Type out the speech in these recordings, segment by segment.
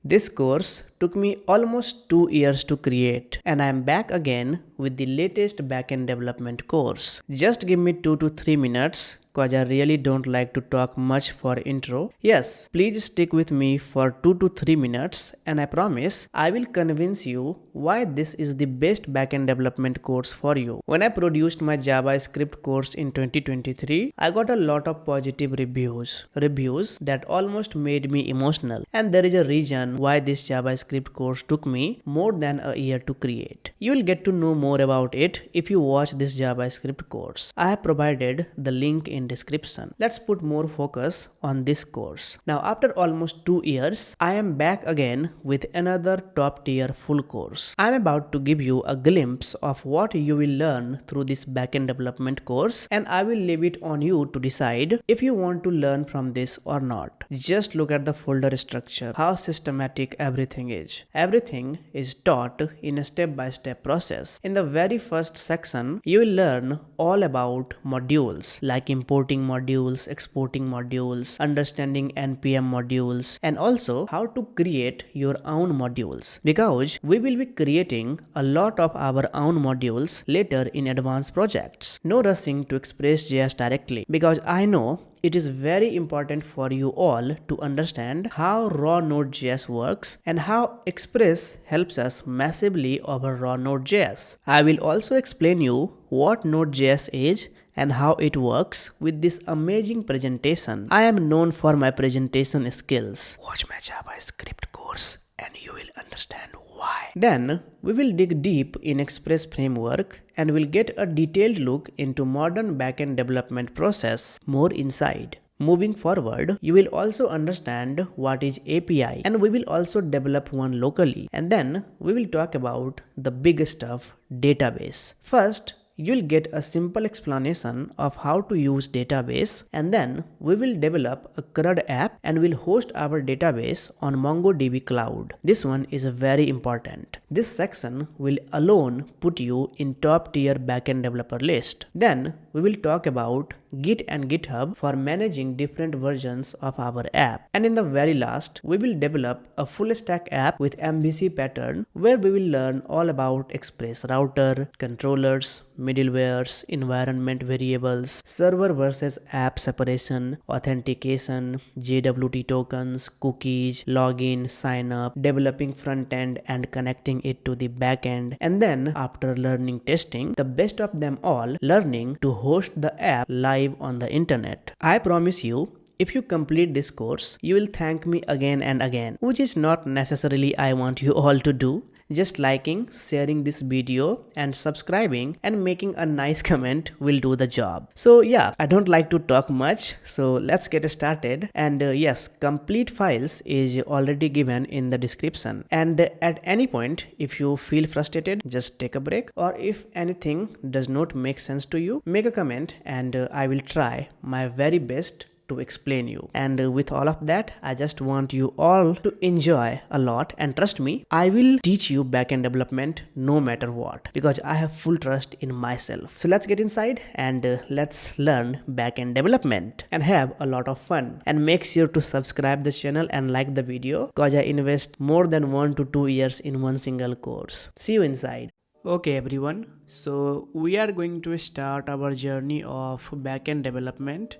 This course took me almost 2 years to create, and I am back again with the latest backend development course. Just give me 2 to 3 minutes cause I really don't like to talk much for intro. Yes, please stick with me for 2 to 3 minutes and I promise I will convince you why this is the best backend development course for you. When I produced my JavaScript course in 2023, I got a lot of positive reviews that almost made me emotional, and there is a reason why this JavaScript course took me more than a year to create. You will get to know more about it if you watch this JavaScript course. I have provided the link in description. Let's put more focus on this course. Now after almost 2 years, I am back again with another top tier full course. I am about to give you a glimpse of what you will learn through this backend development course, and I will leave it on you to decide if you want to learn from this or not. Just look at the folder structure, how systematic everything is. Everything is taught in a step-by-step process. In the very first section, you will learn all about modules like importing modules, exporting modules, understanding Npm modules, and also how to create your own modules, because we will be creating a lot of our own modules later in advanced projects. No rushing to Express.js directly, because I know it is very important for you all to understand how raw Node.js works and how Express helps us massively over raw Node.js. I will also explain you what Node.js is and how it works with this amazing presentation. I am known for my presentation skills. Watch my JavaScript course and you will understand why. Then we will dig deep in Express framework and will get a detailed look into modern backend development process more inside. Moving forward, you will also understand what is API, and we will also develop one locally. And then we will talk about the big stuff, database. First, you'll get a simple explanation of how to use database, and then we will develop a CRUD app and will host our database on MongoDB Cloud. This one is very important. This section will alone put you in top tier backend developer list. Then we will talk about Git and GitHub for managing different versions of our app. And in the very last, we will develop a full stack app with MVC pattern where we will learn all about Express router, controllers, middlewares, environment variables, server versus app separation, authentication, JWT tokens, cookies, login, sign up, developing front end and connecting it to the back end. And then after learning testing, the best of them all, learning to host the app live on the internet. I promise you, if you complete this course, you will thank me again and again, which is not necessarily I want you all to do. Just liking, sharing this video and subscribing and making a nice comment will do the job. So yeah, I don't like to talk much, so let's get started. And yes, complete files is already given in the description. And at any point, if you feel frustrated, just take a break, or if anything does not make sense to you, make a comment and I will try my very best to explain you. And with all of that, I just want you all to enjoy a lot, and trust me, I will teach you backend development no matter what, because I have full trust in myself. So let's get inside and let's learn backend development and have a lot of fun. And make sure to subscribe the channel and like the video, because I invest more than 1 to 2 years in one single course. See you inside. Okay everyone, so we are going to start our journey of backend development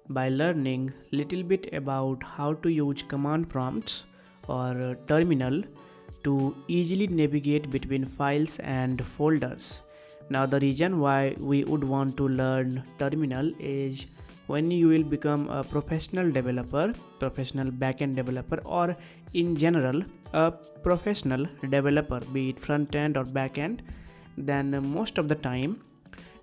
by learning little bit about how to use command prompts or terminal to easily navigate between files and folders. Now the reason why we would want to learn terminal is when you will become a professional developer, professional backend developer, or in general a professional developer, be it front end or back end, then most of the time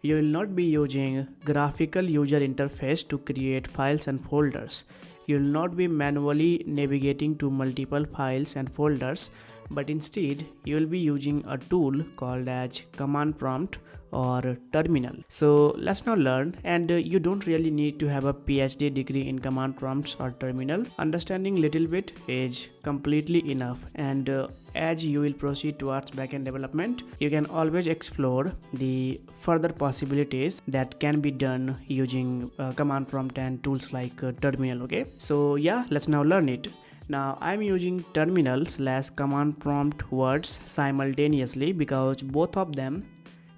you will not be using graphical user interface to create files and folders. You will not be manually navigating to multiple files and folders, but instead you will be using a tool called as command prompt or terminal. So let's now learn, and you don't really need to have a PhD degree in command prompts or terminal. Understanding little bit is completely enough, and as you will proceed towards backend development, you can always explore the further possibilities that can be done using command prompt and tools like terminal. Okay, so yeah, let's now learn it. Now I'm using terminal / command prompt words simultaneously because both of them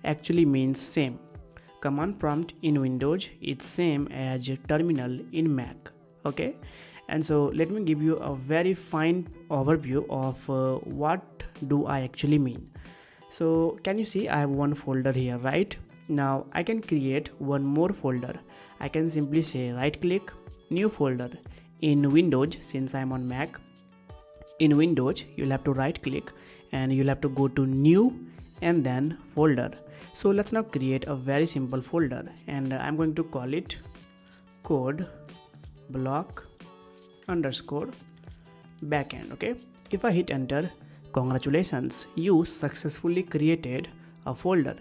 actually means same. Command prompt in Windows is same as terminal in Mac. Okay, and so let me give you a very fine overview of what do I actually mean. So can you see I have one folder here, right? Now I can create one more folder. I can simply say right click, new folder. In Windows, since I'm on Mac, in Windows you'll have to right click and you'll have to go to new and then folder. So let's now create a very simple folder, and I'm going to call it code block underscore backend. Okay, if I hit enter, congratulations, you successfully created a folder.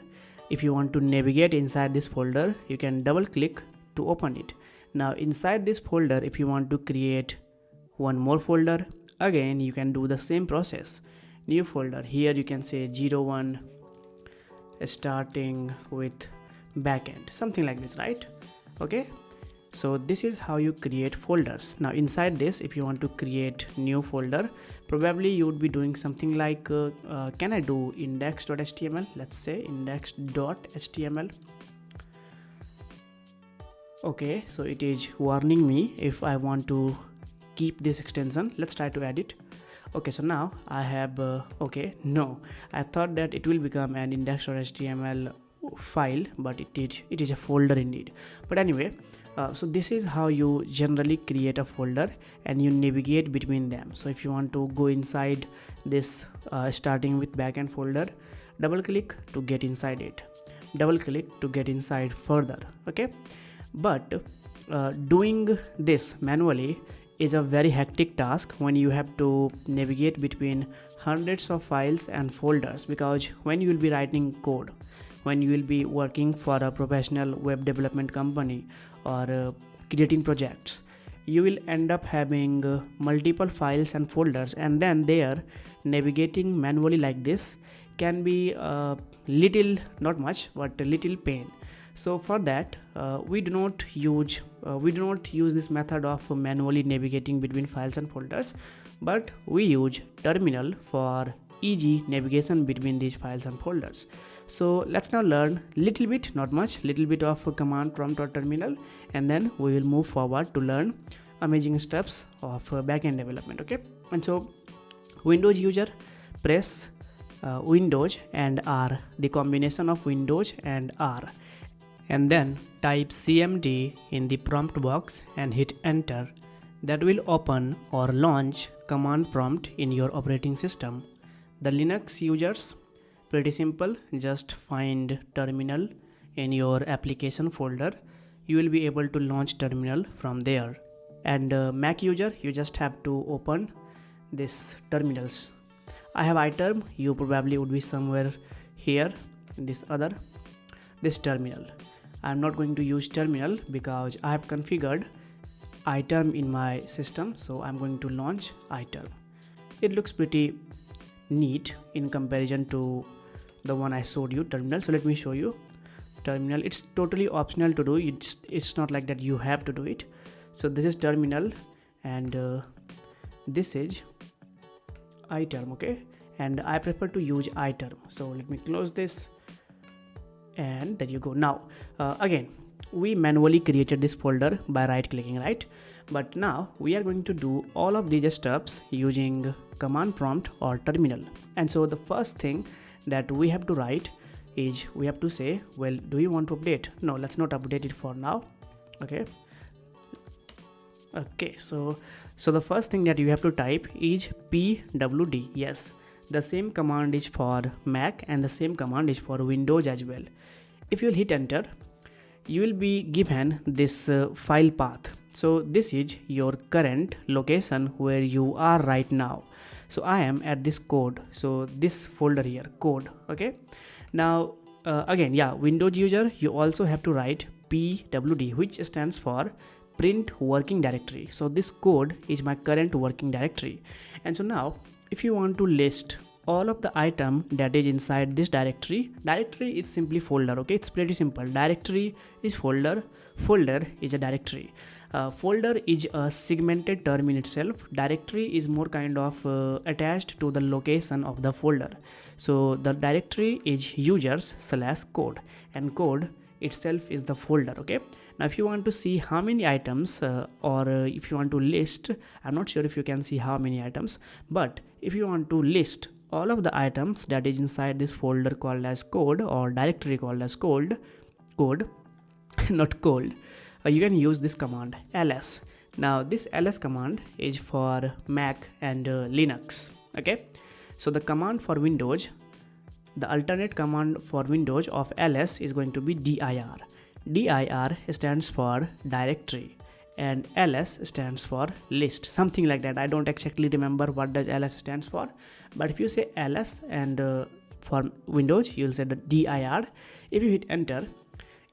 If you want to navigate inside this folder, you can double click to open it. Now inside this folder, if you want to create one more folder, again you can do the same process. New folder, here you can say 01 starting with backend, something like this, right? Okay, so this is how you create folders. Now inside this, if you want to create new folder, probably you would be doing something like can I do index.html? Let's say index.html. Okay, so it is warning me if I want to keep this extension. Let's try to add it. Okay, so now I have okay, no, I thought that it will become an index.html file, but it is a folder indeed. But anyway, so this is how you generally create a folder and you navigate between them. So if you want to go inside this starting with backend folder, double click to get inside it, double click to get inside further. Okay, but doing this manually is a very hectic task when you have to navigate between hundreds of files and folders, because when you will be writing code, when you will be working for a professional web development company or creating projects, you will end up having multiple files and folders, and then there navigating manually like this can be little, not much, but a little pain. So for that we do not use this method of manually navigating between files and folders, but we use terminal for easy navigation between these files and folders. So let's now learn little bit, not much, little bit of command prompt or terminal, and then we will move forward to learn amazing steps of backend development. Okay, and so Windows user, press Windows and R, the combination of Windows and R, and then type cmd in the prompt box and hit enter. That will open or launch command prompt in your operating system. The Linux users, pretty simple, just find terminal in your application folder. You will be able to launch terminal from there. And Mac user, you just have to open this terminals. I have iTerm, you probably would be somewhere here in this terminal. I'm not going to use terminal because I have configured iTerm in my system, so I'm going to launch iTerm. It looks pretty neat in comparison to the one I showed you, terminal. So let me show you terminal. It's totally optional to do. It's not like that you have to do it. So this is terminal and this is iTerm. Okay, and I prefer to use iTerm. So let me close this. And there you go. Now again, we manually created this folder by right clicking, right? But now we are going to do all of these steps using command prompt or terminal. And so the first thing that we have to write is we have to say, well, do you want to update? No, let's not update it for now. Okay, so the first thing that you have to type is pwd. Yes, the same command is for Mac and the same command is for Windows as well. If you'll hit enter, you will be given this file path. So this is your current location where you are right now. So I am at this code, so this folder here, code. Okay, now again, yeah, Windows user, you also have to write pwd, which stands for print working directory. So this code is my current working directory. And so now if you want to list all of the item that is inside this directory is simply folder. Okay, it's pretty simple. Directory is folder, folder is a directory. Folder is a segmented term in itself. Directory is more kind of attached to the location of the folder. So the directory is users/code, and code itself is the folder. Okay, now if you want to see how many items if you want to list, I'm not sure if you can see how many items, but if you want to list all of the items that is inside this folder called as code, or directory called as code not cold, you can use this command ls. Now this ls command is for Mac and Linux. Okay, so the command for Windows, the alternate command for Windows of ls is going to be dir. Dir stands for directory and ls stands for list, something like that. I don't exactly remember what does ls stands for, but if you say ls and for Windows you'll say the dir. If you hit enter,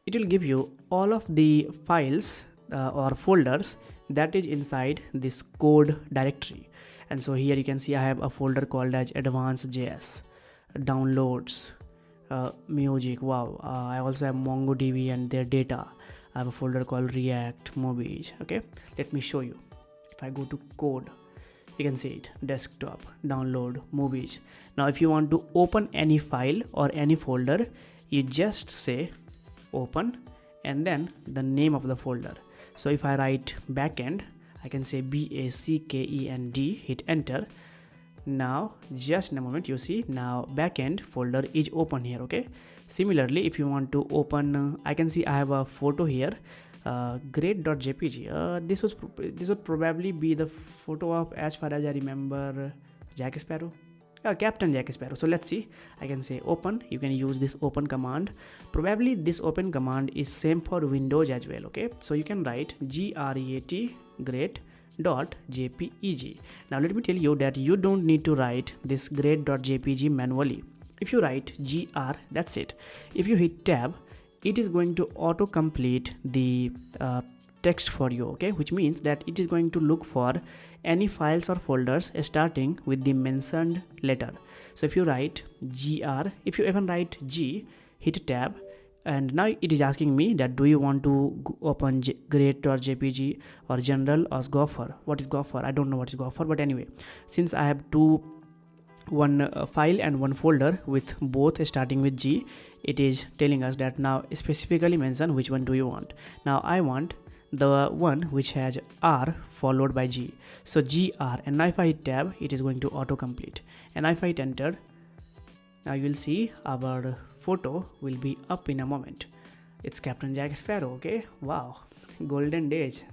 it will give you all of the files or folders that is inside this code directory. And so here you can see I have a folder called as advanced.js, downloads, music. Wow, I also have MongoDB and their data. I have a folder called React movies. Okay, let me show you. If I go to code, you can see it, desktop, download, movies. Now if you want to open any file or any folder, you just say open and then the name of the folder. So if I write backend, I can say backend, hit enter. Now just in a moment, you see now backend folder is open here. Okay, similarly if you want to open, I can see I have a photo here, great.jpg. This would probably be the photo of, as far as I remember, Jack Sparrow, Captain Jack Sparrow. So let's see, I can say open. You can use this open command. Probably this open command is same for Windows as well. Okay, so you can write great.jpeg. Now let me tell you that you don't need to write this great.jpg manually. If you write gr, that's it. If you hit tab, it is going to auto complete the text for you. Okay, which means that it is going to look for any files or folders starting with the mentioned letter. So if you write gr, if you even write g, hit tab, and now it is asking me that do you want to open great.jpg or general or gopher. What is gopher? I don't know what is gopher, but anyway, since I have one file and one folder with both starting with G, it is telling us that now specifically mention which one do you want. Now I want the one which has R followed by G, so GR, and now if I hit tab, it is going to autocomplete, and if I hit enter, now you will see our photo will be up in a moment. It's Captain Jack Sparrow. Okay, wow, golden days.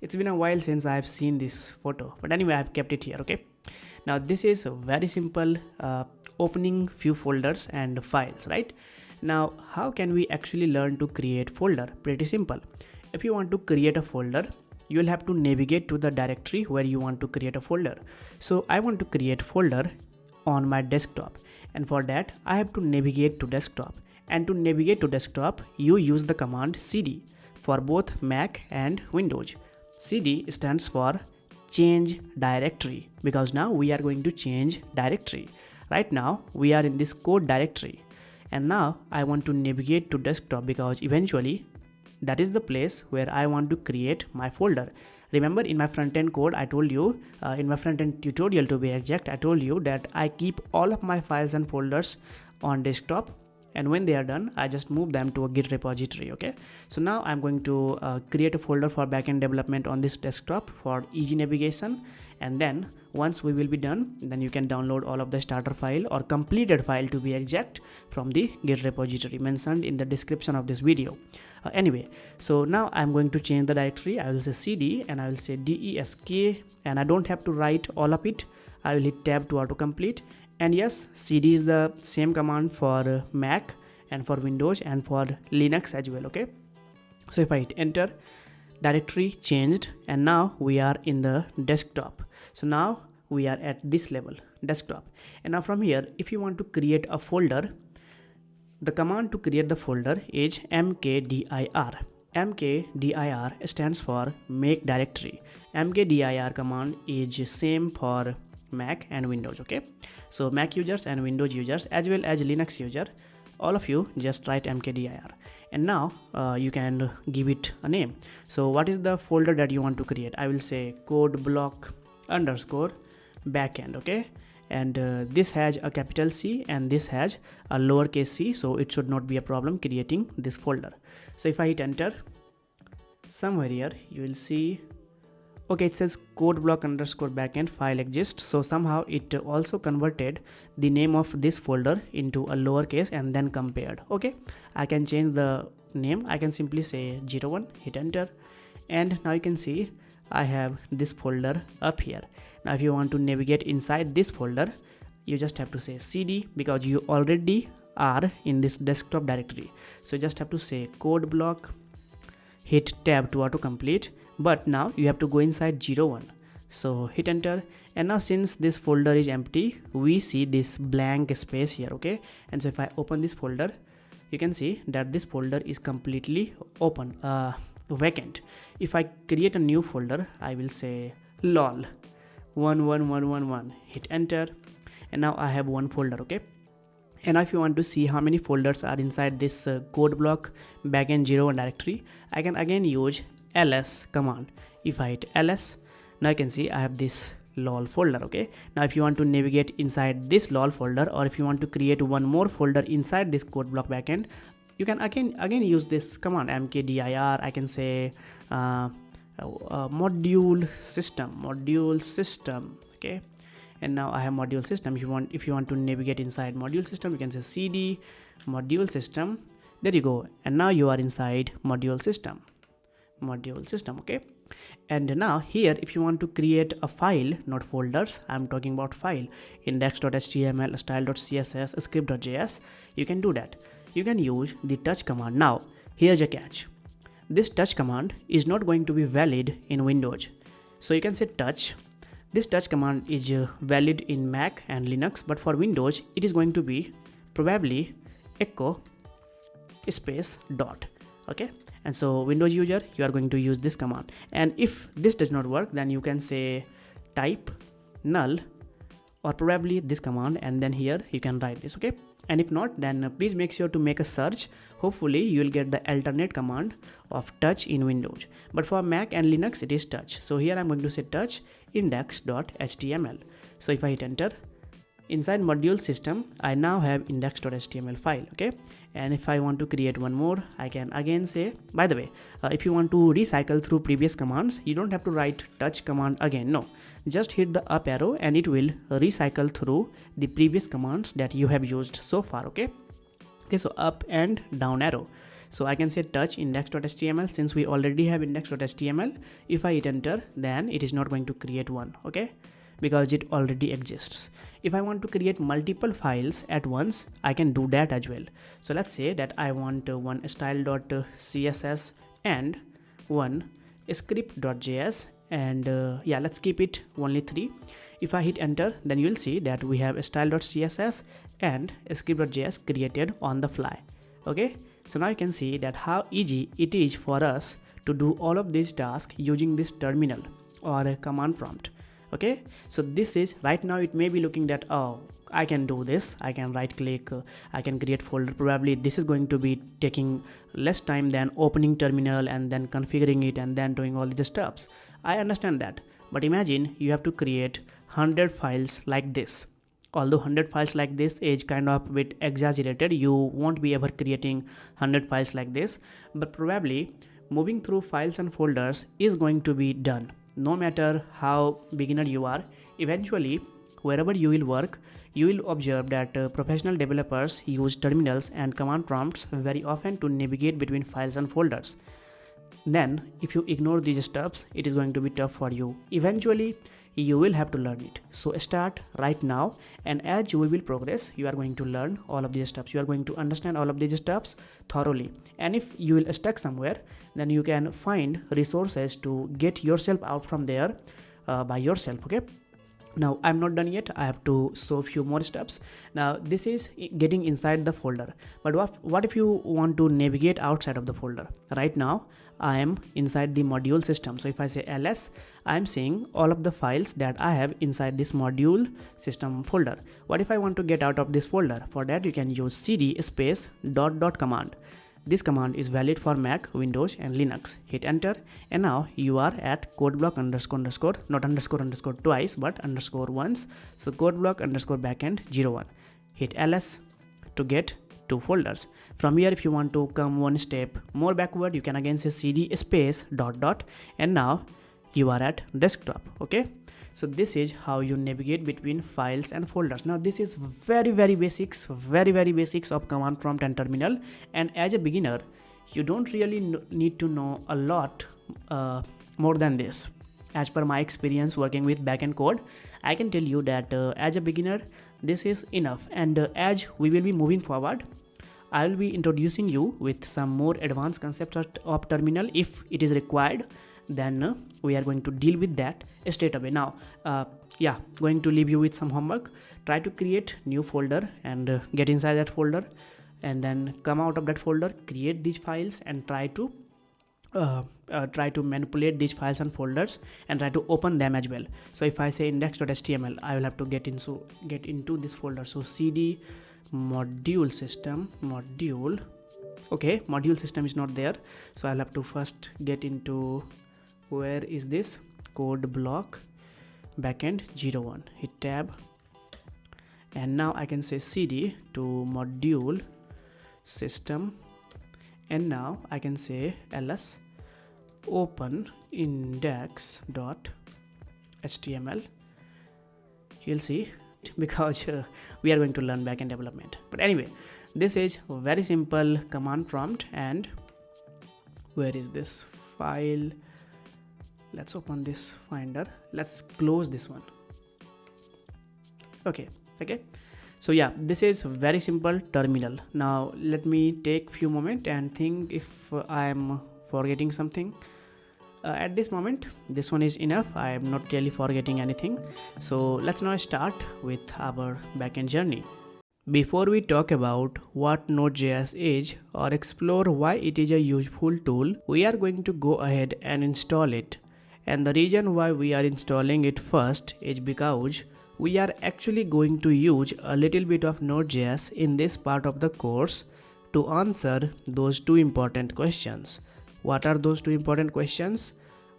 It's been a while since I've seen this photo, but anyway, I've kept it here. Okay, now this is very simple, opening few folders and files, right? Now how can we actually learn to create folder? Pretty simple. If you want to create a folder, you will have to navigate to the directory where you want to create a folder. So I want to create folder on my desktop, and for that I have to navigate to desktop, and to navigate to desktop you use the command cd for both Mac and Windows. Cd stands for change directory, because now we are going to change directory. Right now we are in this code directory, and now I want to navigate to desktop because eventually that is the place where I want to create my folder. Remember, in my front-end code, I told you, in my front-end tutorial to be exact, I told you that I keep all of my files and folders on desktop, and when they are done, I just move them to a Git repository. Okay, so now I'm going to create a folder for backend development on this desktop for easy navigation, and then once we will be done, then you can download all of the starter file or completed file to be exact from the Git repository mentioned in the description of this video. Anyway, so now I'm going to change the directory. I will say cd and I will say desk, and I don't have to write all of it. I will hit tab to autocomplete, and yes, cd is the same command for Mac and for Windows and for Linux as well. Okay, so if I hit enter, directory changed, and now we are in the desktop. So now we are at this level, desktop, and now from here, if you want to create a folder, the command to create the folder is mkdir. Mkdir stands for make directory. Mkdir command is same for Mac and Windows. Okay, so Mac users and Windows users as well as Linux user, all of you just write mkdir, and now you can give it a name. So what is the folder that you want to create? I will say code block underscore backend. Okay, and this has a capital C and this has a lowercase c, so it should not be a problem creating this folder. So if I hit enter, somewhere here you will see, okay, it says code block underscore backend file exists. So somehow it also converted the name of this folder into a lowercase and then compared. Okay, I can change the name. I can simply say 01, hit enter, and now you can see I have this folder up here. Now if you want to navigate inside this folder, you just have to say cd, because you already are in this desktop directory. So you just have to say code block, hit tab to autocomplete, but now you have to go inside 01. So hit enter, and now since this folder is empty, we see this blank space here. Okay, and so if I open this folder, you can see that this folder is completely open, vacant. If I create a new folder, I will say lol 11111, hit enter, and now I have one folder. Okay, and now if you want to see how many folders are inside this code block backend 01 directory, I can again use ls command. If I hit ls, now you can see I have this lol folder. Okay, now if you want to navigate inside this lol folder, or if you want to create one more folder inside this code block backend, you can again use this command mkdir. I can say module system. Okay, and now I have module system. If you want to navigate inside module system, you can say cd module system. There you go, and now you are inside module system. Okay, and now here if you want to create a file, not folders, I'm talking about file, index.html, style.css, script.js, you can do that. You can use the touch command. Now here's a catch: this touch command is not going to be valid in Windows. So you can say touch. This touch command is valid in Mac and Linux, but for Windows it is going to be probably echo space dot. Okay, and so Windows user, you are going to use this command, and if this does not work, then you can say type null, or probably this command, and then here you can write this. Okay, and if not, then please make sure to make a search. Hopefully you will get the alternate command of touch in Windows, but for Mac and Linux it is touch. So here I'm going to say touch index.html. So if I hit enter, inside module system I now have index.html file. Okay, and if I want to create one more, I can again say, by the way, if you want to recycle through previous commands, you don't have to write touch command again. No, just hit the up arrow and it will recycle through the previous commands that you have used so far. Okay, so up and down arrow. So I can say touch index.html. Since we already have index.html, if I hit enter, then it is not going to create one. Okay, because it already exists. If I want to create multiple files at once, I can do that as well. So let's say that I want one style.css and one script.js, and yeah, let's keep it only 3. If I hit enter, then you will see that we have style.css and script.js created on the fly. Okay, so now you can see that how easy it is for us to do all of these tasks using this terminal or a command prompt. Okay, so this is right now, it may be looking that, oh, I can do this, I can right click, I can create folder. Probably this is going to be taking less time than opening terminal and then configuring it and then doing all the steps. I understand that, but imagine you have to create 100 files like this. Although 100 files like this is kind of a bit exaggerated, you won't be ever creating 100 files like this, but probably moving through files and folders is going to be done. No matter how beginner you are, eventually wherever you will work, you will observe that professional developers use terminals and command prompts very often to navigate between files and folders. Then if you ignore these steps, it is going to be tough for you. Eventually you will have to learn it. So start right now, and as you will progress, you are going to learn all of these steps. You are going to understand all of these steps thoroughly, and if you will stuck somewhere, then you can find resources to get yourself out from there by yourself. Okay, Now I'm not done yet, I have to show a few more steps. Now this is getting inside the folder, but what if you want to navigate outside of the folder? Right now I am inside the module system, so if I say ls, I am seeing all of the files that I have inside this module system folder. What if I want to get out of this folder? For that you can use cd space dot command. This command is valid for Mac, Windows and Linux. Hit enter and now you are at codeblock underscore, not underscore twice but underscore once. So codeblock underscore backend 01. Hit ls to get two folders. From here if you want to come one step more backward, you can again say cd space dot and now you are at desktop. Okay. So this is how you navigate between files and folders. Now this is very basics of command prompt and terminal, and as a beginner you don't really need to know a lot more than this. As per my experience working with backend code, I can tell you that as a beginner this is enough, and as we will be moving forward, I will be introducing you with some more advanced concepts of terminal if it is required. Then we are going to deal with that straight away. Now yeah, going to leave you with some homework. Try to create new folder and get inside that folder, and then come out of that folder, create these files and try to manipulate these files and folders and try to open them as well. So if I say index.html, I will have to get into this folder. So cd module system module. Okay, module system is not there, so I'll have to first get into, where is this, code block backend 01. Hit tab and now I can say cd to module system, and now I can say ls open index.html. You'll see because we are going to learn backend development. But anyway, this is a very simple command prompt. And where is this file? Let's open this finder. Let's close this one. Okay. So yeah, this is very simple terminal. Now let me take few moments and think if I am forgetting something. At this moment, this one is enough. I am not really forgetting anything. So let's now start with our backend journey. Before we talk about what Node.js is or explore why it is a useful tool, we are going to go ahead and install it. And the reason why we are installing it first is because we are actually going to use a little bit of Node.js in this part of the course to answer those two important questions. What are those two important questions?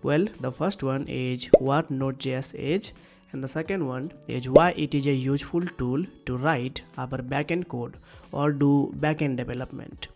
Well, the first one is what Node.js is, and the second one is why it is a useful tool to write our backend code or do backend development.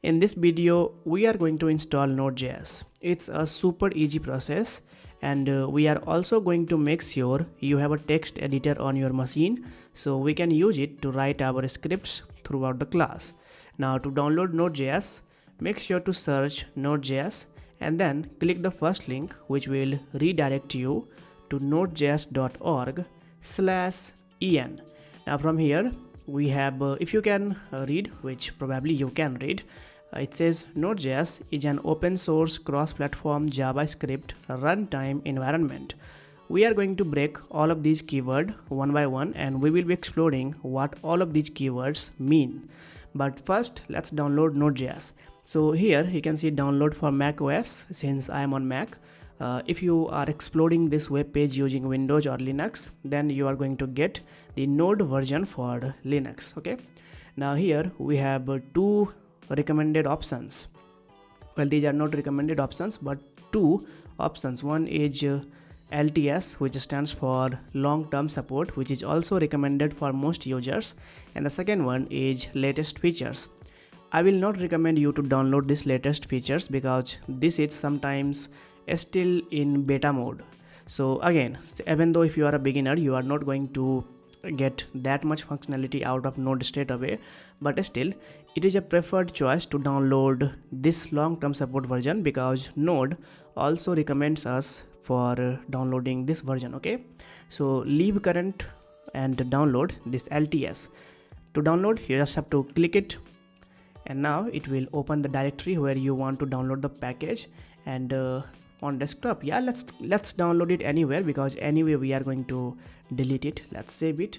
In this video, we are going to install Node.js. It's a super easy process, and we are also going to make sure you have a text editor on your machine so we can use it to write our scripts throughout the class. Now to download Node.js, make sure to search Node.js and then click the first link, which will redirect you to nodejs.org/en. Now from here we have, if you can read, which probably you can read, it says Node.js is an open source cross-platform JavaScript runtime environment. We are going to break all of these keywords one by one, and we will be exploring what all of these keywords mean. But first, let's download Node.js. So here you can see download for Mac OS, since I am on Mac. If you are exploring this web page using Windows or Linux, then you are going to get the Node version for Linux. Okay. Now here we have two recommended options. Well, these are not recommended options, but two options. One is LTS, which stands for long-term support, which is also recommended for most users, and the second one is latest features. I will not recommend you to download this latest features because this is sometimes still in beta mode. So again, even though if you are a beginner, you are not going to get that much functionality out of Node straight away, but still it is a preferred choice to download this long-term support version because Node also recommends us for downloading this version. Okay, so leave current and download this LTS. To download, you just have to click it, and now it will open the directory where you want to download the package, and on desktop. Yeah, let's download it anywhere, because anyway we are going to delete it. Let's save it,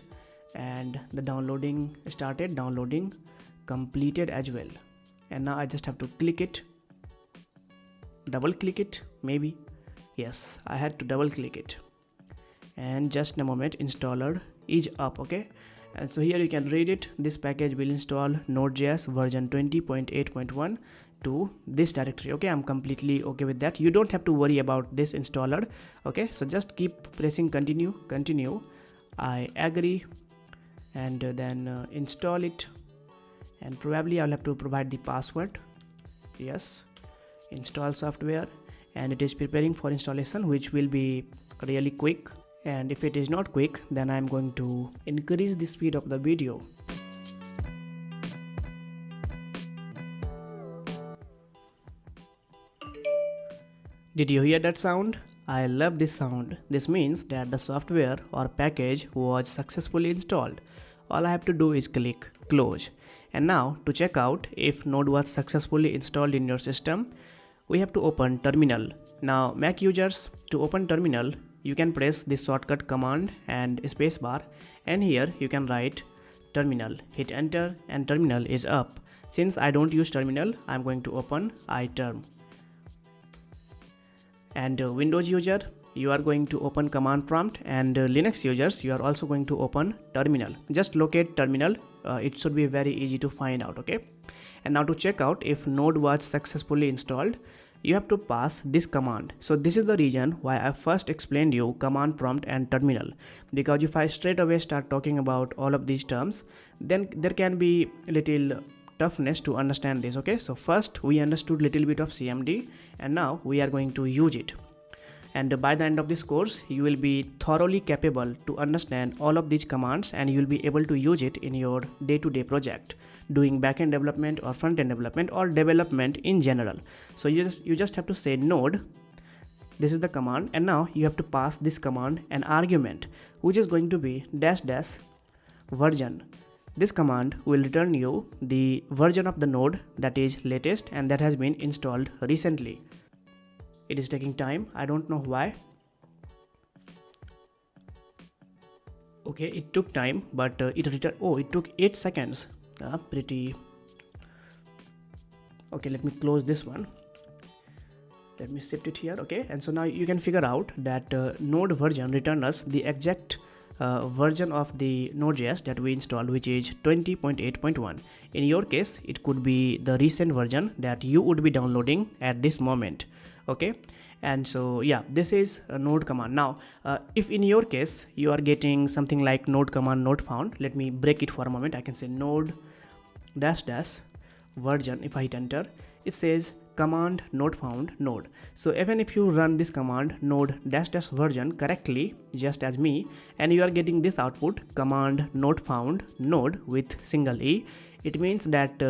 and the downloading started, downloading completed as well. And now I just have to click it, double click it, maybe. Yes, I had to double click it, and just in a moment installer is up. Okay, and so here you can read it. This package will install Node.js version 20.8.1 to this directory. Okay, I'm completely okay with that. You don't have to worry about this installer. Okay, so just keep pressing continue, continue. I agree, and then install it, and probably I'll have to provide the password. Yes, install software, and it is preparing for installation, which will be really quick. And if it is not quick, then I'm going to increase the speed of the video. Did you hear that sound? I love this sound. This means that the software or package was successfully installed. All I have to do is click close. And now to check out if Node was successfully installed in your system, we have to open terminal. Now Mac users, to open terminal, you can press this shortcut command and spacebar, and here you can write terminal, hit enter, and terminal is up. Since I don't use terminal, I'm going to open iterm. And Windows user, you are going to open command prompt, and Linux users, you are also going to open terminal. Just locate terminal, it should be very easy to find out. Okay, and now to check out if Node was successfully installed, you have to pass this command. So this is the reason why I first explained you command prompt and terminal, because if I straight away start talking about all of these terms, then there can be little toughness to understand this. Okay, so first we understood little bit of CMD, and now we are going to use it. And by the end of this course, you will be thoroughly capable to understand all of these commands, and you will be able to use it in your day-to-day project, doing backend development or front-end development or development in general. So you just have to say node, this is the command, and now you have to pass this command an argument, which is going to be -- version. This command will return you the version of the node that is latest and that has been installed recently. It is taking time, I don't know why. Okay, it took time, but it returned. Oh, it took 8 seconds. Pretty. Okay, let me close this one. Let me shift it here. Okay, and so now you can figure out that node version return us the exact version of the Node.js that we installed, which is 20.8.1. In your case, it could be the recent version that you would be downloading at this moment. Okay, and so yeah, this is a node command. Now if in your case you are getting something like node command not found, let me break it for a moment. I can say node -- version. If I hit enter, it says command not found node. So even if you run this command node -- version correctly, just as me, and you are getting this output command not found node with single E, it means that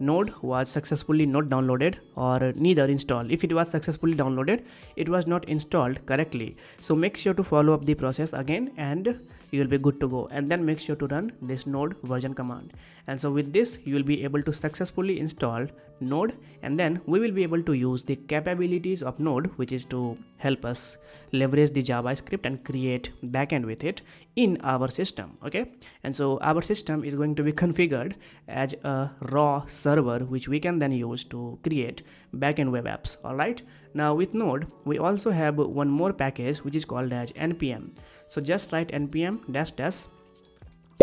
node was successfully not downloaded or neither installed. If it was successfully downloaded, it was not installed correctly. So make sure to follow up the process again and you will be good to go, and then make sure to run this node version command. And so with this you will be able to successfully install node, and then we will be able to use the capabilities of node, which is to help us leverage the JavaScript and create backend with it in our system. Okay, and so our system is going to be configured as a raw server, which we can then use to create backend web apps. All right, now with node we also have one more package which is called as npm. So just write npm --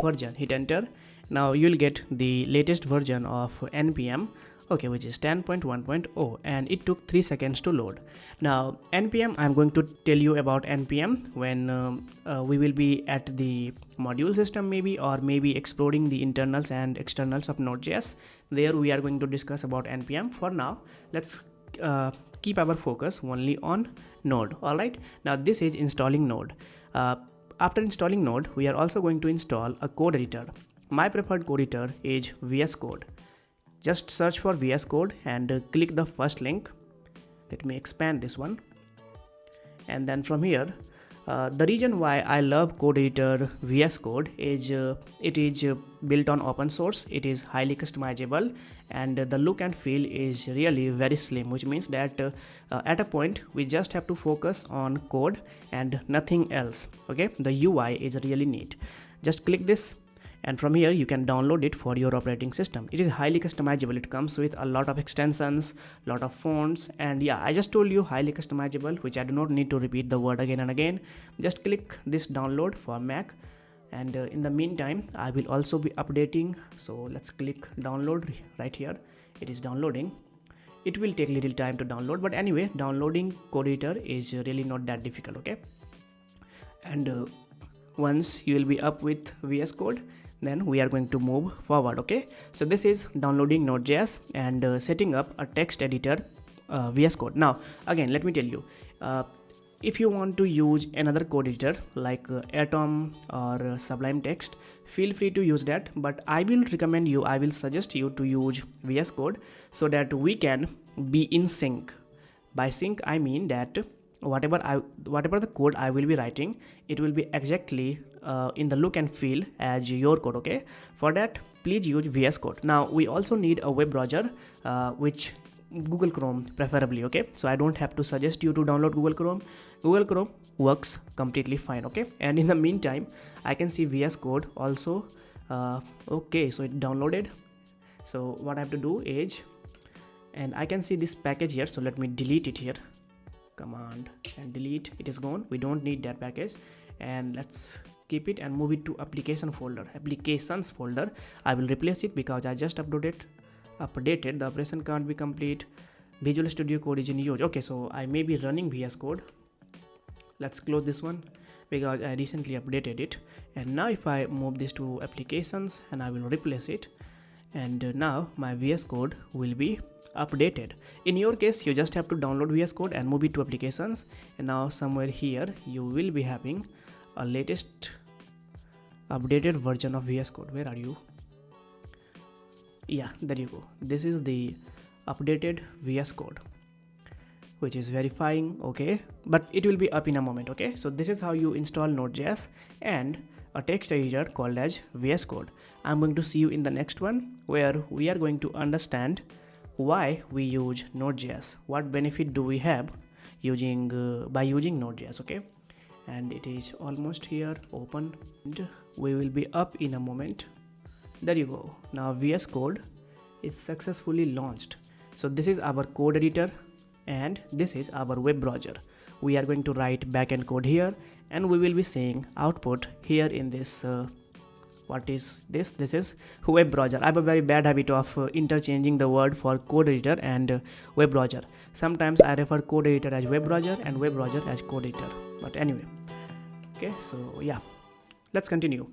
version, hit enter. Now you'll get the latest version of npm, okay, which is 10.1.0, and it took 3 seconds to load. Now npm, I'm going to tell you about npm when we will be at the module system maybe, or maybe exploring the internals and externals of Node.js. There we are going to discuss about npm. For now, let's keep our focus only on node. All right, now this is installing node. After installing node, we are also going to install a code editor. My preferred code editor is VS Code. Just search for VS Code and click the first link. Let me expand this one, and then from here The reason why I love code editor VS Code is it is built on open source, it is highly customizable, and the look and feel is really very slim, which means that at a point we just have to focus on code and nothing else. Okay, the UI is really neat. Just click this, and from here you can download it for your operating system. It is highly customizable. It comes with a lot of extensions, lot of fonts, and yeah, I just told you highly customizable, which I do not need to repeat the word again and again. Just click this download for Mac, and in the meantime I will also be updating. So let's click download right here. It is downloading. It will take little time to download, but anyway, downloading code editor is really not that difficult. Okay, and once you will be up with VS Code, then we are going to move forward. Okay, so this is downloading Node.js and setting up a text editor VS Code. Now again, let me tell you, if you want to use another code editor like Atom or Sublime Text, feel free to use that, but I will suggest you to use VS Code so that we can be in sync. By sync I mean that whatever the code I will be writing, it will be exactly in the look and feel as your code. Okay, for that please use VS Code. Now we also need a web browser, which Google Chrome preferably. Okay, so I don't have to suggest you to download Google Chrome. Google Chrome works completely fine. Okay, and in the meantime I can see VS Code also. Okay, so it downloaded. So what I have to do is, and I can see this package here, so let me delete it here. Command and delete. It is gone. We don't need that package, and let's keep it and move it to applications folder. I will replace it because I just updated. The operation can't be complete. Visual Studio Code is in use. Okay, so I may be running VS Code. Let's close this one because I recently updated it. And now if I move this to applications and I will replace it, and now my VS Code will be updated. In your case, you just have to download VS Code and move it to applications, and now somewhere here you will be having a latest updated version of VS Code. Where are you? Yeah, there you go. This is the updated VS Code, which is verifying. Okay, but it will be up in a moment. Okay, so this is how you install Node.js and a text editor called as VS Code. I'm going to see you in the next one, where we are going to understand why we use Node.js, what benefit do we have by using Node.js. Okay, and it is almost here, open, and we will be up in a moment. There you go. Now VS Code is successfully launched. So this is our code editor and this is our web browser. We are going to write backend code here, and we will be seeing output here in this what is this? This is web browser. I have a very bad habit of interchanging the word for code editor and web browser. Sometimes I refer code editor as web browser and web browser as code editor. But anyway, okay, so yeah, let's continue.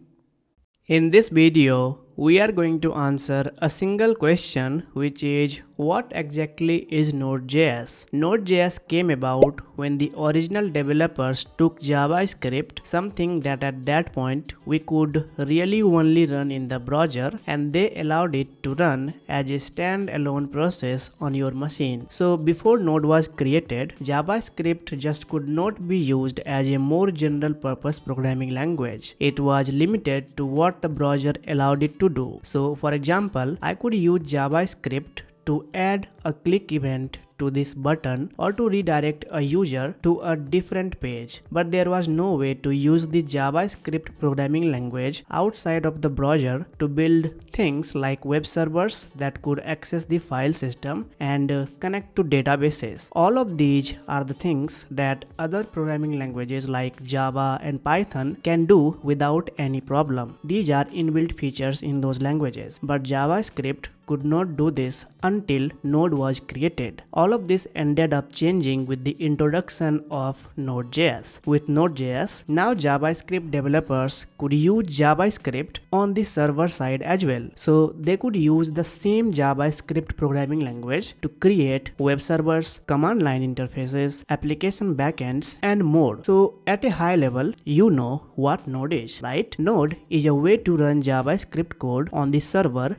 In this video, we are going to answer a single question, which is what exactly is Node.js? Node.js came about when the original developers took JavaScript, something that at that point we could really only run in the browser, and they allowed it to run as a standalone process on your machine. So before Node was created, JavaScript just could not be used as a more general purpose programming language. It was limited to what the browser allowed it to do. So for example, I could use JavaScript to add a click event to this button or to redirect a user to a different page, but there was no way to use the JavaScript programming language outside of the browser to build things like web servers that could access the file system and connect to databases. All of these are the things that other programming languages like Java and Python can do without any problem. These are inbuilt features in those languages, but JavaScript could not do this until Node was created. All of this ended up changing with the introduction of Node.js. With Node.js, now JavaScript developers could use JavaScript on the server side as well. So they could use the same JavaScript programming language to create web servers, command line interfaces, application backends, and more. So at a high level, you know what Node is, right? Node is a way to run JavaScript code on the server,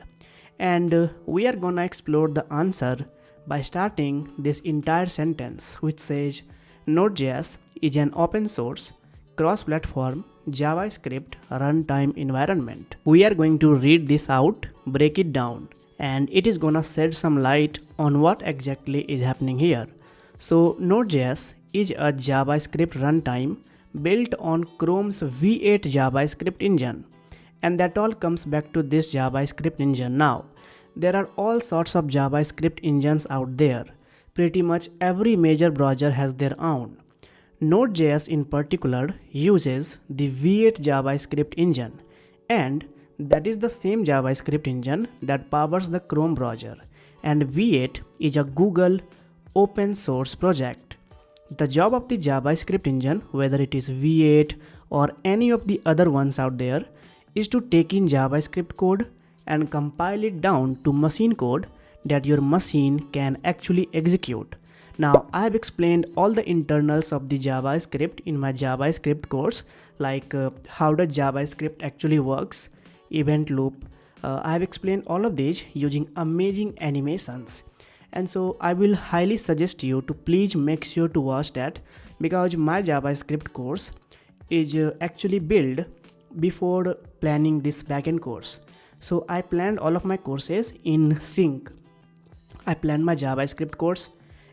and we are gonna explore the answer by starting this entire sentence, which says Node.js is an open source, cross-platform JavaScript runtime environment. We are going to read this out, break it down, and it is gonna shed some light on what exactly is happening here. So Node.js is a JavaScript runtime built on Chrome's V8 JavaScript engine, and that all comes back to this JavaScript engine. Now there are all sorts of JavaScript engines out there. Pretty much every major browser has their own. Node.js in particular uses the V8 JavaScript engine, and that is the same JavaScript engine that powers the Chrome browser, and V8 is a Google open source project. The job of the JavaScript engine, whether it is V8 or any of the other ones out there, is to take in JavaScript code and compile it down to machine code that your machine can actually execute. Now, I have explained all the internals of the JavaScript in my JavaScript course, like how the JavaScript actually works, event loop. I have explained all of these using amazing animations. And so I will highly suggest you to please make sure to watch that, because my JavaScript course is actually built before planning this backend course. So I planned all of my courses in sync. I planned my JavaScript course,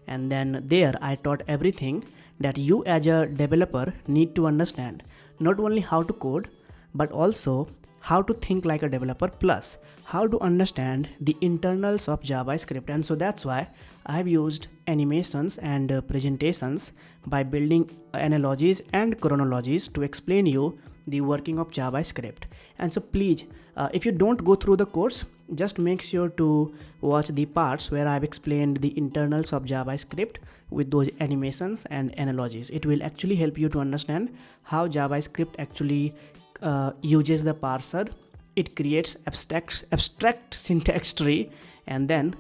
and then there I taught everything that you as a developer need to understand, not only how to code, but also how to think like a developer, plus how to understand the internals of JavaScript. And so that's why I have used animations and presentations by building analogies and chronologies to explain you the working of JavaScript. And so please, if you don't go through the course, just make sure to watch the parts where I've explained the internals of JavaScript with those animations and analogies. It will actually help you to understand how JavaScript actually uses the parser. It creates abstract syntax tree, and then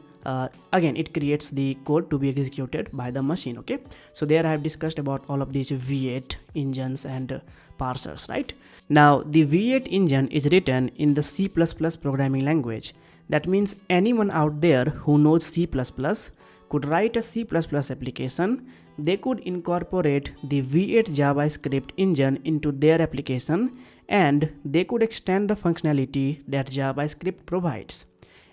again it creates the code to be executed by the machine. Okay, so there I have discussed about all of these V8 engines and parsers, right? Now the V8 engine is written in the C++ programming language. That means anyone out there who knows C++ could write a C++ application. They could incorporate the V8 JavaScript engine into their application, and they could extend the functionality that JavaScript provides.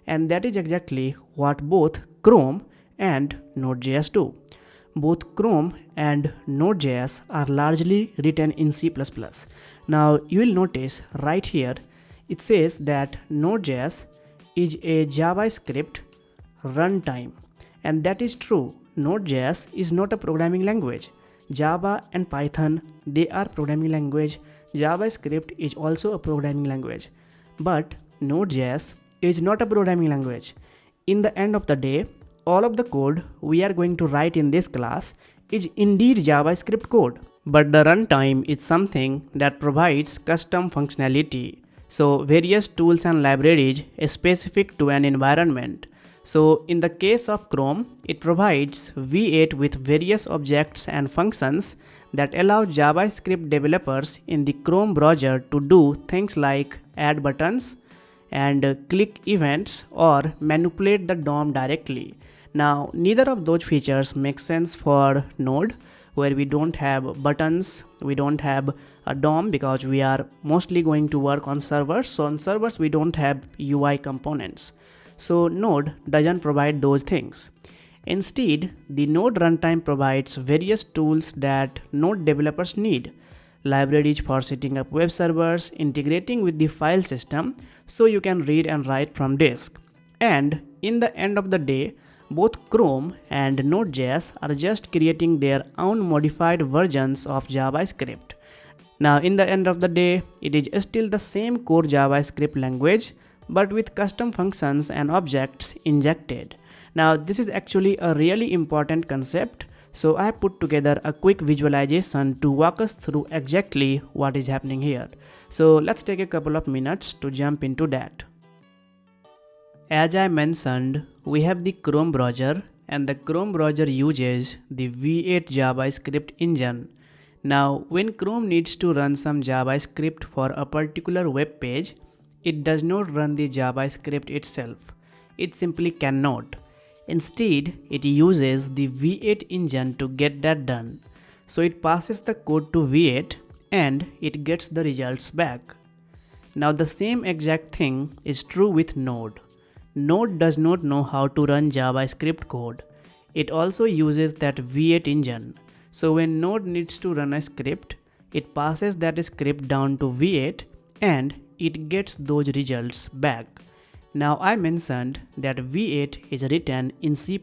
And that is exactly what both Chrome and Node.js do. Both Chrome and Node.js are largely written in C++. Now you will notice right here it says that Node.js is a JavaScript runtime, and that is true. Node.js is not a programming language. Java and Python, they are programming language. JavaScript is also a programming language, but Node.js is not a programming language. In the end of the day, all of the code we are going to write in this class is indeed JavaScript code, but the runtime is something that provides custom functionality. So various tools and libraries specific to an environment. So in the case of Chrome, it provides V8 with various objects and functions that allow JavaScript developers in the Chrome browser to do things like add buttons and click events or manipulate the DOM directly. Now, neither of those features make sense for Node, where we don't have buttons, we don't have a DOM, because we are mostly going to work on servers. So on servers, we don't have UI components. So Node doesn't provide those things. Instead, the Node runtime provides various tools that Node developers need. Libraries for setting up web servers, integrating with the file system so you can read and write from disk. And in the end of the day, both Chrome and Node.js are just creating their own modified versions of JavaScript. Now in the end of the day, it is still the same core JavaScript language, but with custom functions and objects injected. Now this is actually a really important concept, so I put together a quick visualization to walk us through exactly what is happening here. So let's take a couple of minutes to jump into that. As I mentioned, we have the Chrome browser, and the Chrome browser uses the V8 JavaScript engine. Now, when Chrome needs to run some JavaScript for a particular web page, it does not run the JavaScript itself. It simply cannot. Instead, it uses the V8 engine to get that done. So it passes the code to V8, and it gets the results back. Now the same exact thing is true with Node. Node does not know how to run JavaScript code. It also uses that V8 engine. So when Node needs to run a script, it passes that script down to V8 and it gets those results back. Now I mentioned that V8 is written in C++,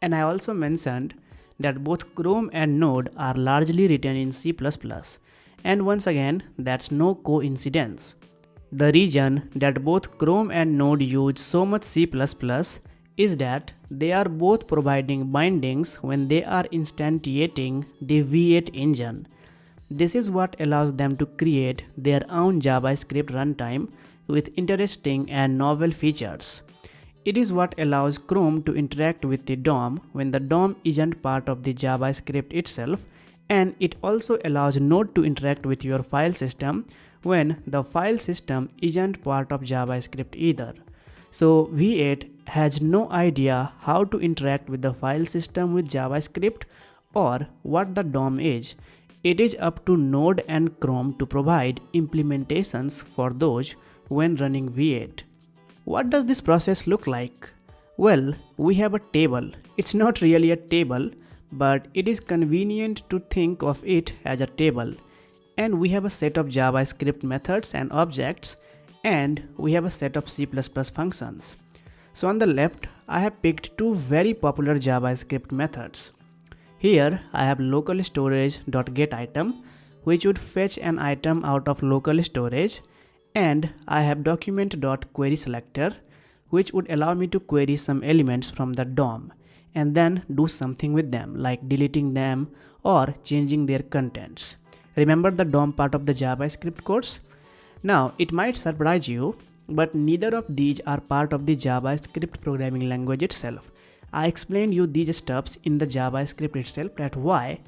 and I also mentioned that both Chrome and Node are largely written in C++. And once again, that's no coincidence. The reason that both Chrome and Node use so much C++ is that they are both providing bindings when they are instantiating the V8 engine. This is what allows them to create their own JavaScript runtime with interesting and novel features. It is what allows Chrome to interact with the DOM when the DOM isn't part of the JavaScript itself, and it also allows Node to interact with your file system when the file system isn't part of JavaScript either. So V8 has no idea how to interact with the file system with JavaScript or what the DOM is. It is up to Node and Chrome to provide implementations for those when running V8. What does this process look like? Well, we have a table. It's not really a table, but it is convenient to think of it as a table. And we have a set of JavaScript methods and objects, and we have a set of C++ functions. So on the left, I have picked two very popular JavaScript methods. Here I have local storage.getItem, which would fetch an item out of local storage, and I have document.querySelector, which would allow me to query some elements from the DOM and then do something with them like deleting them or changing their contents. Remember the DOM part of the JavaScript course? Now it might surprise you, but neither of these are part of the JavaScript programming language itself. I explained you these steps in the JavaScript itself, that why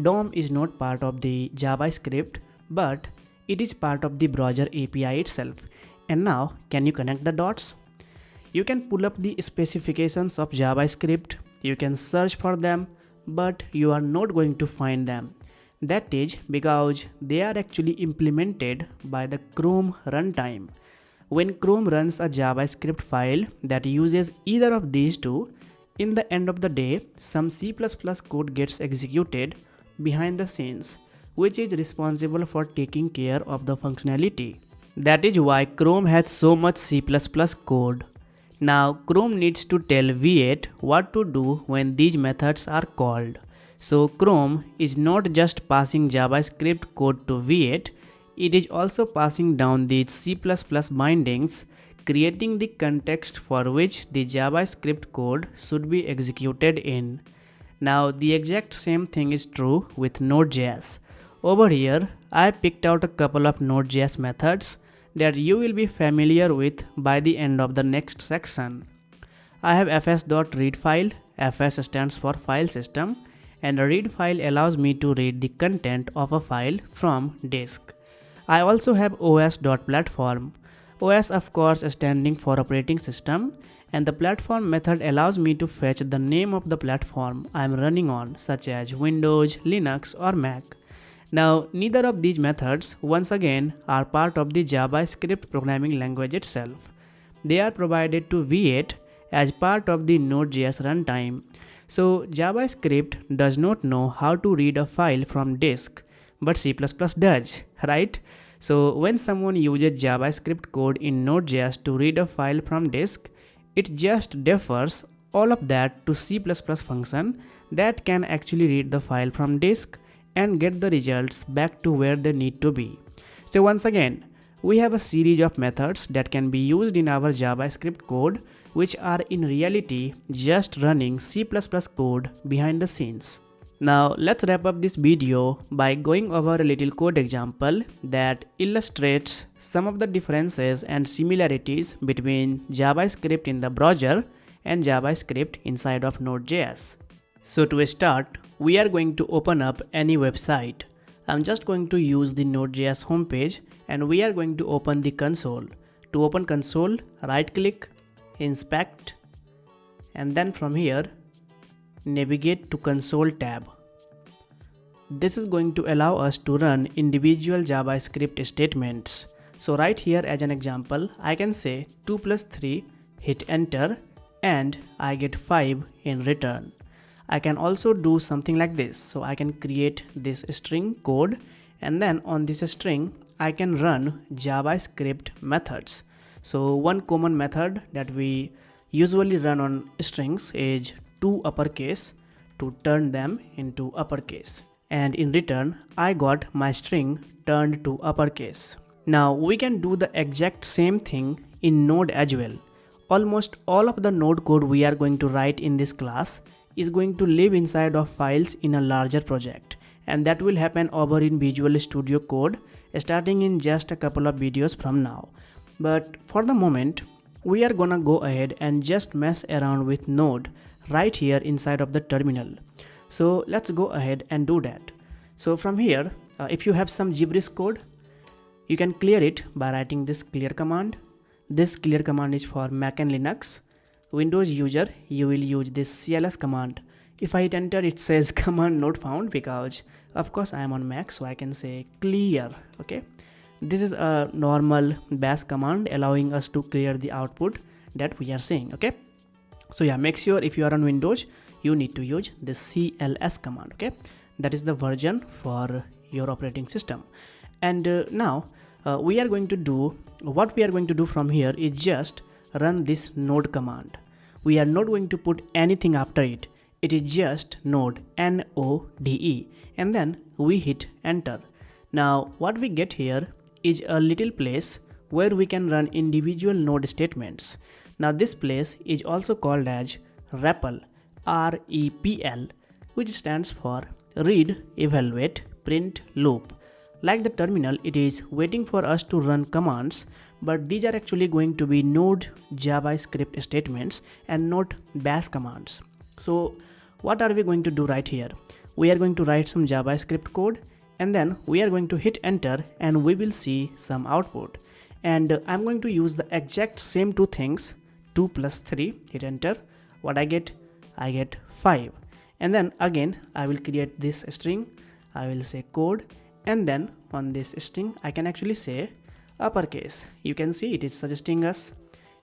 DOM is not part of the JavaScript, but it is part of the browser API itself. And now, can you connect the dots? You can pull up the specifications of JavaScript, you can search for them, but you are not going to find them. That is because they are actually implemented by the Chrome runtime. When Chrome runs a JavaScript file that uses either of these two, in the end of the day, some C++ code gets executed behind the scenes, which is responsible for taking care of the functionality. That is why Chrome has so much C++ code. Now Chrome needs to tell V8 what to do when these methods are called. So Chrome is not just passing JavaScript code to V8, it is also passing down these C++ bindings, creating the context for which the JavaScript code should be executed in. Now the exact same thing is true with Node.js. Over here, I picked out a couple of Node.js methods that you will be familiar with by the end of the next section. I have fs.readFile, fs stands for file system, and a read file allows me to read the content of a file from disk. I also have os.platform, OS of course standing for operating system, and the platform method allows me to fetch the name of the platform I am running on, such as Windows, Linux or Mac. Now neither of these methods once again are part of the JavaScript programming language itself. They are provided to V8 as part of the Node.js runtime. So JavaScript does not know how to read a file from disk, but C++ does, right? So when someone uses JavaScript code in Node.js to read a file from disk, it just defers all of that to C++ function that can actually read the file from disk and get the results back to where they need to be. So once again, we have a series of methods that can be used in our JavaScript code, which are in reality just running C++ code behind the scenes. Now let's wrap up this video by going over a little code example that illustrates some of the differences and similarities between JavaScript in the browser and JavaScript inside of Node.js. So to start, we are going to open up any website. I'm just going to use the Node.js homepage and we are going to open the console. To open console, right click, inspect, and then from here, navigate to console tab. this is going to allow us to run individual JavaScript statements. So right here as an example, I can say 2 plus 3, hit enter, and I get 5 in return. I can also do something like this. So I can create this string code, and then on this string I can run JavaScript methods. So one common method that we usually run on strings is to uppercase to turn them into uppercase, and in return I got my string turned to uppercase. Now we can do the exact same thing in Node as well. Almost all of the Node code we are going to write in this class is going to live inside of files in a larger project, and that will happen over in Visual Studio Code starting in just a couple of videos from now. But for the moment we are gonna go ahead and just mess around with Node right here inside of the terminal. So let's go ahead and do that. So from here, if you have some gibberish code, you can clear it by writing this clear command. This clear command is for Mac and Linux. Windows user, you will use this cls command. If I hit enter, it says command not found because of course I am on Mac, so I can say clear. Okay, this is a normal bash command allowing us to clear the output that we are seeing. Okay, so yeah, make sure if you are on Windows, you need to use this cls command. Okay, that is the version for your operating system. And now we are going to do what we are going to do from here is just run this node command. We are not going to put anything after it. It is just node, N-O-D-E, and then we hit enter. Now what we get here is a little place where we can run individual node statements. Now this place is also called as REPL, R-E-P-L, which stands for read, evaluate, print, loop. Like the terminal, it is waiting for us to run commands, but these are actually going to be Node JavaScript statements and not bash commands. So what are we going to do right here? We are going to write some JavaScript code, and then we are going to hit enter, and we will see some output. And I'm going to use the exact same two things, 2 plus 3, hit enter. What I get 5. And then again I will create this string. I will say code, and then on this string I can actually say uppercase. You can see it is suggesting us,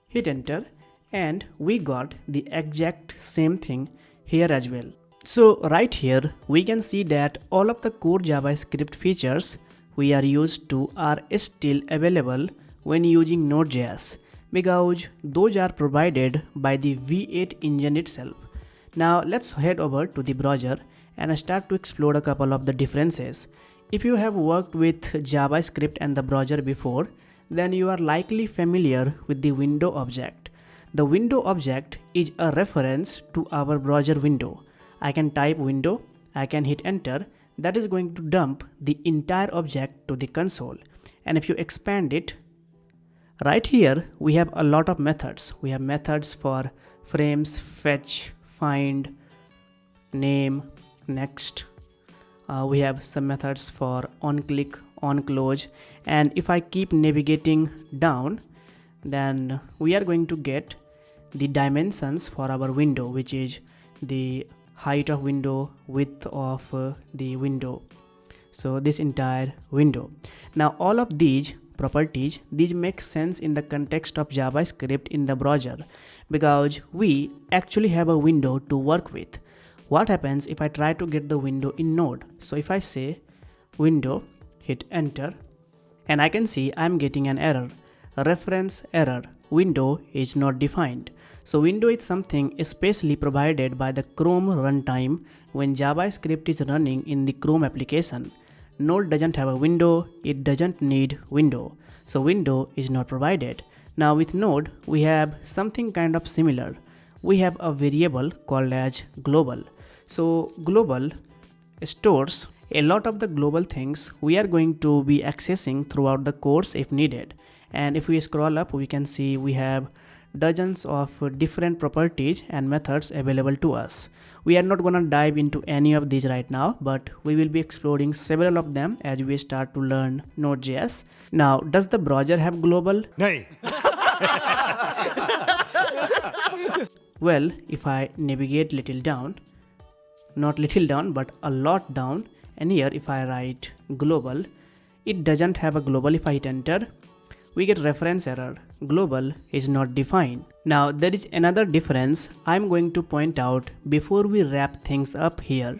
hit enter, and we got the exact same thing here as well. So right here we can see that all of the core JavaScript features we are used to are still available when using Node.js because those are provided by the V8 engine itself. Now let's head over to the browser and start to explore a couple of the differences. If you have worked with JavaScript and the browser before, then you are likely familiar with the window object. The window object is a reference to our browser window. I can type window, I can hit enter, that is going to dump the entire object to the console. And if you expand it, right here we have a lot of methods. We have methods for frames, fetch, find, name, next. We have some methods for on click, on close, and if I keep navigating down, then we are going to get the dimensions for our window, which is the height of window, width of the window, so this entire window. Now all of these properties, these make sense in the context of JavaScript in the browser because we actually have a window to work with. What happens if I try to get the window in Node? So if I say window, hit enter, and I can see I'm getting an error, reference error, window is not defined. So window is something especially provided by the Chrome runtime when JavaScript is running in the Chrome application. Node doesn't have a window, it doesn't need window, so window is not provided. Now with Node we have something kind of similar. We have a variable called as global. So global stores a lot of the global things we are going to be accessing throughout the course if needed. And if we scroll up, we can see we have dozens of different properties and methods available to us. We are not gonna dive into any of these right now, but we will be exploring several of them as we start to learn Node.js. Now, does the browser have global? No. Well, if I navigate little down, not little down, but a lot down, and here if I write global, it doesn't have a global. If I hit enter, we get reference error, global is not defined. Now there is another difference I'm going to point out before we wrap things up here.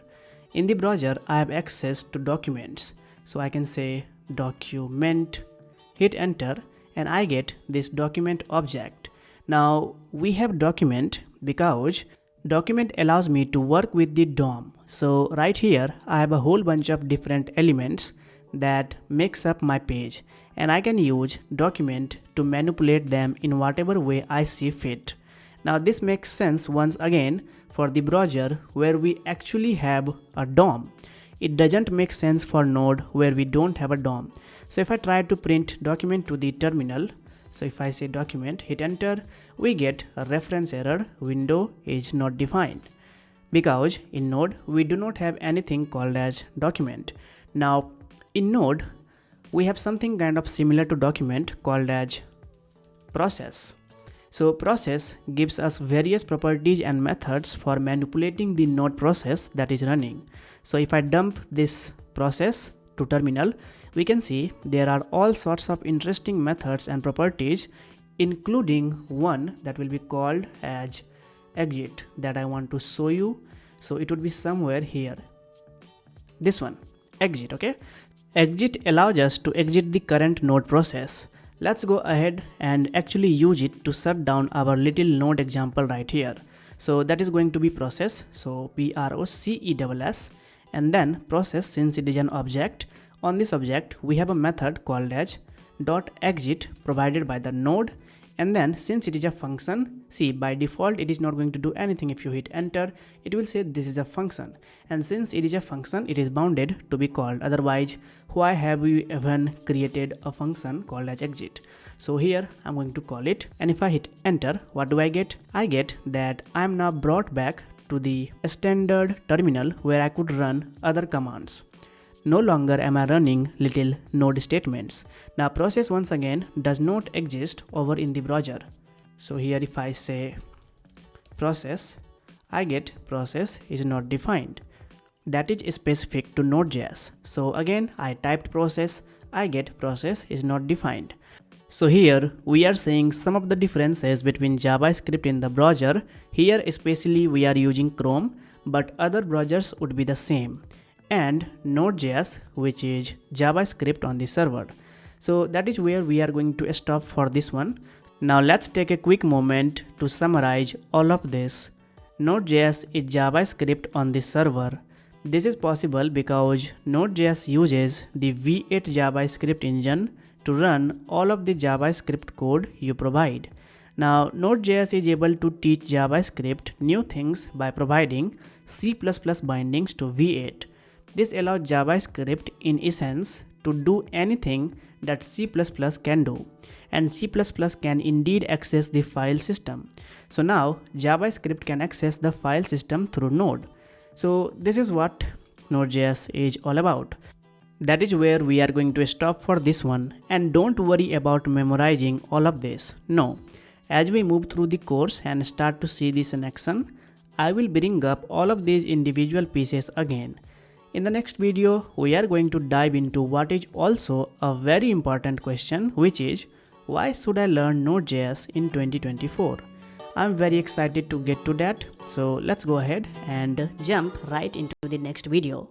In the browser I have access to documents, so I can say document, hit enter, and I get this document object. Now we have document because document allows me to work with the DOM. So right here I have a whole bunch of different elements that makes up my page, and I can use document to manipulate them in whatever way I see fit. Now this makes sense once again for the browser where we actually have a DOM. It doesn't make sense for Node where we don't have a DOM. So if I try to print document to the terminal, so if I say document, hit enter, we get a reference error, window is not defined, because in Node we do not have anything called as document. Now in Node we have something kind of similar to document called as process. So process gives us various properties and methods for manipulating the Node process that is running. So if I dump this process to terminal, we can see there are all sorts of interesting methods and properties, including one that will be called as exit that I want to show you. So it would be somewhere here, this one, exit. Okay, exit allows us to exit the current Node process. Let's go ahead and actually use it to shut down our little Node example right here. So that is going to be process, so process, and then process, since it is an object. On this object we have a method called as .exit provided by the Node, and then since it is a function, see by default it is not going to do anything. If you hit enter, it will say this is a function, and since it is a function it is bounded to be called, otherwise why have we even created a function called as exit? So here I'm going to call it, and if I hit enter, what do I get? I get that I'm now brought back to the standard terminal where I could run other commands. No longer am I running little Node statements. Now process once again does not exist over in the browser. So here if I say process, I get process is not defined. That is specific to Node.js. So again I typed process, I get process is not defined. So here we are seeing some of the differences between JavaScript in the browser. Here especially we are using Chrome, but other browsers would be the same, and Node.js, which is JavaScript on the server. So that is where we are going to stop for this one. Now let's take a quick moment to summarize all of this. Node.js is JavaScript on the server. This is possible because Node.js uses the V8 JavaScript engine to run all of the JavaScript code you provide. Now Node.js is able to teach JavaScript new things by providing C++ bindings to V8. This allows JavaScript in essence to do anything that C++ can do, and C++ can indeed access the file system. So now JavaScript can access the file system through Node. So this is what Node.js is all about. That is where we are going to stop for this one, and don't worry about memorizing all of this. No, as we move through the course and start to see this in action, I will bring up all of these individual pieces again. In the next video, we are going to dive into what is also a very important question, which is why should I learn Node.js in 2024? I'm very excited to get to that. So let's go ahead and jump right into the next video.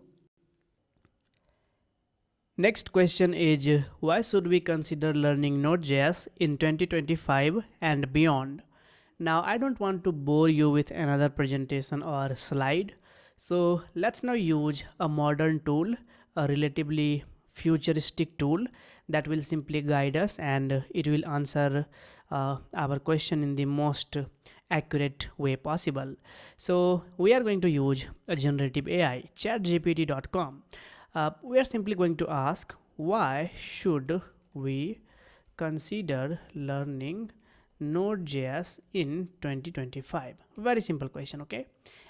Next question is why should we consider learning Node.js in 2025 and beyond? Now I don't want to bore you with another presentation or slide. So let's now use a modern tool, a relatively futuristic tool that will simply guide us, and it will answer our question in the most accurate way possible. So we are going to use a generative AI, chatgpt.com. We are simply going to ask why should we consider learning Node.js in 2025? Very simple question, okay?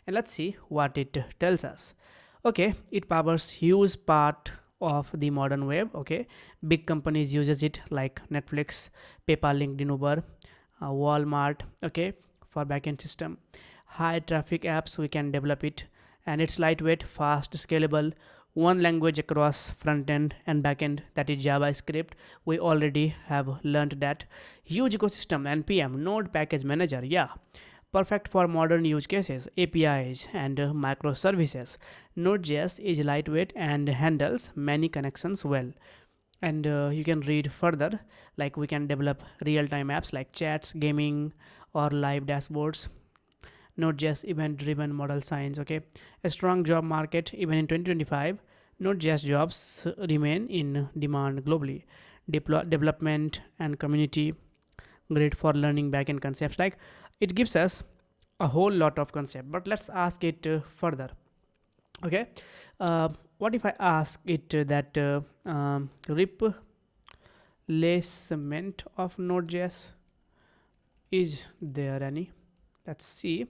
And let's see what it tells us. Okay, it powers huge part of the modern web. Okay, big companies uses it like Netflix, PayPal, LinkedIn, Uber, Walmart. Okay, for backend system. High traffic apps we can develop it, and it's lightweight, fast, scalable. one language across front end and back end, that is JavaScript. We already have learned that. Huge ecosystem, npm node package manager, yeah, perfect for modern use cases, apis and microservices. Node.js is lightweight and handles many connections well. And you can read further, like we can develop real-time apps like chats, gaming, or live dashboards. Node.js event-driven model science. Okay, a strong job market even in 2025. Node.js jobs remain in demand globally. Development and community, great for learning backend concepts. Like, it gives us a whole lot of concept, but let's ask it further. Okay, what if I ask it that replacement of Node.js, is there any? Let's see,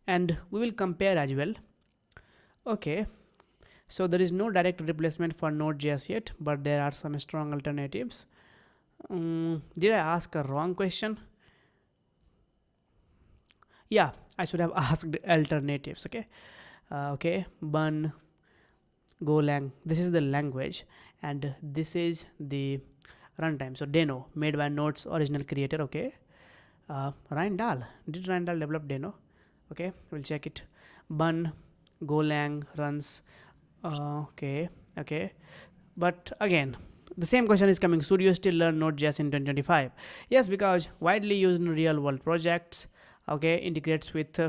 and we will compare as well. Okay, so there is no direct replacement for Node.js yet, but there are some strong alternatives. Did I ask a wrong question? Yeah, I should have asked alternatives. Okay, okay, Bun, Golang, this is the language, and this is the runtime. So Deno, made by Node's original creator. Okay, Rindal, did Rindal develop Deno? Okay, we'll check it. Bun, Golang runs. Okay, okay, but again, the same question is coming: should you still learn Node.js in 2025? Yes, because widely used in real world projects. Okay, integrates with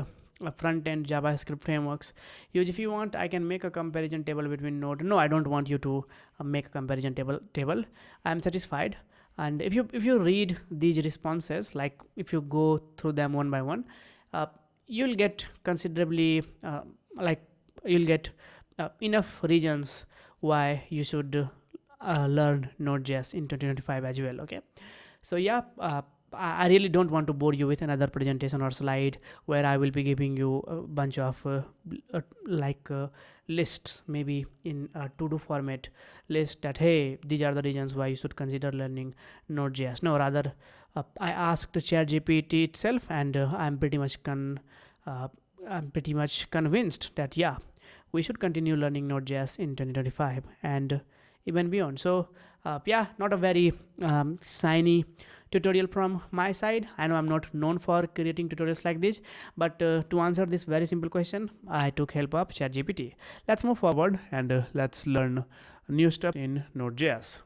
front end JavaScript frameworks. Use, if you want, I can make a comparison table between Node. No, I don't want you to make a comparison table. I'm satisfied. And if you read these responses, like if you go through them one by one, uh, you'll get considerably like you'll get enough reasons why you should learn Node.js in 2025 as well. Okay, so yeah, I really don't want to bore you with another presentation or slide where I will be giving you a bunch of lists, maybe in a to-do format list, that hey, these are the reasons why you should consider learning Node.js. No, rather, I asked ChatGPT itself, and uh, I'm pretty much convinced that yeah, we should continue learning Node.js in 2025 and even beyond. So yeah, not a very shiny tutorial from my side. I know I'm not known for creating tutorials like this, but to answer this very simple question, I took help of ChatGPT. Let's move forward and let's learn new stuff in Node.js.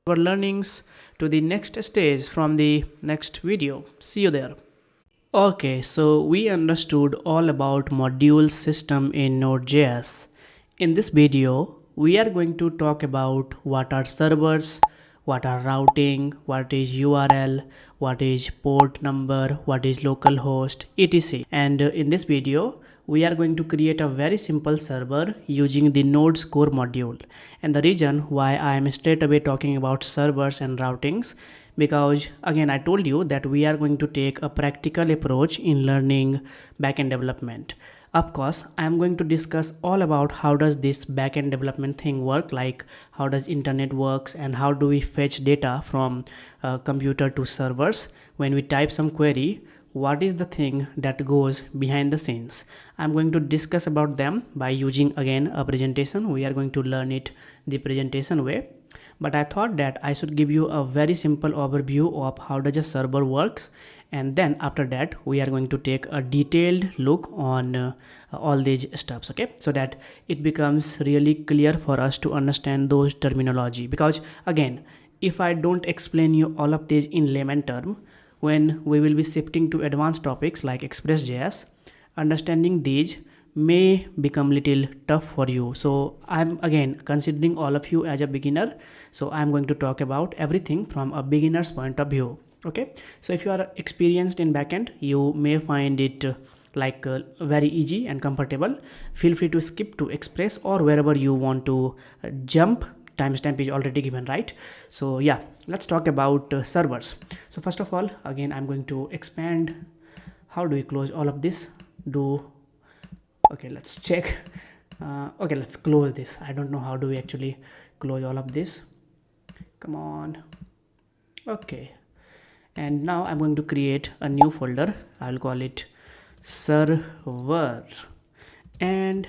our learnings to the next stage from the next video. See you there. Okay, so we understood all about module system in Node.js. In this video, we are going to talk about what are servers, what are routing, what is URL, what is port number, what is localhost, etc. And in this video, we are going to create a very simple server using the Node's core module. And the reason why I am straight away talking about servers and routings, because again I told you that we are going to take a practical approach in learning backend development. Of course, I am going to discuss all about how does this backend development thing work, like how does internet works and how do we fetch data from computer to servers. When we type some query, what is the thing that goes behind the scenes. I'm going to discuss about them by using again a presentation. We are going to learn it the presentation way. But I thought that I should give you a very simple overview of how does a server works, and then after that we are going to take a detailed look on all these steps, okay, so that it becomes really clear for us to understand those terminology. Because again, if I don't explain you all of these in layman term, when we will be shifting to advanced topics like Express.js, understanding these may become little tough for you. So I'm again considering all of you as a beginner, so I'm going to talk about everything from a beginner's point of view. Okay, so if you are experienced in backend, you may find it very easy and comfortable. Feel free to skip to Express or wherever you want to jump. Timestamp is already given, right? So yeah, let's talk about servers. So first of all, again I'm going to expand. How do we close all of this? Okay, let's check. Okay, let's close this. I don't know how do we actually close all of this. Come on. Okay, and now I'm going to create a new folder. I'll call it server and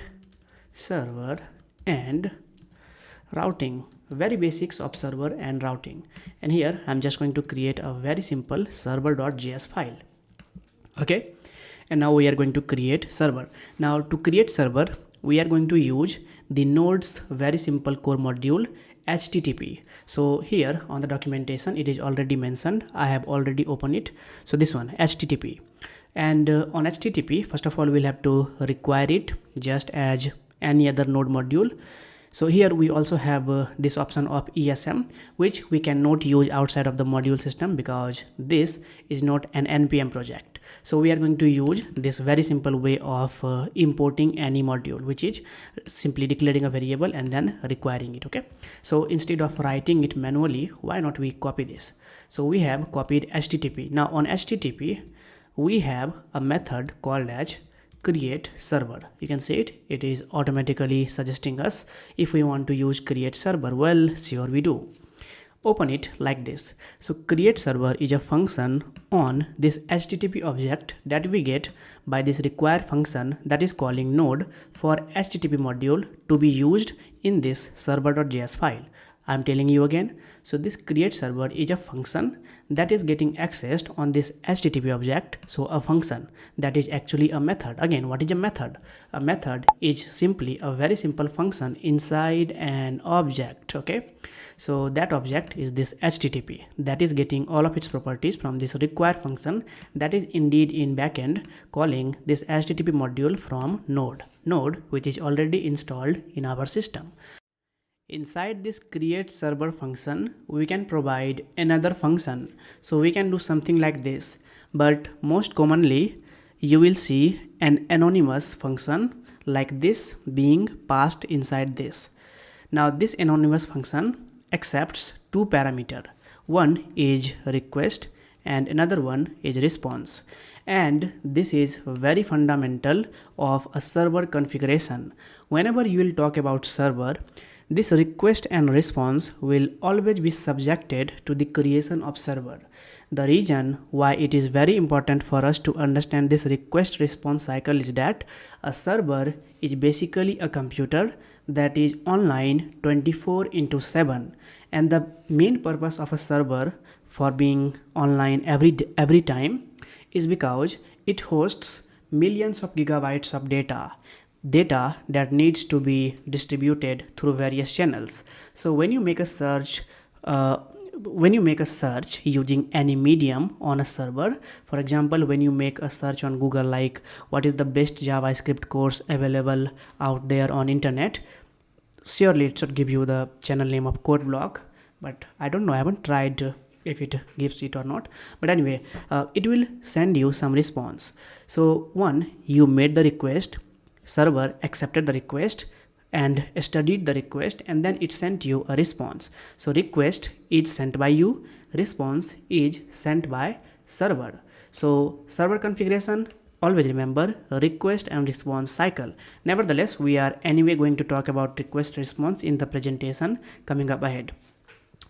routing. Very basics of server and routing. And here I'm just going to create a very simple server.js file. Okay, and now we are going to create server. Now to create server, we are going to use the Node's very simple core module HTTP. So here on the documentation it is already mentioned. I have already opened it. So this one, HTTP. And on HTTP, first of all we'll have to require it just as any other Node module. So here we also have this option of ESM, which we cannot use outside of the module system because this is not an NPM project. So we are going to use this very simple way of importing any module, which is simply declaring a variable and then requiring it. Okay, so instead of writing it manually, why not we copy this? So we have copied HTTP. Now on HTTP we have a method called as create server. You can see it is automatically suggesting us if we want to use create server. Well, sure we do. Open it like this. So create server is a function on this HTTP object that we get by this require function that is calling node for HTTP module to be used in this server.js file. I'm telling you again. So this create server is a function that is getting accessed on this HTTP object. So a function that is actually a method. Again, what is a method? A method is simply a very simple function inside an object. Okay, so that object is this HTTP that is getting all of its properties from this require function that is indeed in backend calling this HTTP module from node which is already installed in our system. Inside this create server function, we can provide another function. So we can do something like this, but most commonly you will see an anonymous function like this being passed inside this. Now this anonymous function accepts two parameters. One is request and another one is response. And this is very fundamental of a server configuration. Whenever you will talk about server, this request and response will always be subjected to the creation of server. The reason why it is very important for us to understand this request response cycle is that a server is basically a computer that is online 24/7, and the main purpose of a server for being online every time is because it hosts millions of gigabytes of data that needs to be distributed through various channels. So when you make a search when you make a search using any medium on a server, for example, when you make a search on Google like what is the best JavaScript course available out there on internet, surely it should give you the channel name of code block, but I don't know, I haven't tried if it gives it or not. But anyway, it will send you some response. So one, you made the request, server accepted the request and studied the request, and then it sent you a response. So request is sent by you, response is sent by server. So server configuration, always remember request and response cycle. Nevertheless, we are anyway going to talk about request response in the presentation coming up ahead.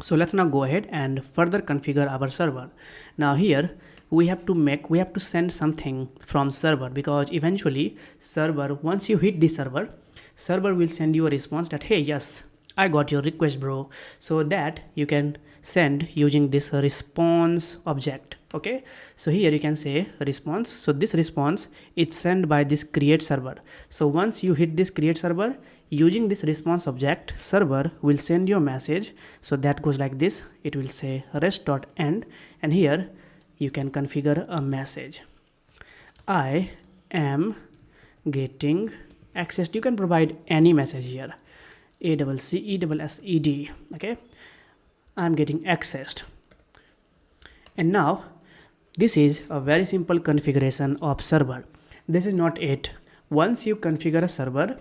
So let's now go ahead and further configure our server. Now here we have to send something from server, because eventually server, once you hit the server will send you a response that, hey, yes, I got your request, bro. So that you can send using this response object. Okay, so here you can say response. So this response is sent by this create server. So once you hit this create server, using this response object, server will send you a message. So that goes like this. It will say rest.end, and here you can configure a message. I am getting accessed. You can provide any message here. ACCESSED. Okay, I'm getting accessed. And now this is a very simple configuration of server. This is not it. Once you configure a server,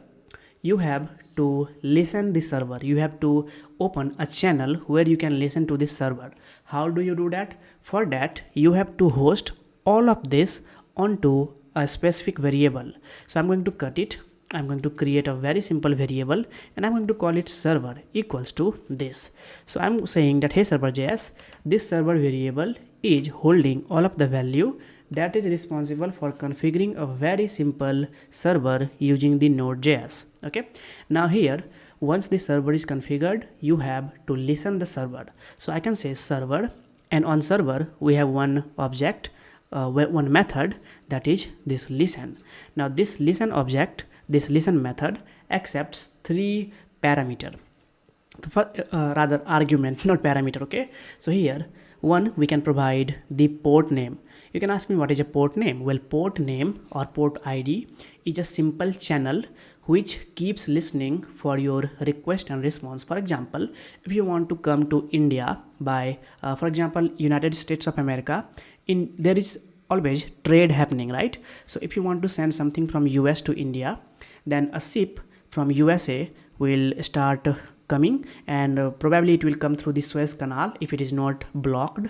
you have to listen the server. You have to open a channel where you can listen to this server. How do you do that? For that, you have to host all of this onto a specific variable. So I'm going to cut it. I'm going to create a very simple variable, and I'm going to call it server equals to this. So I'm saying that, hey server.js, this server variable is holding all of the value that is responsible for configuring a very simple server using the Node.js. Okay, now here, once the server is configured, you have to listen the server. So I can say server, and on server we have one object, one method, that is this listen. Now this listen object, this listen method accepts 3 parameter, rather argument, not parameter. Okay, so here one, we can provide the port name. You can ask me what is a port name. Well, port name or port ID is a simple channel which keeps listening for your request and response. For example, if you want to come to India by for example United States of America, there is always trade happening, right? So if you want to send something from US to India, then a ship from USA will start coming, and probably it will come through the Suez Canal if it is not blocked.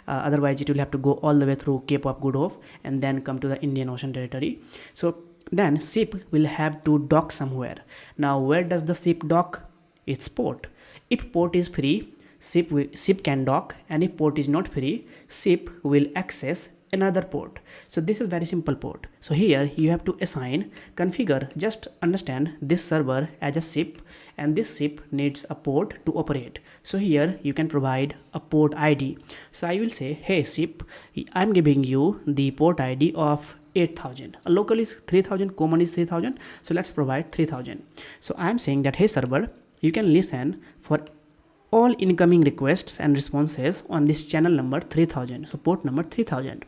Otherwise it will have to go all the way through Cape of Good Hope and then come to the Indian Ocean territory. So then ship will have to dock somewhere. Now where does the ship dock? It's port. If port is free, ship can dock, and if port is not free, ship will access another port. So this is very simple port. So here you have to assign, configure, just understand this server as a ship, and this ship needs a port to operate. So here you can provide a port ID. So I will say, hey ship, I'm giving you the port ID of 8000. Local is 3000, common is 3000. So let's provide 3000. So I'm saying that, hey server, you can listen for all incoming requests and responses on this channel number 3000. So port number 3000.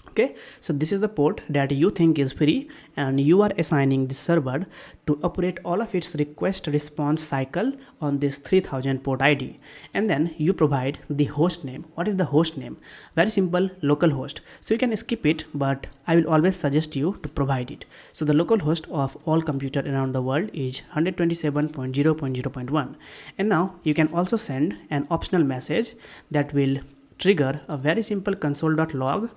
Okay, so this is the port that you think is free, and you are assigning the server to operate all of its request response cycle on this 3000 port ID. And then you provide the host name. What is the host name? Very simple, localhost. So you can skip it, but I will always suggest you to provide it. So the localhost of all computer around the world is 127.0.0.1. And now you can also send an optional message that will trigger a very simple console.log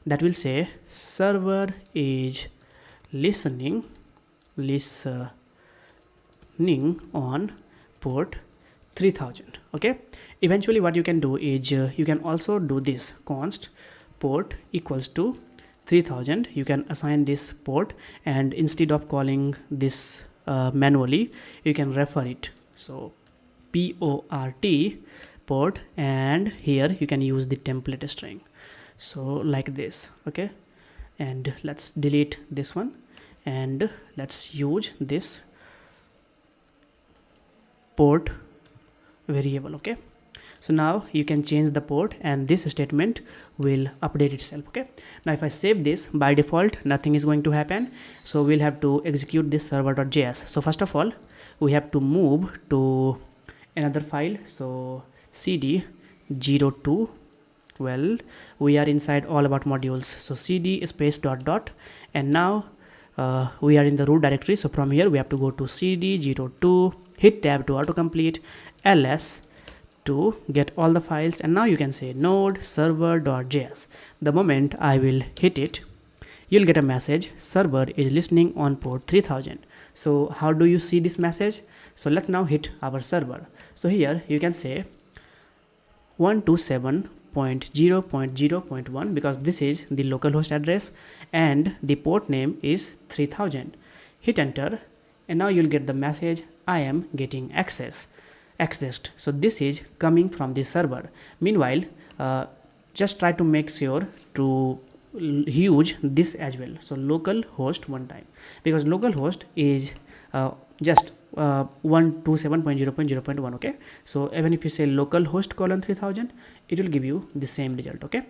that will say server is listening on port 3000. Okay, eventually what you can do is you can also do this const port equals to 3000. You can assign this port, and instead of calling this manually, you can refer it. So port, and here you can use the template string. So like this. Okay, and let's delete this one, and let's use this port variable. Okay, So now you can change the port and this statement will update itself. Okay, now if I save this, by default nothing is going to happen, so we'll have to execute this server.js. So first of all we have to move to another file, so cd 02, well we are inside all about modules, so cd space dot dot, and now we are in the root directory. So from here we have to go to cd 02, hit tab to autocomplete, ls to get all the files, and now you can say node server.js. The moment I will hit it, you'll get a message, server is listening on port 3000. So how do you see this message? So let's now hit our server. So here you can say 127.0.0.1 because this is the localhost address and the port name is 3000. Hit enter and now you'll get the message, I am getting accessed. So this is coming from the server. Meanwhile, just try to make sure to use this as well. So localhost one time, because localhost is just 127.0.0.1. okay, so even if you say localhost colon 3000, it will give you the same result. Okay,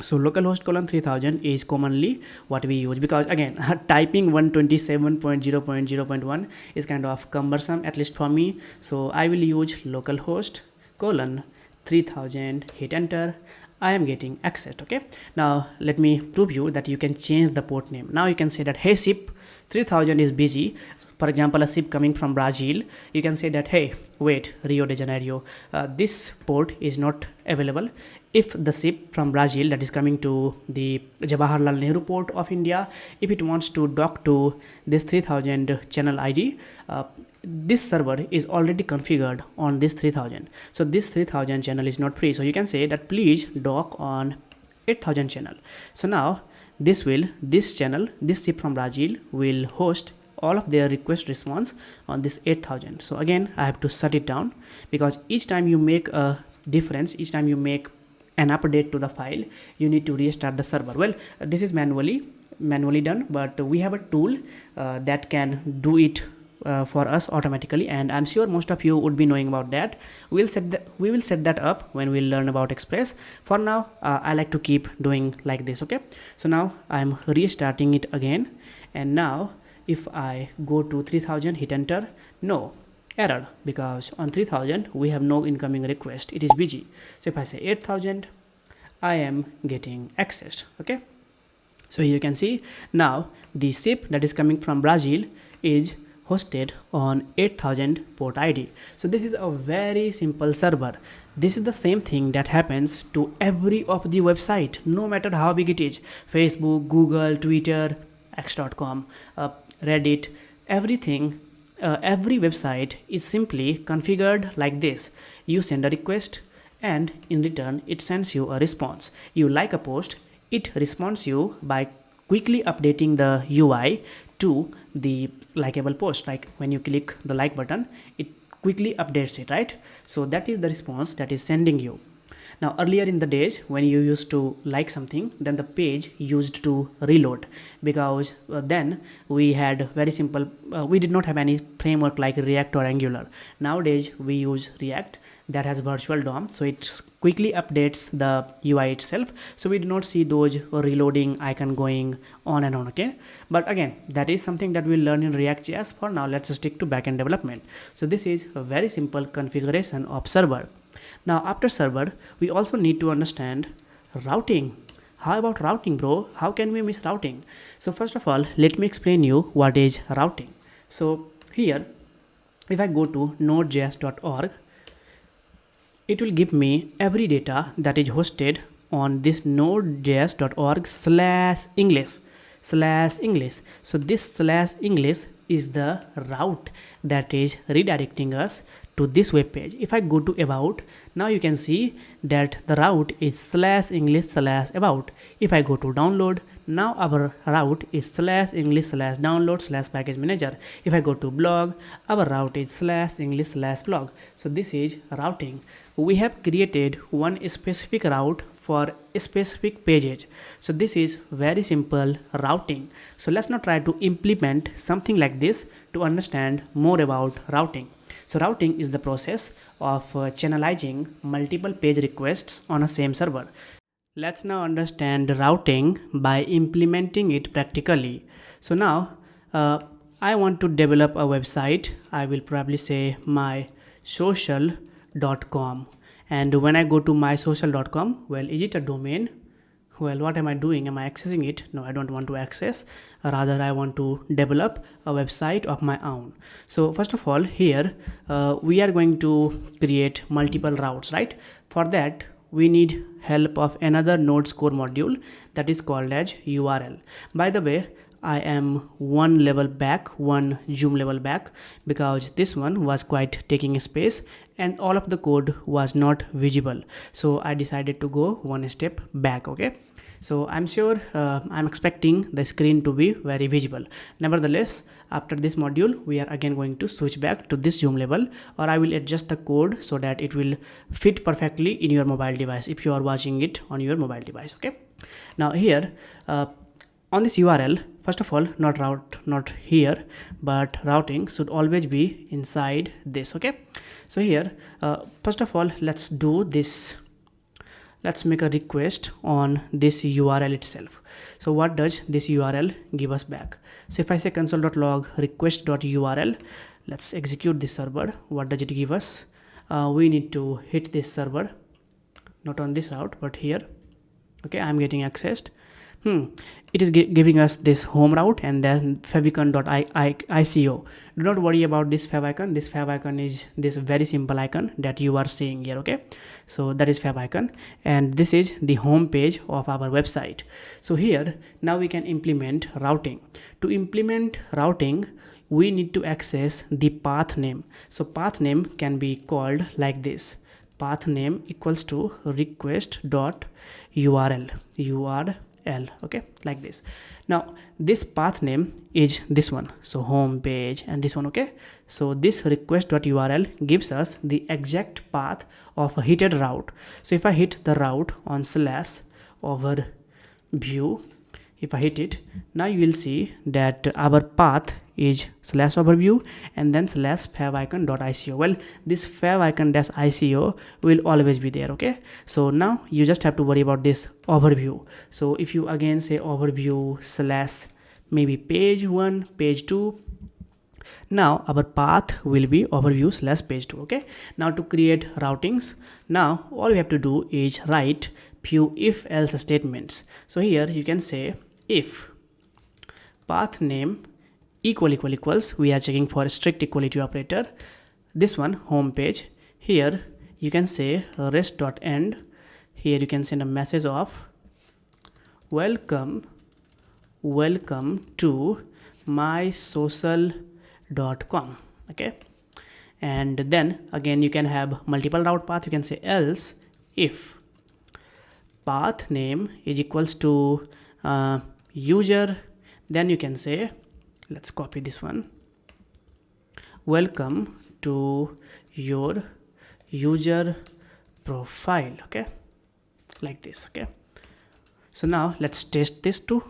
so localhost colon 3000 is commonly what we use, because again typing 127.0.0.1 is kind of cumbersome, at least for me. So I will use localhost colon 3000, hit enter, I am getting accessed. Okay, now let me prove you that you can change the port name. Now you can say that, hey ship 3000 is busy. For example, a ship coming from Brazil, you can say that, hey wait, Rio de Janeiro, this port is not available. If the ship from Brazil that is coming to the Jawaharlal Nehru port of India, if it wants to dock to this 3000 channel ID, this server is already configured on this 3000, so this 3000 channel is not free. So you can say that please dock on 8000 channel. So now this channel, this ship from Brazil will host all of their request response on this 8000. So again I have to shut it down, because each time you make a difference, each time you make an update to the file, you need to restart the server. Well, this is manually done, but we have a tool that can do it for us automatically, and I'm sure most of you would be knowing about that. We will set that up when we learn about Express. For now I like to keep doing like this. Okay, so now I'm restarting it again, and now if I go to 3000, hit enter, no error, because on 3000 we have no incoming request, it is busy. So if I say 8000, I am getting accessed. Okay, so here you can see now the ship that is coming from Brazil is hosted on 8000 port ID. So this is a very simple server. This is the same thing that happens to every of the website, no matter how big it is. Facebook, Google, Twitter, x.com, Reddit, everything, every website is simply configured like this. You send a request and in return it sends you a response. You like a post, it responds you by quickly updating the UI to the likable post. Like when you click the like button, it quickly updates it, right? So that is the response that is sending you. Now earlier in the days when you used to like something, then the page used to reload, because then we had very simple, we did not have any framework like React or Angular. Nowadays we use React that has virtual DOM, so it quickly updates the UI itself, so we do not see those reloading icon going on and on. Okay, but again that is something that we'll learn in React.js. For now let's stick to backend development. So this is a very simple configuration of server. Now after server we also need to understand routing. How about routing, bro? How can we miss routing? So first of all, let me explain you what is routing. So here if I go to nodejs.org, it will give me every data that is hosted on this nodejs.org/English. So this /English is the route that is redirecting us to this web page. If I go to about, now you can see that the route is /English/about. If I go to download, now our route is /English/download/package manager. If I go to blog, our route is /English/blog. So this is routing. We have created one specific route for specific pages. So this is very simple routing. So let's now try to implement something like this to understand more about routing. So routing is the process of channelizing multiple page requests on a same server. Let's now understand routing by implementing it practically. So now I want to develop a website. I will probably say mysocial.com. And when I go to mysocial.com, well, is it a domain? Well, what am I doing? Am I accessing it? No, I don't want to access. Rather, I want to develop a website of my own. So first of all, here we are going to create multiple routes, right? For that, we need help of another Node's core module that is called as URL. By the way, I am one level back, one zoom level back, because this one was quite taking space and all of the code was not visible. So I decided to go one step back. Okay, so I'm sure I'm expecting the screen to be very visible. Nevertheless, after this module, we are again going to switch back to this zoom level, or I will adjust the code so that it will fit perfectly in your mobile device if you are watching it on your mobile device. Okay, now here on this URL, first of all, not here, but routing should always be inside this. Okay, so here first of all, let's do this. Let's make a request on this URL itself. So what does this URL give us back? So if I say console.log request.url, let's execute this server. What does it give us? We need to hit this server, not on this route, but here. Okay, I'm getting accessed. It is giving us this home route and then favicon.ico. Do not worry about this favicon. This favicon is this very simple icon that you are seeing here. Okay, so that is favicon, and this is the home page of our website. So here now we can implement routing. To implement routing, we need to access the path name. So path name can be called like this: path name equals to request.url. Okay, like this. Now this path name is this one, so home page, and this one. Okay, so this request.url gives us the exact path of a heated route. So if I hit the route on /overview, if I hit it, now you will see that our path is /overview and then /favicon.ico. well, this favicon-ico will always be there. Okay, so now you just have to worry about this overview. So if you again say overview / maybe page 1, page 2, now our path will be overview / page 2. Okay, now to create routings, now all we have to do is write few if else statements. So here you can say if path name equals, we are checking for a strict equality operator, this one home page. Here you can say rest.end. Here you can send a message of welcome to mysocial.com. okay, and then again you can have multiple route path. You can say else if path name is equals to user, then you can say, let's copy this one, welcome to your user profile. Okay, like this. Okay, so now let's test this too.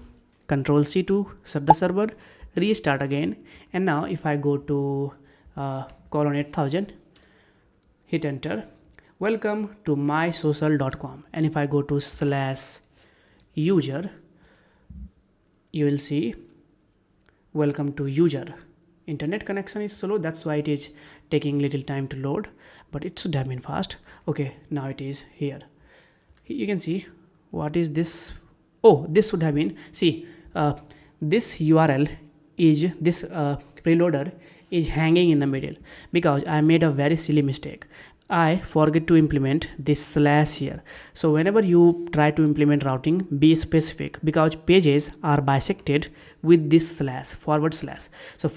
Control-C to shut the server, restart again, and now if I go to colon 8000, hit enter, welcome to mysocial.com, and if I go to /user, you will see welcome to user. Internet connection is slow, that's why it is taking little time to load, but it should have been fast. Okay, now it is here. You can see what is this. Oh, this should have been, see, this URL is this preloader is hanging in the middle because I made a very silly mistake. I forget to implement this / here. So whenever you try to implement routing, be specific, because pages are bisected with this /. So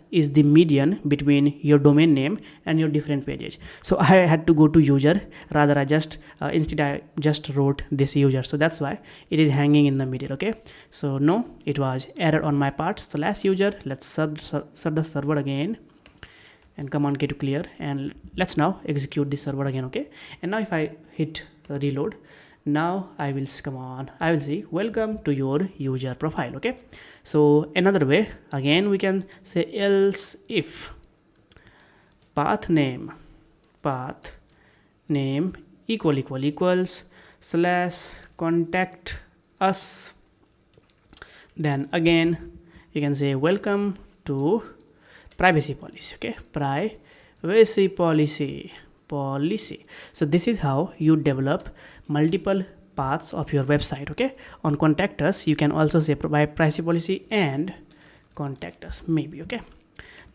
/ is the median between your domain name and your different pages. So I had to go to user, rather I just instead I just wrote this user. So that's why it is hanging in the middle. Okay, so no, it was error on my part, /user. Let's shut the server again and command K to clear, and let's now execute this server again. Okay, and now if I hit reload, now I will see welcome to your user profile. Okay, so another way, again we can say else if path name equals / contact us. Then again you can say welcome to privacy policy. Okay, privacy policy. So this is how you develop multiple paths of your website. Okay, on contact us you can also say provide privacy policy and contact us maybe. Okay,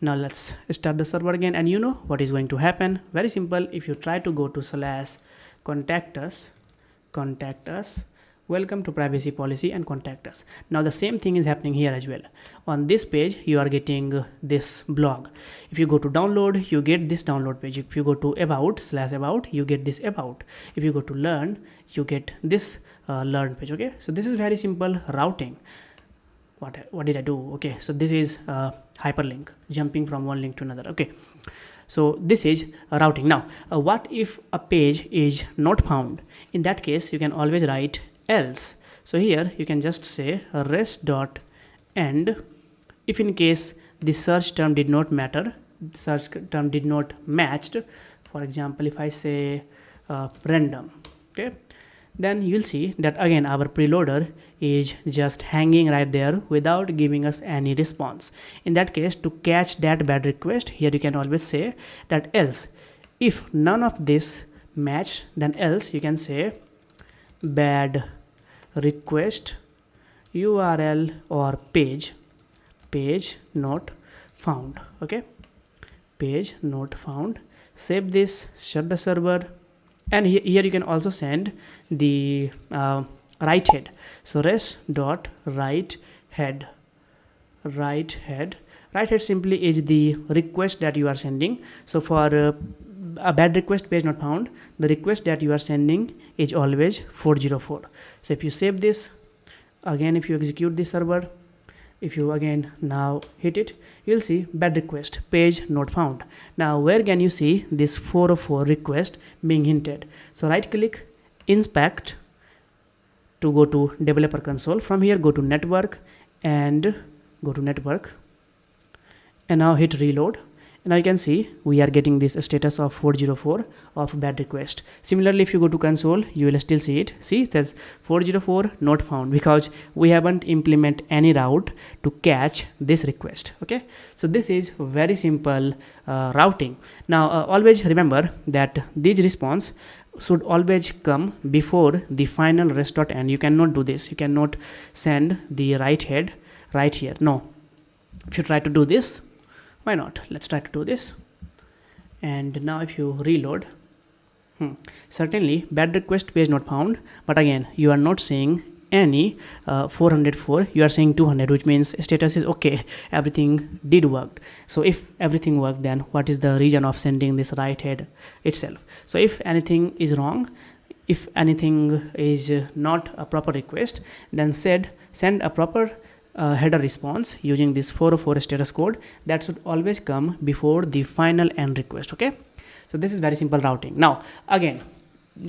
now let's start the server again, and you know what is going to happen. Very simple. If you try to go to / contact us, welcome to privacy policy and contact us. Now the same thing is happening here as well. On this page you are getting this blog. If you go to download, you get this download page. If you go to about /about, you get this about. If you go to learn, you get this learn page. Okay, so this is very simple routing. What did I do? Okay, so this is hyperlink, jumping from one link to another. Okay, so this is routing. Now what if a page is not found? In that case you can always write else. So here you can just say rest.end if in case the search term did not matched. For example, if I say random, okay, then you'll see that again our preloader is just hanging right there without giving us any response. In that case, to catch that bad request, here you can always say that else. If none of this match, then else you can say bad request URL or page not found. Okay, page not found. Save this, shut the server, and here you can also send the write head. So rest.write head simply is the request that you are sending. So for a bad request page not found, the request that you are sending is always 404. So if you save this again, if you execute this server, if you again now hit it, you'll see bad request page not found. Now where can you see this 404 request being hinted? So right click, inspect to go to developer console. From here go to network and now hit reload. And now you can see we are getting this status of 404 of bad request. Similarly, if you go to console, you will still see it. See, it says 404 not found because we haven't implement any route to catch this request. Okay, so this is very simple routing. Now always remember that this response should always come before the final rest.end. You cannot do this. You cannot send the write head right here. No. If you try to do this, why not? Let's try to do this. And now if you reload, certainly bad request page not found, but again you are not seeing any 404, you are saying 200, which means status is okay, everything did work. So if everything worked, then what is the reason of sending this write head itself? So if anything is wrong, if anything is not a proper request, then send a proper header response using this 404 status code that should always come before the final end request. Okay, so this is very simple routing. Now again,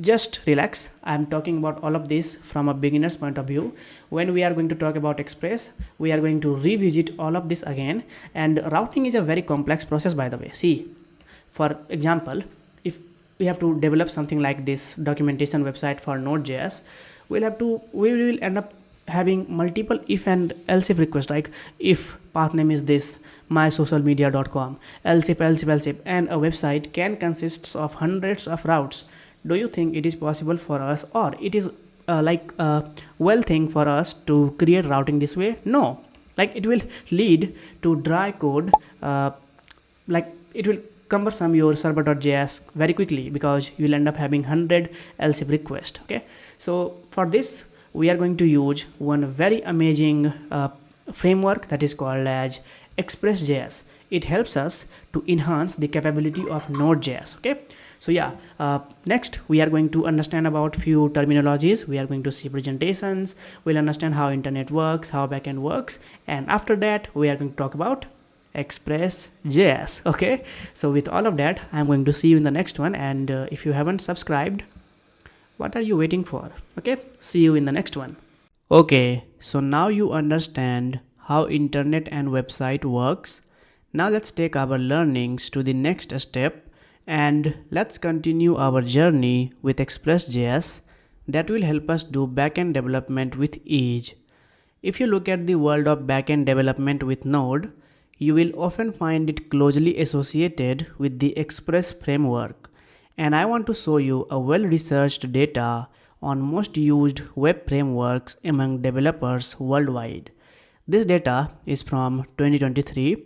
just relax. I'm talking about all of this from a beginner's point of view. When we are going to talk about Express, we are going to revisit all of this again, and routing is a very complex process, by the way. See, for example, if we have to develop something like this documentation website for Node.js, we will end up having multiple if and else if requests, like if path name is this mysocialmedia.com, else if, and a website can consist of hundreds of routes. Do you think it is possible for us, or it is like a well thing for us to create routing this way? No, like it will lead to dry code, like it will cumbersome your server.js very quickly because you will end up having 100 else if requests. Okay, so for this we are going to use one very amazing framework that is called as Express.js. It helps us to enhance the capability of Node.js. Okay, so yeah, next we are going to understand about few terminologies. We are going to see presentations, we'll understand how internet works, how backend works, and after that we are going to talk about Express.js. Okay, so with all of that, I'm going to see you in the next one, and if you haven't subscribed, what are you waiting for? Okay, see you in the next one. Okay, so now you understand how internet and website works. Now let's take our learnings to the next step and let's continue our journey with Express.js that will help us do backend development with ease. If you look at the world of backend development with Node, you will often find it closely associated with the Express framework. And I want to show you a well-researched data on most used web frameworks among developers worldwide. This data is from 2023,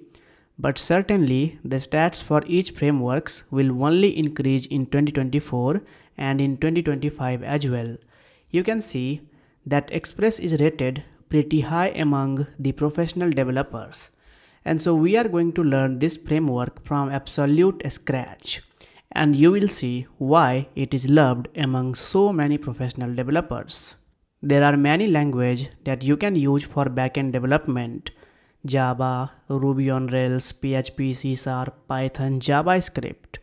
but certainly the stats for each frameworks will only increase in 2024 and in 2025 as well. You can see that Express is rated pretty high among the professional developers. And so we are going to learn this framework from absolute scratch. And you will see why it is loved among so many professional developers. There are many languages that you can use for backend development: Java, Ruby on Rails, PHP, C#, Python, JavaScript.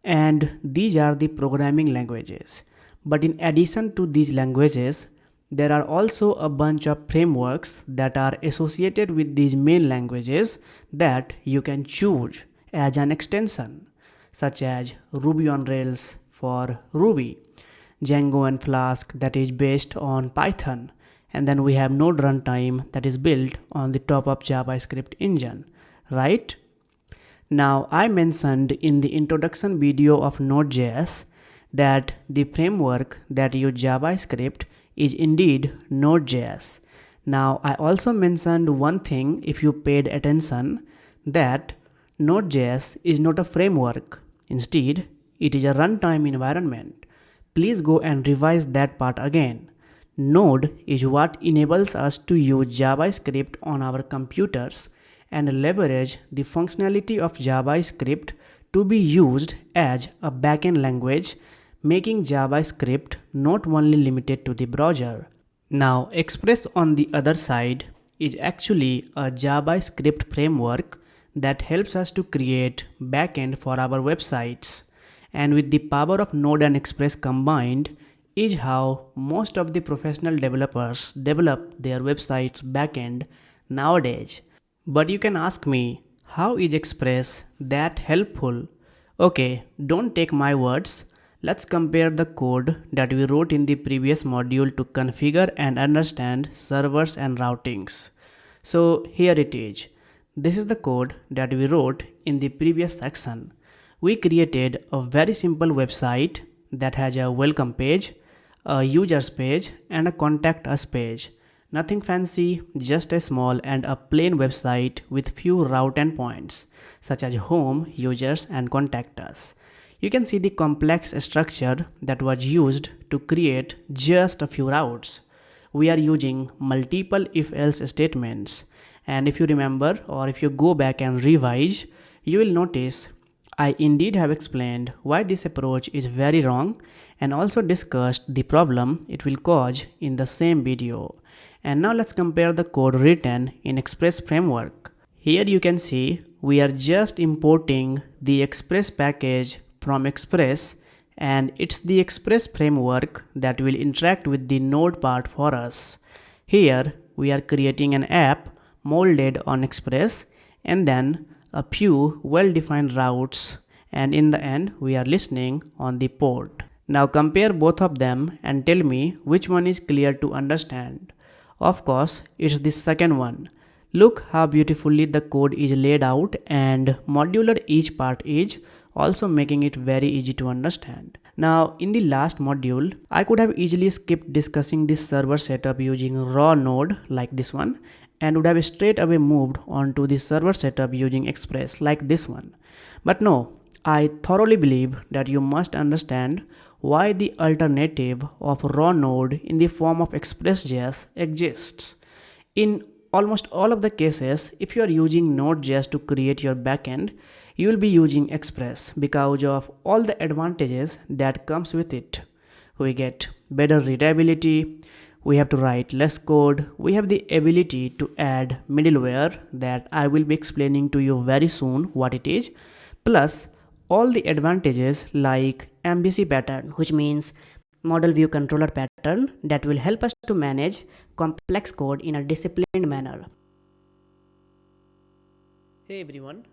And these are the programming languages. But in addition to these languages, there are also a bunch of frameworks that are associated with these main languages that you can choose as an extension, such as Ruby on Rails for Ruby, Django and Flask that is based on Python, and then we have Node runtime that is built on the top of JavaScript engine, right? Now I mentioned in the introduction video of Node.js that the framework that uses JavaScript is indeed Node.js. Now I also mentioned one thing, if you paid attention, that Node.js is not a framework. Instead, it is a runtime environment. Please go and revise that part again. Node is what enables us to use JavaScript on our computers and leverage the functionality of JavaScript to be used as a backend language, making JavaScript not only limited to the browser. Now, Express on the other side is actually a JavaScript framework that helps us to create backend for our websites. And with the power of Node and Express combined is how most of the professional developers develop their websites backend nowadays. But you can ask me, how is Express that helpful? Okay, don't take my words. Let's compare the code that we wrote in the previous module to configure and understand servers and routings. So here it is. This is the code that we wrote in the previous section. We created a very simple website that has a welcome page, a users page, and a contact us page. Nothing fancy, just a small and a plain website with few route endpoints, such as home, users, and contact us. You can see the complex structure that was used to create just a few routes. We are using multiple if-else statements. And if you remember, or if you go back and revise, you will notice I indeed have explained why this approach is very wrong and also discussed the problem it will cause in the same video. And now let's compare the code written in Express framework. Here you can see we are just importing the Express package from Express, and it's the Express framework that will interact with the Node part for us. Here we are creating an app molded on Express and then a few well-defined routes, and in the end we are listening on the port. Now compare both of them and tell me which one is clear to understand. Of course, it's the second one. Look how beautifully the code is laid out and modular each part is, also making it very easy to understand. Now in the last module, I could have easily skipped discussing this server setup using raw node like this one and would have straight away moved on to the server setup using Express like this one. But no, I thoroughly believe that you must understand why the alternative of raw node in the form of Express.js exists. In almost all of the cases, if you are using Node.js to create your backend, you will be using Express because of all the advantages that comes with it. We get better readability, we have to write less code, we have the ability to add middleware that I will be explaining to you very soon what it is, plus all the advantages like MVC pattern, which means model view controller pattern, that will help us to manage complex code in a disciplined manner. Hey everyone,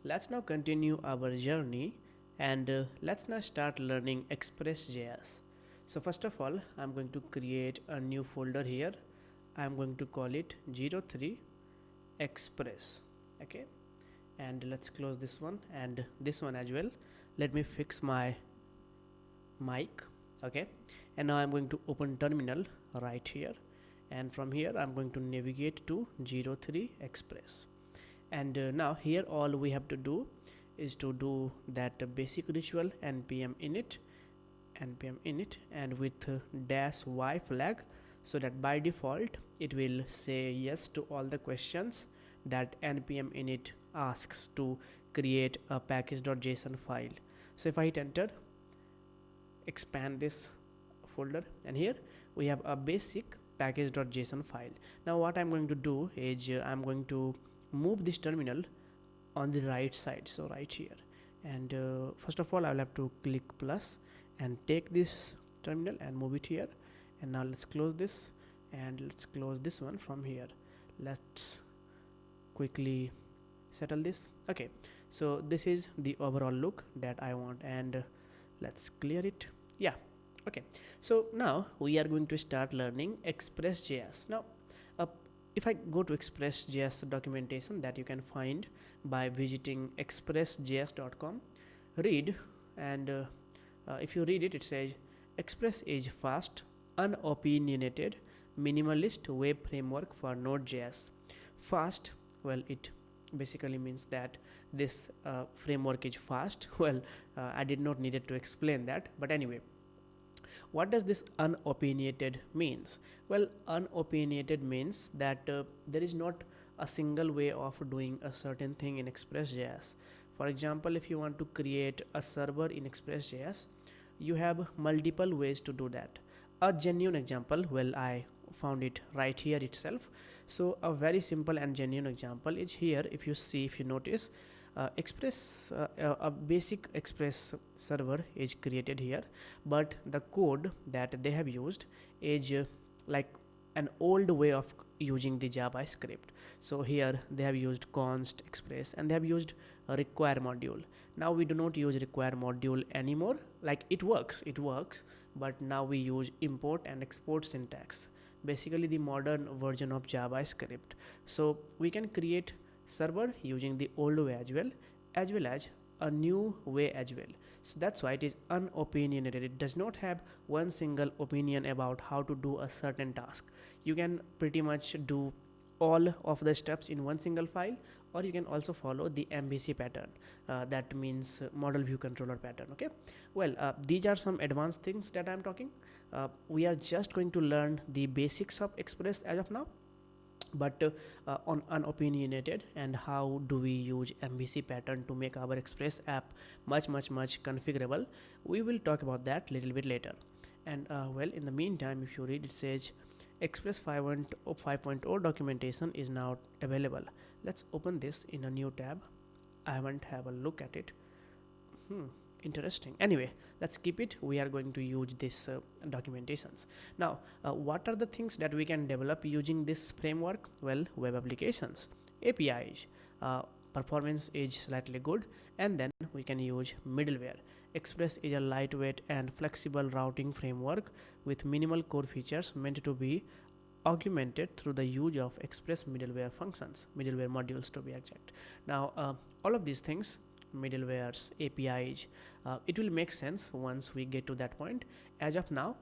let's now continue our journey and let's now start learning Express.js. So first of all, I'm going to create a new folder here. I'm going to call it 03 Express. Okay, and let's close this one and this one as well. Let me fix my mic. Okay, and now I'm going to open terminal right here, and from here I'm going to navigate to 03 Express. And now here all we have to do is to do that basic ritual npm init and with dash y flag, so that by default it will say yes to all the questions that npm init asks to create a package.json file. So if I hit enter, expand this folder, and here we have a basic package.json file. Now what I'm going to do is I'm going to move this terminal on the right side, so right here, and first of all I will have to click plus and take this terminal and move it here. And now let's close this and let's close this one from here. Let's quickly settle this. Okay, so this is the overall look that I want, and let's clear it. Yeah, okay, so now we are going to start learning Express.js. Now if I go to Express.js documentation that you can find by visiting expressjs.com, read, and if you read it, it says Express is fast, unopinionated, minimalist web framework for Node.js. Fast, well, it basically means that this framework is fast. Well, I did not needed to explain that, but anyway, what does this unopinionated means? Well, unopinionated means that there is not a single way of doing a certain thing in Express.js. For example, if you want to create a server in Express.js, you have multiple ways to do that. A genuine example, well, I found it right here itself. So a very simple and genuine example is here. If you notice, a basic Express server is created here, but the code that they have used is like an old way of using the JavaScript. So here they have used const express and they have used a require module. Now we do not use require module anymore. Like it works, but now we use import and export syntax, basically the modern version of JavaScript. So we can create server using the old way as well as a new way as well. So that's why it is unopinionated. It does not have one single opinion about how to do a certain task. You can pretty much do all of the steps in one single file, or you can also follow the MVC pattern, that means model view controller pattern. Okay, well, these are some advanced things that I'm talking. We are just going to learn the basics of Express as of now, but on unopinionated and how do we use MVC pattern to make our Express app much configurable, we will talk about that little bit later. And well, in the meantime, if you read, it says Express 5.0 documentation is now available. Let's open this in a new tab. I haven't have a look at it. Interesting. Anyway, let's keep it. We are going to use this documentations. Now what are the things that we can develop using this framework? Well, web applications, APIs, performance is slightly good, and then we can use middleware. Express is a lightweight and flexible routing framework with minimal core features meant to be augmented through the use of Express middleware functions, middleware modules to be exact. Now all of these things, middlewares, APIs, it will make sense once we get to that point. As of now,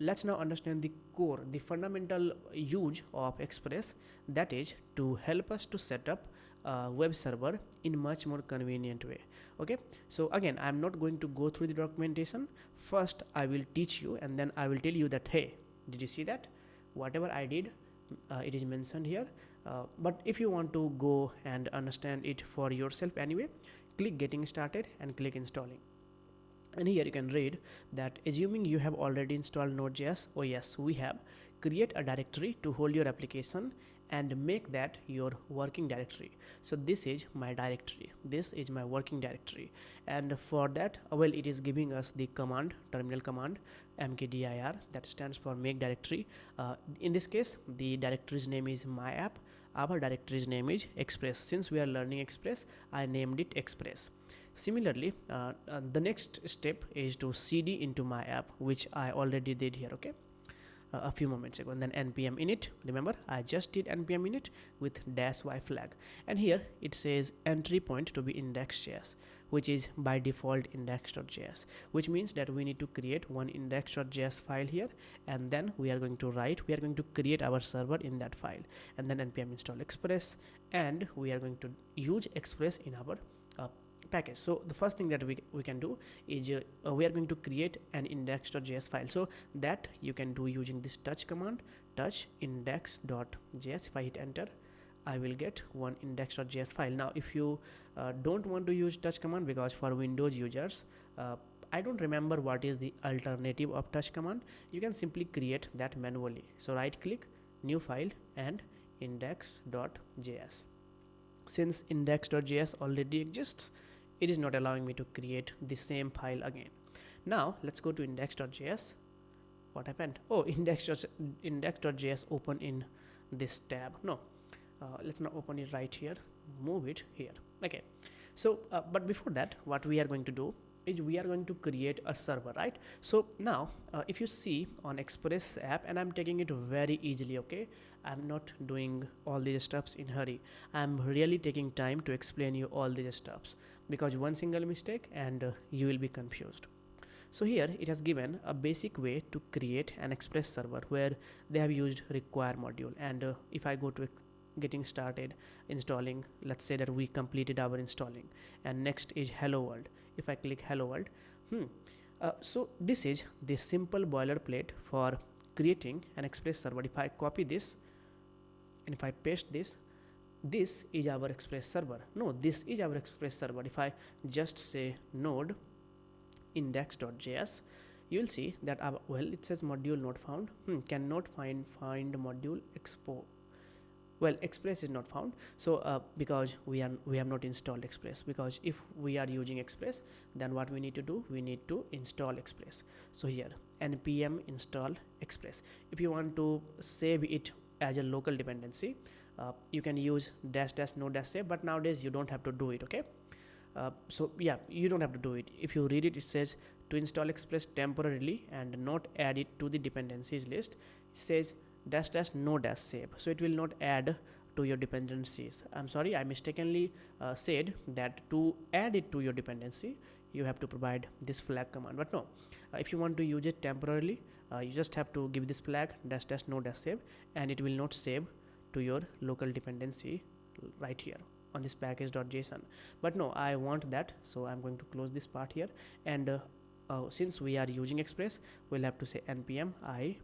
let's now understand the core, the fundamental use of Express, that is to help us to set up a web server in much more convenient way. Okay, so again, I'm not going to go through the documentation. First I will teach you, and then I will tell you that, hey, did you see that whatever I did, it is mentioned here. But if you want to go and understand it for yourself anyway, click getting started and click installing. And here you can read that assuming you have already installed Node.js, oh yes, we have, create a directory to hold your application and make that your working directory. So this is my directory, this is my working directory, and for that, well, it is giving us the command, terminal command mkdir, that stands for make directory. In this case, the directory's name is my app. our directory's name is Express. Since we are learning Express, I named it Express. Similarly, the next step is to cd into my app, which I already did here, okay, a few moments ago. And then npm init, remember I just did npm init with -y flag, and here it says entry point to be index.js, which is by default index.js, which means that we need to create one index.js file here, and then we are going to create our server in that file, and then npm install express, and we are going to use express in our package. So the first thing that we can do is we are going to create an index.js file. So that you can do using this touch command, touch index.js. If I hit enter, I will get one index.js file. Now if you don't want to use touch command, because for Windows users I don't remember what is the alternative of touch command, you can simply create that manually. So right click, new file, and index.js. Since index.js already exists, it is not allowing me to create the same file again. Now let's go to index.js. What happened? Oh, index.js open in this tab. No, let's not open it right here, move it here. Okay, so but before that, what we are going to do is we are going to create a server, right? So now if you see on Express app, and I'm taking it very easily, okay, I'm not doing all these steps in hurry. I'm really taking time to explain you all these steps, because one single mistake and you will be confused. So here it has given a basic way to create an Express server, where they have used require module, and if I go to getting started installing, let's say that we completed our installing, and next is hello world. If I click hello world, so this is the simple boilerplate for creating an Express server. If I copy this and if I paste this, this is our Express server. No, this is our Express server. If I just say node index.js, you will see that well, it says module not found. Cannot find module expo. Well, Express is not found. So because we have not installed Express, because if we are using Express, then what we need to do, we need to install Express. So here npm install express. If you want to save it as a local dependency, you can use --node-save, but nowadays you don't have to do it, okay. So yeah, you don't have to do it. If you read it, it says to install Express temporarily and not add it to the dependencies list. It says --node-save, so it will not add to your dependencies. I'm sorry, I mistakenly said that to add it to your dependency you have to provide this flag command, but no, if you want to use it temporarily, you just have to give this flag --node-save, and it will not save to your local dependency right here on this package.json. But no, I want that, so I'm going to close this part here, and since we are using Express, we'll have to say npm I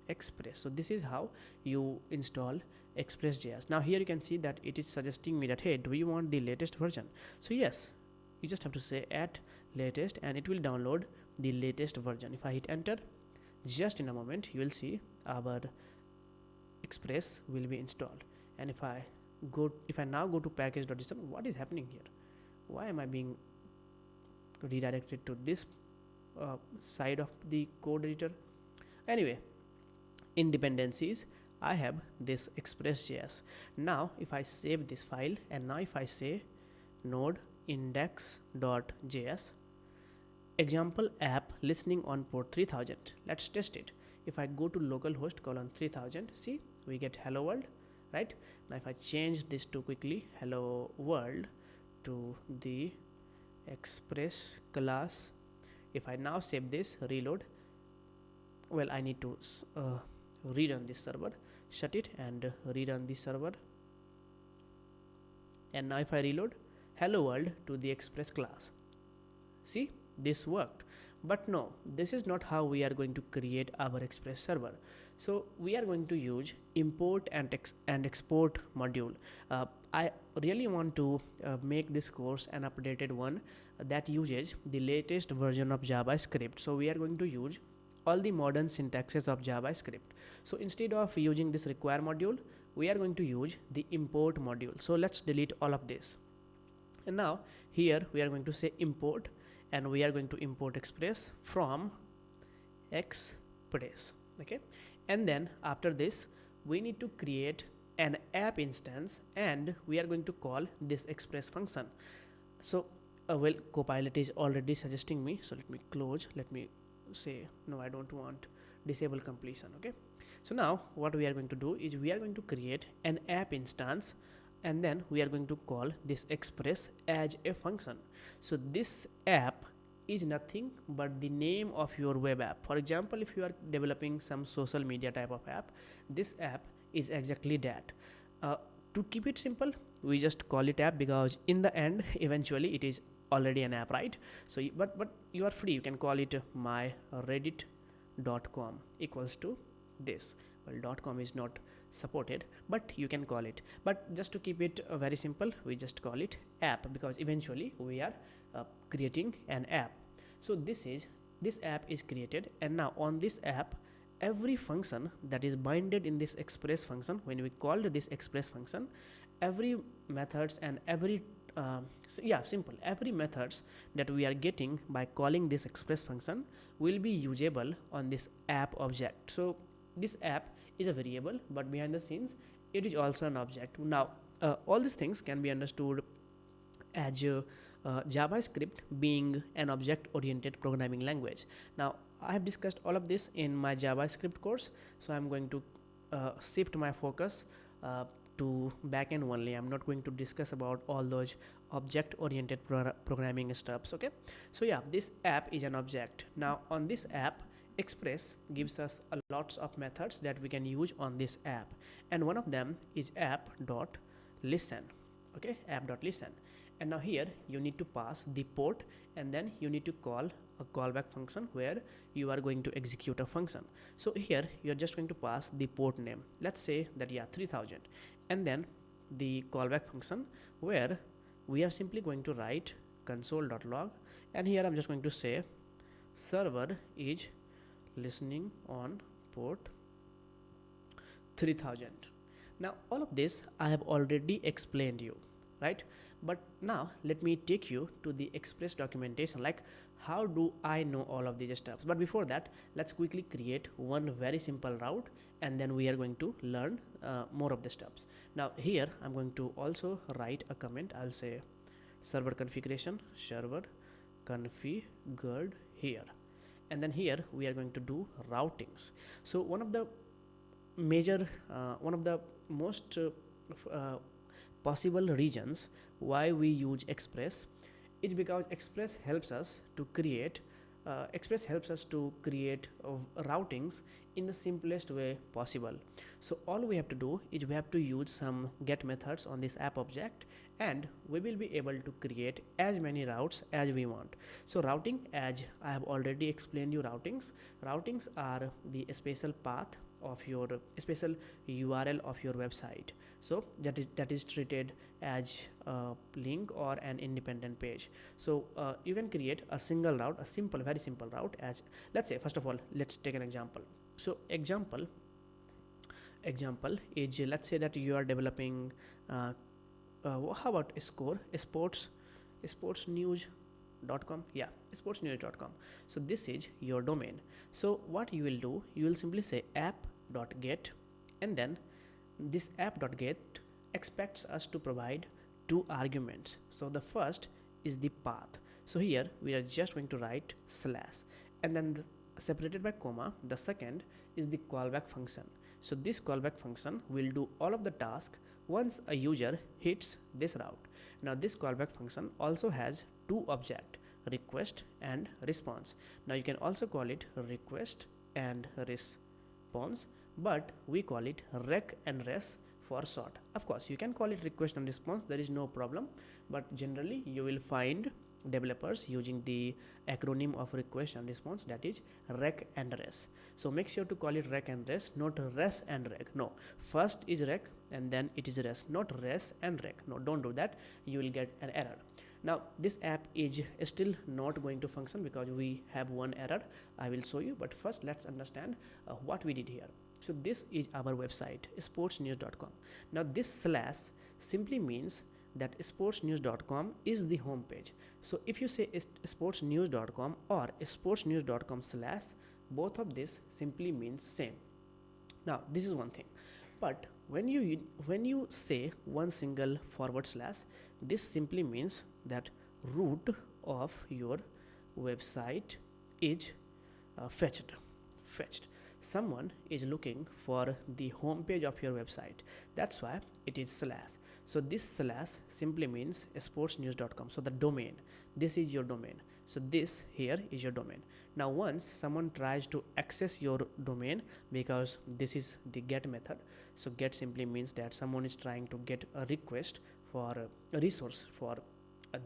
Express. So this is how you install Express.js. Now here you can see that it is suggesting me that, hey, do you want the latest version? So yes, you just have to say at latest, and it will download the latest version. If I hit enter, just in a moment you will see our Express will be installed. And if I now go to package.json, what is happening here? Why am I being redirected to this side of the code editor? Anyway, in dependencies I have this Express.js. Now if I save this file, and now if I say node index.js example app listening on port 3000, let's test it. If I go to localhost /3000, see, we get hello world, right? Now if I change this to quickly hello world to the Express class, if I now save this, reload, well, I need to rerun this server, shut it and rerun this server, and now if I reload, hello world to the Express class. See, this worked. But no, this is not how we are going to create our Express server. So we are going to use import and export module. I really want to make this course an updated one that uses the latest version of JavaScript. So we are going to use all the modern syntaxes of JavaScript. So instead of using this require module, we are going to use the import module. So let's delete all of this. And now here we are going to say import, and we are going to import Express from Express, okay. And then after this we need to create an app instance, and we are going to call this express function. So well, Copilot is already suggesting me, so let me close. Let me say no, I don't want disable completion. Okay, so now what we are going to do is we are going to create an app instance, and then we are going to call this express as a function. So this app is nothing but the name of your web app. For example, if you are developing some social media type of app, this app is exactly that. To keep it simple, we just call it app, because in the end eventually it is already an app, right? So but you are free, you can call it my reddit.com equals to this. Well, .com is not supported, but you can call it. But just to keep it very simple, we just call it app, because eventually we are creating an app. So this app is created, and now on this app, every function that is binded in this express function, when we called this express function, every methods and every simple, every methods that we are getting by calling this express function will be usable on this app object. So this app is a variable, but behind the scenes it is also an object. Now all these things can be understood as JavaScript being an object-oriented programming language. Now, I have discussed all of this in my JavaScript course, so I'm going to shift my focus to backend only. I'm not going to discuss about all those object-oriented programming steps. Okay, so yeah, this app is an object. Now, on this app, Express gives us a lots of methods that we can use on this app, and one of them is app.listen. Okay, app.listen. And now here you need to pass the port, and then you need to call a callback function where you are going to execute a function. So here you are just going to pass the port name, let's say that 3000, and then the callback function where we are simply going to write console.log, and here I'm just going to say server is listening on port 3000. Now all of this I have already explained you, right? But now let me take you to the Express documentation, like how do I know all of these steps. But before that, let's quickly create one very simple route, and then we are going to learn more of the steps. Now here I'm going to also write a comment. I'll say server configuration, server configured here, and then here we are going to do routings. So one of the most possible reasons why we use Express is because Express helps us to create routings in the simplest way possible. So all we have to do is we have to use some get methods on this app object, and we will be able to create as many routes as we want. So routing, as I have already explained you, routings are the special path of your special URL of your website. So that is treated as a link or an independent page. So you can create a single route, a simple, very simple route. As let's say, first of all, let's take an example. So example is, let's say that you are developing how about sportsnews.com. Yeah, sportsnews.com. So this is your domain. So what you will do, you will simply say app.get, and then this app.get expects us to provide two arguments. So the first is the path. So here we are just going to write slash, and then separated by comma, the second is the callback function. So this callback function will do all of the task once a user hits this route. Now this callback function also has two objects, request and response. Now you can also call it request and response, but we call it rec and res for short. Of course you can call it request and response, there is no problem, but generally you will find developers using the acronym of request and response, that is rec and res. So make sure to call it rec and res, not res and rec. No, first is rec and then it is res, not res and rec. No, don't do that, you will get an error. Now this app is still not going to function because we have one error. I will show you, but first let's understand what we did here. So this is our website, sportsnews.com. Now this slash simply means that sportsnews.com is the home page. So if you say sportsnews.com or sportsnews.com slash, both of this simply means same. Now this is one thing, but when you say one single forward slash, this simply means that root of your website is fetched. Someone is looking for the home page of your website, that's why it is slash. So this slash simply means sportsnews.com. So the domain, this is your domain. So this here is your domain. Now once someone tries to access your domain, because this is the get method, so get simply means that someone is trying to get a request for a resource for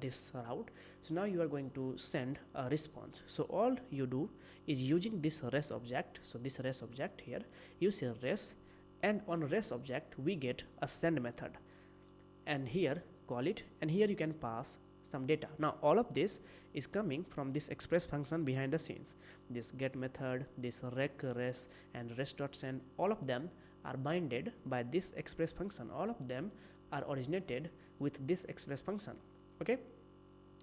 this route. So now you are going to send a response. So all you do is using this res object. So this res object here, you say res, and on res object we get a send method, and here call it, and here you can pass some data. Now all of this is coming from this express function behind the scenes. This get method, this rec res, and res.send, all of them are binded by this express function. All of them are originated with this express function. Okay,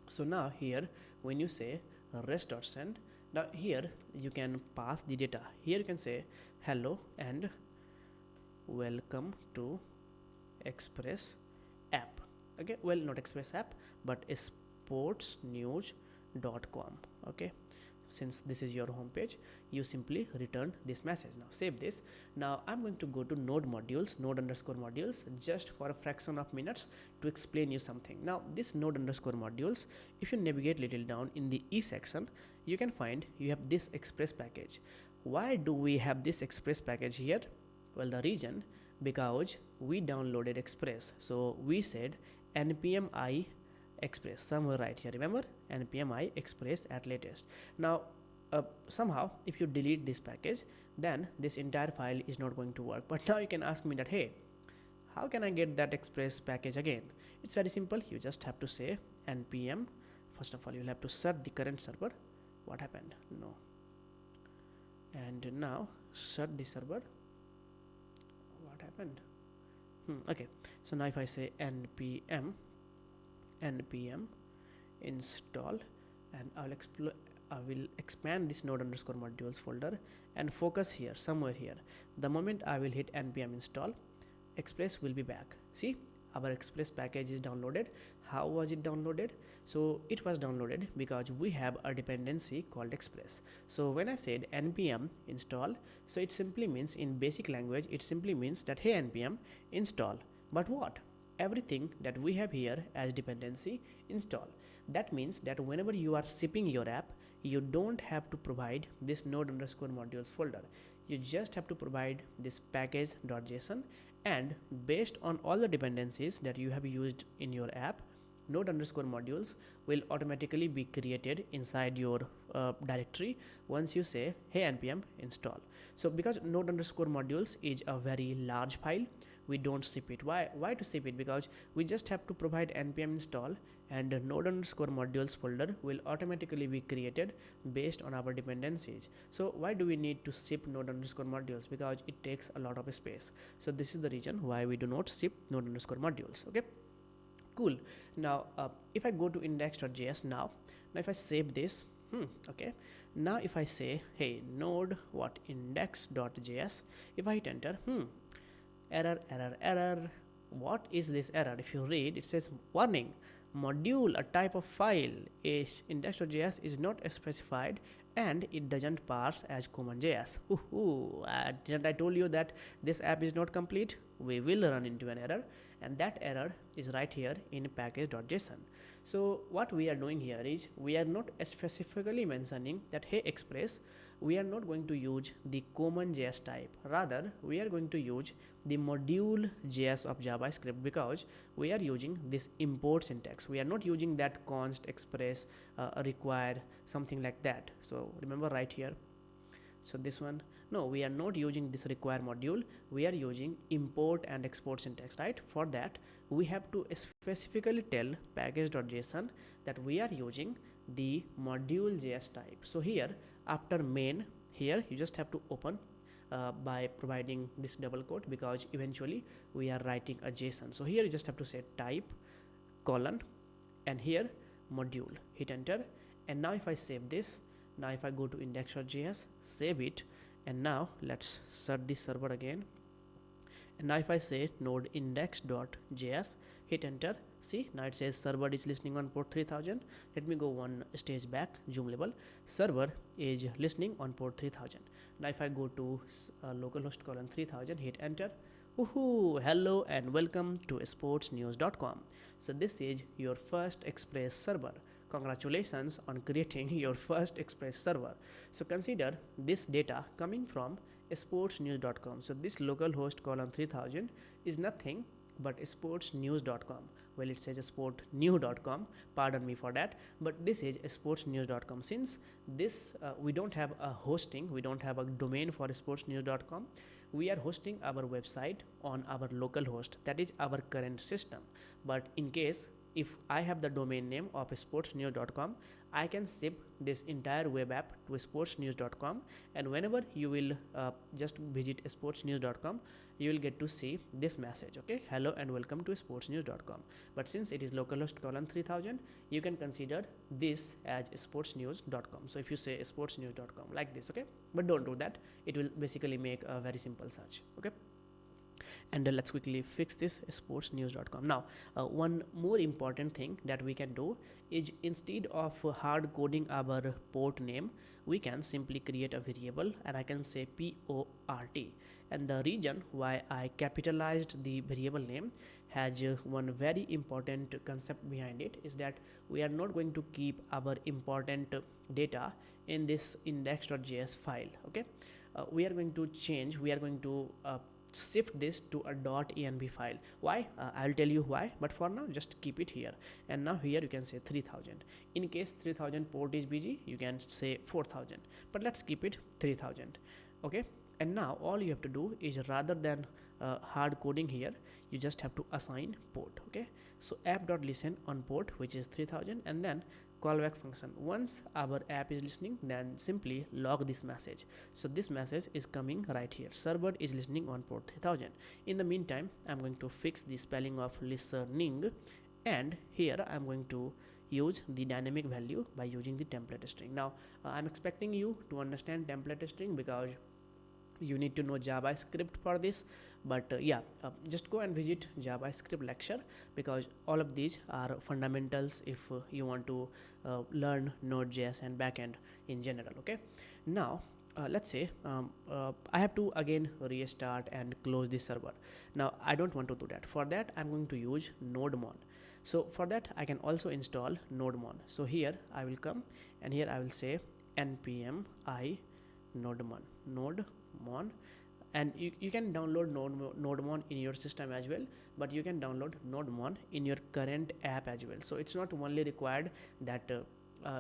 so now here when you say res.send, now here you can pass the data. Here you can say hello and welcome to Express app. Okay, well, not Express app but sportsnews.com. okay, since this is your home page, you simply return this message. Now save this. Now I'm going to go to node modules just for a fraction of minutes to explain you something. Now this node_modules, if you navigate little down in the E section, you can find you have this express package. Why do we have this express package here? Well, the reason, because we downloaded Express. So we said npm I express somewhere right here, remember, npm I express at latest. Now somehow if you delete this package, then this entire file is not going to work. But now you can ask me that, hey, how can I get that express package again? It's very simple. You just have to say npm. First of all, you'll have to search the current server. What happened? No. And now search the server. What happened? Okay, so now if I say npm install, and I will expand this node_modules folder and focus here, somewhere here. The moment I will hit npm install, Express will be back. See, our Express package is downloaded. How was it downloaded? So it was downloaded because we have a dependency called Express. So when I said npm install, so it simply means, in basic language, it simply means that, hey npm install, but what? Everything that we have here as dependency install. That means that whenever you are shipping your app, you don't have to provide this node_modules folder. You just have to provide this package.json, and based on all the dependencies that you have used in your app, node_modules will automatically be created inside your directory once you say, hey npm install. So because node_modules is a very large file, we don't ship it. Why to ship it? Because we just have to provide npm install, and node_modules folder will automatically be created based on our dependencies. So why do we need to ship node_modules? Because it takes a lot of space. So this is the reason why we do not ship node_modules. Okay, cool. Now if I go to index.js, now if I save this, okay, now if I say, hey node what index.js, if I hit enter, error. What is this error? If you read, it says warning, module, a type of file, is index.js is not specified and it doesn't parse as common.js. Didn't I told you that this app is not complete? We will run into an error, and that error is right here in package.json. So what we are doing here is, we are not specifically mentioning that, hey Express, we are not going to use the common.js type. Rather, we are going to use the module.js of JavaScript, because we are using this import syntax. We are not using that const express require, something like that. So remember right here. So this one, no, we are not using this require module. We are using import and export syntax, right? For that, we have to specifically tell package.json that we are using the module.js type. So here, after main, here you just have to open by providing this double quote, because eventually we are writing a JSON. So here you just have to say type colon, and here module, hit enter. And now if I save this, now if I go to index.js, save it, and now let's search this server again, And now if I say node index.js, hit enter, see now it says server is listening on port 3000. Let me go one stage back, zoom level. Server is listening on port 3000. Now if I go to localhost colon 3000, hit enter. Woohoo! Hello and welcome to sportsnews.com. So this is your first Express server. Congratulations on creating your first Express server. So consider this data coming from sportsnews.com. So this localhost colon 3000 is nothing but sportsnews.com. Well, it says sportnew.com, pardon me for that, but this is sportsnews.com. Since this we don't have a hosting, we don't have a domain for sportsnews.com, we are hosting our website on our local host, that is our current system. But in case if I have the domain name of sportsnews.com, I can ship this entire web app to sportsnews.com, and whenever you will just visit sportsnews.com, you will get to see this message, okay, hello and welcome to sportsnews.com. But since it is localhost colon 3000, you can consider this as sportsnews.com. So if you say sportsnews.com like this, okay, but don't do that, it will basically make a very simple search, okay. And let's quickly fix this sportsnews.com. Now one more important thing that we can do is, instead of hard coding our port name, we can simply create a variable, and I can say port. And the reason why I capitalized the variable name has one very important concept behind it, is that we are not going to keep our important data in this index.js file, okay. We are going to change, we are going to shift this to a .env file. Why? I'll tell you why, but for now just keep it here. And now here you can say 3000. In case 3000 port is busy, you can say 4000, but let's keep it 3000, okay. And now all you have to do is, rather than hard coding here, you just have to assign port, okay. So app.listen on port, which is 3000, and then callback function. Once our app is listening, then simply log this message. So this message is coming right here, server is listening on port 3000. In the meantime, I'm going to fix the spelling of listening, and here I'm going to use the dynamic value by using the template string. Now I'm expecting you to understand template string, because you need to know JavaScript for this, but just go and visit JavaScript lecture, because all of these are fundamentals if you want to learn Node.js and backend in general, okay. Now let's say I have to again restart and close this server. Now I don't want to do that. For that I'm going to use nodemon. So for that I can also install nodemon. So here I will come, and here I will say npm I nodemon, and you can download nodemon in your system as well, but you can download nodemon in your current app as well. So it's not only required that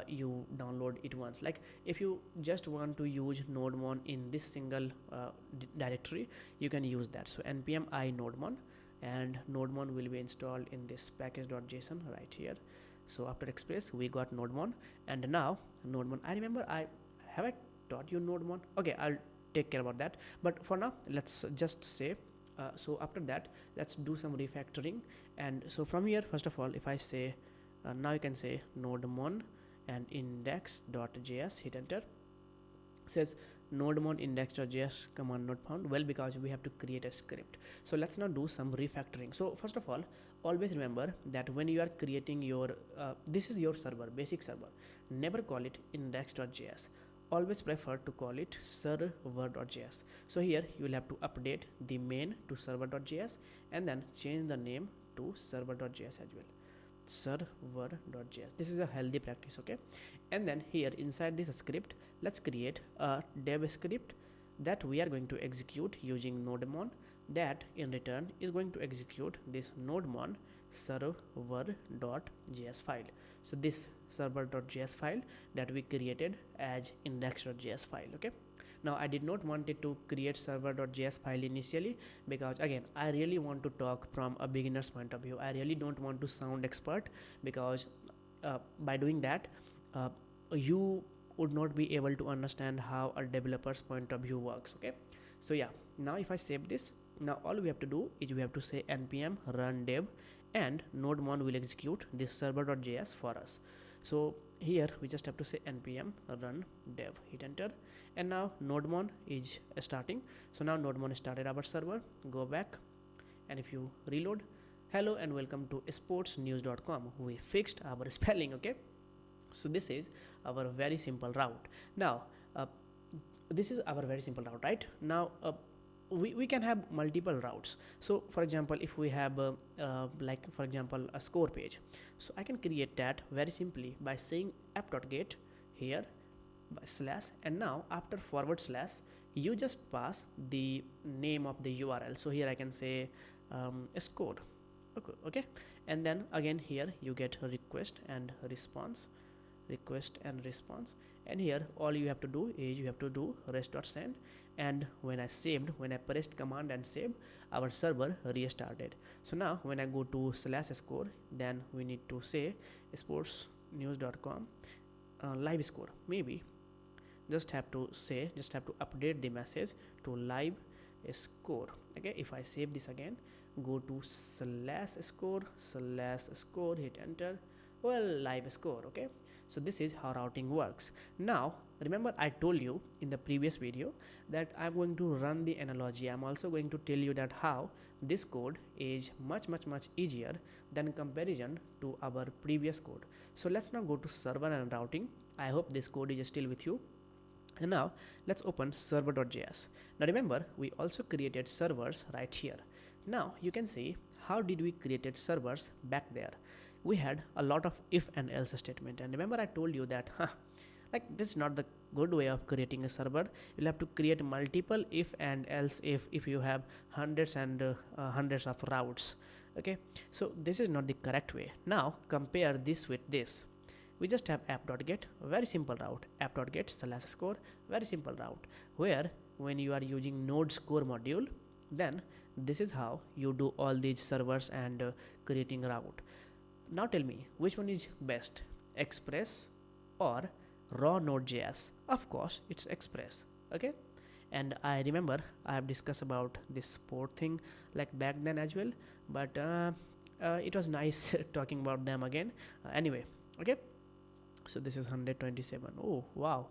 you download it once. Like if you just want to use nodemon in this single directory, you can use that. So npm I nodemon, and nodemon will be installed in this package.json right here. So after Express we got nodemon, and now nodemon, I remember I taught you nodemon, okay, I'll take care about that, but for now let's just say so after that let's do some refactoring. And so from here, first of all, if I say now you can say nodemon and index.js, hit enter, says nodemon index.js command not found. Well, because we have to create a script. So let's now do some refactoring. So first of all, always remember that when you are creating your this is your server, basic server, never call it index.js, always prefer to call it server.js. So here you will have to update the main to server.js, and then change the name to server.js as well, server.js. This is a healthy practice, okay. And then here inside this script, let's create a dev script that we are going to execute using nodemon, that in return is going to execute this nodemon server.js file. So this server.js file that we created as index.js file, okay. Now I did not want it to create server.js file initially, because again I really want to talk from a beginner's point of view. I really don't want to sound expert, because by doing that you would not be able to understand how a developer's point of view works, okay. So yeah, now if I save this, now all we have to do is we have to say npm run dev, and nodemon will execute this server.js for us. So here we just have to say npm run dev, hit enter, and now nodemon is starting. So now nodemon started our server. Go back, and if you reload, hello and welcome to sportsnews.com. We fixed our spelling, okay? So this is our very simple route. Now this is our very simple route, right? Now we can have multiple routes. So for example, if we have like for example a score page, so I can create that very simply by saying app.get here by slash, and now after forward slash you just pass the name of the URL. So here I can say score, okay, and then again here you get request and response, request and response, and here all you have to do is you have to do rest.send, and when I pressed command and saved, our server restarted. So now when I go to slash score, then we need to say sportsnews.com live score. Maybe just have to update the message to live score. Okay, if I save this again, go to slash score, hit enter, well, live score. Okay, so this is how routing works. Now remember I told you in the previous video that I'm going to run the analogy. I'm also going to tell you that how this code is much easier than comparison to our previous code. So let's now go to server and routing. I hope this code is still with you. And now let's open server.js. Now remember, we also created servers right here. Now you can see how did we created servers back there. We had a lot of if and else statement, and remember I told you that like this is not the good way of creating a server. You'll have to create multiple if and else if you have hundreds and hundreds of routes. Okay, so this is not the correct way. Now compare this with this. We just have app.get, very simple route, app.get slash score, very simple route, where when you are using node score module, then this is how you do all these servers and creating route. Now tell me, which one is best, Express or raw Node.js? Of course it's Express. Okay, and I remember I have discussed about this port thing like back then as well, but it was nice talking about them again. Anyway, okay, so this is 127. Oh wow,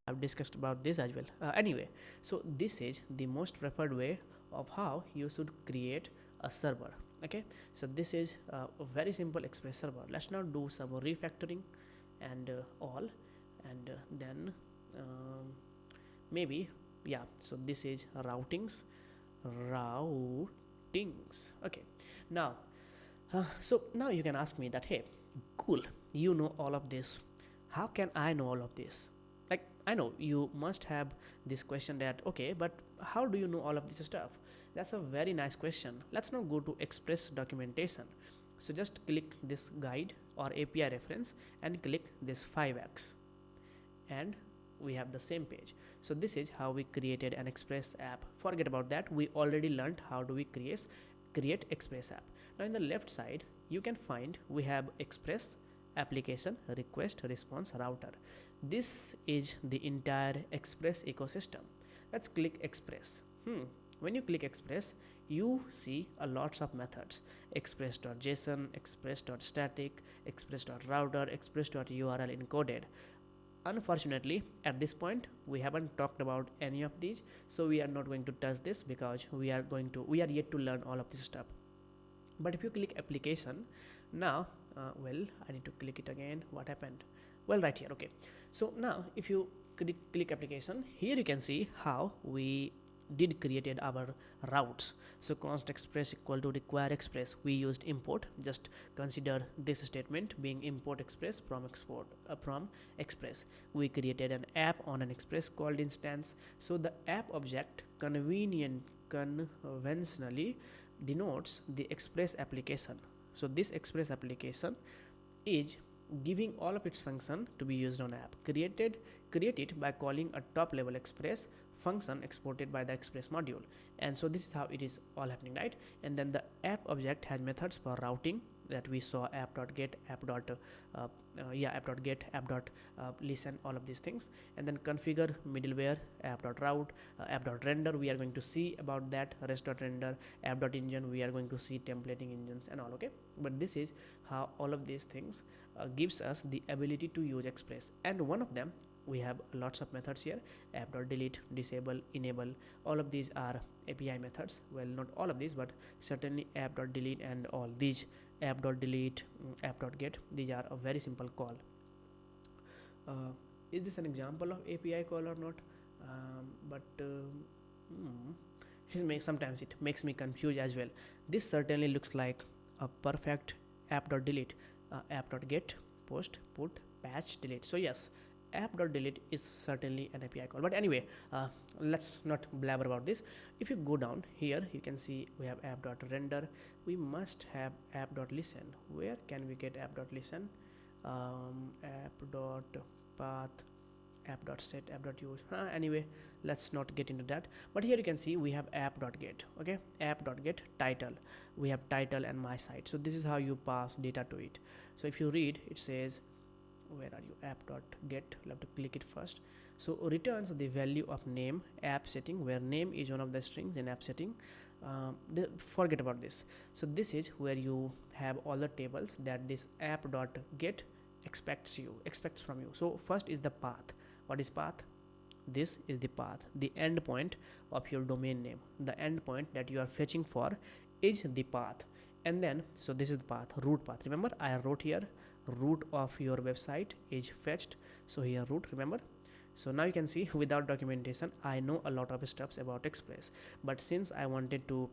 I've discussed about this as well. Anyway, so this is the most preferred way of how you should create a server. Okay, so this is a very simple Express server. Let's now do some refactoring and all, and then maybe, yeah, so this is routings. Okay, now so now you can ask me that, hey, cool, you know all of this, how can I know all of this? Like, I know you must have this question that, okay, but how do you know all of this stuff? That's a very nice question. Let's now go to Express documentation. So just click this guide or API reference and click this 5x, and we have the same page. So this is how we created an Express app. Forget about that, we already learned how do we create Express app. Now in the left side you can find we have Express application, request, response, router. This is the entire Express ecosystem. Let's click Express. When you click Express, you see a lots of methods: express.json, express.static, express.router, express.url encoded. Unfortunately, at this point we haven't talked about any of these, so we are not going to touch this because we are yet to learn all of this stuff. But if you click application now, well, I need to click it again. What happened? Well, right here. Okay, so now if you click application, here you can see how we did created our routes. So const express equal to require express, we used import. Just consider this statement being import express from express. We created an app on an express called instance. So the app object conventionally denotes the express application. So this express application is giving all of its function to be used on app. Create it by calling a top level express function exported by the express module. And so this is how it is all happening, right? And then the app object has methods for routing that we saw: app.get, app.get, app.listen, all of these things. And then configure middleware, app.route, app.render, we are going to see about that, rest.render, app.engine, we are going to see templating engines and all. Okay, but this is how all of these things gives us the ability to use Express. And one of them, we have lots of methods here. App.delete, disable, enable, all of these are API methods. Well, not all of these, but certainly app.delete and all these app.delete, app.get, these are a very simple call. Is this an example of API call or not? Sometimes it makes me confused as well. This certainly looks like a perfect app.delete, app.get, post, put, patch, delete. So yes, app.delete is certainly an API call. But anyway, let's not blabber about this. If you go down here, you can see we have app.render. We must have app.listen. Where can we get app.listen? App.path, app.set, app.use. Anyway, let's not get into that. But here you can see we have app.get. Okay, app.get title. We have title and my site. So this is how you pass data to it. So if you read, it says, where are you? App.get. You'll have to click it first. So returns the value of name, app setting, where name is one of the strings in app setting. Forget about this. So this is where you have all the tables that this app.get expects from you. So first is the path. What is path? This is the path, the endpoint of your domain name. The endpoint that you are fetching for is the path. And then, so this is the path, root path. Remember, I wrote here root of your website is fetched. So here root, remember. So now you can see without documentation, I know a lot of stuff about Express. But since I wanted to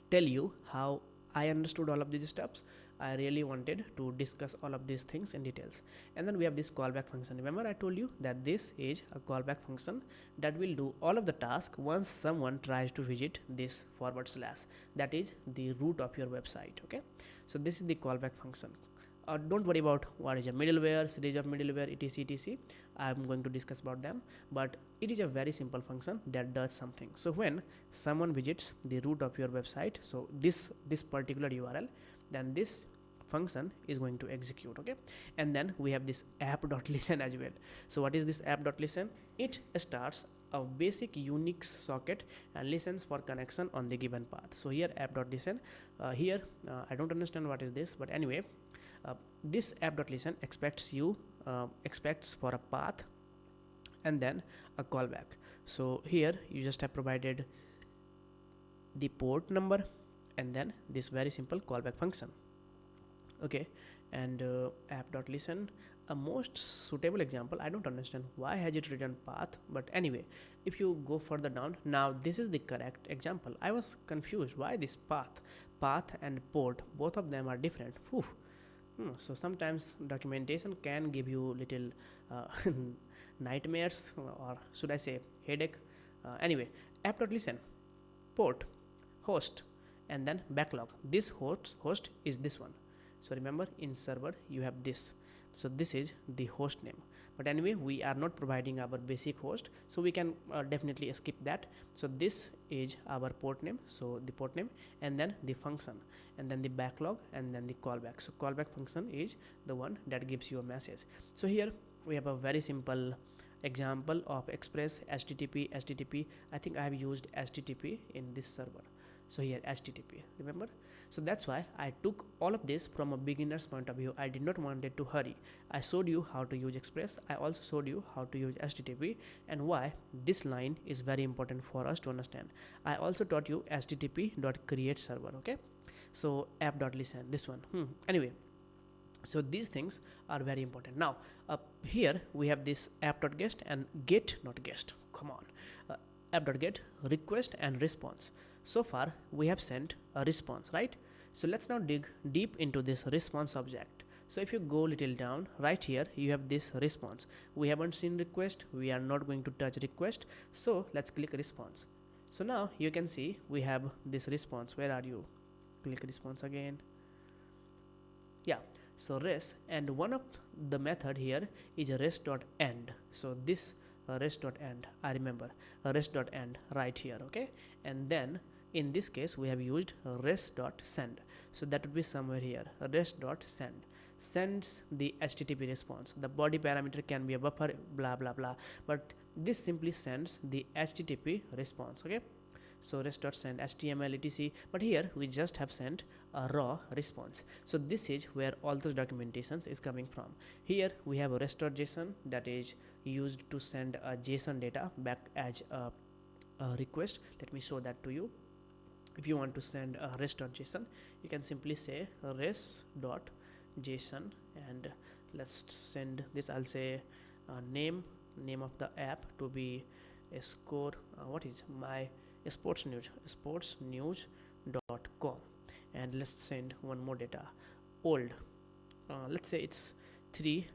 tell you how I understood all of these steps, I really wanted to discuss all of these things in details. And then we have this callback function. Remember I told you that this is a callback function that will do all of the tasks once someone tries to visit this / that is the root of your website. Okay, so this is the callback function. Don't worry about what is a middleware, series of middleware, etc. I'm going to discuss about them, but it is a very simple function that does something. So when someone visits the root of your website, so this particular URL, then this function is going to execute. Okay, and then we have this app.listen as well. So what is this app.listen? It starts a basic Unix socket and listens for connection on the given path. So here app.listen, here I don't understand what is this, but anyway, this app.listen expects for a path and then a callback. So here you just have provided the port number and then this very simple callback function. Okay, and app.listen, a most suitable example. I don't understand why has it written path, but anyway, if you go further down, now this is the correct example. I was confused why this path and port, both of them are different. So sometimes documentation can give you little nightmares, or should I say headache. Anyway, app.listen, port, host, and then backlog. This host is this one. So remember, in server you have this. So this is the host name. But anyway, we are not providing our basic host, so we can definitely skip that. So this is our port name, so the port name, and then the function, and then the backlog, and then the callback. So callback function is the one that gives you a message. So here we have a very simple example of Express HTTP. I think I have used HTTP in this server. So here HTTP, remember. So that's why I took all of this from a beginner's point of view. I did not want it to hurry. I showed you how to use Express. I also showed you how to use HTTP and why this line is very important for us to understand. I also taught you http.create server. Okay, so app.listen, this one. Anyway, so these things are very important. Now here we have this app.guest and get.guest. Come on, app.get, request and response. So far we have sent a response, right? So let's now dig deep into this response object. So if you go little down, right here you have this response. We haven't seen request, we are not going to touch request, so let's click response. So now you can see we have this response. Where are you? Click response again. Yeah, so res, and one of the method here is res.end. So this res.end, I remember res.end right here. Okay, and then in this case we have used res.send. So that would be somewhere here, res.send sends the HTTP response. The body parameter can be a buffer, blah blah blah, but this simply sends the HTTP response. Okay, so rest.send html etc, but here we just have sent a raw response. So this is where all those documentations is coming from. Here we have a rest.json that is used to send a json data back as a request. Let me show that to you. If you want to send a rest.json, you can simply say rest.json, and let's send this. I'll say name of the app to be a score, what is my sportsnews.com, and let's send one more data, old, let's say it's 3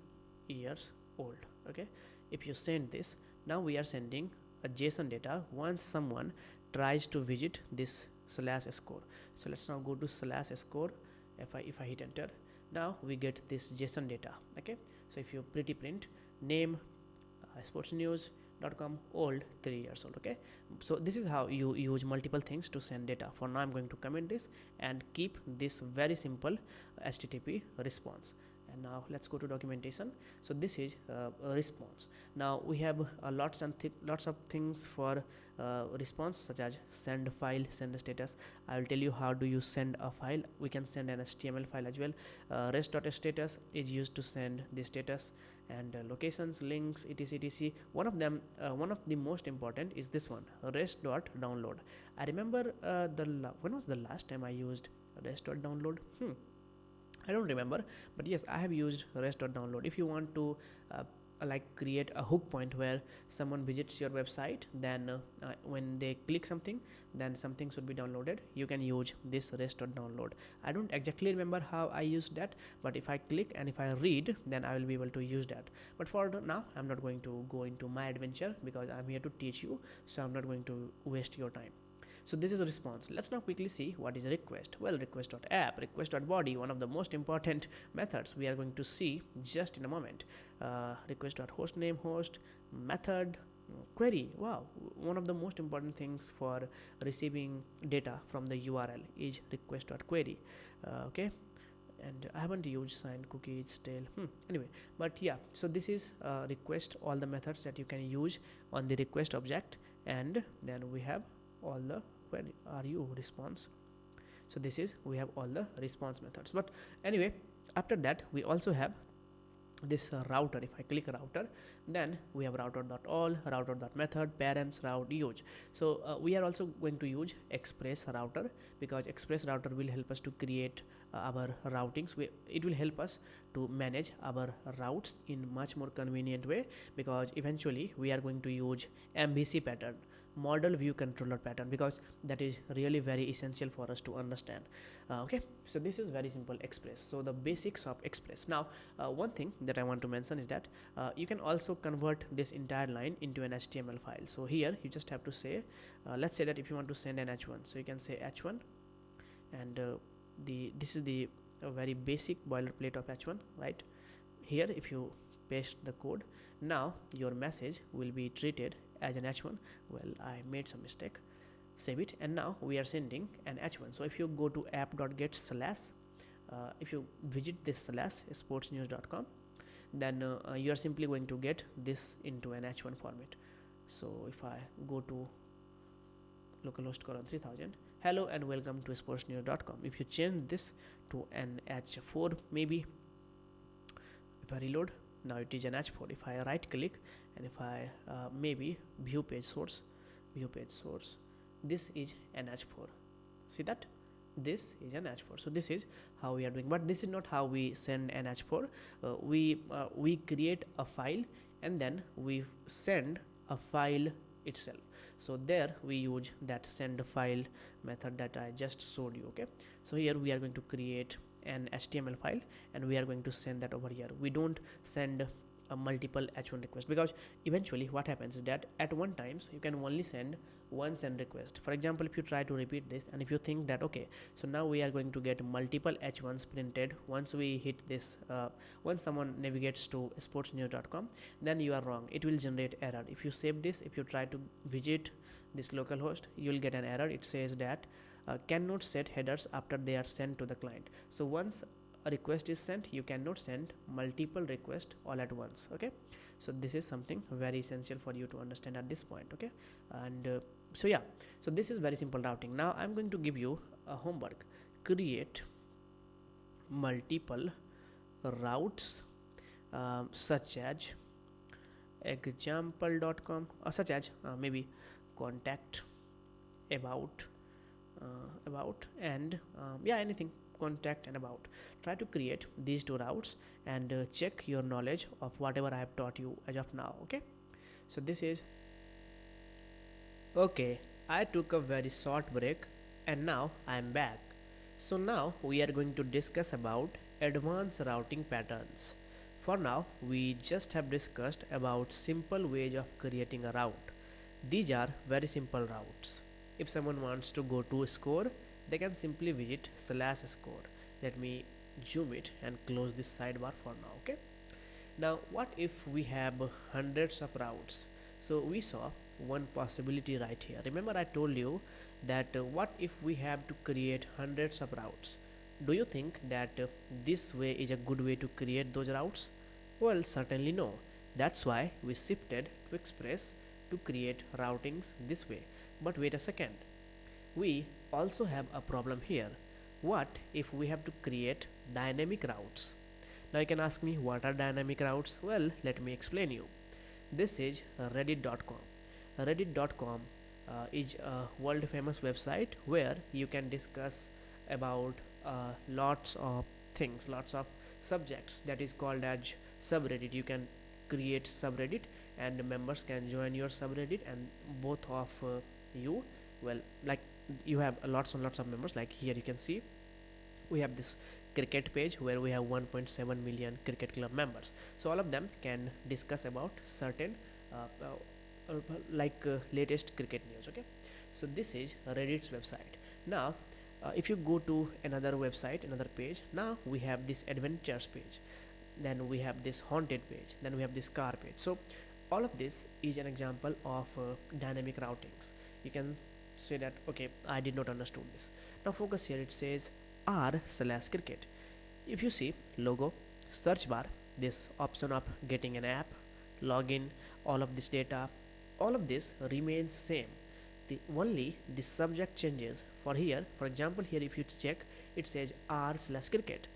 years old. Okay, if you send this, now we are sending a json data once someone tries to visit this /score. So let's now go to /score. If I hit enter, now we get this json data. Okay, so if you pretty print name sportsnews.com, old, 3 years old. Okay, so this is how you use multiple things to send data. For now I'm going to comment this and keep this very simple http response. And now let's go to documentation. So this is a response. Now we have lots of things for response, such as send file, send status. I will tell you how do you send a file. We can send an html file as well. Rest.status is used to send the status and locations, links, etc. One of them, one of the most important is this one, rest.download. I remember when was the last time I used rest.download? I don't remember, but yes, I have used rest.download. If you want to like create a hook point where someone visits your website, then when they click something, then something should be downloaded, you can use this rest.download. I don't exactly remember how I used that, but if I click and if I read, then I will be able to use that. But for now, I'm not going to go into my adventure because I'm here to teach you, so I'm not going to waste your time. So this is a response. Let's now quickly see what is a request. Well, request.app, request.body, one of the most important methods we are going to see just in a moment. Request.hostname, host, method, query. Wow, one of the most important things for receiving data from the URL is request.query. Okay, and I haven't used sign cookies still. Anyway, but yeah, so this is request, all the methods that you can use on the request object, and then we have all the when are you response. So this is, we have all the response methods. But anyway, after that we also have this router. If I click router, then we have router.all, router.method, params, route, use. So we are also going to use express router, because express router will help us to create our routings. It will help us to manage our routes in much more convenient way, because eventually we are going to use MVC pattern, model view controller pattern, because that is really very essential for us to understand. Okay, so this is very simple express. So the basics of express. Now one thing that I want to mention is that you can also convert this entire line into an HTML file. So here you just have to say, let's say that if you want to send an h1, so you can say h1, and this is the very basic boilerplate of h1, right? Here if you paste the code, now your message will be treated as an h1. Well, I made some mistake, save it, and now we are sending an h1. So if you go to app.get slash, if you visit this / sportsnews.com, then you are simply going to get this into an h1 format. So if I go to localhost 3000, hello and welcome to sportsnews.com, if you change this to an h4, maybe if I reload, now it is an h4. If I right click and if I maybe view page source, this is an h4. See that this is an h4. So this is how we are doing, but this is not how we send an h4. We create a file and then we send a file itself. So there we use that send file method that I just showed you. Okay, so here we are going to create an HTML file and we are going to send that over here. We don't send a multiple h1 request, because eventually what happens is that at one times you can only send one send request. For example, if you try to repeat this and if you think that okay, so now we are going to get multiple h1s printed once we hit this, once someone navigates to sportsnews.com, then you are wrong. It will generate error. If you save this, if you try to visit this localhost, you will get an error. It says that cannot set headers after they are sent to the client. So once a request is sent, you cannot send multiple requests all at once. Okay, so this is something very essential for you to understand at this point. Okay, and So yeah, so this is very simple routing. Now I'm going to give you a homework. Create multiple routes, such as example.com, or such as maybe contact, about, and yeah, anything, contact and about. Try to create these two routes and check your knowledge of whatever I have taught you as of now. Okay, so this is okay. I took a very short break and now I am back. So now we are going to discuss about advanced routing patterns. For now, we just have discussed about simple ways of creating a route. These are very simple routes. If someone wants to go to score, they can simply visit /score. Let me zoom it and close this sidebar for now. Okay. Now, what if we have hundreds of routes? So we saw one possibility right here. Remember, I told you that what if we have to create hundreds of routes? Do you think that this way is a good way to create those routes? Well, certainly no. That's why we shifted to Express to create routings this way. But wait a second. We also have a problem here. What if we have to create dynamic routes? Now you can ask me, what are dynamic routes? Well, let me explain you. This is reddit.com. Reddit.com is a world famous website where you can discuss about lots of things, lots of subjects, that is called as subreddit. You can create subreddit and members can join your subreddit, and both of you, well, like, you have lots and lots of members. Like here you can see we have this cricket page where we have 1.7 million cricket club members, so all of them can discuss about certain latest cricket news. Okay, so this is Reddit's website. Now if you go to another website, another page, now we have this adventures page, then we have this haunted page, then we have this car page. So all of this is an example of dynamic routings. You can say that, okay, I did not understand this. Now focus here. It says r/cricket. If you see logo, search bar, this option of getting an app, login, all of this data, all of this remains same. The only the subject changes. For here, for example, here if you check, it says r/cricket.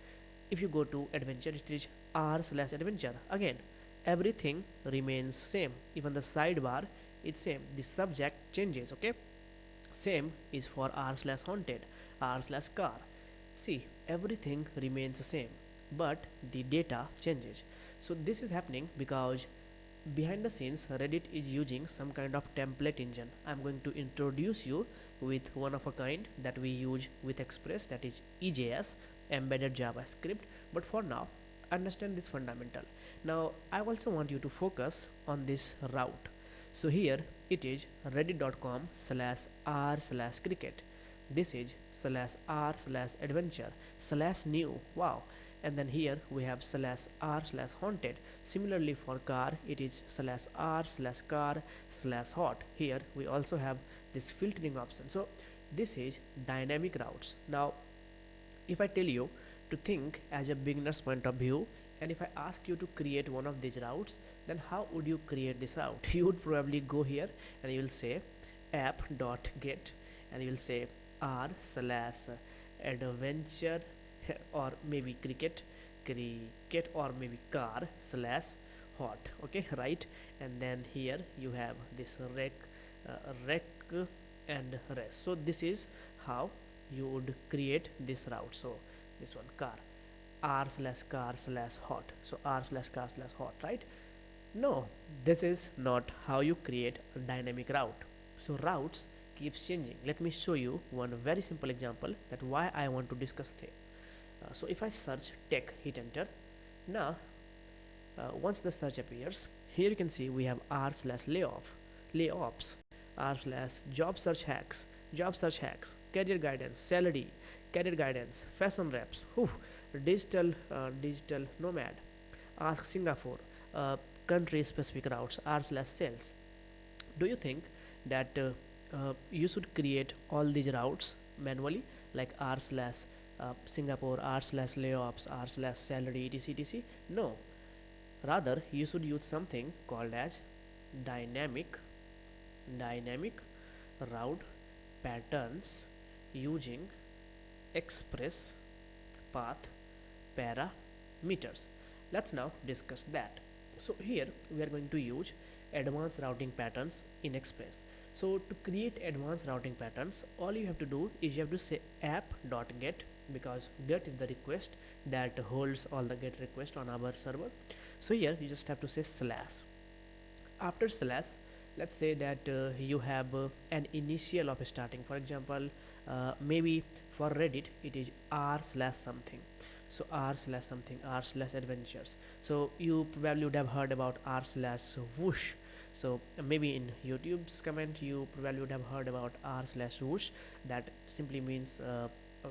If you go to adventure, it is r/adventure. Again, everything remains same. Even the sidebar, it's same. The subject changes. Okay, same is for r/haunted, r/car. See, everything remains the same, but the data changes. So this is happening because behind the scenes Reddit is using some kind of template engine. I'm going to introduce you with one of a kind that we use with Express, that is EJS, embedded JavaScript. But for now, understand this fundamental. Now I also want you to focus on this route. So here it is reddit.com/r/cricket. This is /r/adventure/new. Wow. And then here we have /r/haunted. Similarly for car, it is /r/car/hot. Here we also have this filtering option. So this is dynamic routes. Now if I tell you to think as a beginner's point of view, and if I ask you to create one of these routes, then how would you create this route? You would probably go here and you will say app.get, and you will say r/adventure, or maybe cricket, or maybe car/hot. Okay, right? And then here you have this rec and rest. So this is how you would create this route. So this one, car, r/car/hot. So r/car/hot, right? No, this is not how you create a dynamic route. So routes keeps changing. Let me show you one very simple example that why I want to discuss this. So if I search tech, hit enter. Now once the search appears, here you can see we have r/layoffs, r/job search hacks, career guidance, salary, career guidance, fashion reps, digital nomad, ask Singapore, country specific routes, r/sales. Do you think that you should create all these routes manually, like r/Singapore, r/layoffs, r/salary, etc.? No, rather you should use something called as dynamic route patterns using express path parameters. Let's now discuss that. So here we are going to use advanced routing patterns in Express. So to create advanced routing patterns, all you have to do is you have to say app.get, because get is the request that holds all the get requests on our server. So here you just have to say slash. After slash, let's say that you have an initial of starting. For example, maybe for Reddit it is r slash something. So r slash something, r slash adventures. So you probably would have heard about r slash whoosh. So maybe in YouTube's comment you probably would have heard about r slash whoosh. That simply means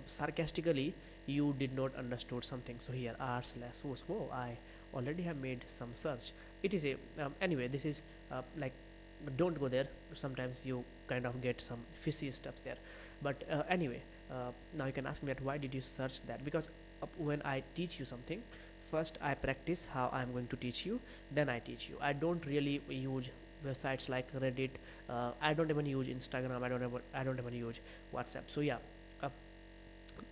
sarcastically you did not understood something. So here r slash whoosh. Oh, I already have made some search. It is a anyway, this is like, don't go there. Sometimes you kind of get some fishy stuff there. But anyway, now you can ask me that why did you search that? Because when I teach you something, first I practice how I'm going to teach you, then I teach you. I don't really use websites like Reddit. I don't even use Instagram. I don't even use WhatsApp. So yeah,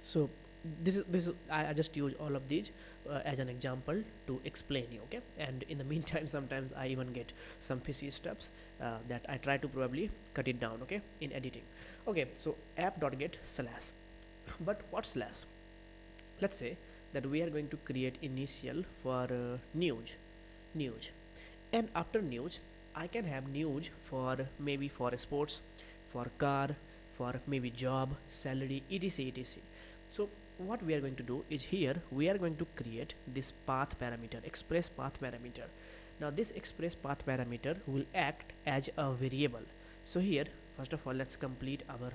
so this is I just use all of these as an example to explain you, okay? And in the meantime, sometimes I even get some PC steps that I try to probably cut it down, okay, in editing. Okay, so app.get slash. But what slash? Let's say that we are going to create initial for news, and after news I can have news for maybe for sports, for car, for maybe job, salary, etc. So what we are going to do is here we are going to create this path parameter, express path parameter. Now this express path parameter will act as a variable. So here first of all let's complete our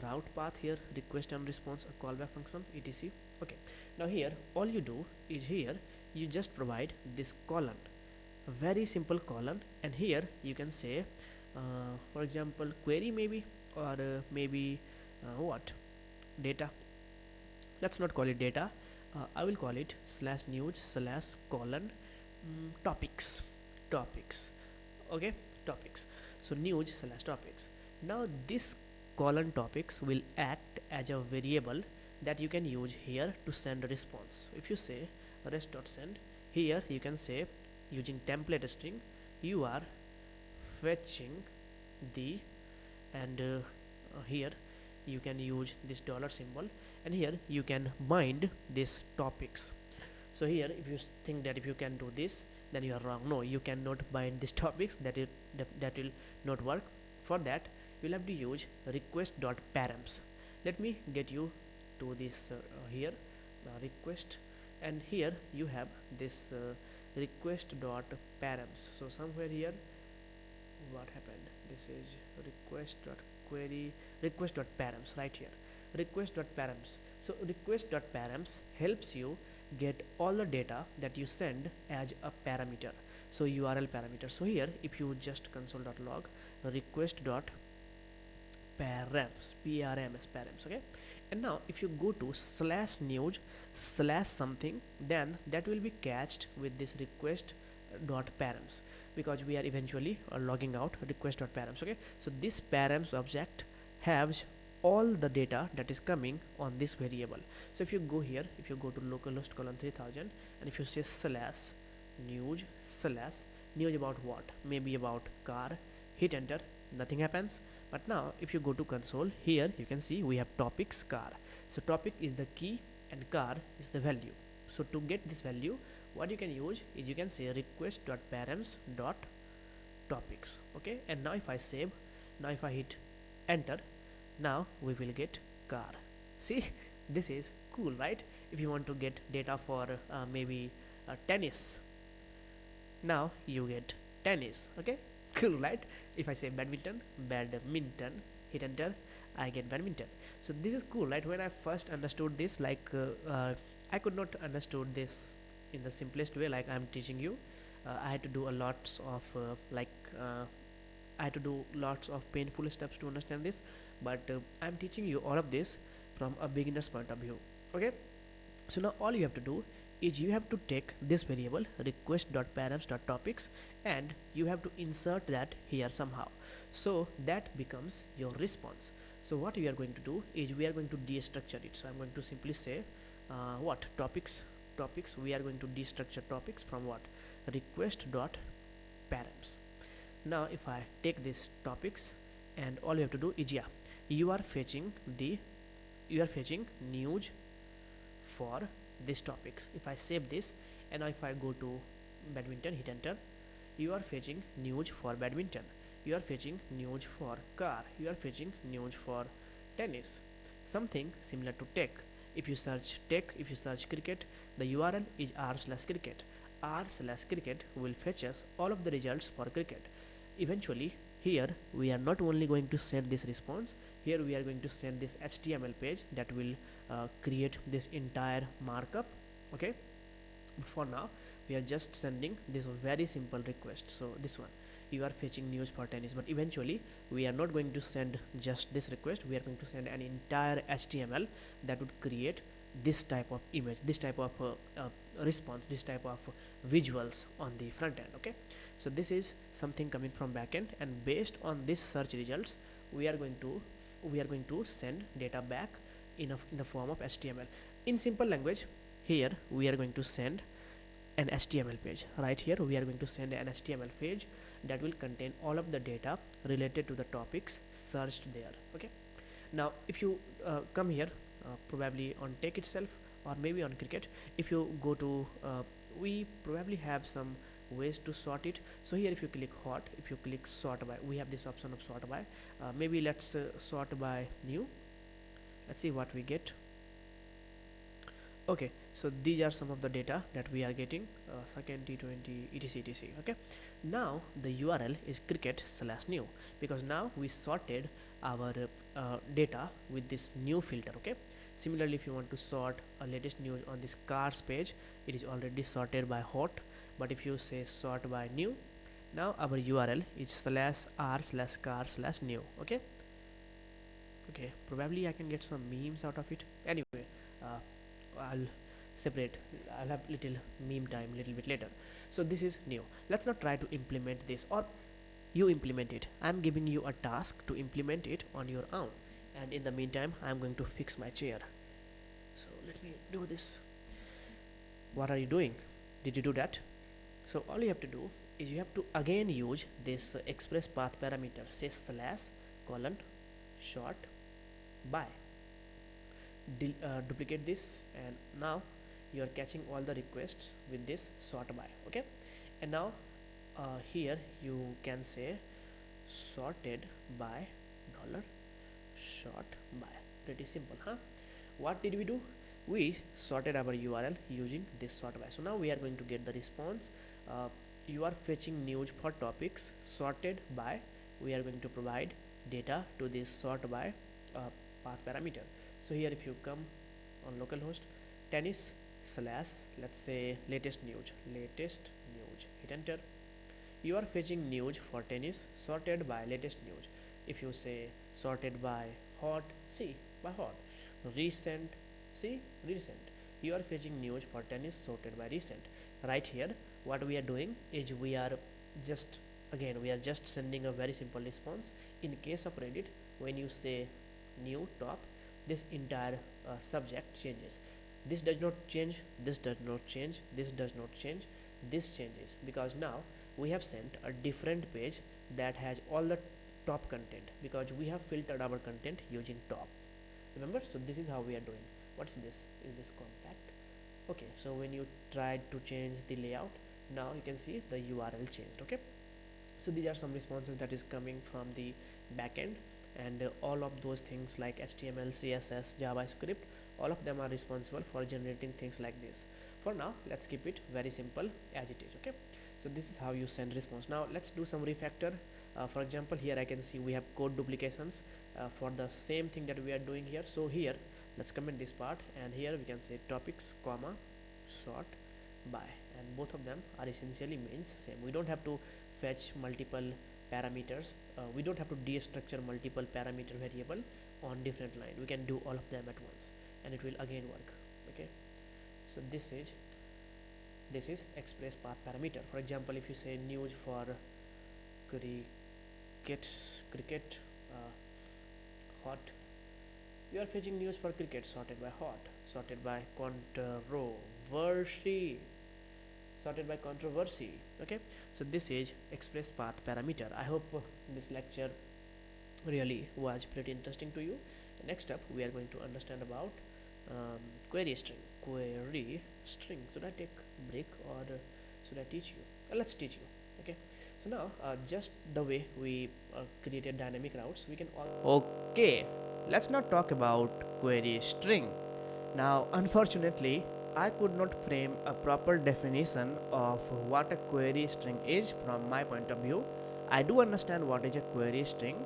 route path here, request and response, a callback function, etc. Okay, now here all you do is here you just provide this colon, a very simple colon, and here you can say for example query maybe, or maybe what, data. Let's not call it data. I will call it slash news slash colon topics. Okay, topics. So news slash topics. Now this colon topics will act as a variable that you can use here to send a response. If you say rest.send, here you can say using template string you are fetching the, and here you can use this dollar symbol, and here you can bind this topics. So here if you think that if you can do this, then you are wrong. No, you cannot bind these topics. That will not work. For that you'll have to use request.params. Let me get you to this here request, and here you have this request.params. So somewhere here what happened, this is request.query, request.params, right here, request.params. So request.params helps you get all the data that you send as a parameter, so URL parameter. So here if you just console.log request.params, params, okay, and now if you go to slash news slash something, then that will be catched with this request.params, because we are eventually logging out request.params, okay. So this params object has all the data that is coming on this variable. So if you go here, if you go to localhost colon 3000, and if you say slash news about what, maybe about car, hit enter, nothing happens. But now if you go to console, here you can see we have topics car. So topic is the key and car is the value. So to get this value, what you can use is you can say request.params.topics, okay. And now if I save, now if I hit enter, now we will get car. See, this is cool, right? If you want to get data for maybe tennis, now you get tennis, okay. Cool, right? If I say badminton, hit enter, I get badminton. So this is cool, right? When I first understood this, like I could not understood this in the simplest way like I'm teaching you. I had to do a lots of I had to do lots of painful steps to understand this, but I'm teaching you all of this from a beginner's point of view, okay. So now all you have to do is you have to take this variable request.params.topics and you have to insert that here somehow, so that becomes your response. So what we are going to do is we are going to destructure it. So I'm going to simply say what topics we are going to destructure topics from what request.params. Now if I take these topics, and all you have to do is you are fetching news for these topics. If I save this and if I go to badminton, hit enter, you are fetching news for badminton, you are fetching news for car, you are fetching news for tennis. Something similar to tech. If you search tech, if you search cricket, the URL is r/cricket. r/cricket will fetch us all of the results for cricket. Eventually here we are not only going to send this response, here we are going to send this HTML page that will create this entire markup. Okay, but for now we are just sending this very simple request. So this one, you are fetching news for tennis, but eventually we are not going to send just this request, we are going to send an entire HTML that would create this type of image, this type of response, this type of visuals on the front end. Okay, so this is something coming from backend, and based on this search results we are going to send data back in the form of HTML. In simple language, here we are going to send an HTML page. Right here we are going to send an HTML page that will contain all of the data related to the topics searched there. Okay, now if you come here, probably on tech itself or maybe on cricket, if you go to we probably have some ways to sort it. So here if you click hot, if you click sort by, we have this option of sort by. Maybe let's sort by new. Let's see what we get. Okay, so these are some of the data that we are getting, second T20 etc. Okay, now the URL is cricket/new, because now we sorted our data with this new filter. Okay, similarly if you want to sort a latest news on this cars page, it is already sorted by hot, but if you say sort by new, now our URL is /r/car/new. Okay, probably I can get some memes out of it. Anyway, I'll have little meme time little bit later. So this is new. Let's not try to implement this, or you implement it. I'm giving you a task to implement it on your own, and in the meantime I'm going to fix my chair. So let me do this. What are you doing? Did you do that? So all you have to do is you have to again use this express path parameter, say /:short by. Duplicate this, and now you are catching all the requests with this sort by. Okay, and now here you can say sorted by $short by. Pretty simple, huh? What did we do? We sorted our URL using this sort by. So now we are going to get the response. You are fetching news for topics sorted by. We are going to provide data to this sort by path parameter. So here if you come on localhost tennis / let's say latest news, hit enter, you are fetching news for tennis sorted by latest news. If you say sorted by hot, see by hot, recent, see recent, you are fetching news for tennis sorted by recent. Right here what we are doing is we are just sending a very simple response. In case of Reddit, when you say new top, this entire subject changes. This does not change, this does not change, this does not change, this changes, because now we have sent a different page that has all the top content, because we have filtered our content using top. Remember? So this is how we are doing. What is this? Is this compact? Okay, so when you try to change the layout, now you can see the URL changed. Okay, so these are some responses that is coming from the backend, and all of those things like HTML, CSS, JavaScript, all of them are responsible for generating things like this. For now, let's keep it very simple as it is. Okay, so this is how you send response. Now let's do some refactor. For example, here I can see we have code duplications for the same thing that we are doing here. So here let's comment this part, and here we can say topics comma sort by, and both of them are essentially means same. We don't have to fetch multiple parameters, we don't have to destructure multiple parameter variable on different line. We can do all of them at once and it will again work. Okay, so this is this is express path parameter. For example, if you say news for cricket hot, you are fetching news for cricket sorted by hot, sorted by controversy. Okay, so this is express path parameter. I hope this lecture really was pretty interesting to you. Next up, we are going to understand about query string. Should I take break or should I teach you? Let's teach you. Okay, so now just the way we created dynamic routes, we can okay, let's not talk about query string. Now, unfortunately, I could not frame a proper definition of what a query string is from my point of view. I do understand what is a query string,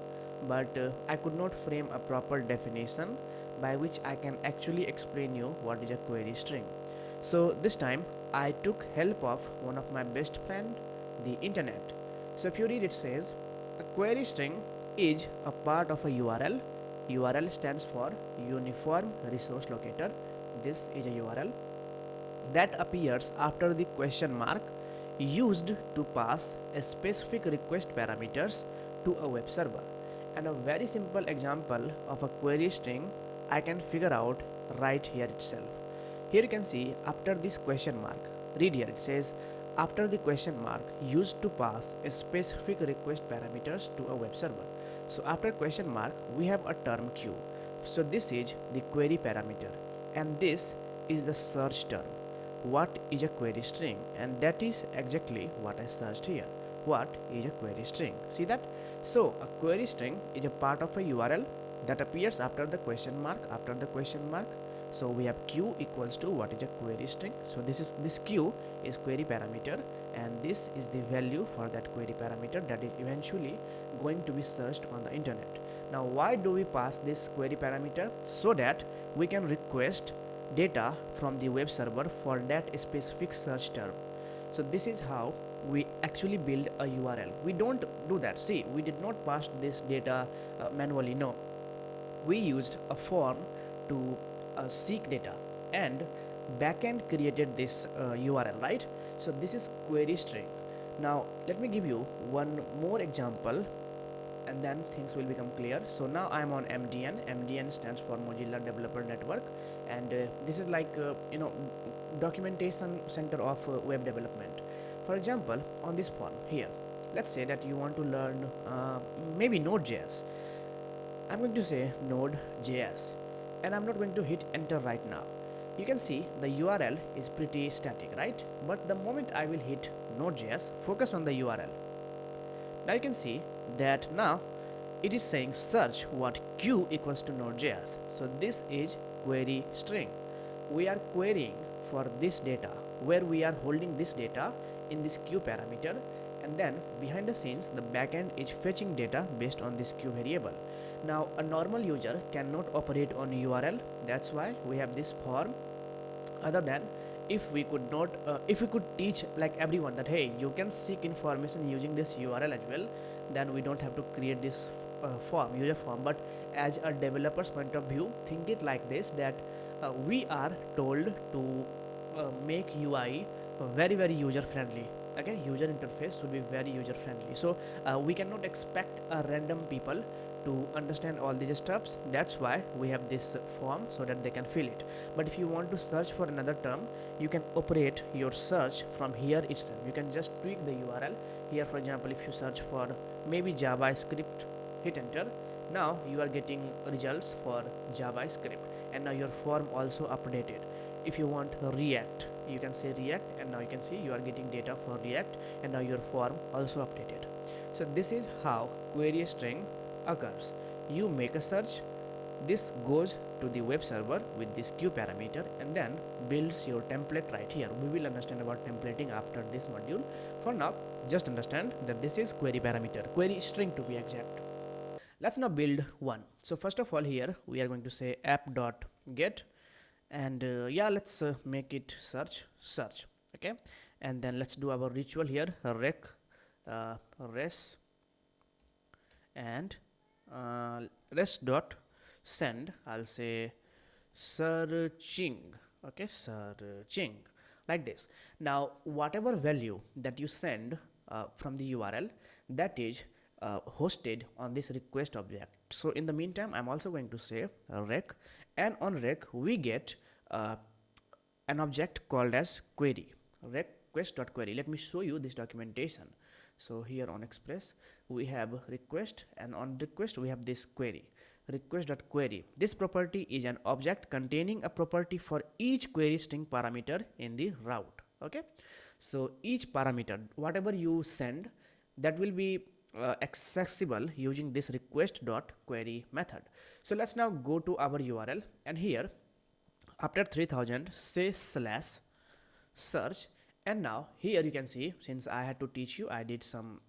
but I could not frame a proper definition by which I can actually explain you what is a query string. So this time I took help of one of my best friend, the internet. So if you read, it says a query string is a part of a URL. URL stands for Uniform Resource Locator. This is a URL that appears after the question mark, used to pass a specific request parameters to a web server. And a very simple example of a query string I can figure out right here itself. Here you can see after this question mark, read here, it says after the question mark used to pass a specific request parameters to a web server. So after question mark we have a term queue. So this is the query parameter and this is the search term. What is a query string? And that is exactly what I searched here. What is a query string? See that? So a query string is a part of a URL that appears after the question mark, so we have q equals to what is a query string. So this q is query parameter and this is the value for that query parameter that is eventually going to be searched on the internet. Now why do we pass this query parameter? So that we can request data from the web server for that specific search term. So this is how we actually build a URL. We don't do that. See, we did not pass this data manually. No, we used a form to seek data, and backend created this URL, right? So this is query string. Now let me give you one more example and then things will become clear. So now I am on MDN. MDN stands for Mozilla Developer Network, and this is like documentation center of web development. For example, on this form here, let's say that you want to learn maybe Node.js. I'm going to say Node.js and I'm not going to hit enter right now. You can see the URL is pretty static, right? But the moment I will hit Node.js, focus on the URL. Now you can see that now it is saying search what q equals to Node.js. So this is query string. We are querying for this data where we are holding this data in this q parameter, and then behind the scenes the backend is fetching data based on this q variable. Now a normal user cannot operate on URL. That's why we have this form. Other than if we could not if we could teach like everyone that hey, you can seek information using this URL as well, then we don't have to create this user form. But as a developer's point of view, think it like this, that we are told to make UI very user friendly. Okay, user interface should be very user friendly. So we cannot expect random people to understand all these steps. That's why we have this form so that they can fill it. But if you want to search for another term, you can operate your search from here itself. You can just tweak the URL here. For example, if you search for maybe JavaScript, hit enter. Now you are getting results for JavaScript, and now your form also updated. If you want React, you can say React, and now you can see you are getting data for React, and now your form also updated. So this is how query string occurs. You make a search, this goes to the web server with this q parameter and then builds your template right here. We will understand about templating after this module. For now, just understand that this is query parameter, query string to be exact. Let's now build one. So first of all, here we are going to say app.get, and yeah, let's make it search. Okay, and then let's do our ritual here, rec res and res dot send. I'll say searching. Okay, searching. like this. Now whatever value that you send from the URL, that is hosted on this request object. So in the meantime, I'm also going to say rec, and on rec we get an object called as query, request.query. Let me show you this documentation. So here on Express we have request, and on request we have this query, request.query. This property is an object containing a property for each query string parameter in the route. Okay, so each parameter, whatever you send, that will be accessible using this request.query method. So let's now go to our URL, and here after 3000 say slash search, and now here you can see, since I had to teach you, I did some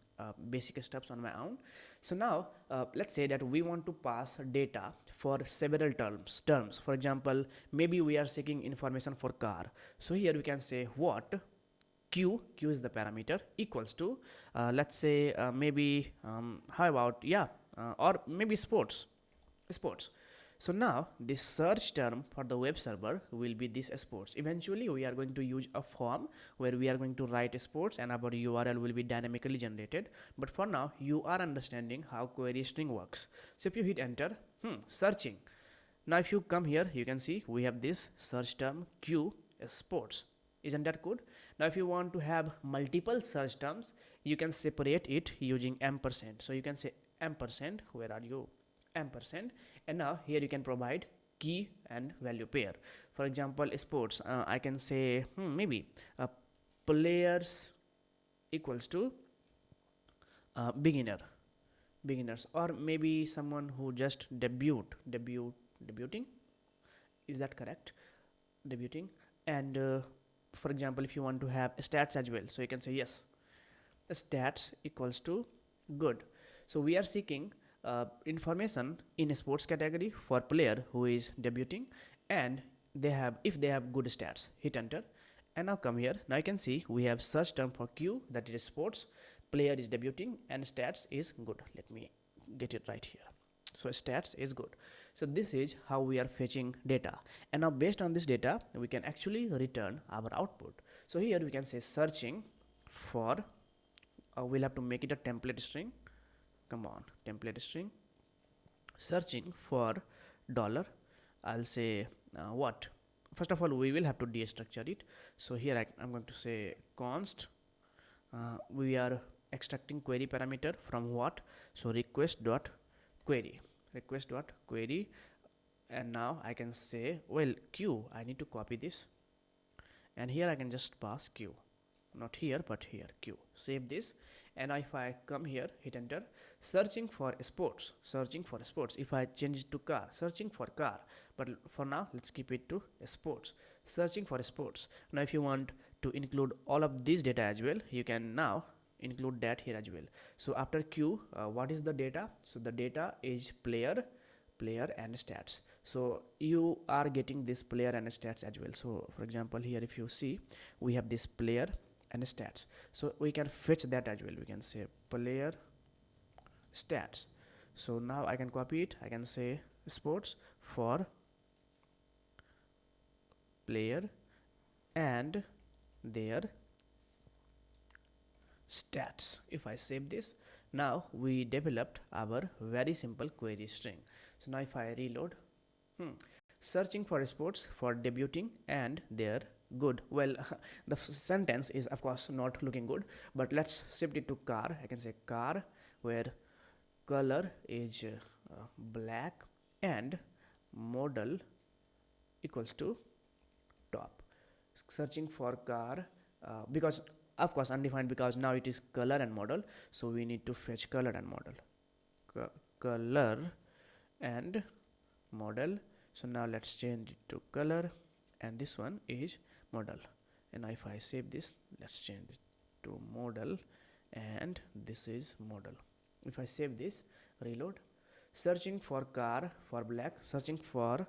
basic steps on my own. So now let's say that we want to pass data for several terms. For example, maybe we are seeking information for car. So here we can say what q is the parameter, equals to let's say maybe how about, yeah, or maybe sports. So now this search term for the web server will be this sports. Eventually we are going to use a form where we are going to write sports and our URL will be dynamically generated. But for now you are understanding how query string works. So if you hit enter, searching. Now if you come here, you can see we have this search term q sports. Isn't that good? Now if you want to have multiple search terms, you can separate it using ampersand. So you can say ampersand, where are you, ampersand, and now here you can provide key and value pair. For example, sports, I can say maybe players equals to beginners, or maybe someone who just debuting, is that correct, debuting. And for example, if you want to have stats as well, so you can say yes, stats equals to good. So we are seeking information in a sports category for player who is debuting, and if they have good stats, hit enter, and now come here. Now you can see we have search term for q, that is sports, player is debuting, and stats is good. Let me get it right here. So stats is good. So this is how we are fetching data, and now based on this data we can actually return our output. So here we can say searching for we'll have to make it a template string. Come on, template string, searching for dollar. I'll say what, first of all we will have to destructure it. So here I'm going to say const we are extracting query parameter from what, so request.query, and now I can say, well, q, I need to copy this, and here I can just pass q, not here but here, q, save this. And if I come here, hit enter, searching for sports, if I change it to car, searching for car, but for now let's keep it to sports, searching for sports. Now if you want to include all of this data as well, you can now include that here as well. So after q, what is the data? So the data is player and stats. So you are getting this player and stats as well. So for example, here if you see, we have this player and stats, so we can fetch that as well. We can say player stats. So now I can copy it, I can say sports for player and their stats. If I save this, now we developed our very simple query string. So now if I reload, searching for sports for debuting and their good, well the sentence is of course not looking good, but let's shift it to car. I can say car where color is black and model equals to top. Searching for car, because of course undefined, because now it is color and model, so we need to fetch color and model, color and model. So now let's change it to color, and this one is model. And if I save this, let's change it to model, and this is model. If I save this, reload, searching for car for black, searching for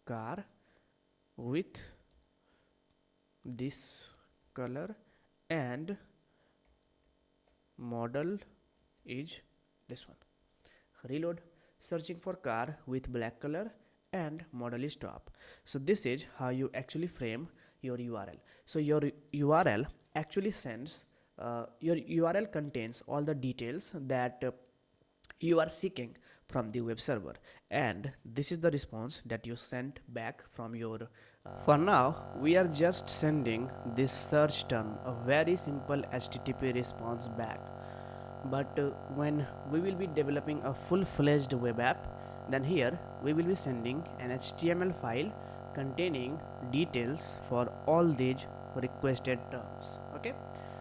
car with this color, and model is this one. Reload, searching for car with black color and model is top. So this is how you actually frame your URL. So your URL actually sends your URL contains all the details that you are seeking from the web server, and this is the response that you sent back from your for now we are just sending this search term a very simple HTTP response back, but when we will be developing a full-fledged web app, then here we will be sending an HTML file containing details for all these requested terms. Okay,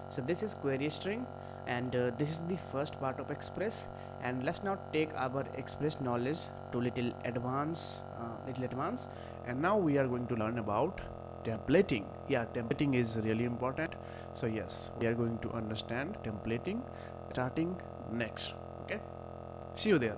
so this is query string, and this is the first part of Express, and let's now take our Express knowledge to little advanced, and now we are going to learn about templating. Yeah, templating is really important. So yes, we are going to understand templating starting next. Okay, see you there.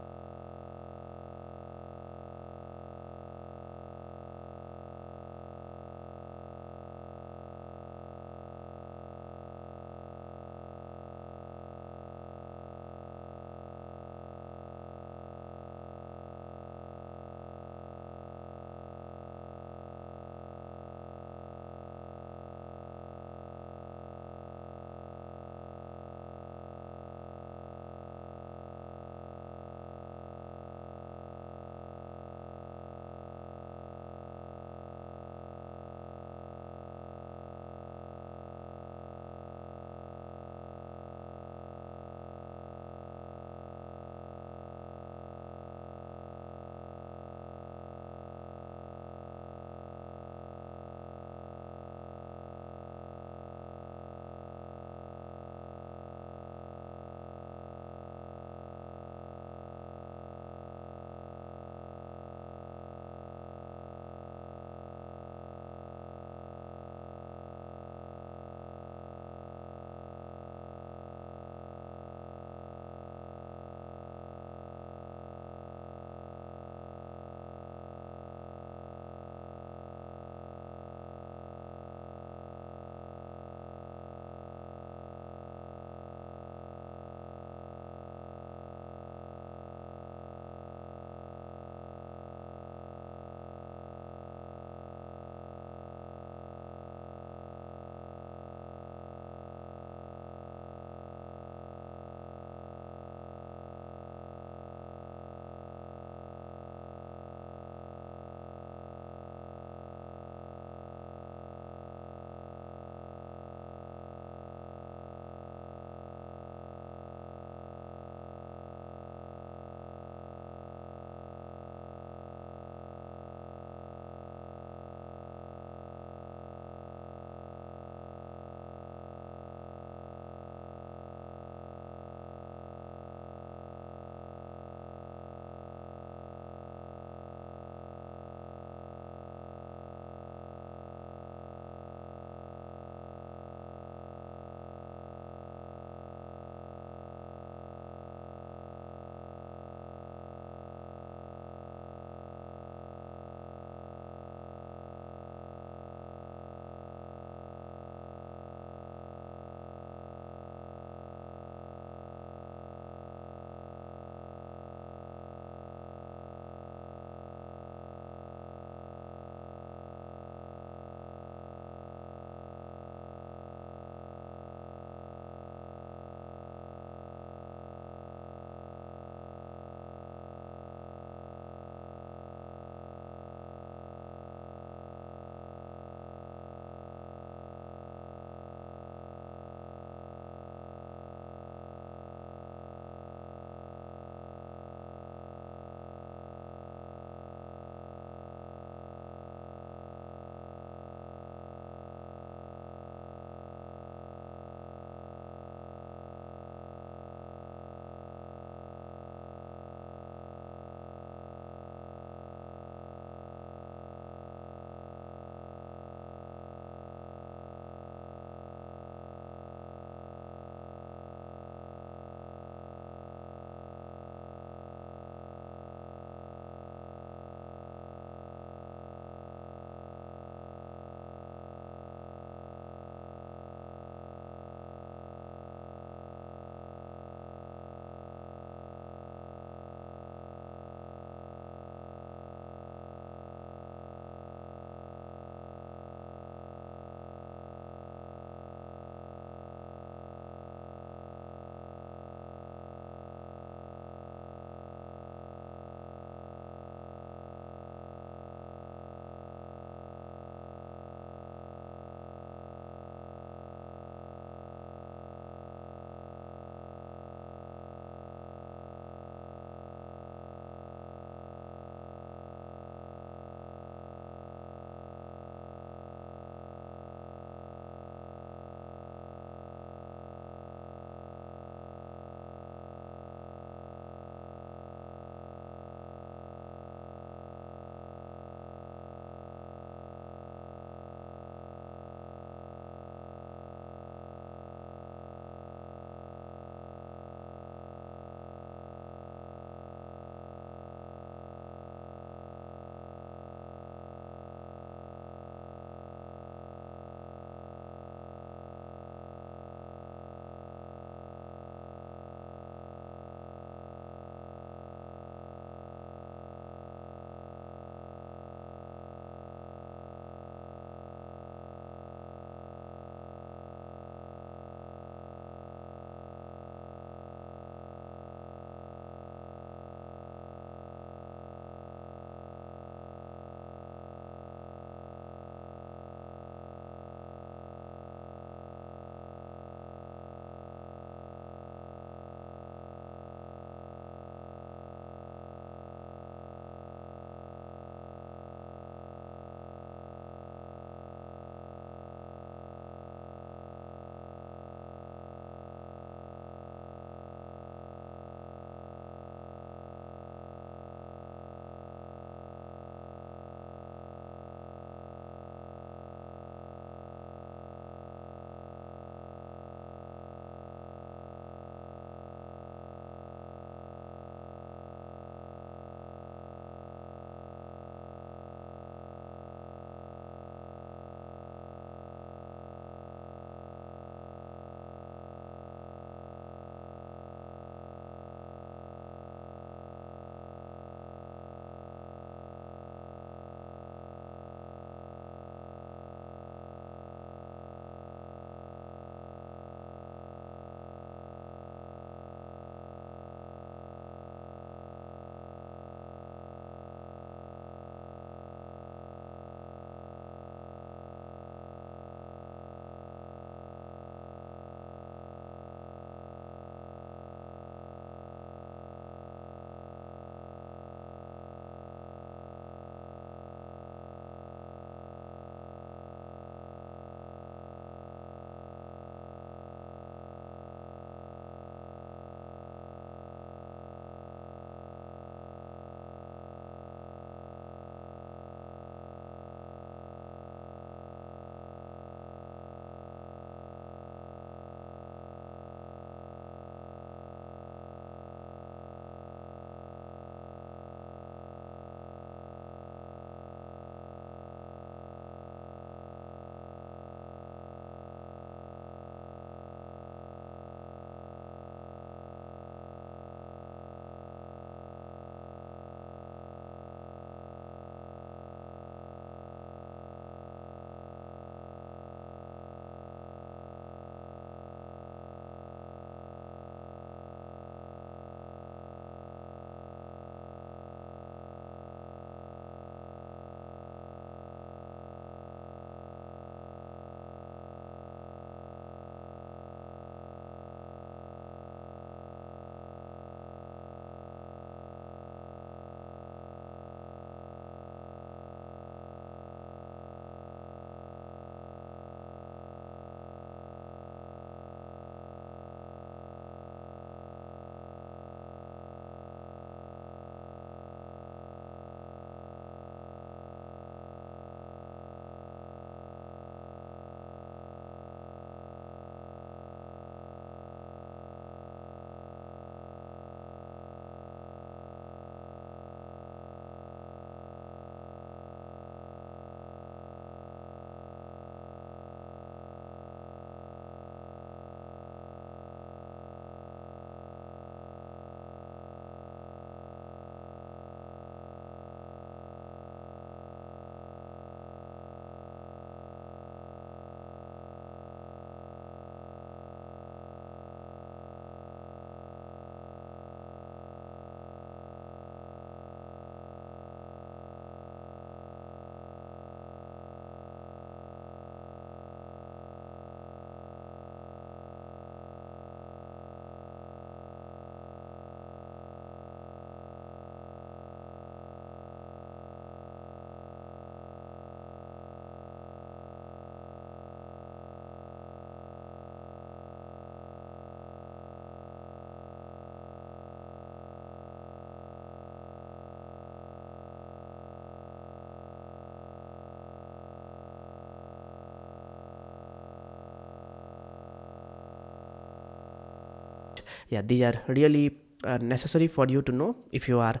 Yeah, these are really necessary for you to know if you are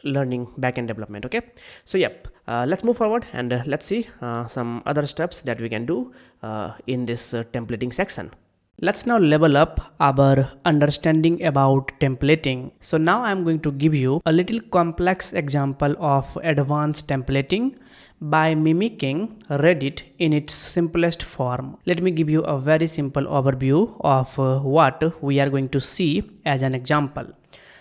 learning backend development. Okay, so yep, let's move forward and let's see some other steps that we can do in this templating section. Let's now level up our understanding about templating. So now I'm going to give you a little complex example of advanced templating by mimicking Reddit in its simplest form. Let me give you a very simple overview of what we are going to see as an example.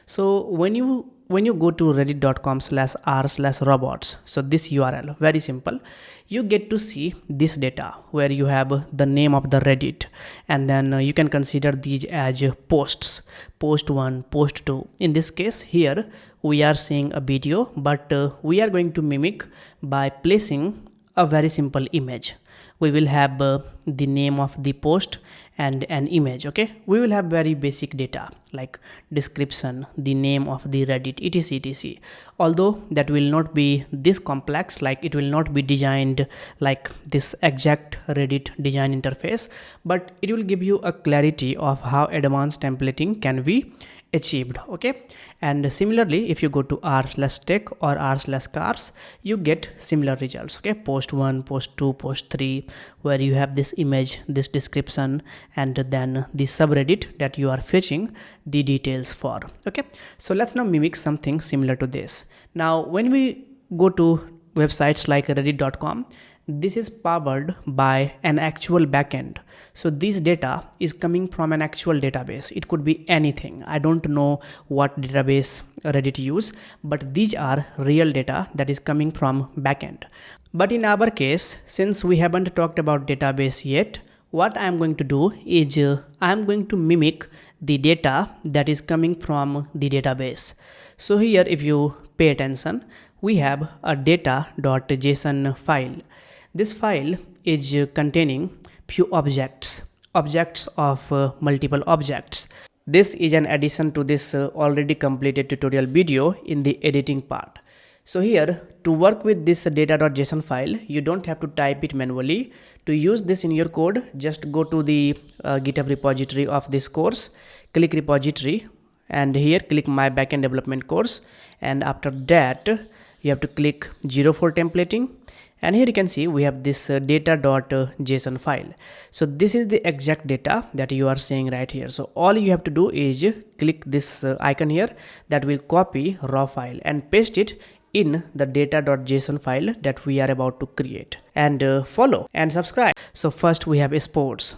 So when you go to reddit.com/r/robots, so this URL, very simple, you get to see this data where you have the name of the Reddit, and then you can consider these as posts, post 1, post 2. In this case here we are seeing a video, but we are going to mimic by placing a very simple image. We will have the name of the post and an image. Okay, we will have very basic data like description, the name of the Reddit, etc. Although that will not be this complex, like it will not be designed like this exact Reddit design interface, but it will give you a clarity of how advanced templating can be achieved. Okay, and similarly if you go to r/tech or r/cars, you get similar results. Okay, post 1, post 2, post 3, where you have this image, this description, and then the subreddit that you are fetching the details for. Okay, so let's now mimic something similar to this. Now when we go to websites like reddit.com, this is powered by an actual backend. So this data is coming from an actual database. It could be anything. I don't know what database Reddit use, but these are real data that is coming from backend. But in our case, since we haven't talked about database yet, what I'm going to do is I'm going to mimic the data that is coming from the database. So here if you pay attention, we have a data.json file. This file is containing few objects of multiple objects. This is an addition to this already completed tutorial video in the editing part. So here, to work with this data.json file, you don't have to type it manually. To use this in your code, just go to the GitHub repository of this course, click repository, and here click my backend development course, and after that you have to click 04 templating. And here you can see we have this data.json file. So this is the exact data that you are seeing right here. So all you have to do is click this icon here that will copy raw file and paste it in the data.json file that we are about to create, and follow and subscribe. So first we have sports,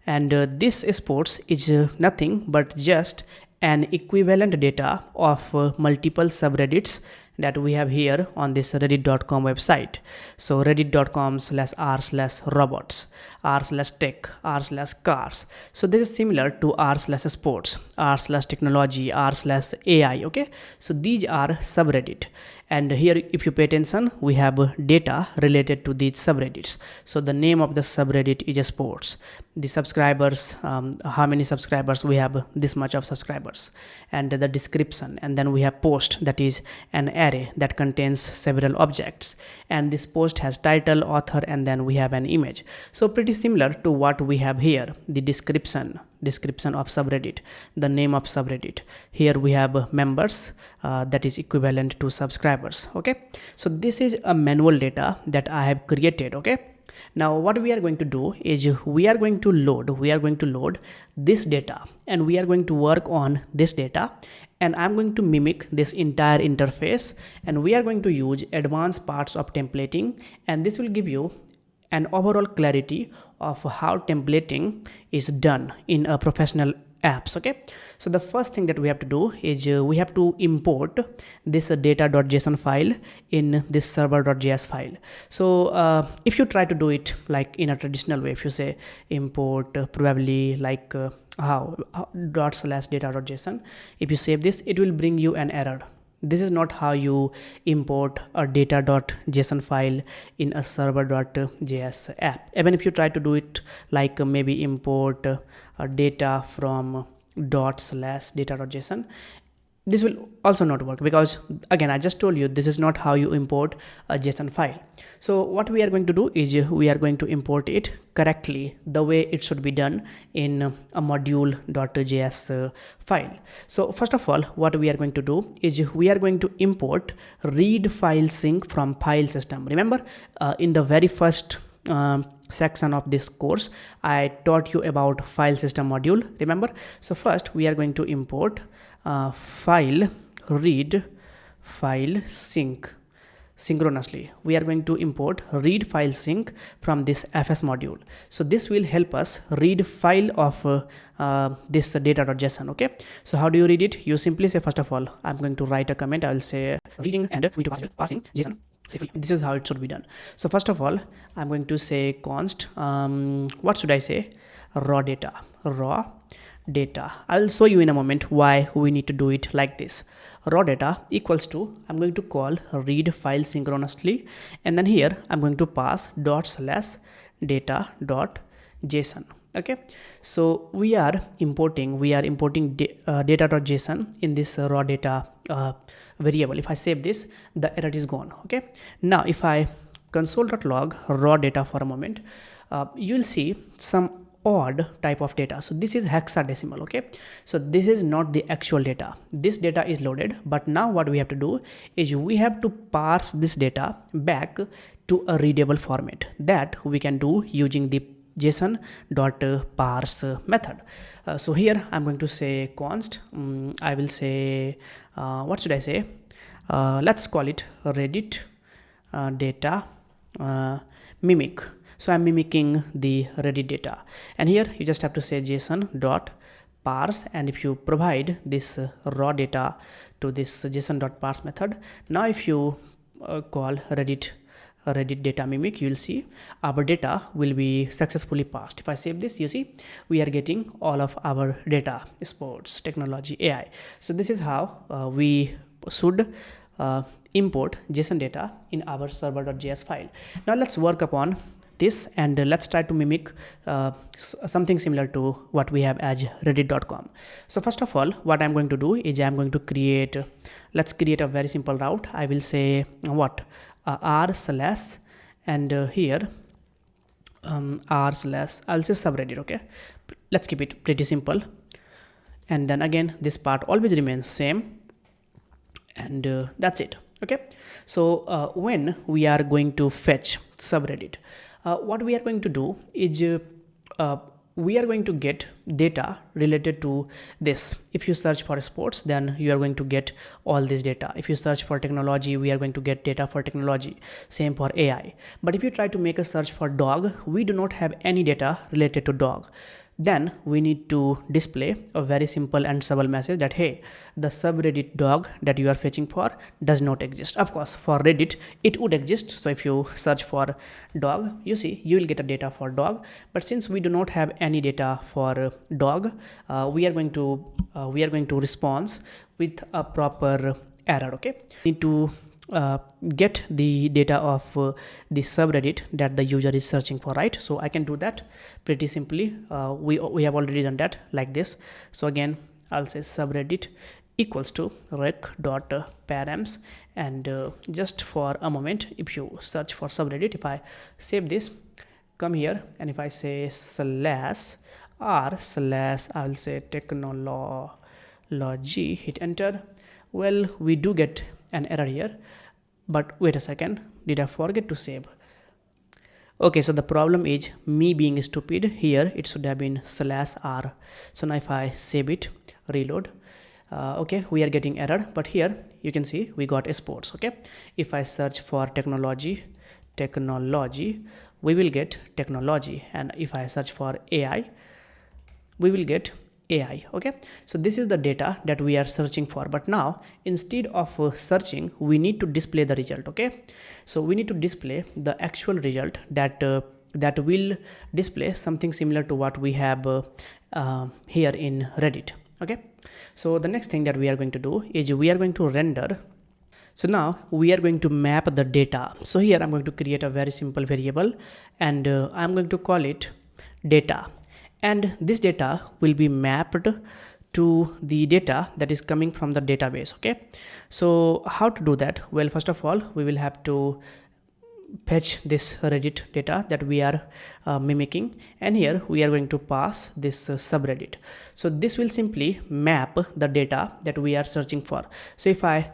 and this sports is nothing but just an equivalent data of multiple subreddits that we have here on this reddit.com website. So reddit.com/r/robots, r/tech, r/cars. So this is similar to r/sports, r/technology, r/ai. Okay, so these are subreddit, and here if you pay attention, we have data related to these subreddits. So the name of the subreddit is sports, the subscribers, how many subscribers we have, this much of subscribers, and the description, and then we have post, that is an array that contains several objects, and this post has title, author, and then we have an image. So pretty similar to what we have here, the description of subreddit, the name of subreddit. Here we have members, that is equivalent to subscribers. Okay, so this is a manual data that I have created. Okay, now what we are going to do is we are going to load this data, and we are going to work on this data, and I'm going to mimic this entire interface, and we are going to use advanced parts of templating, and this will give you an overall clarity of how templating is done in a professional apps. Okay, so the first thing that we have to do is we have to import this data.json file in this server.js file. So if you try to do it like in a traditional way, if you say import probably like /data.json, if you save this, it will bring you an error. This is not how you import a data.json file in a server.js app. Even if you try to do it like maybe import data from ./data.json, this will also not work, because again, I just told you this is not how you import a JSON file. So what we are going to do is we are going to import it correctly, the way it should be done in a module.js file. So first of all, what we are going to do is we are going to import read file sync from file system. Remember, in the very first section of this course, I taught you about file system module, remember? So first we are going to import file read file sync synchronously. We are going to import read file sync from this fs module. So this will help us read file of this data.json. Okay, so how do you read it? You simply say, first of all, I'm going to write a comment. I will say reading and we to passing JSON. This is how it should be done. So first of all, I'm going to say const what should I say, raw data. I will show you in a moment why we need to do it like this. Raw data equals to, I'm going to call read file synchronously, and then here I'm going to pass ./data.json. Okay, so we are importing data.json in this raw data variable. If I save this, the error is gone. Okay, now if I console.log raw data for a moment, you will see some odd type of data. So this is hexadecimal. Okay, so this is not the actual data. This data is loaded, but now what we have to do is we have to parse this data back to a readable format that we can do using the json.parse method. So here I'm going to say const, I will say what should I say, let's call it reddit data mimic. So I'm mimicking the reddit data, and here you just have to say json.parse, and if you provide this raw data to this json.parse method, now if you call reddit data mimic, you will see our data will be successfully parsed. If I save this, you see we are getting all of our data, sports, technology, AI. So this is how we should import JSON data in our server.js file. Now let's work upon this, and let's try to mimic something similar to what we have as reddit.com. So first of all, what I'm going to do is I'm going to create, let's create a very simple route. I will say what r/, and here r/, I'll say subreddit. Okay, let's keep it pretty simple, and then again this part always remains same, and that's it. Okay, so when we are going to fetch subreddit, what we are going to do is we are going to get data related to this. If you search for sports, then you are going to get all this data. If you search for technology, we are going to get data for technology. Same for AI. But if you try to make a search for dog, we do not have any data related to dog. Then we need to display a very simple and simple message that, hey, the subreddit dog that you are fetching for does not exist. Of course, for Reddit, it would exist. So if you search for dog, you see, you will get a data for dog. But since we do not have any data for dog, we are going to respond with a proper error. Okay, we need to get the data of the subreddit that the user is searching for, right? So I can do that pretty simply. We have already done that like this. So again, I'll say subreddit equals to rec.params, and just for a moment, if you search for subreddit, if I save this, come here, and if I say /r/ I'll say technology, hit enter, well, we do get an error here, but wait a second, did I forget to save? Okay, so the problem is me being stupid. Here it should have been /r. So now if I save it, reload, okay, we are getting error, but here you can see we got sports. Okay, if I search for technology, we will get technology, and if I search for AI, we will get AI. Okay, so this is the data that we are searching for, but now instead of searching, we need to display the result. Okay, so we need to display the actual result that will display something similar to what we have here in Reddit. Okay, so the next thing that we are going to do is we are going to render. So now we are going to map the data. So here I'm going to create a very simple variable, and I'm going to call it data, and this data will be mapped to the data that is coming from the database. Okay, so how to do that? Well, first of all, we will have to fetch this Reddit data that we are mimicking, and here we are going to pass this subreddit. So this will simply map the data that we are searching for. So if I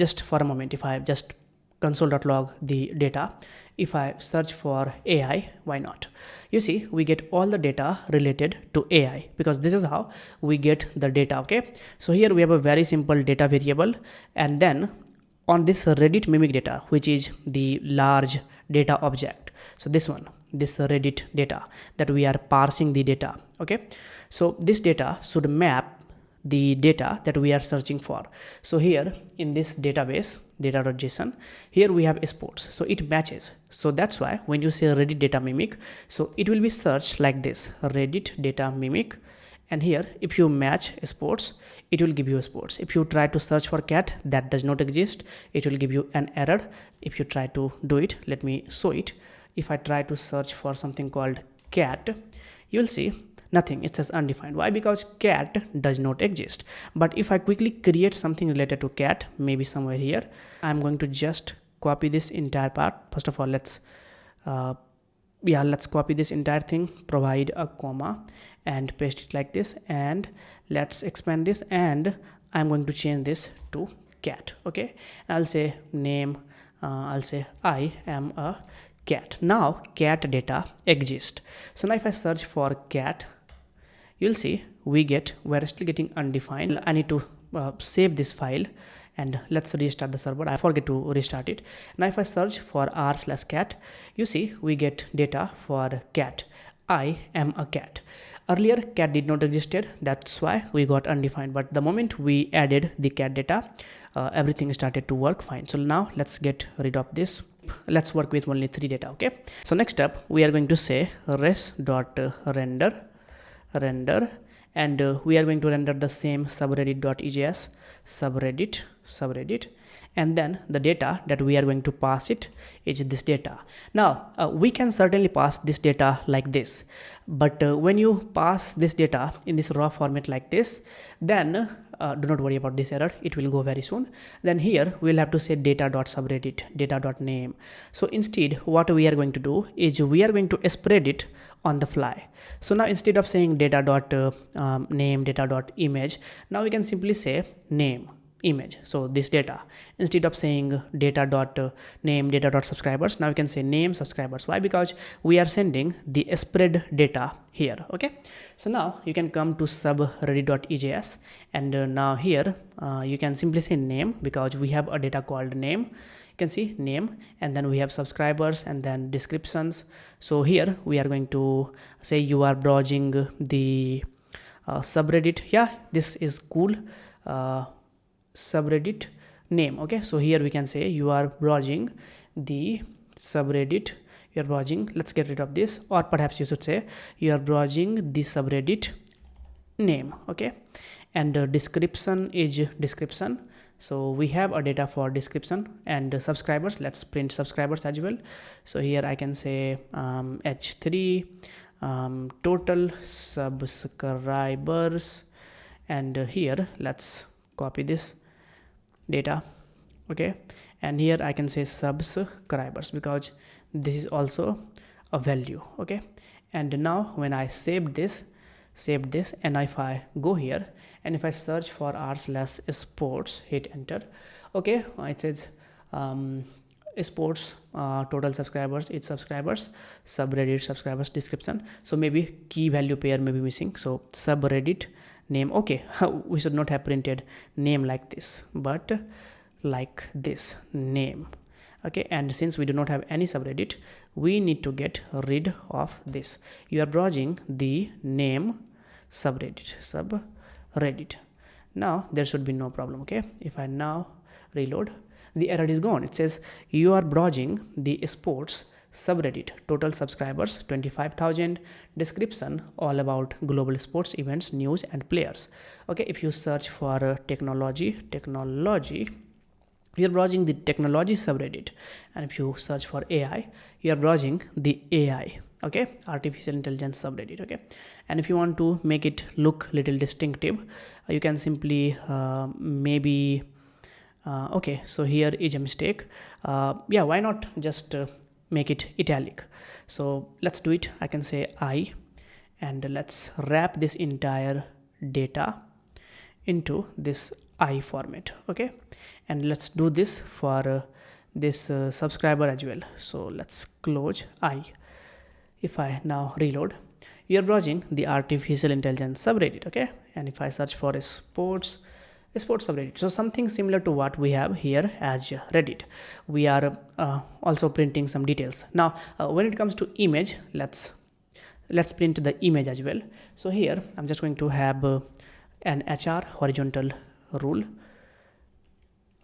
just for a moment, if I just console.log the data, if I search for AI, why not? You see, we get all the data related to AI, because this is how we get the data. Okay, so here we have a very simple data variable, and then on this Reddit mimic data, which is the large data object, so this Reddit data that we are parsing the data. Okay, so this data should map the data that we are searching for. So here in this database data.json, here we have sports, so it matches. So that's why when you say Reddit data mimic, so it will be searched like this, Reddit data mimic, and here if you match sports, it will give you sports. If you try to search for cat, that does not exist, it will give you an error. If you try to do it, let me show it. If I try to search for something called cat, you'll see nothing, it says undefined. Why? Because cat does not exist. But if I quickly create something related to cat, maybe somewhere here, I'm going to just copy this entire part. First of all, let's copy this entire thing, provide a comma and paste it like this, and let's expand this, and I'm going to change this to cat. Okay, I'll say name, I'll say I am a cat. Now cat data exists. So now if I search for cat, you'll see we're still getting undefined. I need to save this file, and let's restart the server. I forget to restart it. Now if I search for r/cat, you see we get data for cat. I am a cat. Earlier cat did not existed, that's why we got undefined, but the moment we added the cat data, everything started to work fine. So now let's get rid of this. Let's work with only 3 data. Okay, so next up we are going to say res.render, and we are going to render the same subreddit.ejs, subreddit, and then the data that we are going to pass it is this data. Now we can certainly pass this data like this, but when you pass this data in this raw format like this, then do not worry about this error, it will go very soon. Then here we'll have to say data.subreddit, data.name. So instead what we are going to do is we are going to spread it on the fly. So now instead of saying data.name, data.image, now we can simply say name image. So this data, instead of saying data.name, data.subscribers, now we can say name subscribers. Why? Because we are sending the spread data here. Okay, so now you can come to subreddit.ejs, and now here you can simply say name, because we have a data called name. You can see name, and then we have subscribers, and then descriptions. So here we are going to say you are browsing the subreddit. Yeah, this is cool. Subreddit name. Okay, so here we can say you are browsing the subreddit, you're browsing, let's get rid of this, or perhaps you should say you are browsing the subreddit name. Okay, and description is description. So we have a data for description, and subscribers, let's print subscribers as well. So here I can say h3 total subscribers, and here let's copy this data. Okay, and here I can say subscribers, because this is also a value. Okay, and now when I saved this, and if I go here and if I search for r/sports, hit enter. Okay, it says sports total subscribers, it's subscribers, subreddit subscribers, description. So maybe key value pair may be missing. So subreddit name. Okay, we should not have printed name like this, but like this, name. Okay, and since we do not have any subreddit, we need to get rid of this. You are browsing the name subreddit. Now there should be no problem. Okay, if I now reload, the error is gone. It says you are browsing the sports subreddit, total subscribers 25,000, description all about global sports events, news and players. Okay, if you search for technology, you are browsing the technology subreddit, and if you search for AI, you are browsing the AI okay, artificial intelligence subreddit. Okay, and if you want to make it look little distinctive, you can simply maybe okay, so here is a mistake. Yeah, why not just make it italic? So let's do it. I can say I, and let's wrap this entire data into this I format. Okay, and let's do this for this subscriber as well. So let's close I. If I now reload, you are browsing the artificial intelligence subreddit. Okay, and if I search for a sports subreddit, so something similar to what we have here as Reddit, we are also printing some details. Now when it comes to image, let's print the image as well. So here I'm just going to have an HR horizontal rule.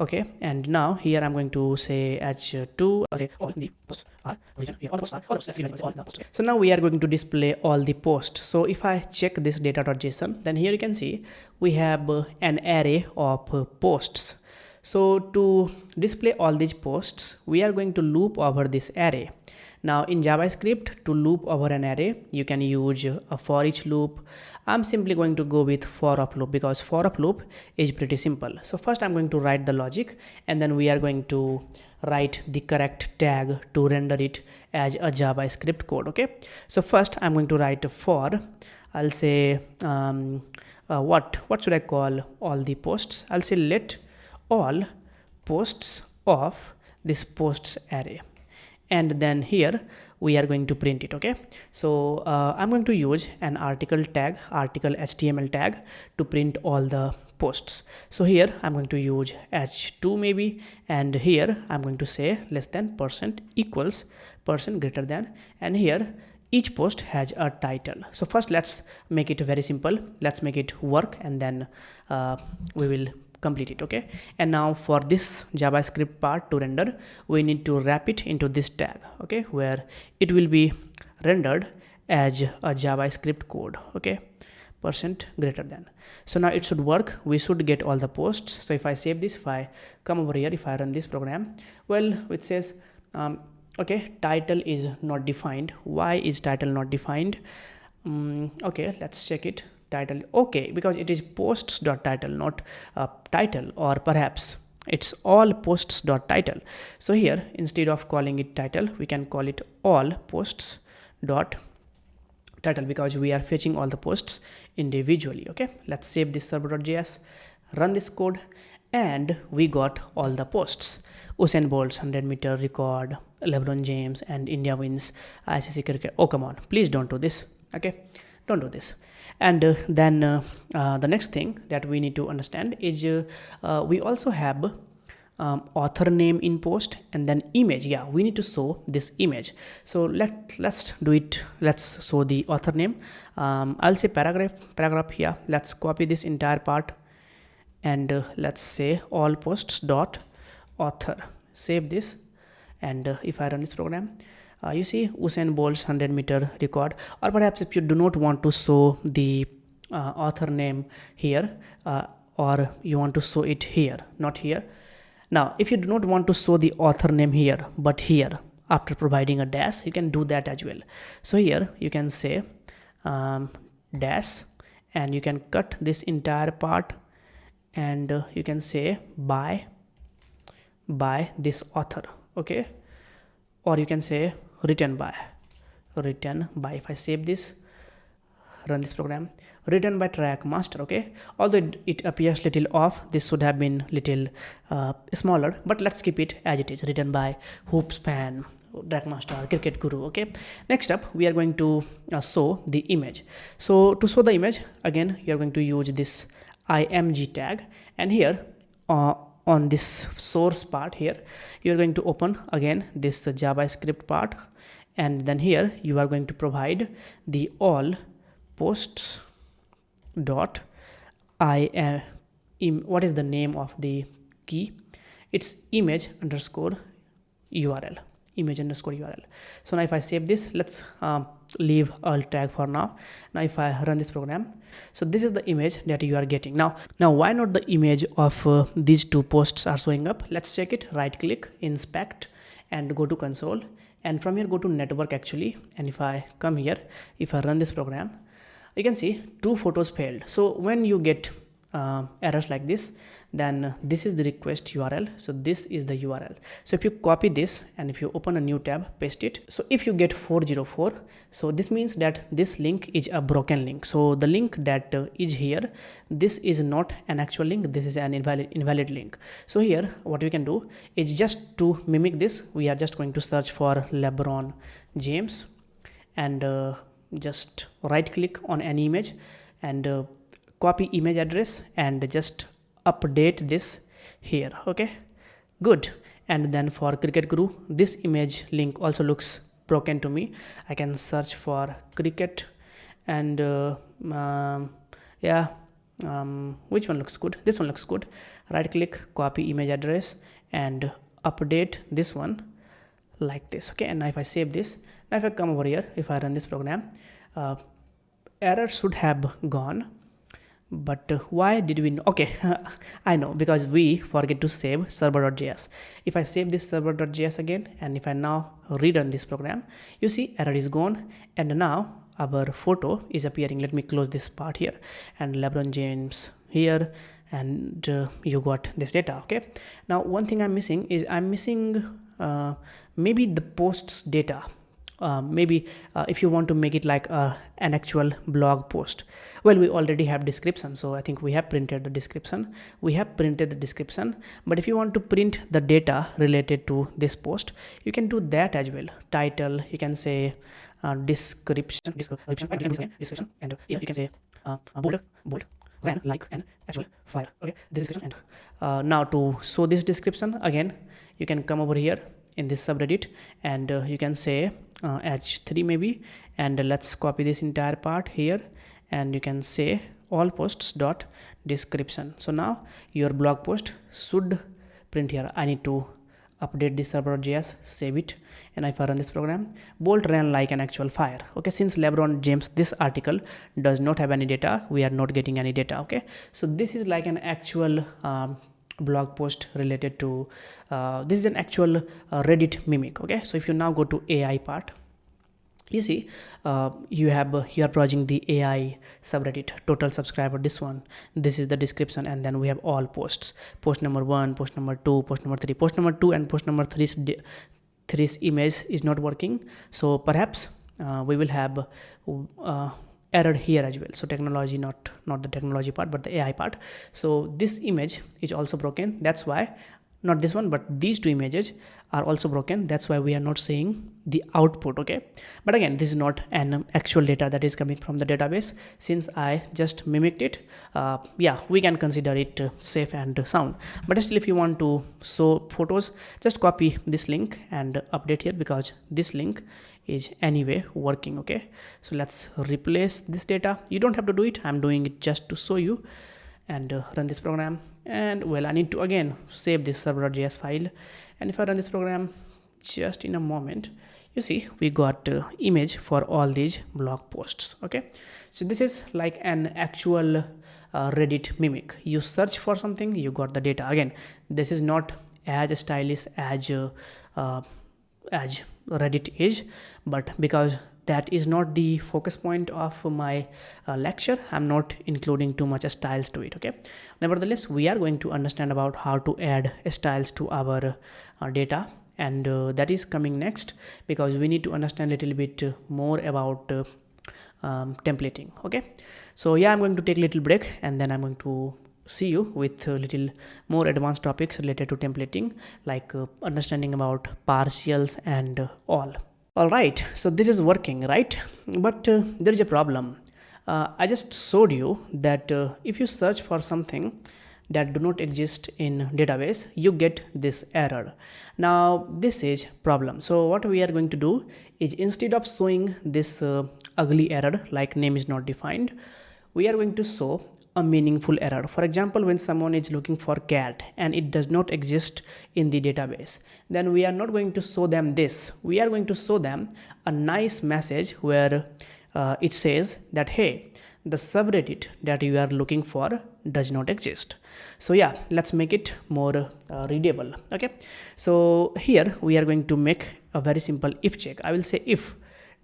Okay, and now here I'm going to say h2 all the posts are so now we are going to display all the posts. So if I check this data.json, then here you can see we have an array of posts. So to display all these posts, we are going to loop over this array. Now in JavaScript, to loop over an array, you can use a for each loop. I'm simply going to go with for of loop because for of loop is pretty simple. So first I'm going to write the logic, and then we are going to write the correct tag to render it as a JavaScript code. Okay, so first I'm going to write for, I'll say what should I call all the posts? I'll say let all posts of this posts array, and then here we are going to print it. Okay, so I'm going to use an article HTML tag to print all the posts. So here I'm going to use h2 maybe, and here I'm going to say less than % equals % greater than, and here each post has a title. So first let's make it very simple, let's make it work, and then we will complete it. Okay, and now for this JavaScript part to render, we need to wrap it into this tag, okay, where it will be rendered as a JavaScript code. Okay, % greater than. So now it should work, we should get all the posts. So if I save this, if I come over here, if I run this program, well, it says okay, title is not defined. Why is title not defined? Okay, let's check it. Title, okay, because it is posts.title, not title, or perhaps it's all posts.title. So here instead of calling it title, we can call it all posts.title because we are fetching all the posts individually. Okay, let's save this server.js, run this code, and we got all the posts. Usain Bolt's 100-meter record, LeBron James and India wins ICC cricket. Oh, come on, please don't do this. Okay, don't do this. And then the next thing that we need to understand is we also have author name in post, and then image. Yeah, we need to show this image. So let's do it. Let's show the author name. I'll say paragraph here. Let's copy this entire part, and let's say all posts dot author. Save this, and if I run this program, you see Usain Bolt's 100-meter record. Or perhaps if you do not want to show the author name here, or you want to show it here, not here. Now if you do not want to show the author name here but here, after providing a dash, you can do that as well. So here you can say dash, and you can cut this entire part, and you can say by this author. Okay, or you can say written by. If I save this, run this program, written by track master. Okay, although it appears little off, this should have been little smaller, but let's keep it as it is, written by Hoopspan, track master, cricket guru. Okay, next up we are going to show the image. So to show the image, again you are going to use this img tag, and here on this source part here, you are going to open again this JavaScript part, and then here you are going to provide the all posts dot what is the name of the key? It's image underscore URL. So now if I save this, let's leave alt tag for now. Now if I run this program, so this is the image that you are getting. Now why not the image of these two posts are showing up? Let's check it. Right click, inspect, and go to console, and from here go to network actually, and if I come here, if I run this program, you can see 2 photos failed. So when you get errors like this, then this is the request URL, so this is the URL. So if you copy this and if you open a new tab, paste it, so if you get 404, so this means that this link is a broken link. So the link that is here, this is not an actual link, this is an invalid link. So here what we can do is, just to mimic this, we are just going to search for LeBron James, and just right click on an image and copy image address and just update this here. Okay, good. And then for cricket guru, this image link also looks broken to me. I can search for cricket, and which one looks good? This one looks good. Right click, copy image address and update this one like this. Okay, and now if I save this, now if I come over here, if I run this program, error should have gone, but why did we okay I know, because we forget to save server.js. If I save this server.js again, and if I now rerun this program, you see error is gone, and now our photo is appearing. Let me close this part here, and LeBron James here, and you got this data. Okay, now one thing I'm missing is maybe the posts data. Maybe if you want to make it like an actual blog post, well, we already have description, so I think we have printed the description, but if you want to print the data related to this post, you can do that as well. Title, you can say description, and here you can say bold, ran like an actual fire. Okay, this description, and now to show this description again, you can come over here in this subreddit, and you can say h3 maybe, and let's copy this entire part here, and you can say all posts dot description. So now your blog post should print here. I need to update this server.js, save it, and if I run this program, bolt ran like an actual fire. Okay, since LeBron James, this article does not have any data, we are not getting any data. Okay, so this is like an actual blog post related to this is an actual Reddit mimic. Okay, so if you now go to AI part, you see you are browsing the AI subreddit, total subscriber, this one, this is the description, and then we have all posts, post number 1, post number 2, post number 3. Post number 2 and post number 3's image is not working, so perhaps we will have error here as well. So technology, not the technology part, but the AI part. So this image is also broken, that's why, not this one, but these 2 images are also broken, that's why we are not seeing the output. Okay, but again, this is not an actual data that is coming from the database. Since I just mimicked it, yeah, we can consider it safe and sound. But still, if you want to show photos, just copy this link and update here, because this link is anyway working. Okay, so let's replace this data. You don't have to do it, I'm doing it just to show you, and run this program. And well, I need to again save this server.js file, and if I run this program just in a moment, you see we got image for all these blog posts. Okay, so this is like an actual Reddit mimic. You search for something, you got the data. Again, this is not as stylish as Reddit is, but because that is not the focus point of my lecture, I'm not including too much styles to it. Okay, nevertheless, we are going to understand about how to add styles to our data, and that is coming next, because we need to understand a little bit more about templating. Okay, so yeah, I'm going to take a little break, and then I'm going to see you with a little more advanced topics related to templating, like understanding about partials and all. All right, so this is working, right? But there is a problem. I just showed you that if you search for something that do not exist in database, you get this error. Now this is problem. So what we are going to do is, instead of showing this ugly error like name is not defined, we are going to show a meaningful error. For example, when someone is looking for cat and it does not exist in the database, then we are not going to show them this. We are going to show them a nice message where it says that, hey, the subreddit that you are looking for does not exist. So yeah, let's make it more readable. Okay, so here we are going to make a very simple if check. I will say if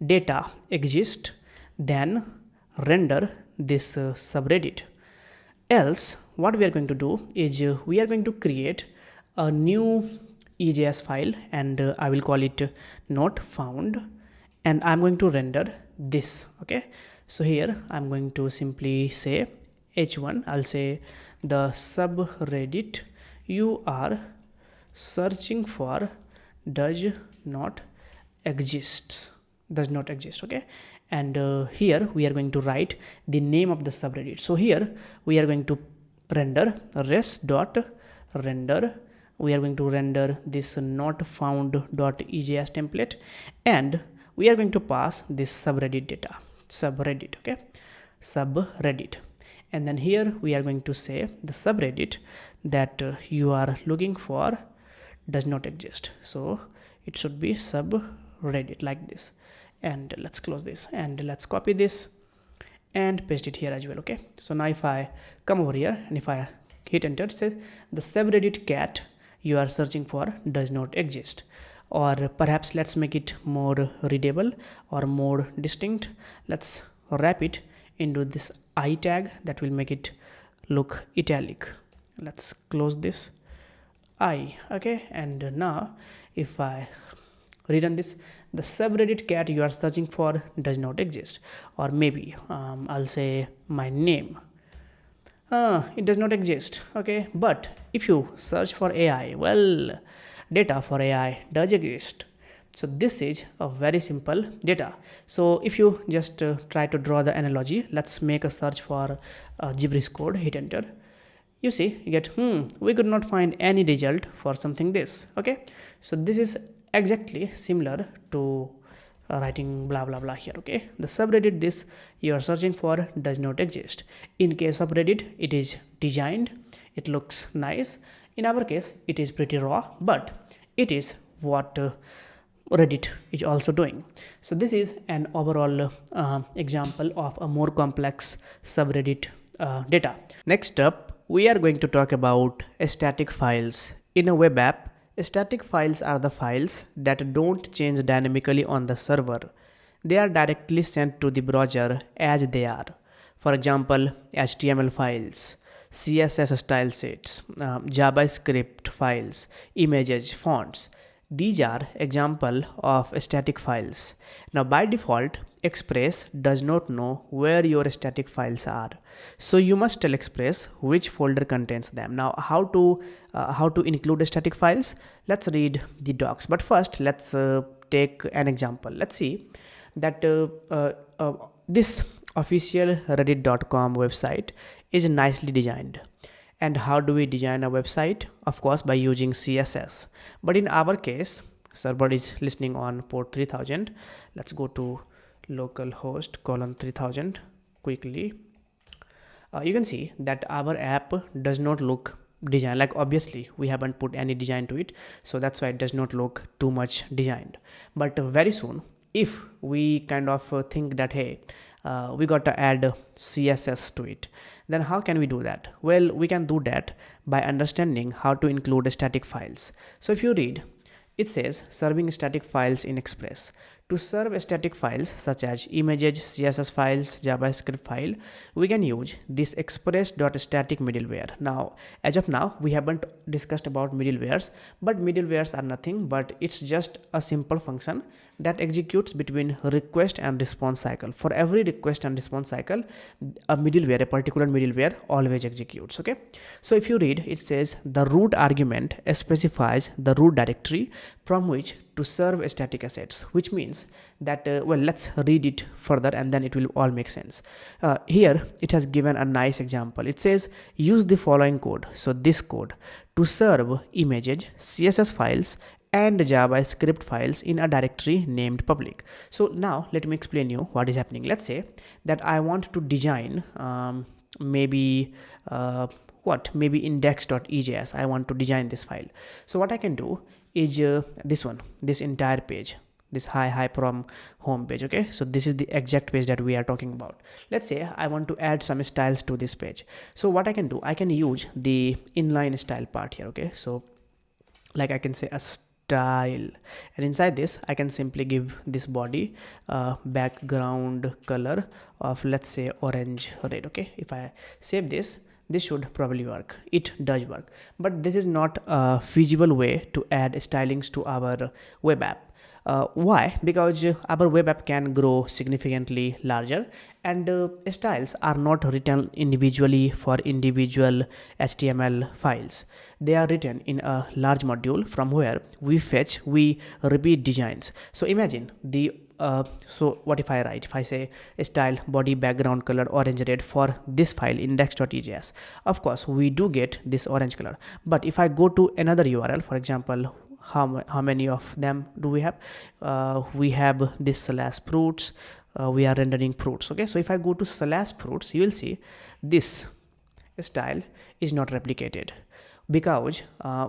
data exists, then render this subreddit. Else what we are going to do is we are going to create a new EJS file, and I will call it not found, and I'm going to render this. Okay, so here I'm going to simply say h1. I'll say the subreddit you are searching for does not exist. Okay, and here we are going to write the name of the subreddit. So here we are going to render res.render. We are going to render this not found.ejs template, and we are going to pass this subreddit data, subreddit. Okay, subreddit, and then here we are going to say the subreddit that you are looking for does not exist. So it should be subreddit like this, and let's close this, and let's copy this and paste it here as well. Okay, so now if I come over here and if I hit enter, it says the subreddit cat you are searching for does not exist. Or perhaps let's make it more readable or more distinct. Let's wrap it into this I tag that will make it look italic. Let's close this I. Okay, and now if I rerun this, the subreddit cat you are searching for does not exist. Or maybe I'll say my name, it does not exist. Okay, but if you search for AI, well, data for AI does exist. So this is a very simple data. So if you just try to draw the analogy, let's make a search for gibberish code, hit enter. You see, you get we could not find any result for something this. Okay, so this is exactly similar to writing blah blah blah here. Okay, the subreddit this you are searching for does not exist. In case of Reddit, it is designed, it looks nice. In our case, it is pretty raw, but it is what Reddit is also doing. So this is an overall example of a more complex subreddit data. Next up, we are going to talk about static files. In a web app, static files are the files that don't change dynamically on the server. They are directly sent to the browser as they are. For example, HTML files, CSS style sets, JavaScript files, images, fonts. These are examples of static files. Now by default, Express does not know where your static files are. So you must tell Express which folder contains them. Now how to include static files? Let's read the docs. But first, let's take an example. Let's see that this official reddit.com website is nicely designed. And how do we design a website? Of course, by using CSS. But in our case, server is listening on port 3000. Let's go to localhost :3000 quickly. You can see that our app does not look designed. Like obviously we haven't put any design to it, so that's why it does not look too much designed. But very soon, if we kind of think that hey, we got to add CSS to it, then how can we do that? Well, we can do that by understanding how to include static files. So if you read, it says serving static files in Express. To serve static files such as images, CSS files, JavaScript file, we can use this express.static middleware. Now, as of now, we haven't discussed about middlewares, but middlewares are nothing but it's just a simple function that executes between request and response cycle. For every request and response cycle, a middleware, a particular middleware always executes. Okay, so if you read, it says the root argument specifies the root directory from which to serve static assets, which means that well, let's read it further and then it will all make sense. Here it has given a nice example. It says use the following code, so this code, to serve images, CSS files and JavaScript files in a directory named public. So now let me explain you what is happening. Let's say that I want to design maybe index.ejs. I want to design this file. So what I can do is this entire page, this hi from home page. Okay, so this is the exact page that we are talking about. Let's say I want to add some styles to this page. So what I can do, I can use the inline style part here. Okay, so like I can say a style, and inside this I can simply give this body background color of, let's say, orange red. Okay, if I save this, this should probably work. It does work, but this is not a feasible way to add stylings to our web app. Why? Because our web app can grow significantly larger, and styles are not written individually for individual HTML files. They are written in a large module from where we repeat designs. So imagine so what if I write, if I say style body background color orange red for this file index.js, of course we do get this orange color. But if I go to another URL, for example, how many of them do we have? We have this /fruits. We are rendering fruits. Okay, so if I go to /fruits, you will see this style is not replicated because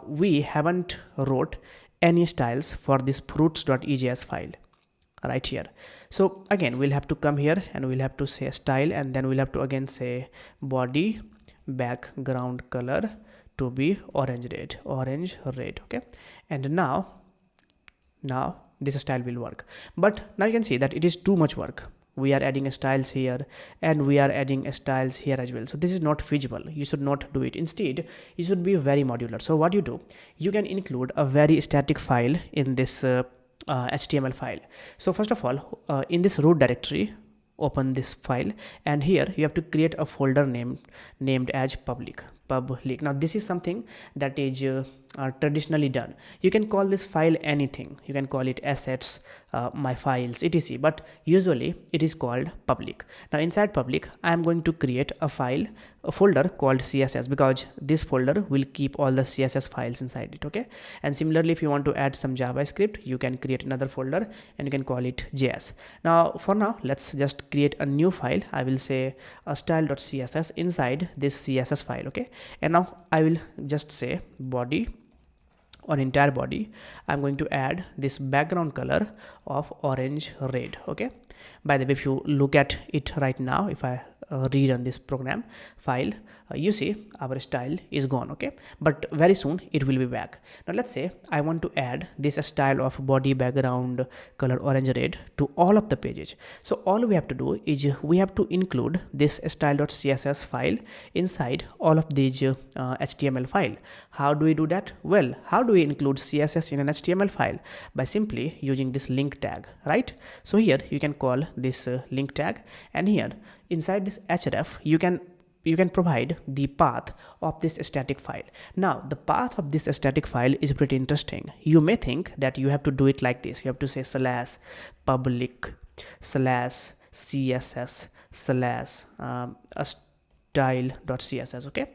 we haven't wrote any styles for this fruits.ejs file right here. So again, we'll have to come here and we'll have to say style, and then we'll have to again say body background color to be orange red. Okay, and now this style will work. But now you can see that it is too much work. We are adding styles here and we are adding styles here as well. So this is not feasible. You should not do it. Instead, you should be very modular. So what you do, you can include a very static file in this HTML file. So first of all, in this root directory, open this file, and here you have to create a folder named as public. Now this is something that is traditionally done. You can call this file anything. You can call it assets, my files, etc. But usually it is called public. Now inside public, I am going to create a folder called CSS, because this folder will keep all the CSS files inside it. Okay, and similarly, if you want to add some JavaScript, you can create another folder and you can call it JS. Now for now, let's just create a new file. I will say style.css inside this CSS file. Okay, and now I will just say body, on entire body I'm going to add this background color of orange red. Okay, by the way, if you look at it right now, if I rerun this program file, you see our style is gone. Okay, but very soon it will be back. Now let's say I want to add this style of body background color orange red to all of the pages. So all we have to do is we have to include this style.css file inside all of these HTML file. How do we do that? Well, how do we include CSS in an HTML file? By simply using this link tag, right? So here you can call this link tag, and here inside this href you can provide the path of this static file. Now the path of this static file is pretty interesting. You may think that you have to do it like this. You have to say /public /css /style.css. okay,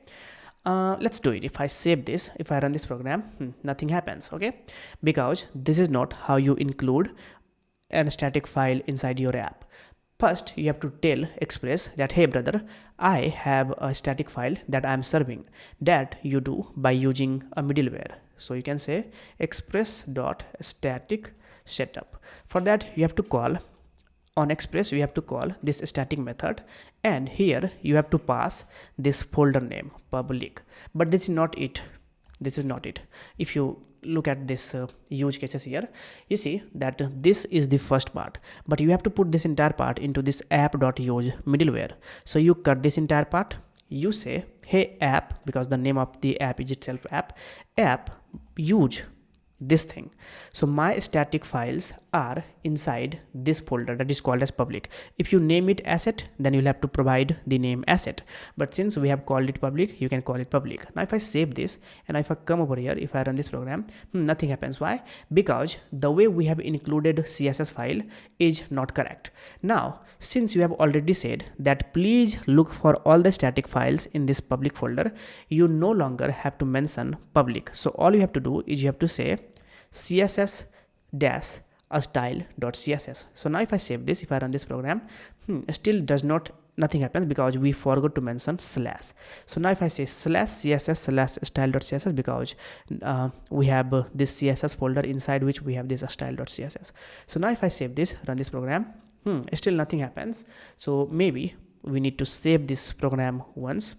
let's do it. If I save this, if I run this program, nothing happens. Okay, because this is not how you include a static file inside your app. First, you have to tell Express that, hey brother, I have a static file that I'm serving. That you do by using a middleware. So you can say express.static setup. For that, you have to call on Express, you have to call this static method, and here you have to pass this folder name public. But this is not it. This is not it. If you look at this use cases here, you see that this is the first part, but you have to put this entire part into this app.use middleware. So you cut this entire part, you say, hey app, because the name of the app is itself app use this thing. So my static files are inside this folder that is called as public. If you name it asset, then you'll have to provide the name asset, but since we have called it public, you can call it public. Now if I save this and if I come over here, if I run this program, nothing happens. Why? Because the way we have included CSS file is not correct. Now since you have already said that please look for all the static files in this public folder, you no longer have to mention public. So all you have to do is you have to say css dash a style.css. So now if I save this, if I run this program, still nothing happens because we forgot to mention slash. So now if I say /css /style.css, because we have this CSS folder inside which we have this style.css. So now if I save this, run this program, still nothing happens. So maybe we need to save this program once,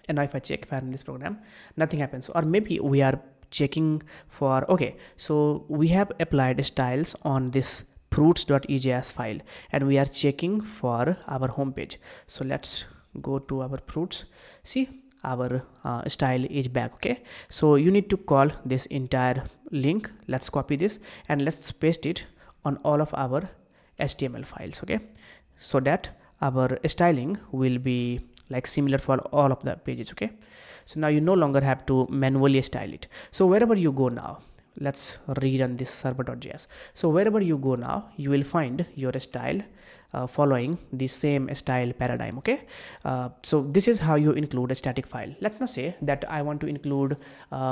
and now if I check, if I run this program, nothing happens. Or maybe we are checking for, okay, so we have applied styles on this fruits.ejs file and we are checking for our home page. So let's go to our fruits. See, our style is back. Okay, so you need to call this entire link. Let's copy this and let's paste it on all of our HTML files. Okay, so that our styling will be like similar for all of the pages. Okay, so now you no longer have to manually style it. So wherever you go now, let's rerun this server.js. So wherever you go now, you will find your style following the same style paradigm. Okay, so this is how you include a static file. Let's now say that I want to include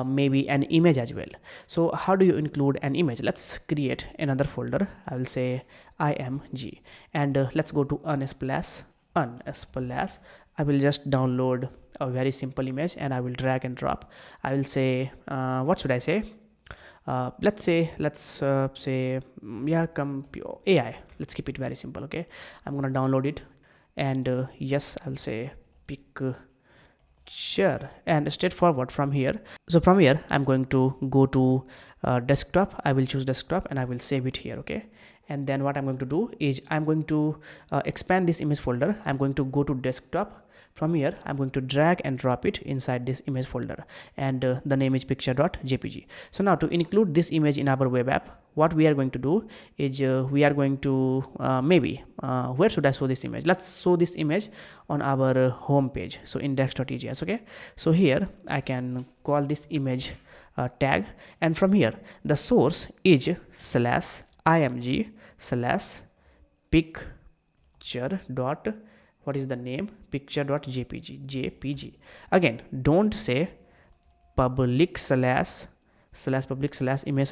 maybe an image as well. So how do you include an image? Let's create another folder. I will say img and let's go to unsplash. I will just download a very simple image and I will drag and drop. I will say what should I say? Let's say yeah, AI. Let's keep it very simple. Okay, I'm gonna download it and yes, I'll say picture and straightforward from here. So from here I'm going to go to desktop. I will choose desktop and I will save it here. Okay, and then what I'm going to do is I'm going to expand this image folder. I'm going to go to desktop. From here I'm going to drag and drop it inside this image folder and the name is picture.jpg. So now to include this image in our web app, what we are going to do is we are going to maybe where should I show this image? Let's show this image on our home page, so index.ejs. Okay, so here I can call this image tag, and from here the source is /img /picture dot, what is the name, picture.jpg. Again, don't say public / image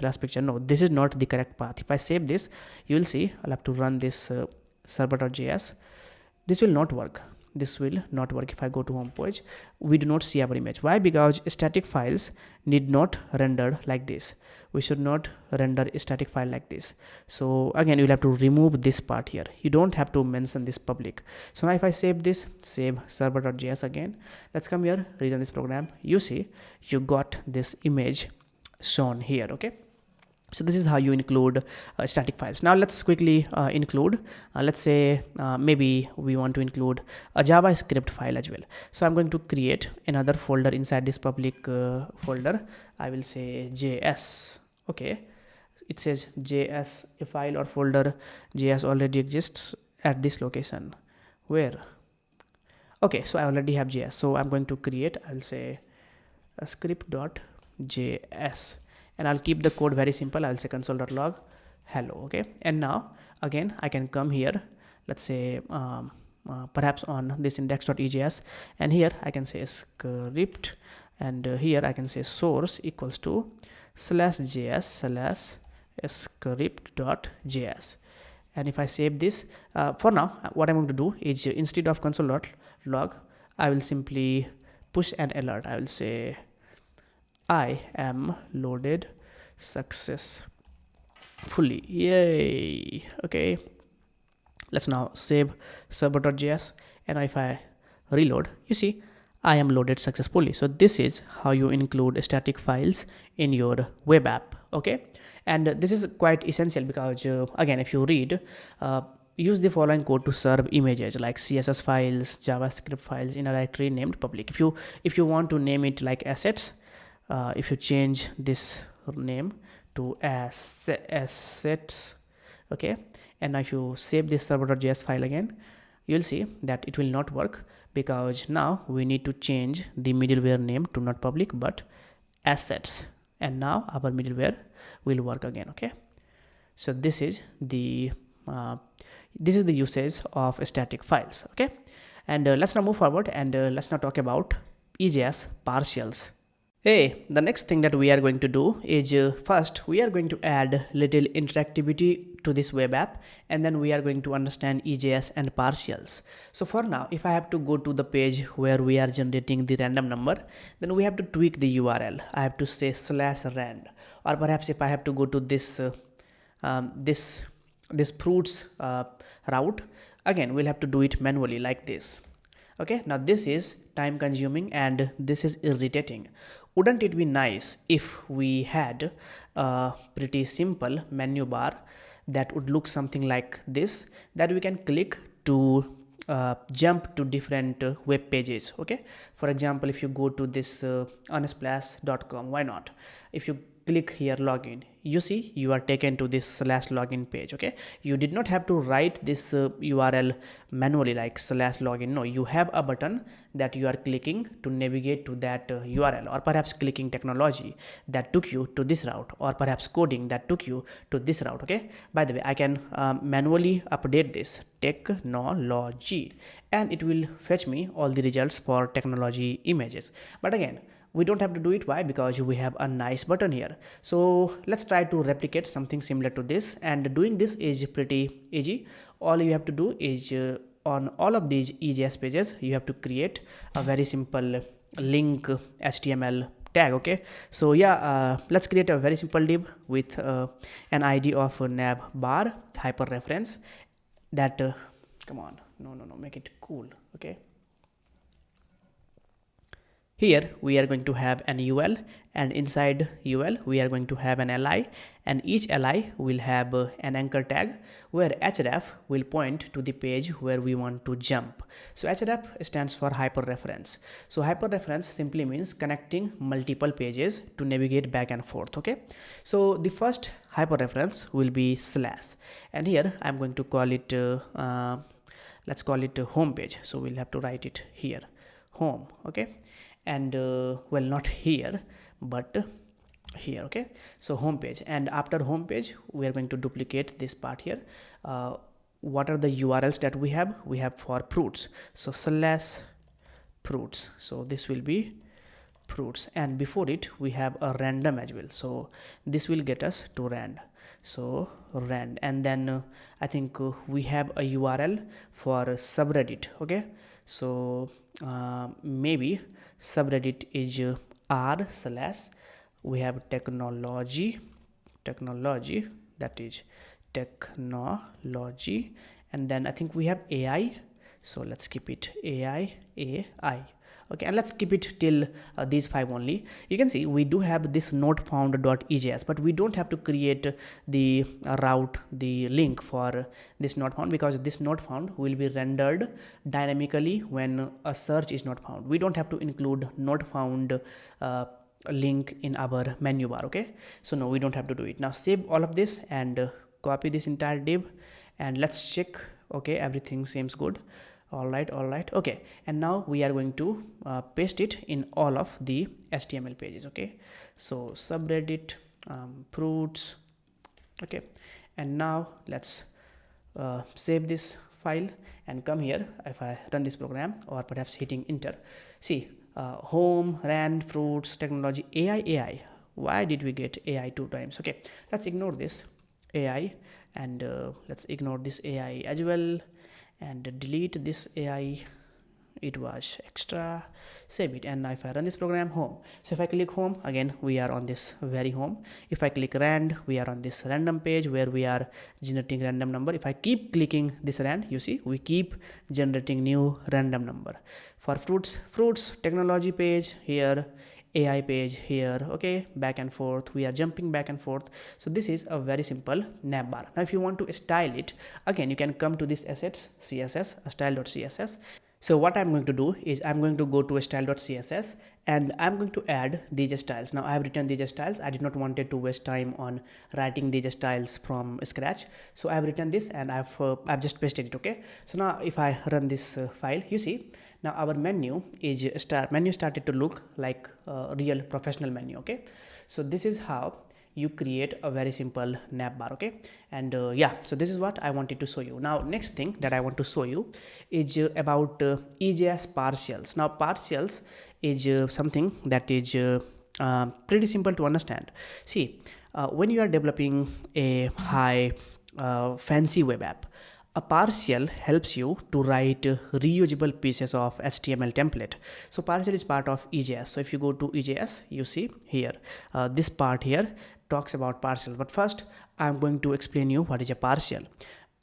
/ picture. No, this is not the correct path. If I save this, you will see I'll have to run this server.js. This will not work. This will not work. If I go to home page, we do not see our image. Why? Because static files need not render like this. We should not render a static file like this. So again, you'll have to remove this part here. You don't have to mention this public. So now if I save this, save server.js again, let's come here, rerun this program. You see, you got this image shown here. Okay, so this is how you include static files. Now let's quickly include, let's say maybe we want to include a JavaScript file as well. So I'm going to create another folder inside this public folder. I will say JS. Okay, it says JS, a file or folder JS already exists at this location. Where? Okay, so I already have JS. So I'm going to create, I'll say a script.js. And I'll keep the code very simple. I'll say console.log hello. Okay, and now again I can come here, let's say perhaps on this index.ejs, and here I can say script, and here I can say source equals to /js /script.js. and if I save this, for now what I'm going to do is instead of console.log I will simply push an alert. I will say I am loaded successfully. Yay. Okay, let's now save server.js, and if I reload, you see I am loaded successfully. So this is how you include static files in your web app. Okay, and this is quite essential because again, if you read, use the following code to serve images like CSS files, JavaScript files in a directory named public. If you want to name it like assets, if you change this name to assets, okay, and if you save this server.js file again, you'll see that it will not work because now we need to change the middleware name to not public but assets, and now our middleware will work again. Okay, so this is the usage of static files. Okay, and let's now move forward and let's now talk about EJS partials. Hey, the next thing that we are going to do is first we are going to add little interactivity to this web app, and then we are going to understand EJS and partials. So for now, if I have to go to the page where we are generating the random number, then we have to tweak the URL. I have to say /rand, or perhaps if I have to go to this this fruits route, again we'll have to do it manually like this. Okay, now this is time consuming and this is irritating. wouldn't it be nice if we had a pretty simple menu bar that would look something like this, that we can click to jump to different web pages. Okay, for example, if you go to this unsplash.com, why not, if you click here login, you see you are taken to this /login page. Okay, you did not have to write this URL manually like /login. No, you have a button that you are clicking to navigate to that URL, or perhaps clicking technology that took you to this route, or perhaps coding that took you to this route. Okay, by the way, I can manually update this technology and it will fetch me all the results for technology images. But again, we don't have to do it. Why? Because we have a nice button here. So let's try to replicate something similar to this, and doing this is pretty easy. All you have to do is on all of these EJS pages, you have to create a very simple link HTML tag. Okay, so yeah, let's create a very simple div with an ID of nav bar hyper reference that come on, no, make it cool. Okay, here we are going to have an UL, and inside UL we are going to have an li, and each li will have an anchor tag where href will point to the page where we want to jump. So href stands for hyperreference. So hyperreference simply means connecting multiple pages to navigate back and forth. Okay, so the first hyperreference will be slash, and here I'm going to call it let's call it home page. So we'll have to write it here, home. Okay, and well, not here but here. Okay, so home page, and after home page we are going to duplicate this part here. What are the URLs that we have? We have for fruits, so /fruits, so this will be fruits, and before it we have a random as well, so this will get us to rand, so rand, and then I think we have a URL for subreddit. Okay, so maybe subreddit is r/ we have technology, that is technology, and then I think we have AI, so let's keep it AI. Okay, and let's keep it till these 5 only. You can see we do have this not found.ejs, but we don't have to create the route, the link for this not found, because this not found will be rendered dynamically when a search is not found. We don't have to include not found link in our menu bar. Okay, so no, we don't have to do it. Now save all of this and copy this entire div, and let's check. Okay, everything seems good. All right. Okay, and now we are going to paste it in all of the HTML pages. Okay, so subreddit fruits. Okay, and now let's save this file and come here. If I run this program, or perhaps hitting enter, see home, rand, fruits, technology, AI. Why did we get AI 2 times? Okay, let's ignore this AI, and let's ignore this AI as well, and delete this AI, it was extra. Save it, and now if I run this program, home, so if I click home, again we are on this very home. If I click rand, we are on this random page where we are generating random number. If I keep clicking this rand, you see we keep generating new random number. For fruits technology page here, AI page here. Okay, back and forth, we are jumping back and forth. So this is a very simple nav bar. Now if you want to style it, again you can come to this assets css, style.css. So what I'm going to do is I'm going to go to style.css and I'm going to add these styles. Now I have written these styles. I did not wanted to waste time on writing these styles from scratch, so I have written this and I've just pasted it. Okay, so now if I run this file, you see now our menu is started to look like a real professional menu. Okay, so this is how you create a very simple nav bar. Okay, and yeah, so this is what I wanted to show you. Now next thing that I want to show you is about EJS partials. Now partials is something that is pretty simple to understand. See, when you are developing a high fancy web app, a partial helps you to write reusable pieces of HTML template. So partial is part of EJS. So if you go to EJS, you see here this part here talks about partial. But first I'm going to explain you what is a partial.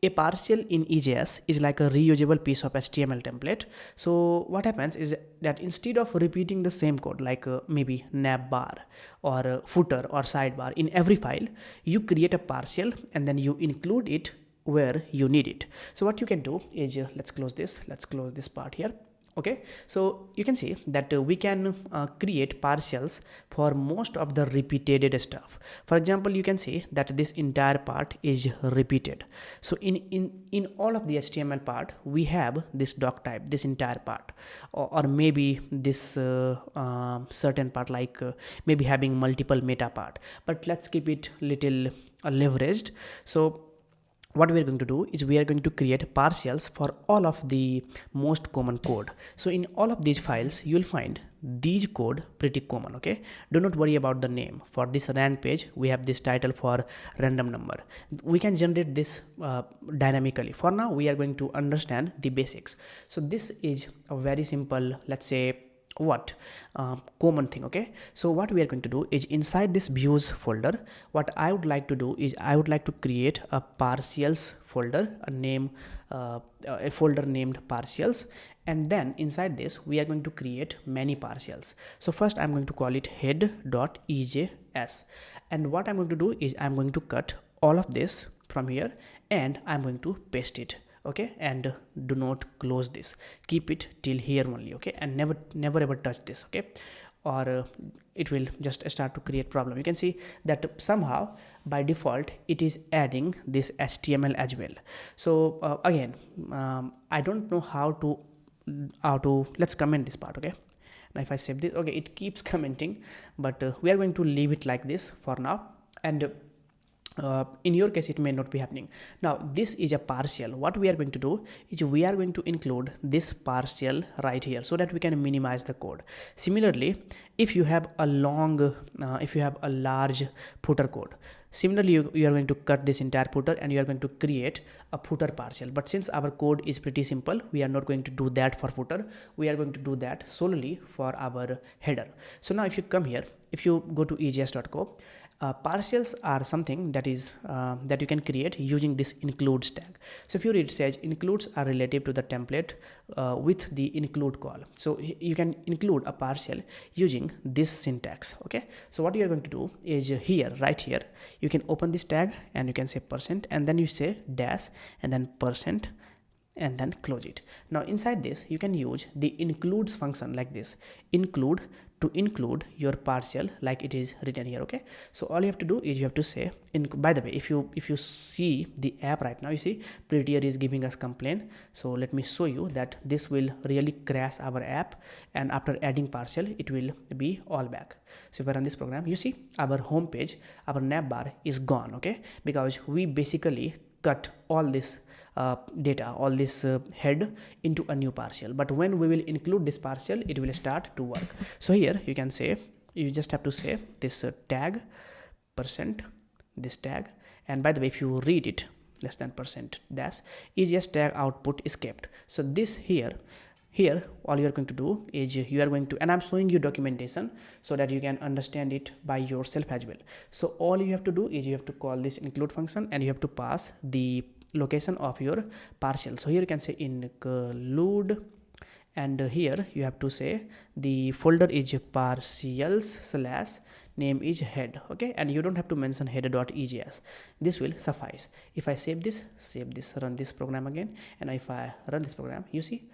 a partial in EJS is like a reusable piece of HTML template. So what happens is that instead of repeating the same code like maybe navbar or footer or sidebar in every file, you create a partial and then you include it where you need it. So what you can do is let's close this part here. Okay, so you can see that we can create partials for most of the repeated stuff. For example, you can see that this entire part is repeated. So in all of the HTML part, we have this doc type, this entire part, or maybe this certain part, like maybe having multiple meta part, but let's keep it little leveraged. So what we are going to do is we are going to create partials for all of the most common code. So in all of these files, you will find these code pretty common. Okay, do not worry about the name. For this rand page, we have this title for random number. We can generate this dynamically. For now, we are going to understand the basics. So this is a very simple, let's say, common thing. Okay, so what we are going to do is inside this views folder, what I would like to do is I would like to create a partials folder, a folder named partials, and then inside this we are going to create many partials. So first I'm going to call it head.ejs, and what I'm going to do is I'm going to cut all of this from here and I'm going to paste it. Okay, and do not close this, keep it till here only. Okay, and never ever touch this. Okay, or it will just start to create problem. You can see that somehow by default it is adding this HTML as well. So again, I don't know how to let's comment this part. Okay, now if I save this, okay, it keeps commenting, but we are going to leave it like this for now, and in your case it may not be happening. Now this is a partial. What we are going to do is we are going to include this partial right here so that we can minimize the code. Similarly, if you have a large footer code, similarly you are going to cut this entire footer and you are going to create a footer partial. But since our code is pretty simple, we are not going to do that for footer. We are going to do that solely for our header. So now if you come here, if you go to ejs.co, partials are something that is that you can create using this includes tag. So if you read, it says includes are relative to the template with the include call. So you can include a partial using this syntax. Okay, so what you are going to do is right here you can open this tag and you can say % and then you say dash and then % and then close it. Now inside this you can use the includes function like this, include, to include your partial like it is written here. Okay, so all you have to do is you have to say by the way, if you see the app right now, you see Prettier is giving us complaint. So let me show you that this will really crash our app, and after adding partial it will be all back. So if I run this program, you see our home page, our navbar is gone. Okay, because we basically cut all this data, all this head into a new partial, but when we will include this partial it will start to work. So here you can say, you just have to say this tag %, this tag, and by the way if you read it less than % dash EJS tag output is kept. So this here all you are going to do is you are going to, and I'm showing you documentation so that you can understand it by yourself as well. So all you have to do is you have to call this include function and you have to pass the location of your partial. So here you can say include, and here you have to say the folder is partials / name is head. Okay, and you don't have to mention header.ejs. This will suffice. If I save this, run this program again, and if I run this program, you see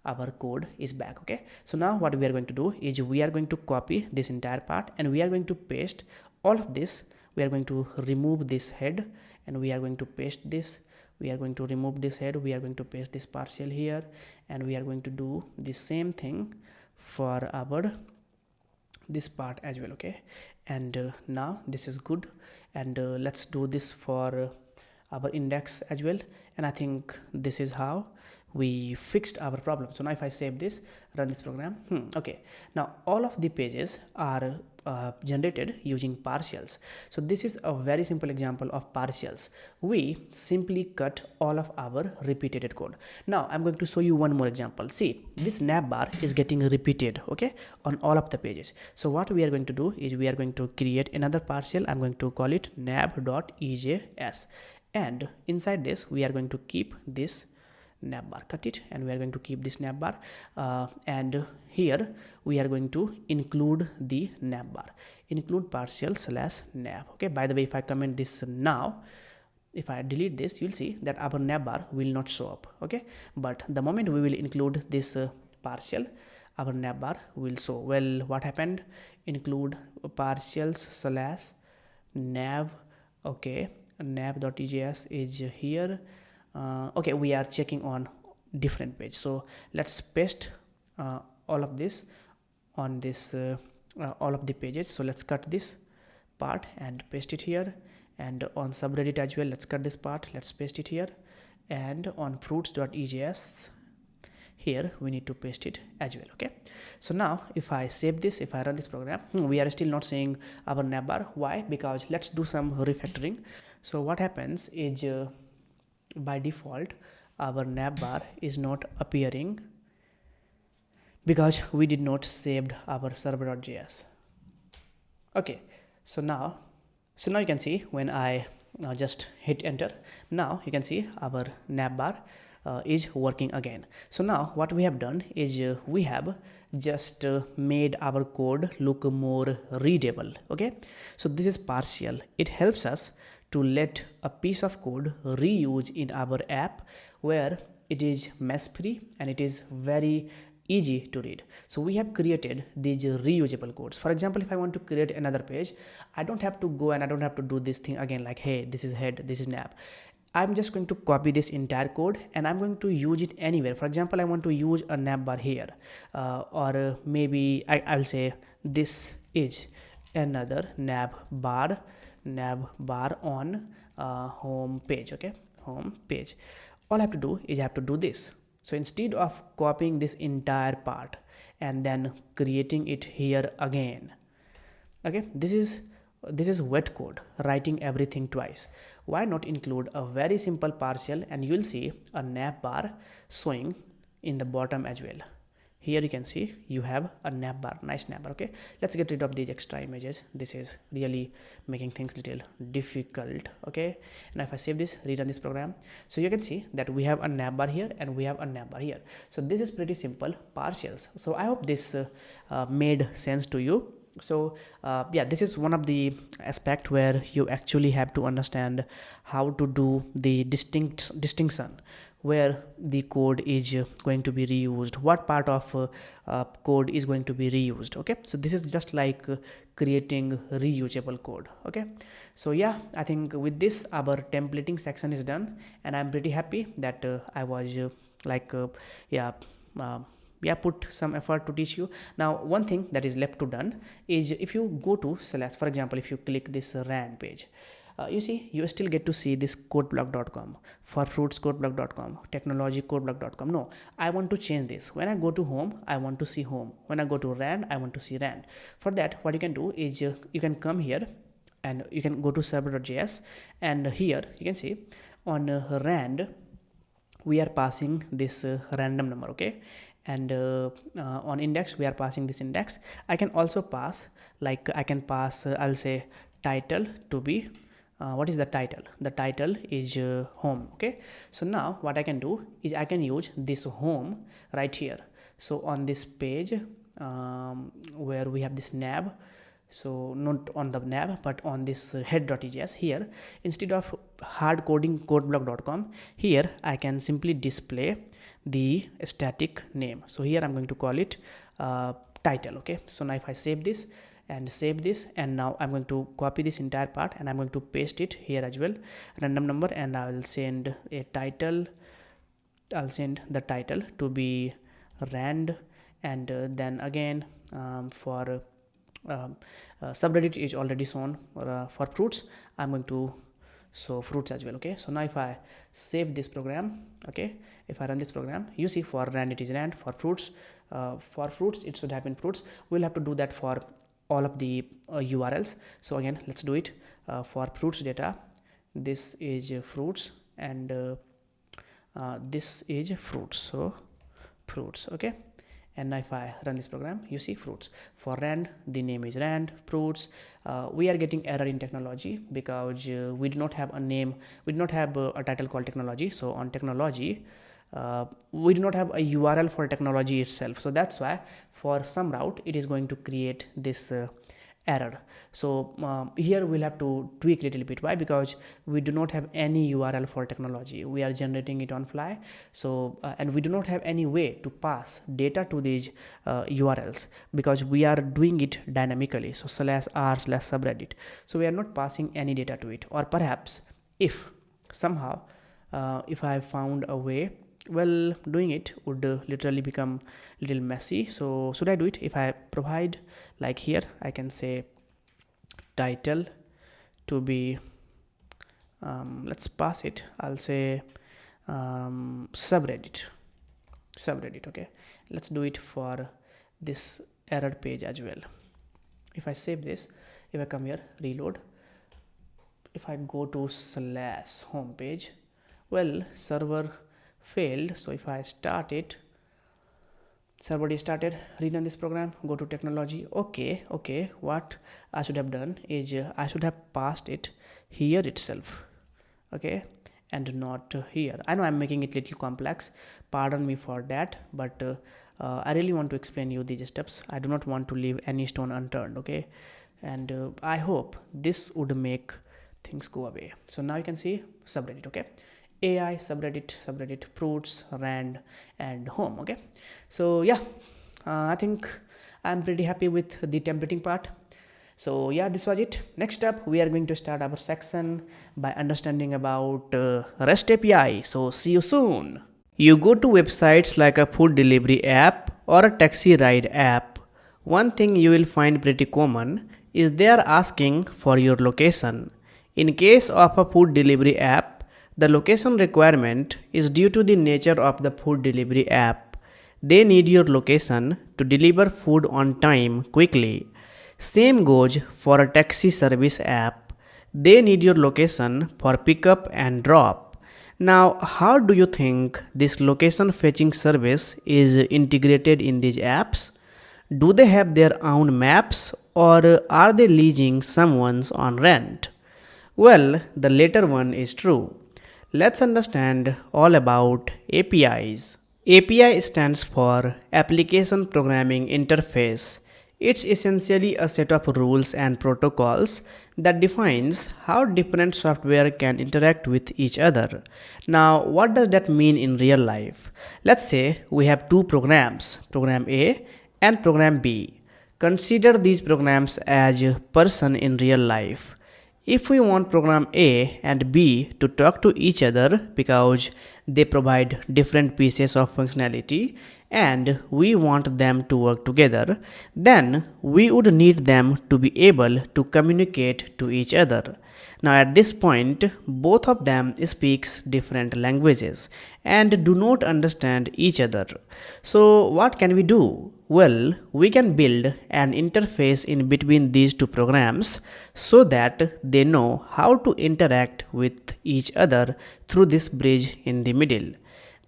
our code is back. Okay, so now what we are going to do is we are going to copy this entire part and we are going to paste all of this. We are going to remove this head and we are going to paste this. We are going to remove this head, we are going to paste this partial here, and we are going to do the same thing for our this part as well. Okay, and now this is good, and let's do this for our index as well, and I think this is how we fixed our problem. So now if I save this, run this program, okay, now all of the pages are generated using partials. So this is a very simple example of partials. We simply cut all of our repeated code. Now I'm going to show you one more example. See, this navbar is getting repeated, okay, on all of the pages. So what we are going to do is we are going to create another partial. I'm going to call it nav.ejs, and inside this we are going to keep this navbar. Cut it, and we are going to keep this navbar, and here we are going to include the navbar, include partial slash nav. Okay, by the way, if I comment this now, if I delete this, you'll see that our navbar will not show up. Okay, but the moment we will include this partial, our navbar will show. Well, what happened? Include partials slash nav. Okay, nav.js is here. Okay, we are checking on different page, so let's paste all of this on this all of the pages. So let's cut this part and paste it here, and on subreddit as well, let's cut this part, let's paste it here, and on fruits.ejs here we need to paste it as well. Okay, so now if I save this, if I run this program, we are still not seeing our navbar. Why? Because let's do some refactoring. So what happens is by default our navbar is not appearing because we did not saved our server.js. Okay, so now you can see when I just hit enter, now you can see our navbar is working again. So now what we have done is we have just made our code look more readable. Okay, so this is partial. It helps us to let a piece of code reuse in our app where it is mess free and it is very easy to read. So we have created these reusable codes. For example, if I want to create another page, I don't have to go and I don't have to do this thing again, like, hey, this is head, this is nav. I'm just going to copy this entire code and I'm going to use it anywhere. For example, I want to use a navbar here, or maybe I'll say this is another navbar on home page. Okay, home page. All I have to do is I have to do this. So instead of copying this entire part and then creating it here again, okay, this is wet code, writing everything twice. Why not include a very simple partial, and you will see a navbar showing in the bottom as well. Here you can see you have a navbar, nice navbar. Okay, let's get rid of these extra images. This is really making things little difficult. Okay, now if I save this, rerun this program, so you can see that we have a navbar here and we have a navbar here. So this is pretty simple partials. So I hope this made sense to you. So yeah, this is one of the aspect where you actually have to understand how to do the distinction where the code is going to be reused, what part of code is going to be reused. Okay, so this is just like creating reusable code. Okay, so yeah, I think with this our templating section is done, and I'm pretty happy that I was put some effort to teach you. Now one thing that is left to done is if you go to slash, for example, if you click this rand page, you see you still get to see this codeblock.com, for fruits codeblock.com, technology codeblock.com. No, I want to change this. When I go to home, I want to see home. When I go to rand, I want to see rand. For that, what you can do is you can come here and you can go to server.js, and here you can see on rand we are passing this random number. Okay, and on index we are passing this index. I can also pass, like I can pass I'll say title to be what is the title? The title is home. Okay, so now what I can do is I can use this home right here. So on this page where we have this nav, so not on the nav but on this head.js, here instead of hard coding codeblock.com, here I can simply display the static name. So here I'm going to call it title. Okay, so now if I save this and save this, and now I'm going to copy this entire part and I'm going to paste it here as well, random number, and I will send a title. I'll send the title to be rand, and then again for subreddit is already shown, for fruits I'm going to show fruits as well. Okay, so now if I save this program, okay, if I run this program, you see for rand it is rand, for fruits it should have been fruits. We'll have to do that for all of the URLs. So again, let's do it. For fruits data, this is fruits, and this is fruits, so fruits. Okay, And now if I run this program, you see fruits. For rand, the name is rand, fruits. We are getting error in technology because we do not have a name, we do not have a title called technology. So on technology, we do not have a URL for technology itself. So that's why for some route it is going to create this error. So here we'll have to tweak a little bit. Why? Because we do not have any URL for technology, we are generating it on fly. So and we do not have any way to pass data to these URLs because we are doing it dynamically. So /r/subreddit, so we are not passing any data to it. Or perhaps if somehow if I found a way, well, doing it would literally become a little messy. So should I do it? If I provide, like here I can say title to be let's pass it, I'll say subreddit. Okay, let's do it for this error page as well. If I save this, if I come here, reload, if I go to /home page, well, server failed. So if I start it, server restarted, rerun this program, go to technology. Okay, what I should have done is I should have passed it here itself, okay, and not here. I know I'm making it little complex, pardon me for that, but I really want to explain you these steps. I do not want to leave any stone unturned, okay, and I hope this would make things go away. So now you can see subreddit, okay, AI subreddit, fruits, rand, and home. Okay, so yeah, I think I'm pretty happy with the templating part. So yeah, this was it. Next up, we are going to start our section by understanding about REST API. So see you soon. You go to websites like a food delivery app or a taxi ride app. One thing you will find pretty common is they are asking for your location. In case of a food delivery app, the location requirement is due to the nature of the food delivery app. They need your location to deliver food on time quickly. Same goes for a taxi service app. They need your location for pickup and drop. Now, how do you think this location fetching service is integrated in these apps? Do they have their own maps or are they leasing someone's on rent? Well, the latter one is true. Let's understand all about APIs. API stands for Application Programming Interface. It's essentially a set of rules and protocols that defines how different software can interact with each other. Now, what does that mean in real life? Let's say we have two programs, program A and program B. Consider these programs as a person in real life. If we want program A and B to talk to each other because they provide different pieces of functionality and we want them to work together, then we would need them to be able to communicate to each other. Now at this point, both of them speaks different languages and do not understand each other. So what can we do? Well, we can build an interface in between these two programs so that they know how to interact with each other through this bridge in the middle.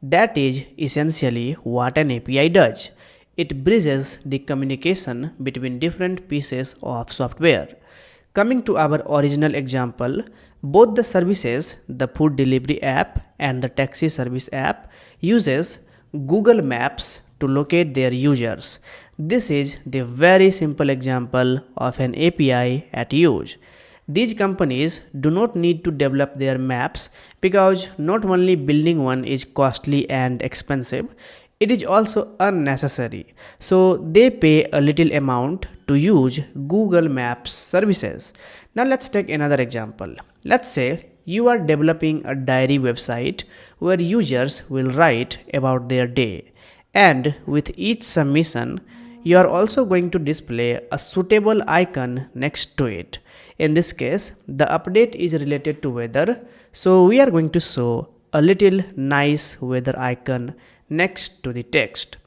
That is essentially what an API does. It bridges the communication between different pieces of software. Coming to our original example, both the services, the food delivery app and the taxi service app, uses Google Maps to locate their users. This is the very simple example of an API at use. These companies do not need to develop their maps because not only building one is costly and expensive, it is also unnecessary. So they pay a little amount to use Google Maps services. Now let's take another example. Let's say you are developing a diary website where users will write about their day. And with each submission, you are also going to display a suitable icon next to it. In this case, the update is related to weather, so we are going to show a little nice weather icon next to the text.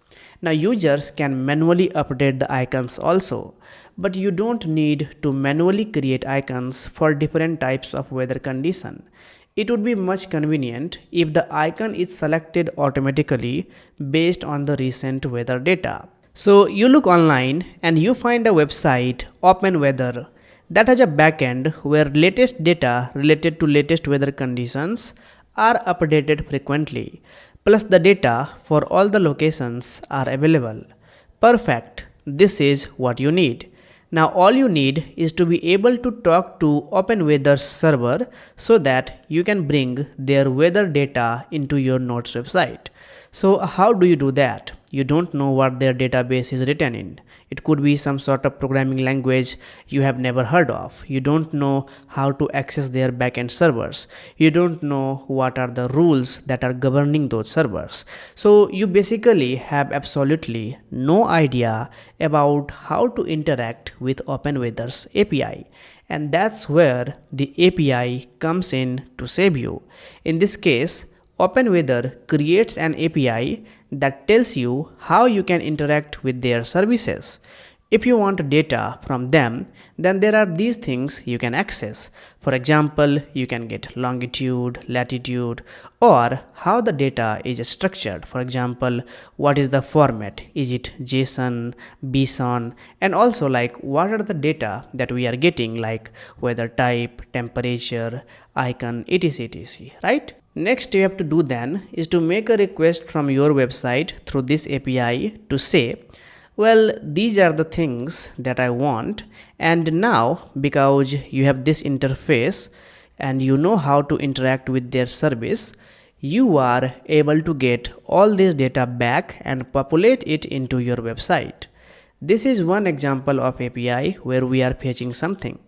Now users can manually update the icons also, but you don't need to manually create icons for different types of weather condition. It would be much convenient if the icon is selected automatically based on the recent weather data. So you look online and you find a website, Open Weather, that has a backend where latest data related to latest weather conditions are updated frequently, plus the data for all the locations are available. Perfect. This is what you need. Now all you need is to be able to talk to OpenWeather's server so that you can bring their weather data into your Nodes website. So how do you do that? You don't know what their database is written in. It could be some sort of programming language you have never heard of. You don't know how to access their backend servers. You don't know what are the rules that are governing those servers. So you basically have absolutely no idea about how to interact with OpenWeather's API. And that's where the API comes in to save you. In this case, OpenWeather creates an API that tells you how you can interact with their services. If you want data from them, then there are these things you can access. For example, you can get longitude, latitude, or how the data is structured. For example, what is the format? Is it JSON, BSON, and also like what are the data that we are getting, like weather type, temperature, icon, etc, right? Next you have to do then is to make a request from your website through this API to say, well, these are the things that I want, and now because you have this interface and you know how to interact with their service, you are able to get all this data back and populate it into your website. This is one example of API where we are fetching something.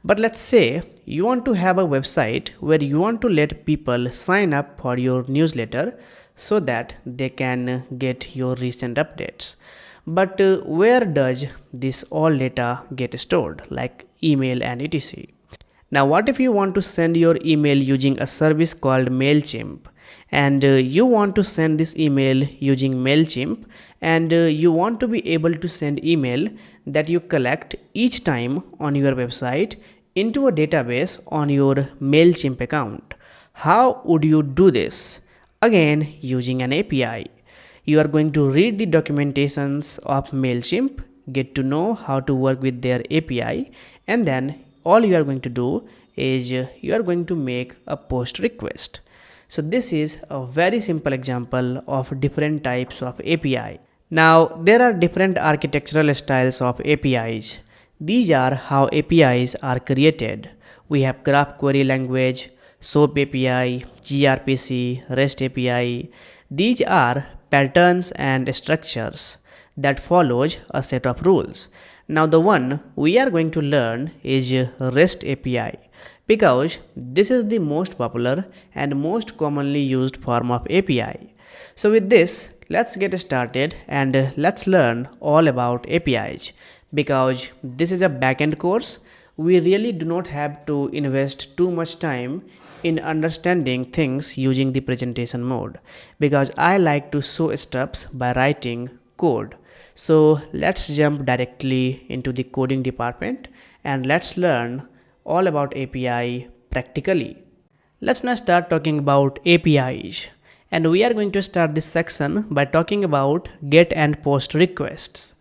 But let's say you want to have a website where you want to let people sign up for your newsletter so that they can get your recent updates. But where does this all data get stored, like email and etc? Now what if you want to send your email using a service called MailChimp, and you want to send this email using MailChimp, and you want to be able to send email that you collect each time on your website into a database on your MailChimp account. How would you do this? Again, using an API. You are going to read the documentations of MailChimp, get to know how to work with their API, and then all you are going to do is you are going to make a post request. So this is a very simple example of different types of API. Now there are different architectural styles of APIs. These are how APIs are created. We have Graph Query Language, SOAP API, gRPC, REST API. These are patterns and structures that follows a set of rules. Now the one we are going to learn is REST API, because this is the most popular and most commonly used form of API. So with this, let's get started and let's learn all about APIs. Because this is a backend course, we really do not have to invest too much time in understanding things using the presentation mode, because I like to show steps by writing code. So let's jump directly into the coding department and let's learn all about API practically. Let's now start talking about APIs, and we are going to start this section by talking about GET and POST requests.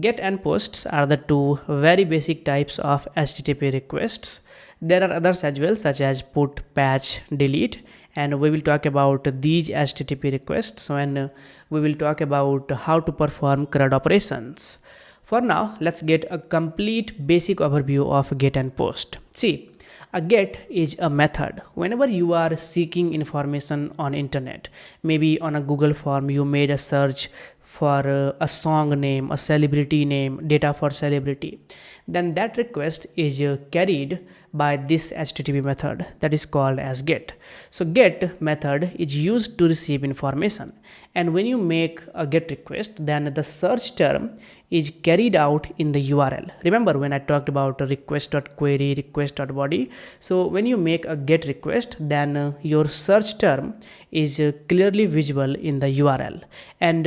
GET and POSTs are the two very basic types of HTTP requests. There are others as well, such as put, patch, delete, and we will talk about these HTTP requests when we will talk about how to perform CRUD operations. For now, let's get a complete basic overview of GET and POST. See, a GET is a method. Whenever you are seeking information on internet, maybe on a Google form you made a search for a song name, a celebrity name, data for celebrity, then that request is carried by this HTTP method that is called as GET. So GET method is used to receive information, and when you make a GET request, then the search term is carried out in the URL. Remember when I talked about request.query, request.body? So when you make a GET request, then your search term is clearly visible in the URL. And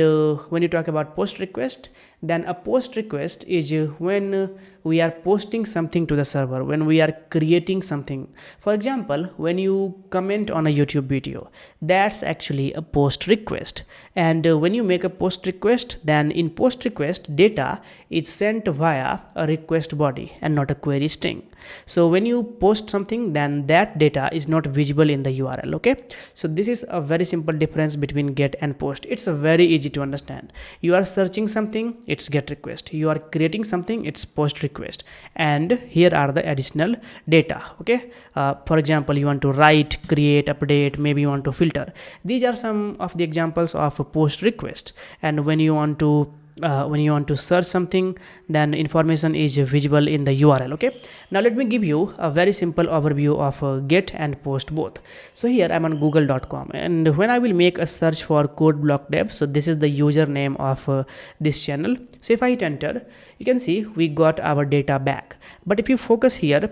when you talk about post request, then a post request is when we are posting something to the server, when we are creating something. For example, when you comment on a YouTube video, that's actually a post request. And when you make a post request, then in post request data is sent via a request body and not a query string. So when you post something, then that data is not visible in the URL. Okay, so this is a very simple difference between get and post. It's very easy to understand. You are searching something, it's get request. You are creating something, it's post request. And here are the additional data. Okay, for example, you want to write, create, update, maybe you want to filter. These are some of the examples of a post request. And when you want to search something, then information is visible in the URL. Okay, now let me give you a very simple overview of get and post both. So here I'm on google.com, and when I will make a search for code block dev, so this is the username of this channel. So if I hit enter, you can see we got our data back. But if you focus here,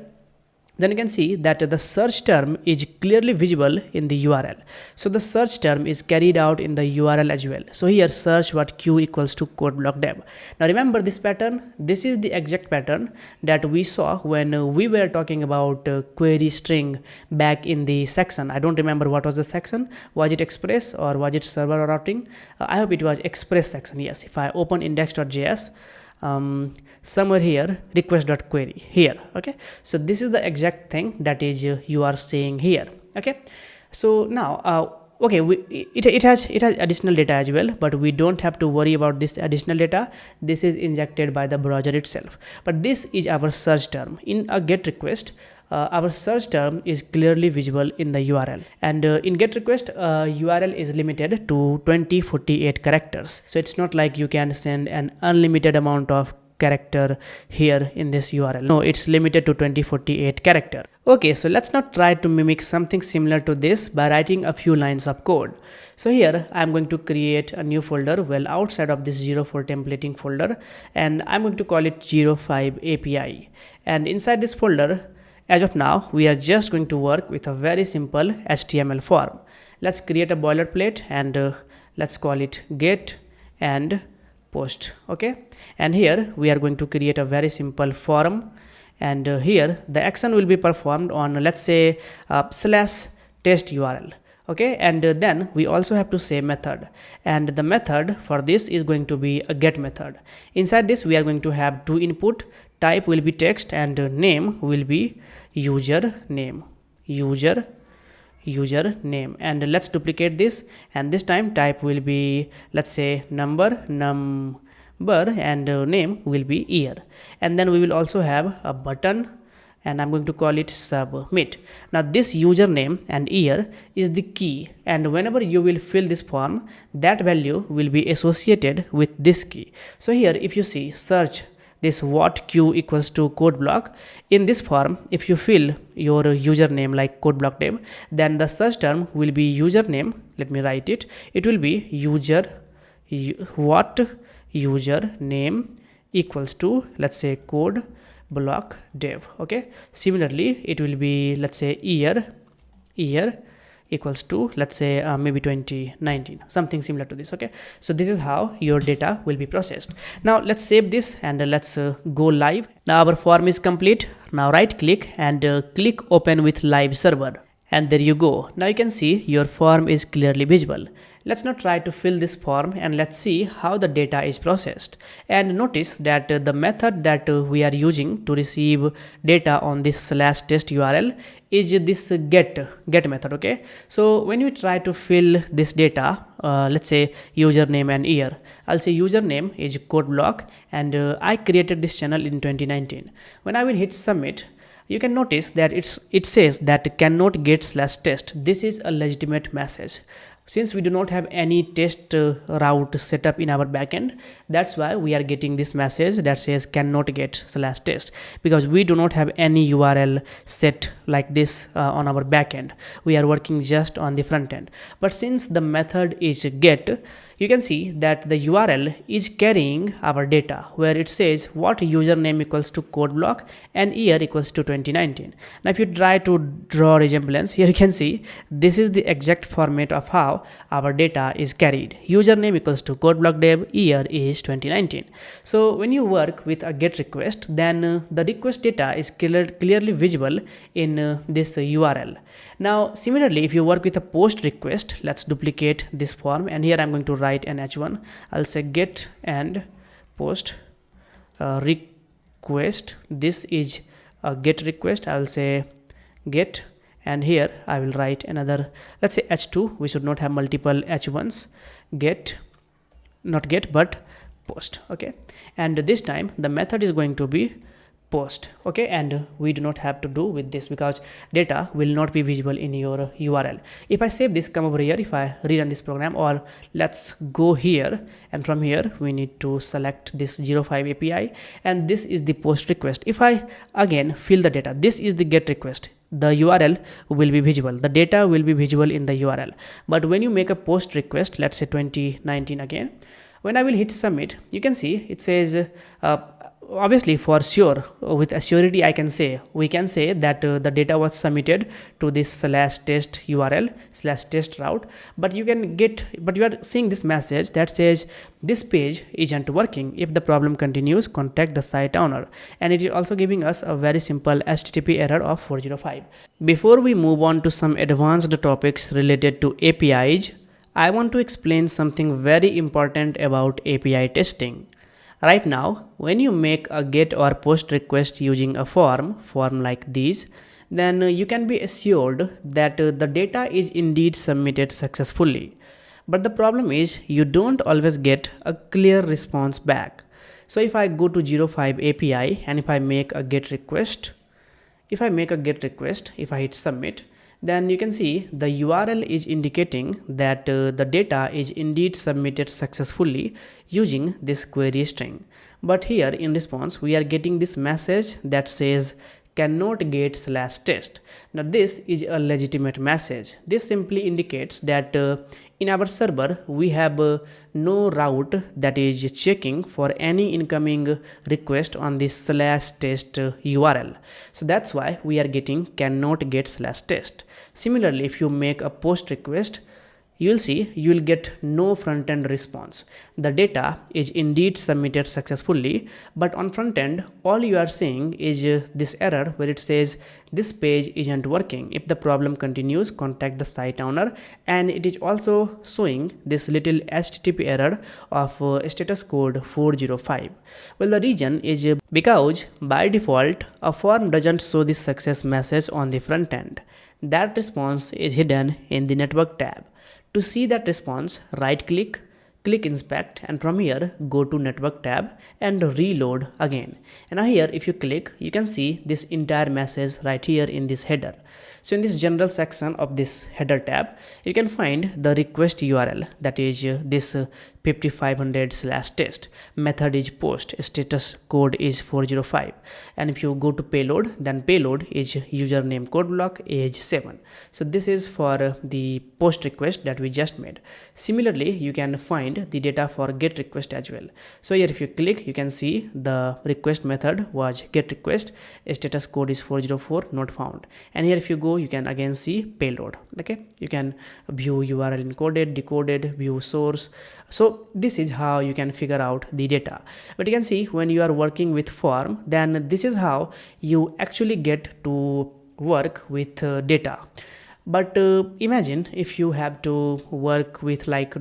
then you can see that the search term is clearly visible in the URL. So the search term is carried out in the URL as well. So here search what q equals to code block dev. Now remember this pattern. This is the exact pattern that we saw when we were talking about query string back in the section. I don't remember what was the section. Was it Express or was it server or routing? I hope it was Express section. Yes, if I open index.js, somewhere here request.query here. Okay, so this is the exact thing that is you are seeing here. Okay, so now okay, it has additional data as well, but we don't have to worry about this additional data. This is injected by the browser itself. But this is our search term. In a get request, our search term is clearly visible in the URL, and in get request URL is limited to 2048 characters. So it's not like you can send an unlimited amount of character here in this URL. No, it's limited to 2048 character. Okay, so let's now try to mimic something similar to this by writing a few lines of code. So here I'm going to create a new folder well outside of this 04 templating folder, and I'm going to call it 05 API. And inside this folder, as of now, we are just going to work with a very simple HTML form. Let's create a boilerplate and let's call it get and post. Okay, and here we are going to create a very simple form, and here the action will be performed on, let's say, /test URL. Okay, and then we also have to say method, and the method for this is going to be a get method. Inside this we are going to have two input. Type will be text and name will be user name, and let's duplicate this, and this time type will be, let's say, number, and name will be year. And then we will also have a button, and I'm going to call it submit. Now this username and year is the key, and whenever you will fill this form, that value will be associated with this key. So here if you see search this what q equals to code block, in this form if you fill your username like code block dev, then the search term will be username. Let me write it. It will be what username equals to, let's say, code block dev. Okay, similarly it will be, let's say, year equals to, let's say, maybe 2019, something similar to this. Okay, so this is how your data will be processed. Now let's save this and let's go live. Now our form is complete. Now right click and click open with live server, and there you go. Now you can see your form is clearly visible. Let's now try to fill this form and let's see how the data is processed. And notice that the method that we are using to receive data on this /test URL is this get method. Okay, so when you try to fill this data, let's say username and year, I'll say username is code block, and I created this channel in 2019. When I will hit submit, you can notice that it says that cannot get /test. This is a legitimate message. Since we do not have any test route set up in our backend, that's why we are getting this message that says cannot get /test, because we do not have any URL set like this on our backend. We are working just on the front end. But since the method is get, you can see that the URL is carrying our data where it says what username equals to code block and year equals to 2019. Now if you try to draw resemblance, here you can see this is the exact format of how our data is carried. Username equals to code block dev, year is 2019. So when you work with a GET request, then the request data is clearly visible in this URL. Now similarly, if you work with a POST request, let's duplicate this form, and here I'm going to write an h1. I'll say GET and POST request. This is a GET request. I'll say GET, and here I will write another, let's say h2. We should not have multiple h1s. GET, not GET but POST. Okay, and this time the method is going to be POST. Okay, and we do not have to do with this because data will not be visible in your URL. If I save this, come over here, if I rerun this program, or let's go here, and from here we need to select this 05 API, and this is the POST request. If I again fill the data, this is the GET request, the URL will be visible, the data will be visible in the URL. But when you make a POST request, let's say 2019 again, when I will hit submit, you can see it says obviously for sure, with a surety we can say that the data was submitted to this /test URL /test route, but you are seeing this message that says this page isn't working. If the problem continues, contact the site owner, and it is also giving us a very simple HTTP error of 405. Before we move on to some advanced topics related to APIs, I want to explain something very important about API testing. Right now, when you make a GET or POST request using a form like this, then you can be assured that the data is indeed submitted successfully. But the problem is you don't always get a clear response back. So if I go to 05 API and if I make a GET request, if I hit submit, then you can see the URL is indicating that the data is indeed submitted successfully using this query string. But here in response, we are getting this message that says cannot get /test. Now this is a legitimate message. This simply indicates that in our server we have no route that is checking for any incoming request on this /test URL. So that's why we are getting cannot get /test. Similarly, if you make a POST request, you will see you will get no front-end response. The data is indeed submitted successfully, but on front-end, all you are seeing is this error where it says this page isn't working. If the problem continues, contact the site owner, and it is also showing this little HTTP error of status code 405. Well, the reason is because by default, a form doesn't show this success message on the front end. That response is hidden in the network tab. To see that response, right click, click inspect, and from here go to network tab and reload again. And now here if you click, you can see this entire message right here in this header. So in this general section of this header tab, you can find the request URL, that is this 5500/test. Method is post, status code is 405, and if you go to payload, then payload is username code block age 7. So this is for the post request that we just made. Similarly, you can find the data for get request as well. So here if you click, you can see the request method was get request, status code is 404, not found. And here if you go, you can again see payload. Okay, you can view URL encoded, decoded, view source. So this is how you can figure out the data. But you can see when you are working with form, then this is how you actually get to work with data. But imagine if you have to work with like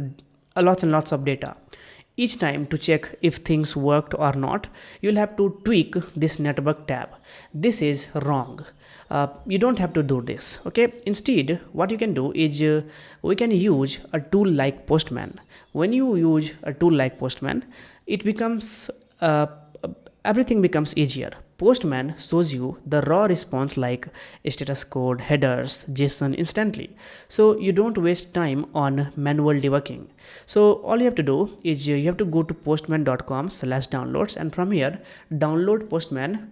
lots and lots of data. Each time to check if things worked or not, you'll have to tweak this network tab. This is wrong. You don't have to do this. Okay, instead what you can do is we can use a tool like Postman. When you use a tool like Postman, it becomes everything becomes easier. Postman shows you the raw response like status code, headers, JSON instantly. So you don't waste time on manual debugging. So all you have to do is you have to go to postman.com/downloads, and from here download Postman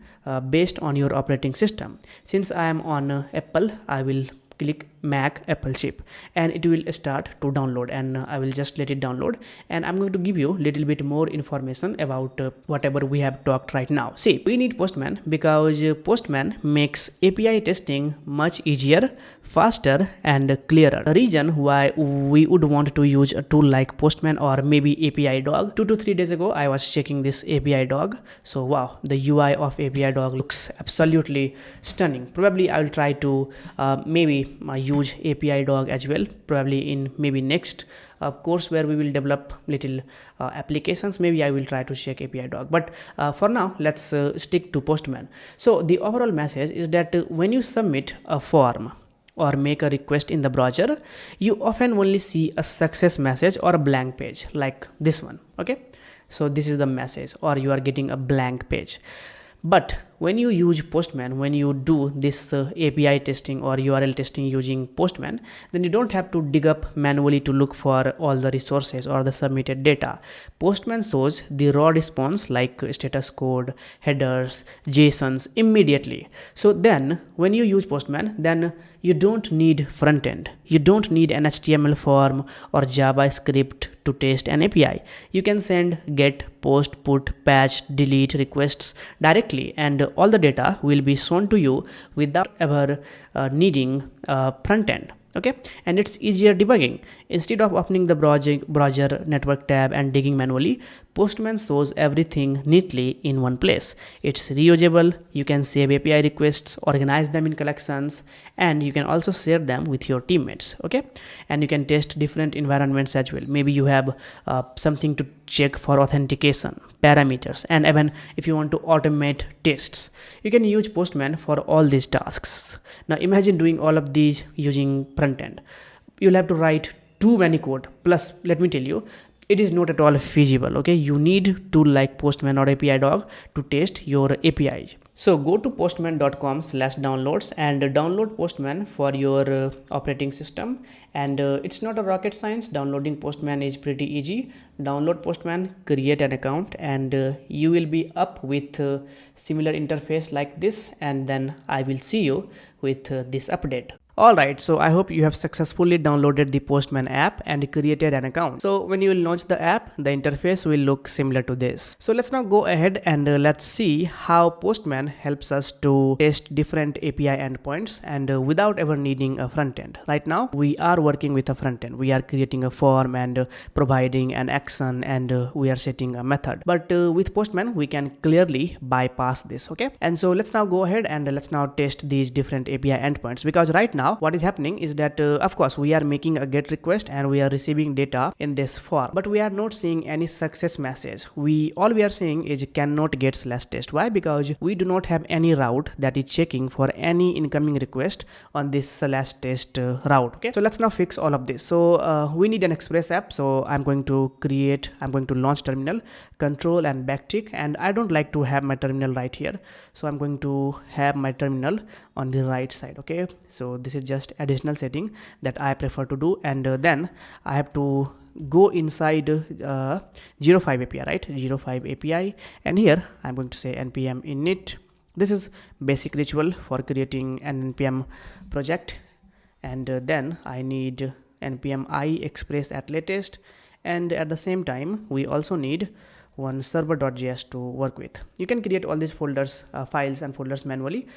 based on your operating system. Since I am on Apple, I will click Mac Apple chip, and it will start to download, and I will just let it download, and I'm going to give you a little bit more information about whatever we have talked right now. See, we need Postman because Postman makes API testing much easier, faster and clearer. The reason why we would want to use a tool like Postman or maybe API Dog, 2 to 3 days ago I was checking this API Dog. So wow, the UI of API Dog looks absolutely stunning. Probably I will try to maybe use API Dog as well, probably in maybe next course where we will develop little applications. Maybe I will try to check API Dog, but for now let's stick to Postman. So the overall message is that when you submit a form or make a request in the browser, you often only see a success message or a blank page like this one. Okay, so this is the message, or you are getting a blank page. But when you use Postman, when you do this API testing or URL testing using Postman, then you don't have to dig up manually to look for all the resources or the submitted data. Postman shows the raw response like status code, headers, JSONs immediately. So then when you use Postman, then you don't need front end. You don't need an HTML form or JavaScript to test an API. You can send get, post, put, patch, delete requests directly, and all the data will be shown to you without ever needing a front end. Okay, and it's easier debugging. Instead of opening the browser network tab and digging manually, Postman shows everything neatly in one place. It's reusable. You can save API requests, organize them in collections, and you can also share them with your teammates. Okay, and you can test different environments as well. Maybe you have something to check for authentication, parameters, and even if you want to automate tests, you can use Postman for all these tasks. Now imagine doing all of these using front end. You'll have to write too many code. Plus, let me tell you, it is not at all feasible. Okay, you need tool like Postman or API Dog to test your API. So go to postman.com/downloads and download Postman for your operating system. And it's not a rocket science. Downloading Postman is pretty easy. Download Postman, create an account, and you will be up with similar interface like this. And then I will see you with this update. Alright, so I hope you have successfully downloaded the Postman app and created an account. So when you will launch the app, the interface will look similar to this. So let's now go ahead and let's see how Postman helps us to test different API endpoints and without ever needing a front end. Right now, we are working with a front end. We are creating a form and providing an action, and we are setting a method. But with Postman, we can clearly bypass this. Okay, and so let's now go ahead and let's now test these different API endpoints, because right now what is happening is that of course we are making a GET request and we are receiving data in this form, but we are not seeing any success message. All we are saying is cannot get /test. Why? Because we do not have any route that is checking for any incoming request on this /test route. Okay, so let's now fix all of this. So we need an Express app. So I'm going to launch terminal, control and backtick, and I don't like to have my terminal right here, so I'm going to have my terminal on the right side. Okay, so this is just additional setting that I prefer to do, and then I have to go inside 05 API, right? 05 API, and here I'm going to say npm init. This is basic ritual for creating an npm project, and then I need npm I express at latest, and at the same time we also need one server.js to work with. You can create all these folders, files and folders manually.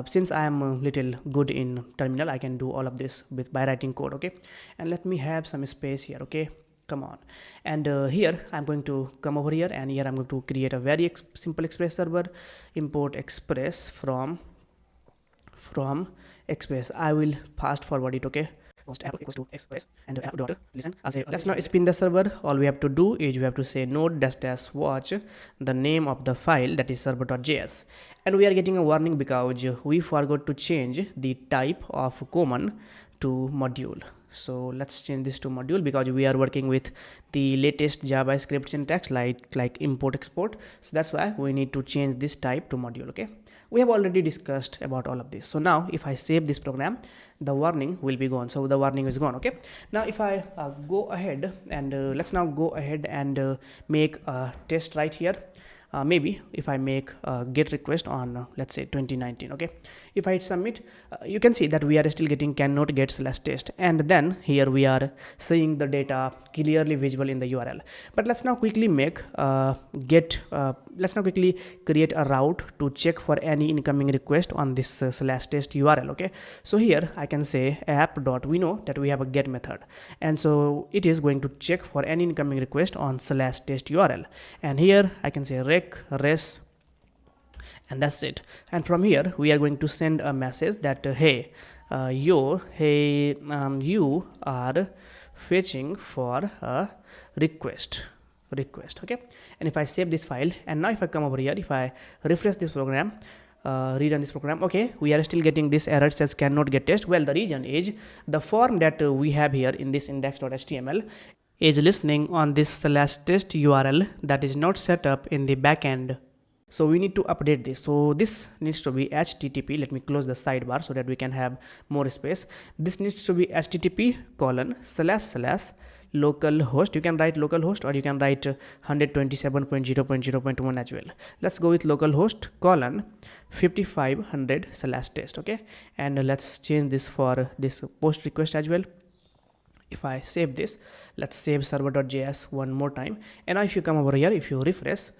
Since I am a little good in terminal, I can do all of this by writing code. Okay, and let me have some space here. Okay, come on. And here I'm going to come over here, and here I'm going to create a very simple Express server. Import Express from Express. I will fast forward it. Okay, app equals to Express and app dot listen. Let's now spin the server. All we have to do is we have to say node-watch the name of the file, that is server.js, and we are getting a warning because we forgot to change the type of common to module. So let's change this to module because we are working with the latest JavaScript syntax like import export. So that's why we need to change this type to module. Okay, we have already discussed about all of this. So now if I save this program, the warning will be gone. So the warning is gone. Okay, now if I go ahead and let's now go ahead and make a test right here. maybe if I make a get request on let's say 2019, okay, if I hit submit, you can see that we are still getting cannot get /test, and then here we are seeing the data clearly visible in the URL. But let's now quickly make let's now quickly create a route to check for any incoming request on this /test URL. Okay, so here I can say app dot, we know that we have a get method, and so it is going to check for any incoming request on /test URL, and here I can say rec res, and that's it. And from here we are going to send a message that hey you are fetching for a request. Okay, and if I save this file, and now if I come over here, if I refresh this program, rerun this program, okay, we are still getting this error, says cannot get test. Well, the reason is the form that we have here in this index.html is listening on this /test URL that is not set up in the backend. So we need to update this. So this needs to be HTTP. Let me close the sidebar so that we can have more space. This needs to be HTTP://localhost. You can write localhost or you can write 127.0.0.1 as well. Let's go with localhost :5500/test. Okay, and let's change this for this post request as well. If I save this, let's save server.js one more time, and now if you come over here, if you refresh,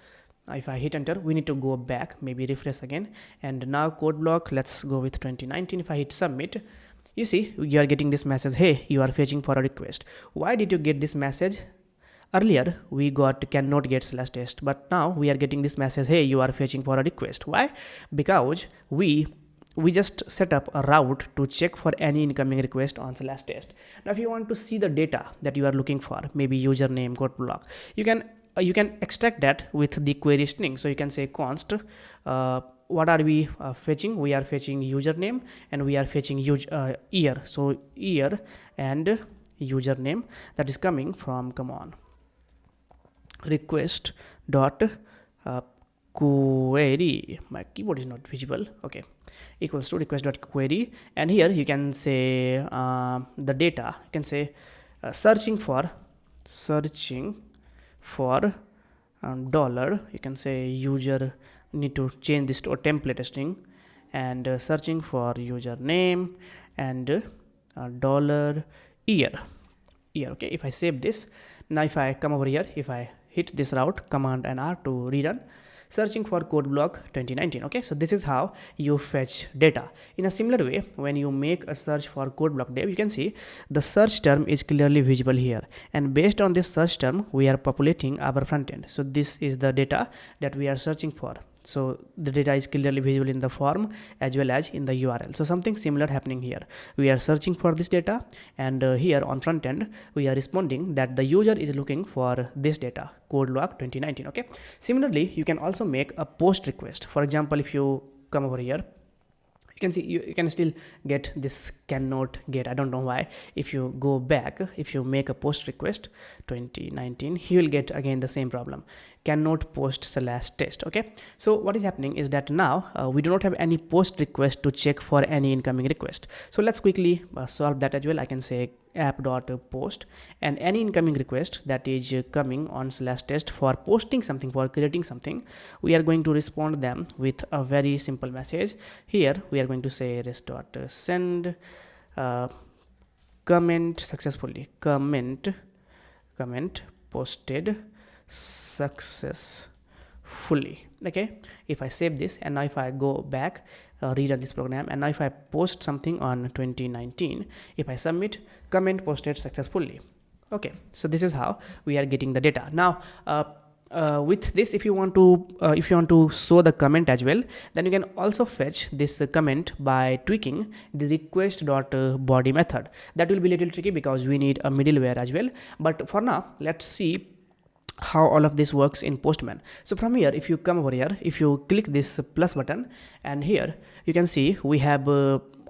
if I hit enter, we need to go back, maybe refresh again, and now code block, let's go with 2019. If I hit submit, you see you are getting this message, hey, you are fetching for a request. Why did you get this message? Earlier we got cannot get /test, but now we are getting this message, hey, you are fetching for a request. Why? Because we just set up a route to check for any incoming request on /test. Now if you want to see the data that you are looking for, maybe username, code block, you can extract that with the query string. So you can say const what are we fetching? We are fetching username, and we are fetching year. So year and username, that is coming from, come on, request dot query. My keyboard is not visible. Okay, equals to request dot query, and here you can say the data. You can say searching for dollar. You can say user, need to change this to a template string, and searching for username and dollar year. Okay, if I save this, now if I come over here, if I hit this route, command and R to rerun, searching for code block 2019. Okay, so this is how you fetch data. In a similar way, when you make a search for code block dev, you can see the search term is clearly visible here, and based on this search term we are populating our front end. So this is the data that we are searching for. So the data is clearly visible in the form as well as in the URL. So something similar happening here. We are searching for this data, and here on front end we are responding that the user is looking for this data, code block 2019. Okay, similarly you can also make a post request. For example, if you come over here, you can see you can still get this cannot get. I don't know why. If you go back, if you make a post request 2019, you will get again the same problem, cannot post /test. Okay, so what is happening is that now we do not have any post request to check for any incoming request. So let's quickly solve that as well. I can say app.post, and any incoming request that is coming on /test for posting something, for creating something, we are going to respond them with a very simple message. Here we are going to say res.send comment successfully, comment posted successfully. Okay, if I save this, and now if I go back, rerun this program, and now if I post something on 2019, if I submit, comment posted successfully. Okay, so this is how we are getting the data. Now with this, if you want to show the comment as well, then you can also fetch this comment by tweaking the request.body method. That will be a little tricky because we need a middleware as well, but for now let's see how all of this works in Postman. So from here, if you come over here, if you click this plus button, and here you can see we have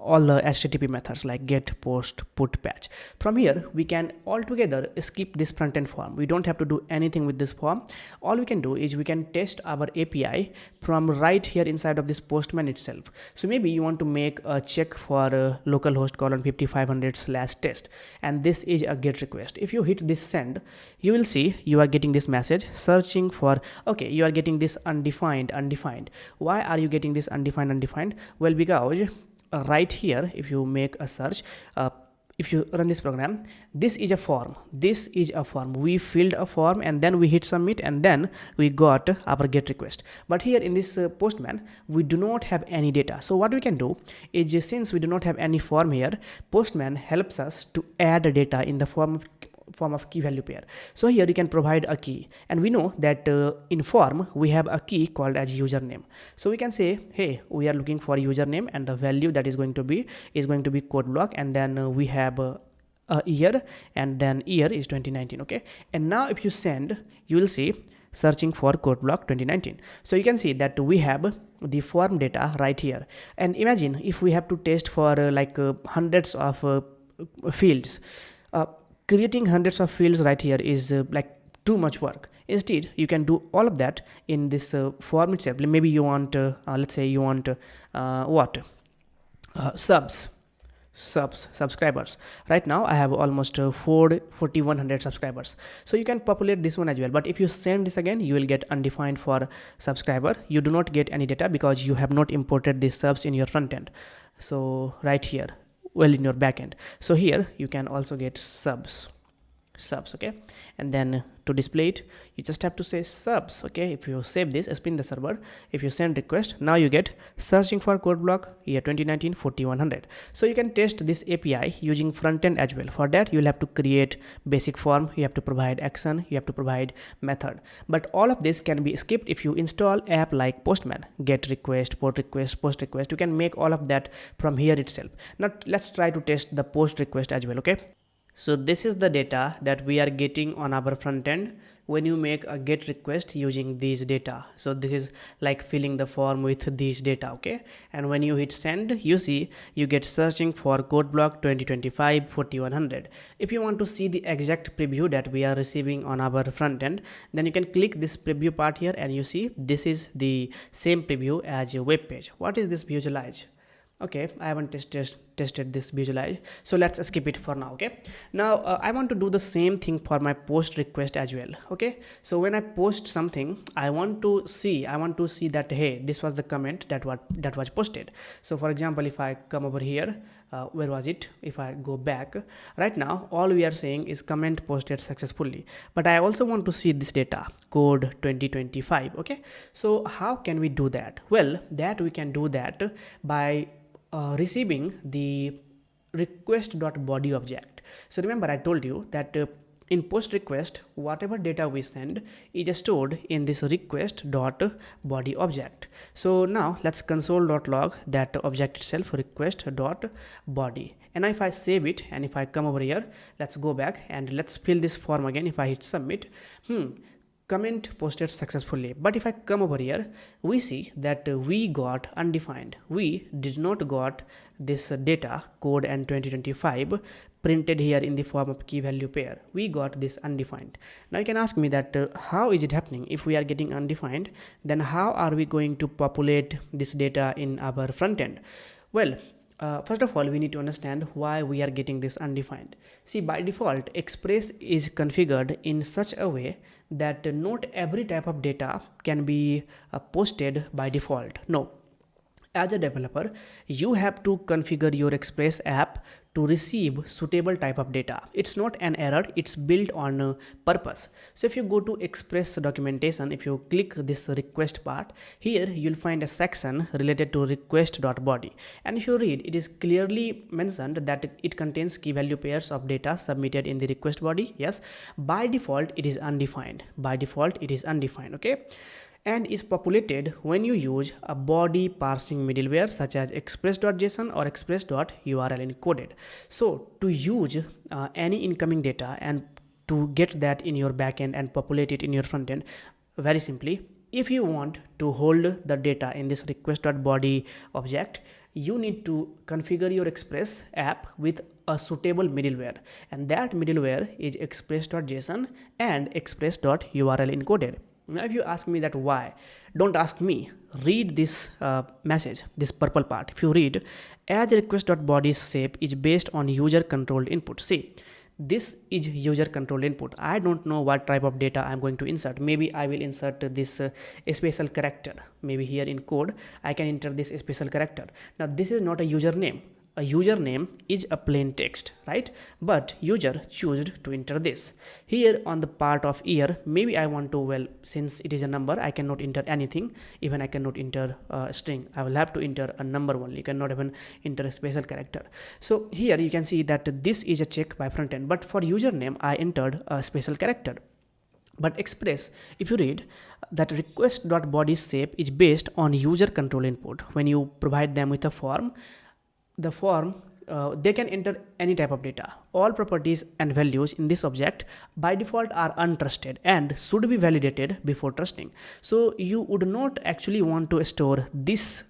all the HTTP methods like get, post, put, patch. From here, we can altogether skip this front-end form. We don't have to do anything with this form. All we can do is we can test our API from right here inside of this Postman itself. So maybe you want to make a check for localhost colon 5500/test, and this is a GET request. If you hit this send, you will see you are getting this message searching for, okay, you are getting this undefined. Why are you getting this undefined? Well, because right here, if you make a search, if you run this program, this is a form. We filled a form and then we hit submit, and then we got our GET request. But here in this Postman, we do not have any data. So what we can do is, since we do not have any form here, Postman helps us to add data in the form of key value pair. So here you can provide a key, and we know that in form we have a key called as username. So we can say, hey, we are looking for username, and the value that is going to be code block, and then we have a year, and then year is 2019. Okay, and now if you send, you will see searching for code block 2019. So you can see that we have the form data right here. And imagine if we have to test for hundreds of fields. Creating hundreds of fields right here is like too much work. Instead, you can do all of that in this form itself. Maybe you want, let's say you want subscribers. Right now I have almost 4100 subscribers, so you can populate this one as well. But if you send this again, you will get undefined for subscriber. You do not get any data because you have not imported these subs in your front end. So right here, well, in your backend. So here you can also get subs. Okay, and then to display it, you just have to say subs. Okay, if you save this, spin the server, if you send request, now you get searching for code block year 2019 4100. So you can test this API using front end as well. For that, you'll have to create basic form, you have to provide action, you have to provide method. But all of this can be skipped if you install app like Postman, get request, port request, post request. You can make all of that from here itself. Now let's try to test the post request as well. Okay, so this is the data that we are getting on our front end when you make a GET request using these data. So this is like filling the form with these data. Okay, and when you hit send, you see you get searching for code block 2025 4100. If you want to see the exact preview that we are receiving on our front end, then you can click this preview part here, and you see this is the same preview as a web page. What is this visualize? Okay, I haven't tested this visualize, so let's skip it for now. Okay, now I want to do the same thing for my post request as well. Okay, so when I post something, I want to see that, hey, this was the comment that was posted. So for example, if I come over here, where was it? If I go back, right now all we are saying is comment posted successfully, but I also want to see this data code 2025. Okay, so how can we do that? Well, that we can do that by receiving the request.body object. So remember, I told you that in post request, whatever data we send is stored in this request.body object. So now let's console.log that object itself, request.body. And if I save it, and if I come over here, let's go back and let's fill this form again. If I hit submit, comment posted successfully. But if I come over here, we see that we got undefined. We did not got this data code and 2025 printed here in the form of key value pair. We got this undefined. Now you can ask me that how is it happening? If we are getting undefined, then how are we going to populate this data in our front end? Well, first of all, we need to understand why we are getting this undefined. See, by default, Express is configured in such a way that not every type of data can be posted by default. No. As a developer, you have to configure your Express app to receive suitable type of data. It's not an error, it's built on purpose. So if you go to Express documentation, if you click this request part, here you'll find a section related to request.body. And if you read, it is clearly mentioned that it contains key value pairs of data submitted in the request body. Yes, by default, it is undefined. Okay, and is populated when you use a body parsing middleware such as Express.json or Express.url encoded. So to use any incoming data and to get that in your backend and populate it in your frontend, very simply, if you want to hold the data in this request.body object, you need to configure your Express app with a suitable middleware, and that middleware is Express.json and Express.url encoded. Now if you ask me that why, don't ask me, read this message, this purple part. If you read, as request.body shape is based on user controlled input. See, this is user controlled input. I don't know what type of data I'm going to insert. Maybe I will insert this special character. Maybe here in code I can enter this special character. Now this is not a username. A username is a plain text, right? But user chose to enter this. Here on the part of year, maybe I want to, well, since it is a number, I cannot enter anything. Even I cannot enter a string. I will have to enter a number only. You cannot even enter a special character. So here you can see that this is a check by frontend, but for username I entered a special character. But Express, if you read, that request.body shape is based on user control input. When you provide them with a form, the form, they can enter any type of data. All properties and values in this object by default are untrusted and should be validated before trusting. So you would not actually want to store this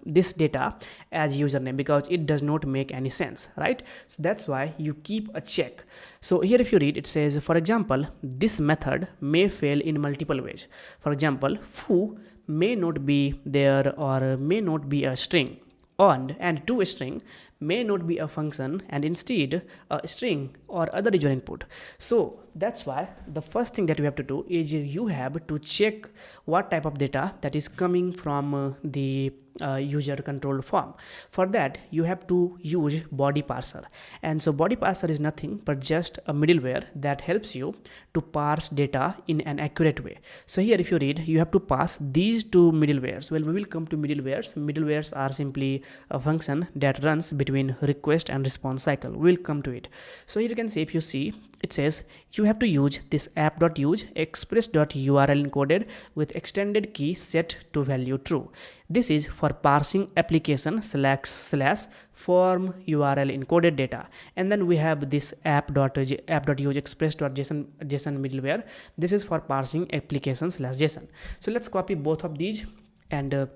this data as username, because it does not make any sense, right? So that's why you keep a check. So here if you read, it says, for example, this method may fail in multiple ways. For example, foo may not be there or may not be a string, and to a string may not be a function and instead a string or other user input. So that's why the first thing that you have to do is you have to check what type of data that is coming from the user controlled form. For that you have to use body parser, and so body parser is nothing but just a middleware that helps you to parse data in an accurate way. So here if you read, you have to pass these two middlewares. Well, we will come to middlewares. Middlewares are simply a function that runs between request and response cycle. We'll come to it. So here you can see, if you see, it says you have to use this app.use express.url encoded with extended key set to value true. This is for parsing application / form URL encoded data. And then we have this app.use express.json middleware. This is for parsing application /json. So let's copy both of these and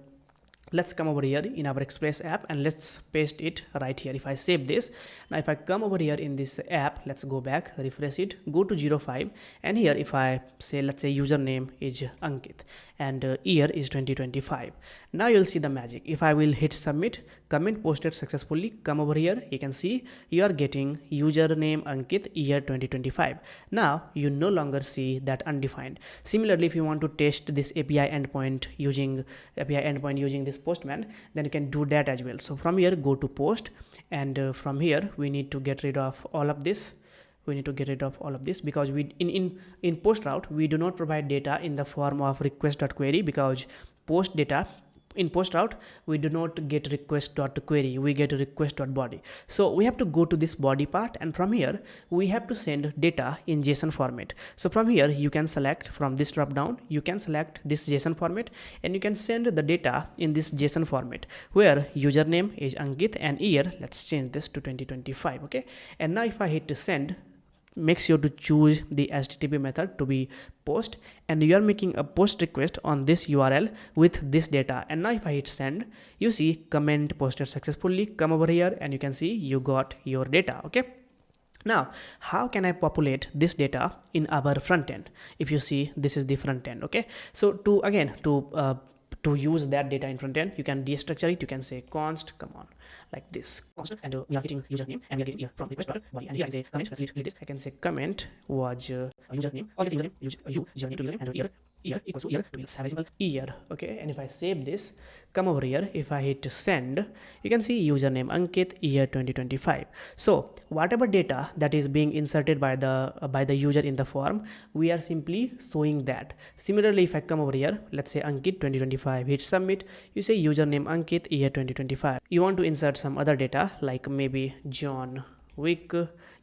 let's come over here in our Express app and let's paste it right here. If I save this, now if I come over here in this app, let's go back, refresh it, go to 05, and here if I say, let's say username is Ankit and year is 2025. Now you'll see the magic. If I will hit submit, comment posted successfully, come over here, you can see you are getting username Ankit, year 2025. Now you no longer see that undefined. Similarly, if you want to test this API endpoint using this Postman, then you can do that as well. So from here, go to post, and from here we need to get rid of all of this. Because we in post route we do not provide data in the form of request.query, because post data in post route we do not get request.query, we get request.body. So we have to go to this body part, and from here we have to send data in JSON format. So from here you can select, from this drop down you can select this JSON format, and you can send the data in this JSON format where username is Ankit and year, let's change this to 2025. Okay, and now if I hit to send, make sure to choose the HTTP method to be post, and you are making a post request on this URL with this data. And now if I hit send, you see comment posted successfully. Come over here and you can see you got your data. Okay, now how can I populate this data in our front end? If you see, this is the front end. Okay, so to use that data in front end, you can destructure it. You can say const, come on, like this, const, and we are getting username and we are getting here from request body, and here I say comment. Let's read this. I can say comment was username, or username username to username, and year equals to year to have a simple year. Okay, and if I save this, come over here, if I hit send, you can see username Ankit, year 2025. So whatever data that is being inserted by the user in the form, we are simply showing that. Similarly, if I come over here, let's say Ankit 2025, hit submit, you say username Ankit, year 2025. You want to insert some other data like maybe John Wick,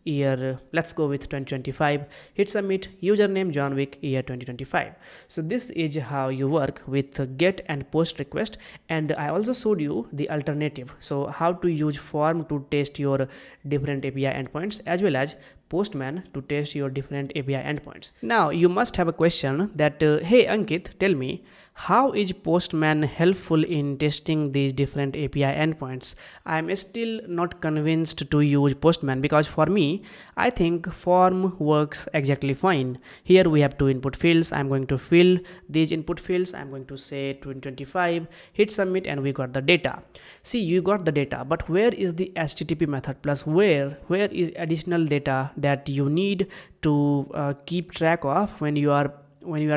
year, let's go with 2025, hit submit, username John Wick, year 2025. So this is how you work with get and post request, and I also showed you the alternative. So how to use form to test your different API endpoints, as well as Postman to test your different API endpoints. Now you must have a question that hey Ankit, tell me, How is Postman helpful in testing these different API endpoints? I'm still not convinced to use Postman because for me, I think form works exactly fine. Here we have two input fields. I'm going to fill these input fields. I'm going to say 2025, hit submit, and we got the data. See, you got the data, but where is the HTTP method plus where is additional data that you need to keep track of when you are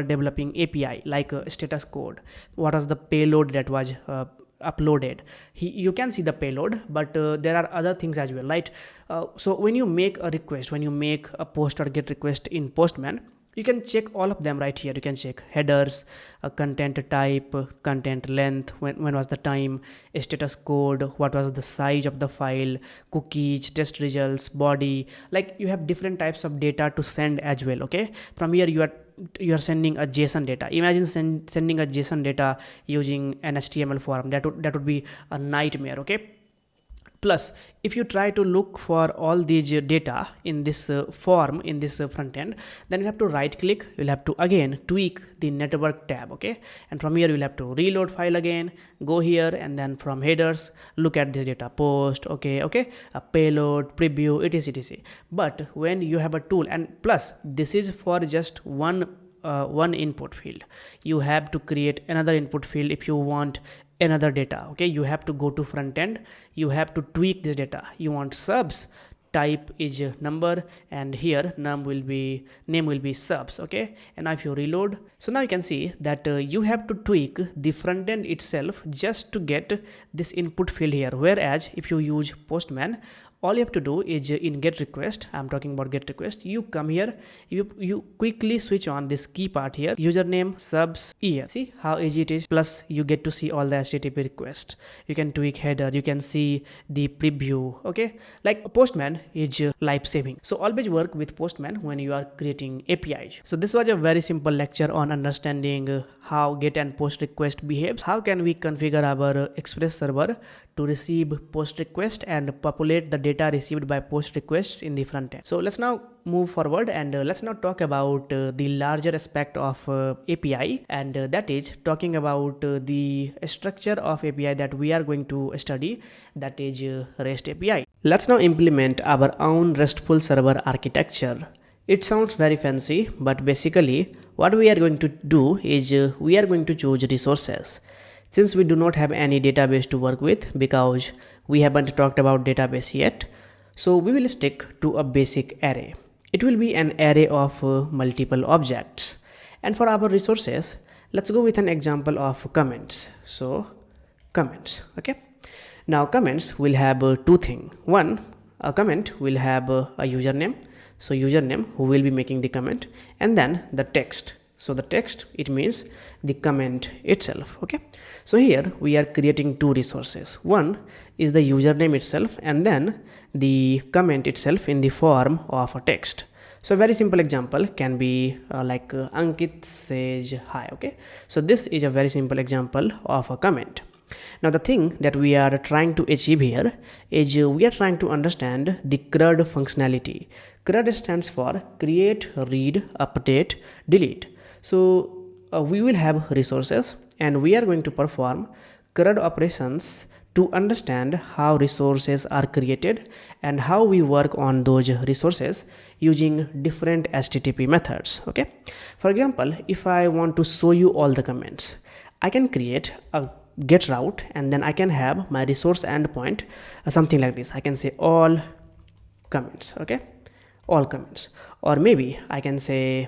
developing API, like status code? What was the payload that was uploaded? You can see the payload, but there are other things as well, right? So when you make a request, when you make a post or get request in Postman, you can check all of them right here. You can check headers, content type, content length, when was the time, status code, what was the size of the file, cookies, test results, body. Like, you have different types of data to send as well. Okay, from here you are sending a JSON data. Imagine sending a JSON data using an HTML form. That would be a nightmare. Okay, plus if you try to look for all these data in this form, in this front end, then you have to right click. You'll have to again tweak the network tab. Okay, and from here you'll have to reload file again, go here, and then from headers look at this data, post, okay, a payload, preview, etc. But when you have a tool, and plus this is for just one input field, you have to create another input field if you want another data. Okay, you have to go to front end, you have to tweak this data. You want subs, type is number, and here name will be subs. Okay, and now if you reload, so now you can see that you have to tweak the front end itself just to get this input field here. Whereas if you use Postman, all you have to do is in get request, I'm talking about get request, you come here, you quickly switch on this key part here, username, subs, year. See how easy it is. Plus you get to see all the HTTP requests. You can tweak header, you can see the preview. Okay, like Postman is life saving. So always work with Postman when you are creating APIs. So this was a very simple lecture on understanding how get and post request behaves. How can we configure our Express server to receive post request and populate the data received by post requests in the front end. So let's now move forward, and let's now talk about the larger aspect of API, and that is talking about the structure of API that we are going to study, that is REST API. Let's now implement our own RESTful server architecture. It sounds very fancy, but basically what we are going to do is we are going to choose resources. Since we do not have any database to work with, because we haven't talked about database yet, so we will stick to a basic array. It will be an array of multiple objects. And for our resources, let's go with an example of comments. So comments. Okay, now comments will have two things. One, a comment will have a username, so username who will be making the comment, and then the text. So the text, it means the comment itself. Okay, so here we are creating two resources. One is the username itself, and then the comment itself in the form of a text. So a very simple example can be like Ankit says hi. Okay, so this is a very simple example of a comment. Now the thing that we are trying to achieve here is we are trying to understand the CRUD functionality. CRUD stands for create, read, update, delete. So we will have resources, and we are going to perform CRUD operations to understand how resources are created and how we work on those resources using different HTTP methods. Okay, for example, if I want to show you all the comments, I can create a get route, and then I can have my resource endpoint something like this. I can say all comments. Okay, all comments, or maybe I can say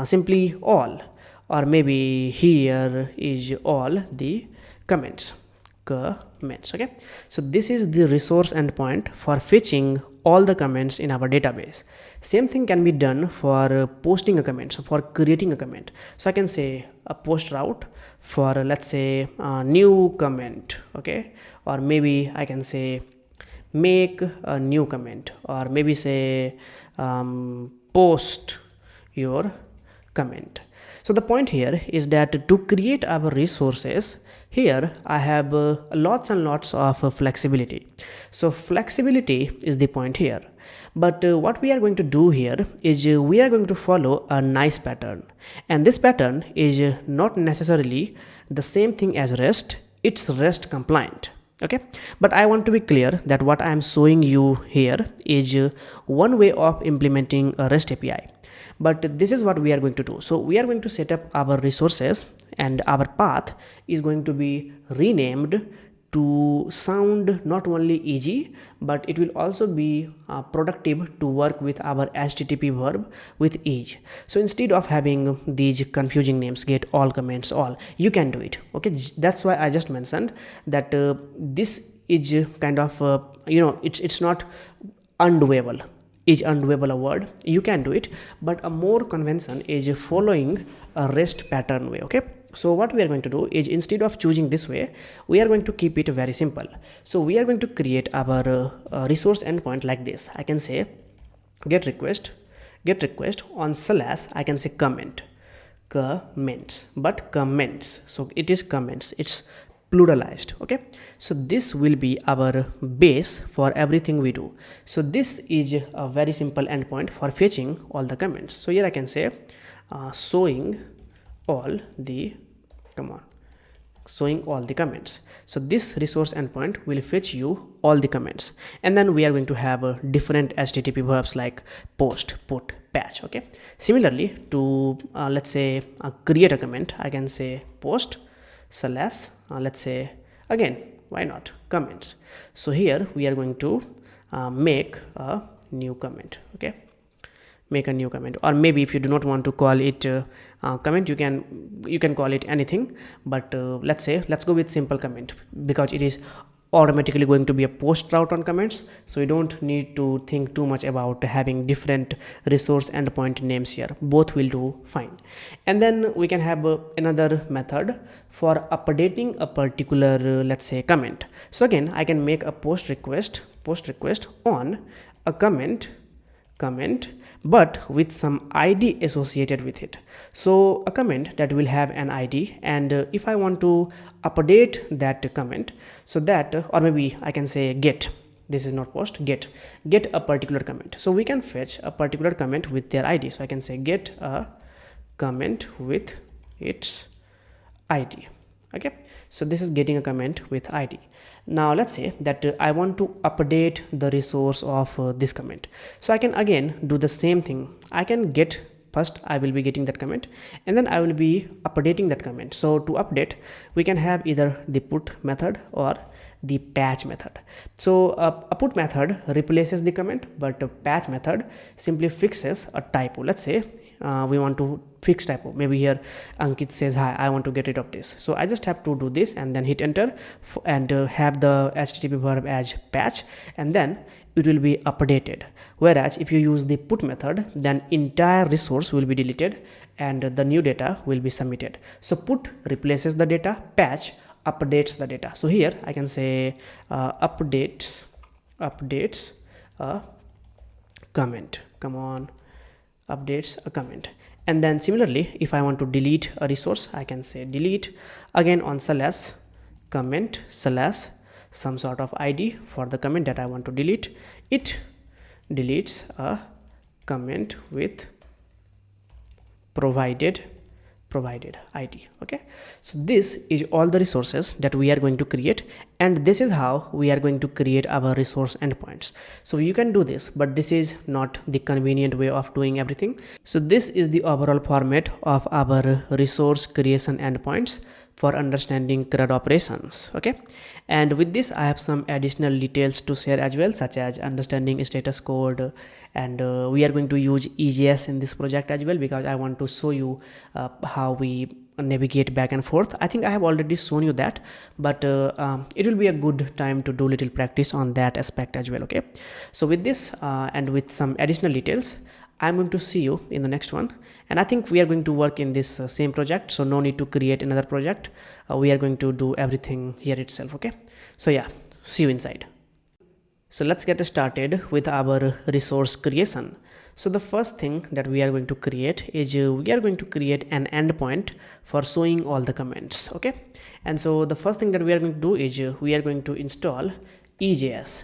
simply all, or maybe here is all the comments. Okay, so this is the resource endpoint for fetching all the comments in our database. Same thing can be done for posting a comment, so for creating a comment. So I can say a post route for, let's say, new comment. Okay, or maybe I can say make a new comment, or maybe say post your comment. So the point here is that to create our resources, here I have lots and lots of flexibility. So flexibility is the point here. But what we are going to do here is we are going to follow a nice pattern, and this pattern is not necessarily the same thing as REST. It's REST compliant. Okay, but I want to be clear that what I am showing you here is one way of implementing a REST API. But this is what we are going to do. So we are going to set up our resources, and our path is going to be renamed to sound not only easy, but it will also be productive to work with our HTTP verb with ease. So instead of having these confusing names, get all, comments all, you can do it. Okay, that's why I just mentioned that this is kind of it's not undoable. Is undoable a word? You can do it, but a more convention is following a REST pattern way. Okay, so what we are going to do is, instead of choosing this way, we are going to keep it very simple. So we are going to create our resource endpoint like this. I can say get request on slash, I can say comments, but comments, so it is comments, it's pluralized. Okay, so this will be our base for everything we do. So this is a very simple endpoint for fetching all the comments. So here I can say showing all the comments. So this resource endpoint will fetch you all the comments, and then we are going to have different HTTP verbs like post, put, patch. Okay, similarly to let's say create a comment, I can say post slash let's say again, why not, comments. So here we are going to make a new comment. Okay, make a new comment, or maybe if you do not want to call it comment, you can call it anything, but let's go with simple comment, because it is automatically going to be a post route on comments, so you don't need to think too much about having different resource endpoint names here. Both will do fine. And then we can have another method for updating a particular let's say comment. So again, I can make a post request on a comment, but with some ID associated with it. So a comment that will have an ID, and if I want to update that comment, so that or maybe I can say get, this is not post, get a particular comment. So we can fetch a particular comment with their ID. So I can say get a comment with its ID. Okay, so this is getting a comment with ID. Now let's say that I want to update the resource of this comment. So I can again do the same thing. I can get, first I will be getting that comment, and then I will be updating that comment. So to update, we can have either the put method or the patch method. So a put method replaces the comment, but a patch method simply fixes a typo. Let's say we want to fix typo. Maybe here Ankit says, hi, I want to get rid of this. So I just have to do this and then hit enter and have the HTTP verb as patch, and then it will be updated. Whereas if you use the put method, then entire resource will be deleted and the new data will be submitted. So put replaces the data, patch updates the data. So here I can say updates a comment. Come on, updates a comment. And then similarly, if I want to delete a resource, I can say delete again on slash comment slash some sort of ID for the comment that I want to delete. It deletes a comment with provided ID. Okay, so this is all the resources that we are going to create, and this is how we are going to create our resource endpoints. So you can do this, but this is not the convenient way of doing everything. So this is the overall format of our resource creation endpoints for understanding CRUD operations. Okay, and with this I have some additional details to share as well, such as understanding status code, and we are going to use EJS in this project as well, because I want to show you how we navigate back and forth. I think I have already shown you that, but it will be a good time to do little practice on that aspect as well. Okay, so with this and with some additional details, I'm going to see you in the next one. And I think we are going to work in this same project, so no need to create another project. We are going to do everything here itself. Okay, so yeah, see you inside. So let's get started with our resource creation. So the first thing that we are going to create is we are going to create an endpoint for showing all the comments. Okay, and so the first thing that we are going to do is we are going to install EJS.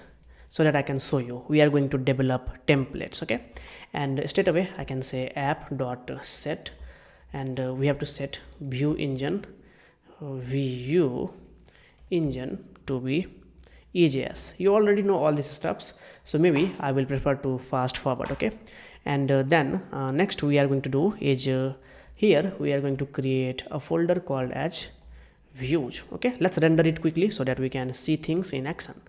so that I can show you. We are going to develop templates, okay? And straight away I can say app.set, and we have to set view engine to be EJS. You already know all these steps, so maybe I will prefer to fast forward, okay? And then next we are going to do is here we are going to create a folder called as views, okay? Let's render it quickly so that we can see things in action.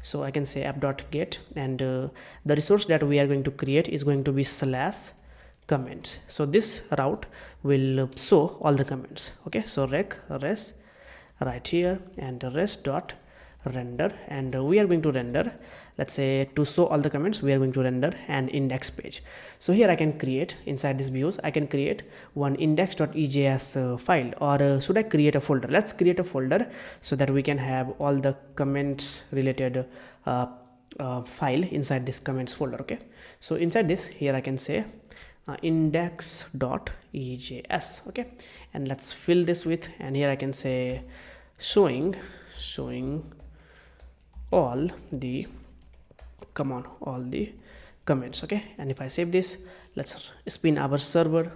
So I can say app.get, and the resource that we are going to create is going to be /comments. So this route will show all the comments, okay? So res right here, and res dot render, and we are going to render, let's say to show all the comments we are going to render an index page. So here I can create inside this views, I can create one index.ejs file, or should I create a folder? Let's create a folder so that we can have all the comments related file inside this comments folder, okay? So inside this, here I can say index.ejs, okay? And let's fill this with, and here I can say showing all the comments, okay? And if I save this, let's spin our server,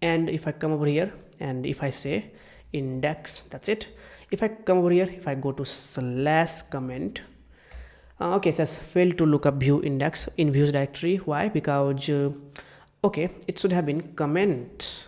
and if I come over here and if I say index, that's it. If I come over here, if I go to /comment, okay, it says failed to look up view index in views directory. Why? Because okay, it should have been comments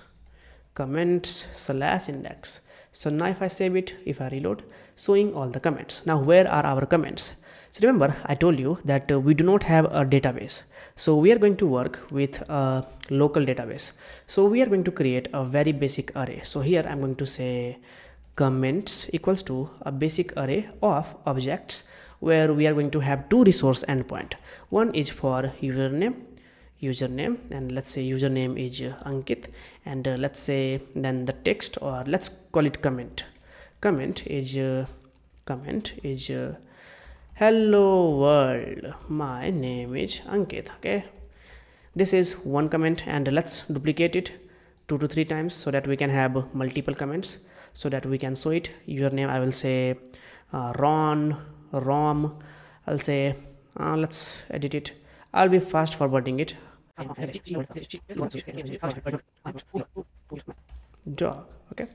/index. So now if I save it, if I reload, showing all the comments. Now where are our comments? So remember I told you that we do not have a database, so we are going to work with a local database. So we are going to create a very basic array. So here I'm going to say comments equals to a basic array of objects where we are going to have two resource endpoint. One is for username, and let's say username is Ankit, and let's say then the text, or let's call it comment is hello world, my name is Ankit, okay? This is one comment, and let's duplicate it 2 to 3 times so that we can have multiple comments, so that we can show it. Username I will say rom, I'll say let's edit it, I'll be fast forwarding it, dog, okay?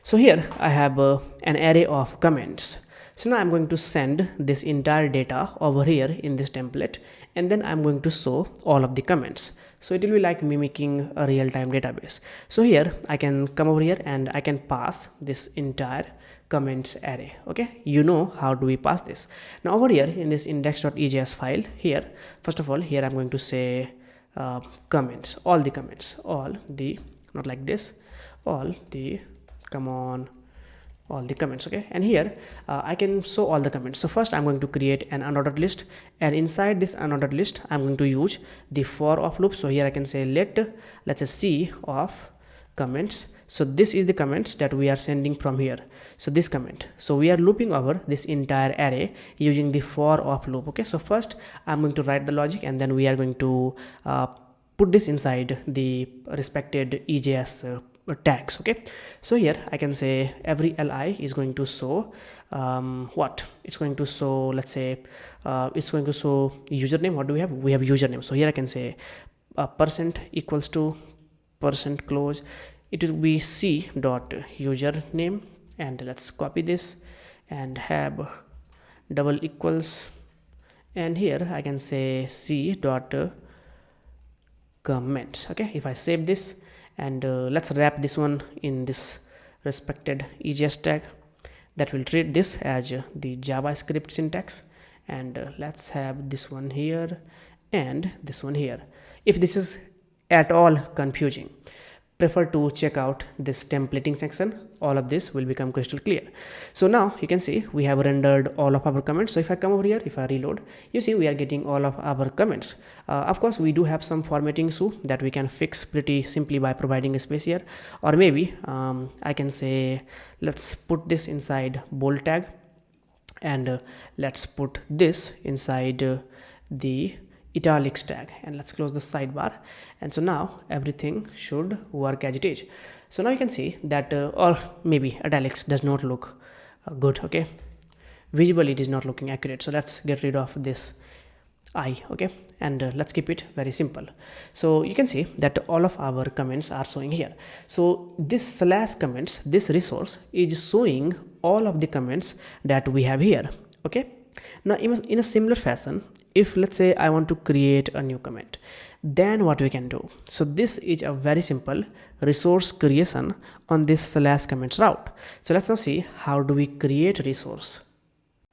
So here I have an array of comments. So now I'm going to send this entire data over here in this template, and then I'm going to show all of the comments. So it will be like mimicking a real-time database. So here I can come over here and I can pass this entire comments array, okay? You know how do we pass this. Now over here in this index.ejs file, here first of all, here I'm going to say comments, all the comments, not like this, all the comments, okay? And here I can show all the comments. So first I'm going to create an unordered list, and inside this unordered list I'm going to use the for of loop. So here I can say let's say c of comments. So this is the comments that we are sending from here. So this comment, so we are looping over this entire array using the for of loop, okay? So first I'm going to write the logic, and then we are going to put this inside the respected EJS tags, okay? So here I can say every li is going to show what it's going to show. Let's say it's going to show username. What do we have? We have username. So here I can say percent equals to percent close, it will be c dot username, and let's copy this and have double equals, and here I can say c dot comments, okay? If I save this, and let's wrap this one in this respected EJS tag that will treat this as the JavaScript syntax, and let's have this one here and this one here. If this is at all confusing, prefer to check out this templating section. All of this will become crystal clear. So now you can see we have rendered all of our comments. So if I come over here, if I reload, you see we are getting all of our comments. Of course we do have some formatting issue that we can fix pretty simply by providing a space here, or maybe I can say let's put this inside bold tag, and let's put this inside the italics tag, and let's close the sidebar. And so now everything should work as it is. So now you can see that or maybe italics does not look good, okay? Visually it is not looking accurate, so let's get rid of this I, okay, and let's keep it very simple. So you can see that all of our comments are showing here. So this slash comments, this resource is showing all of the comments that we have here. Okay, now in a similar fashion, if let's say I want to create a new comment, then what we can do? So this is a very simple resource creation on this slash comments route. So let's now see how do we create resource.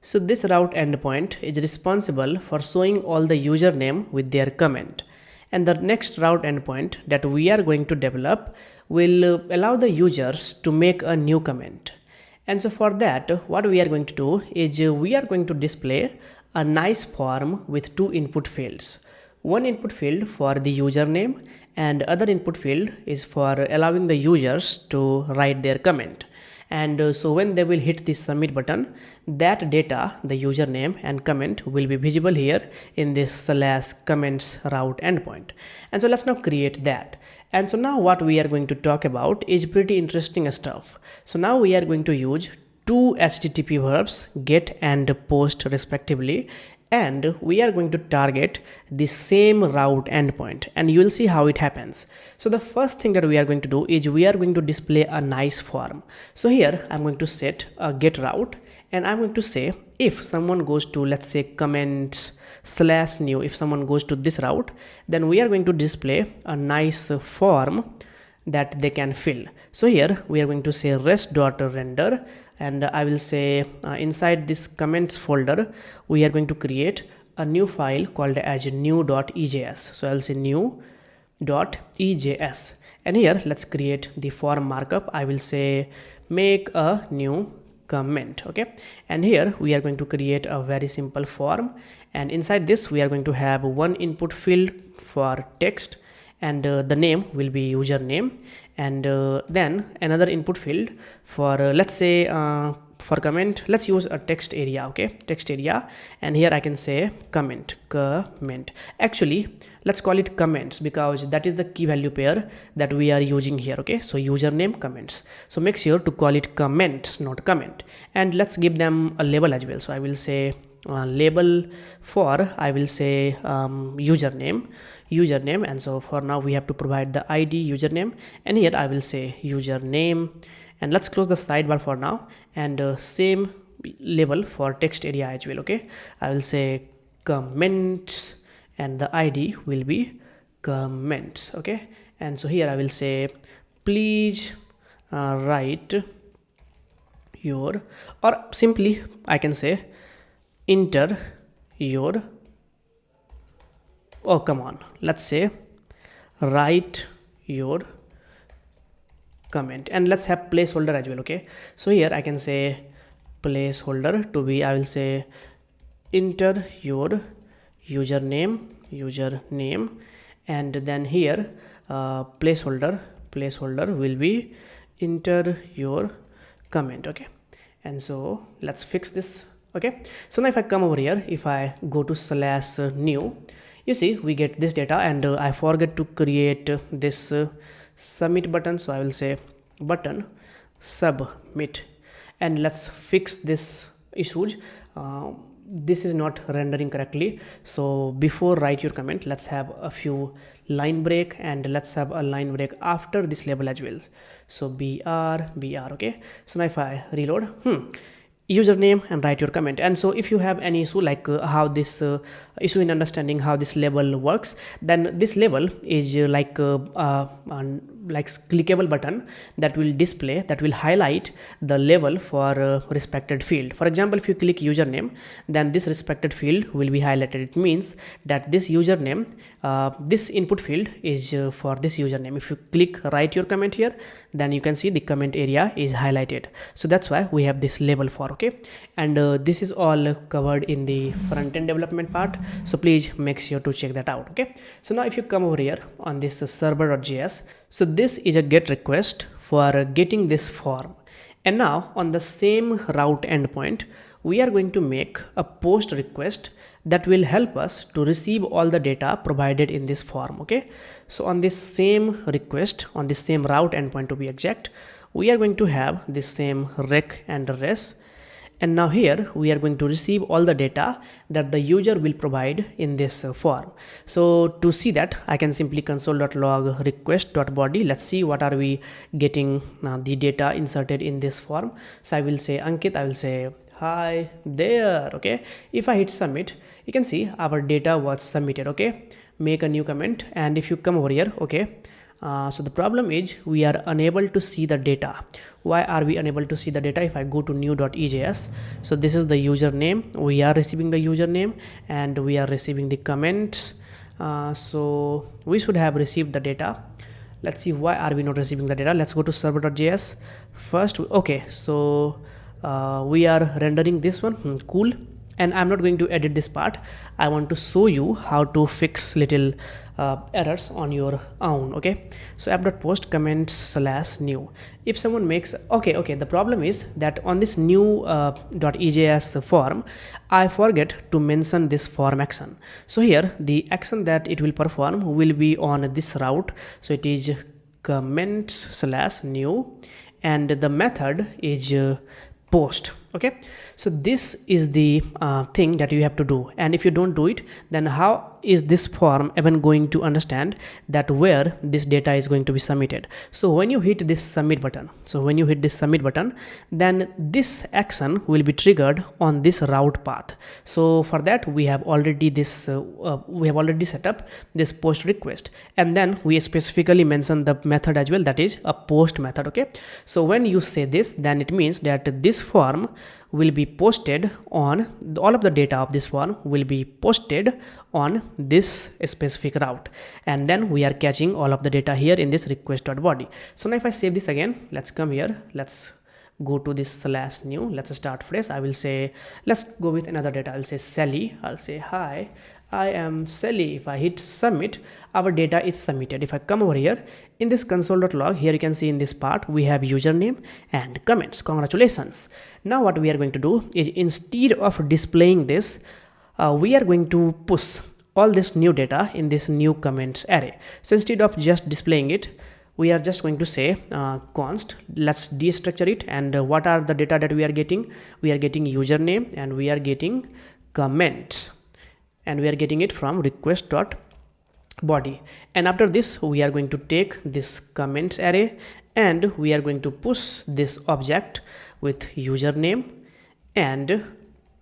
So this route endpoint is responsible for showing all the username with their comment, and the next route endpoint that we are going to develop will allow the users to make a new comment. And so for that, what we are going to do is we are going to display a nice form with two input fields. One input field for the username and other input field is for allowing the users to write their comment. And so when they will hit the submit button, that data, the username and comment, will be visible here in this slash comments route endpoint. And so let's now create that. And so now what we are going to talk about is pretty interesting stuff. So now we are going to use two HTTP verbs, get and post respectively, and we are going to target the same route endpoint, and you will see how it happens. So the first thing that we are going to do is we are going to display a nice form. So here I'm going to set a get route, and I'm going to say if someone goes to, let's say, comments / new, if someone goes to this route, then we are going to display a nice form that they can fill. So here we are going to say rest.render, and I will say inside this comments folder we are going to create a new file called as new.ejs. So I'll say new.ejs, and here let's create the form markup. I will say make a new comment. Okay, and here we are going to create a very simple form, and inside this we are going to have one input field for text, and the name will be username, and then another input field for let's say for comment, let's use a text area. Okay, text area, and here I can say comment. Actually let's call it comments because that is the key value pair that we are using here. Okay, so username comments, so make sure to call it comments, not comment, and let's give them a label as well. So I will say label for, I will say username, and so for now we have to provide the ID username, and here I will say username, and let's close the sidebar for now, and same label for text area as well. Okay, I will say comments, and the ID will be comments. Okay, and so here I will say please write your, or simply I can say enter your, oh come on, let's say write your comment, and let's have placeholder as well. Okay, so here I can say placeholder to be, I will say enter your username, and then here placeholder will be enter your comment. Okay, and so let's fix this. Okay, so now if I come over here, if I go to / new, you see we get this data, and I forget to create this submit button, so I will say button submit, and let's fix this issues. This is not rendering correctly, so before write your comment, let's have a few line break, and let's have a line break after this label as well. So br. Okay, so now if I reload, username and write your comment. And so if you have any issue like how this issue in understanding how this label works, then this label is like clickable button that will display, that will highlight the label for respected field. For example, if you click username, then this respected field will be highlighted. It means that this username, this input field is for this username. If you click write your comment here, then you can see the comment area is highlighted. So that's why we have this label for. Okay, and this is all covered in the front-end development part, so please make sure to check that out. Okay, so now if you come over here on this server.js, so this is a get request for getting this form, and now on the same route endpoint we are going to make a post request that will help us to receive all the data provided in this form. Okay, so on this same request, on this same route endpoint to be exact, we are going to have this same rec and res, And now here we are going to receive all the data that the user will provide in this form. So to see that, I can simply console.log request.body. Let's see what are we getting the data inserted in this form. So I will say Ankit, I will say hi there. Okay, if I hit submit, you can see our data was submitted. Okay, make a new comment, and if you come over here, okay, so the problem is we are unable to see the data. Why are we unable to see the data? If I go to new.ejs, so this is the username, we are receiving the username and we are receiving the comments. So we should have received the data. Let's see why are we not receiving the data. Let's go to server.js first. Okay, so we are rendering this one. Cool. And I'm not going to edit this part. I want to show you how to fix little errors on your own. Okay, so app.post comments/new. If someone makes okay, the problem is that on this new .ejs form, I forget to mention this form action. So here the action that it will perform will be on this route. So it is comments/new, and the method is post. Okay, so this is the thing that you have to do, and if you don't do it, then how is this form even going to understand that where this data is going to be submitted? So when you hit this submit button, then this action will be triggered on this route path. So for that we have already set up this post request, and then we specifically mention the method as well, that is a post method. Okay, so when you say this, then it means that this form will be posted on all of the data of this form will be posted on this specific route, and then we are catching all of the data here in this request.body. So now if I save this again, let's come here, let's go to this /new, let's start fresh. I will say, let's go with another data. I'll say Sally, I'll say hi, I am Sally. If I hit submit, our data is submitted. If I come over here in this console.log, here you can see in this part we have username and comments. Congratulations. Now what we are going to do is, instead of displaying this, we are going to push all this new data in this new comments array. So instead of just displaying it, we are just going to say const, let's destructure it, and what are the data that we are getting? We are getting username and we are getting comments, and we are getting it from request.body. And after this we are going to take this comments array and we are going to push this object with username and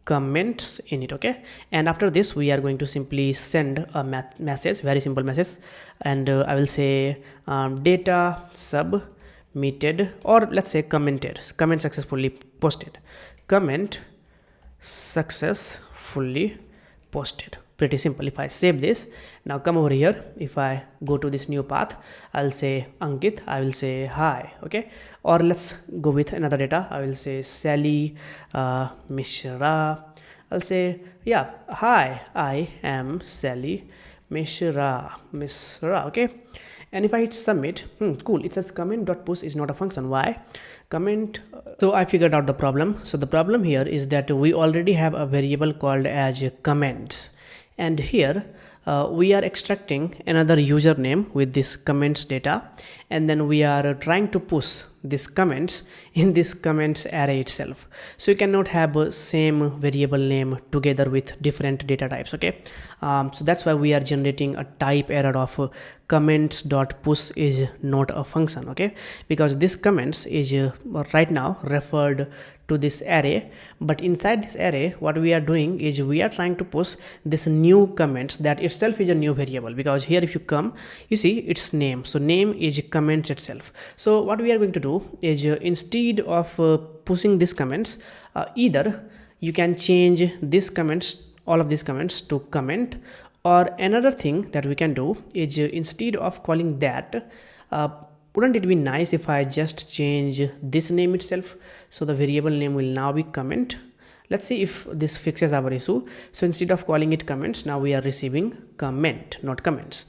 comments in it. Okay, and after this we are going to simply send a message, very simple message, and I will say data submitted, or let's say commented, comment successfully posted, comment successfully posted. Pretty simple. If I save this, now come over here, if I go to this new path, I'll say Ankit, I will say hi. Okay, or let's go with another data. I will say Sally Mishra. I'll say, yeah, hi, I am Sally Mishra. Okay, and if I hit submit, cool, it says comment.push is not a function. Why? Comment. So I figured out the problem. So the problem here is that we already have a variable called as comments, and here we are extracting another username with this comments data, and then we are trying to push this comments in this comments array itself. So you cannot have a same variable name together with different data types. Okay, so that's why we are generating a type error of comments.push is not a function. Okay, because this comments is right now referred to this array, but inside this array what we are doing is we are trying to push this new comments that itself is a new variable, because here if you come, you see its name, so name is comments itself. So what we are going to do is instead of pushing these comments, either you can change this comments, all of these comments to comment, or another thing that we can do is instead of calling that, wouldn't it be nice if I just change this name itself? So the variable name will now be comment. Let's see if this fixes our issue. So instead of calling it comments, now we are receiving comment, not comments.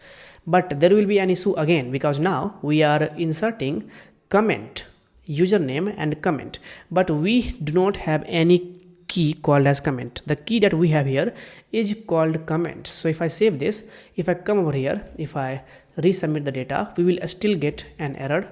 But there will be an issue again, because now we are inserting comment, username and comment, but we do not have any key called as comment. The key that we have here is called comments. So if I save this, if I come over here, if I resubmit the data, we will still get an error.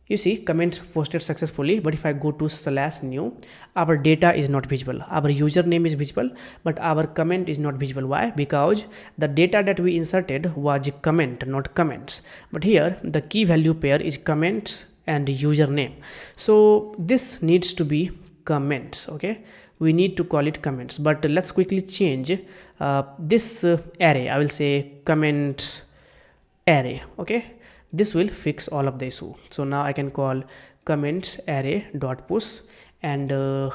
You see comment posted successfully, but if I go to /new, our data is not visible. Our username is visible, but our comment is not visible. Why? Because the data that we inserted was comment, not comments. But here the key value pair is comments and username. So this needs to be comments. Okay, we need to call it comments, but let's quickly change this array. I will say comments array. Okay, this will fix all of the issue. So now I can call comments array dot push, and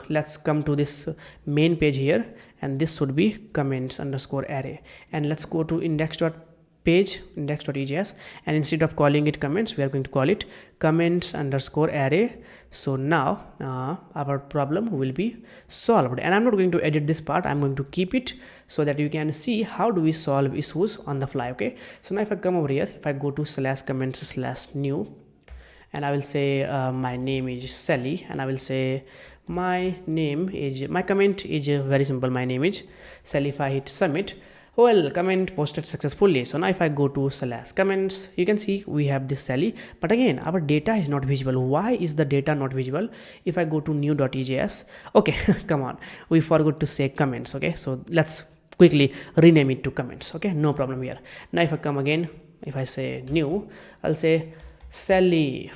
let's come to this main page here, and this should be comments underscore array, and let's go to index.egs, and instead of calling it comments, we are going to call it comments underscore array. So now our problem will be solved, and I'm not going to edit this part. I'm going to keep it so that you can see how do we solve issues on the fly. Okay, so now if I come over here, if I go to /comments/new, and I will say my name is Sally, and I will say my comment is very simple. My name is Sally. If I hit submit, well, comment posted successfully. So now if I go to /comments, you can see we have this Sally, but again our data is not visible. Why is the data not visible? If I go to new.js, okay, come on, we forgot to say comments. Okay, so let's quickly rename it to comments. Okay, no problem here. Now if I come again, if I say new, I'll say Sally,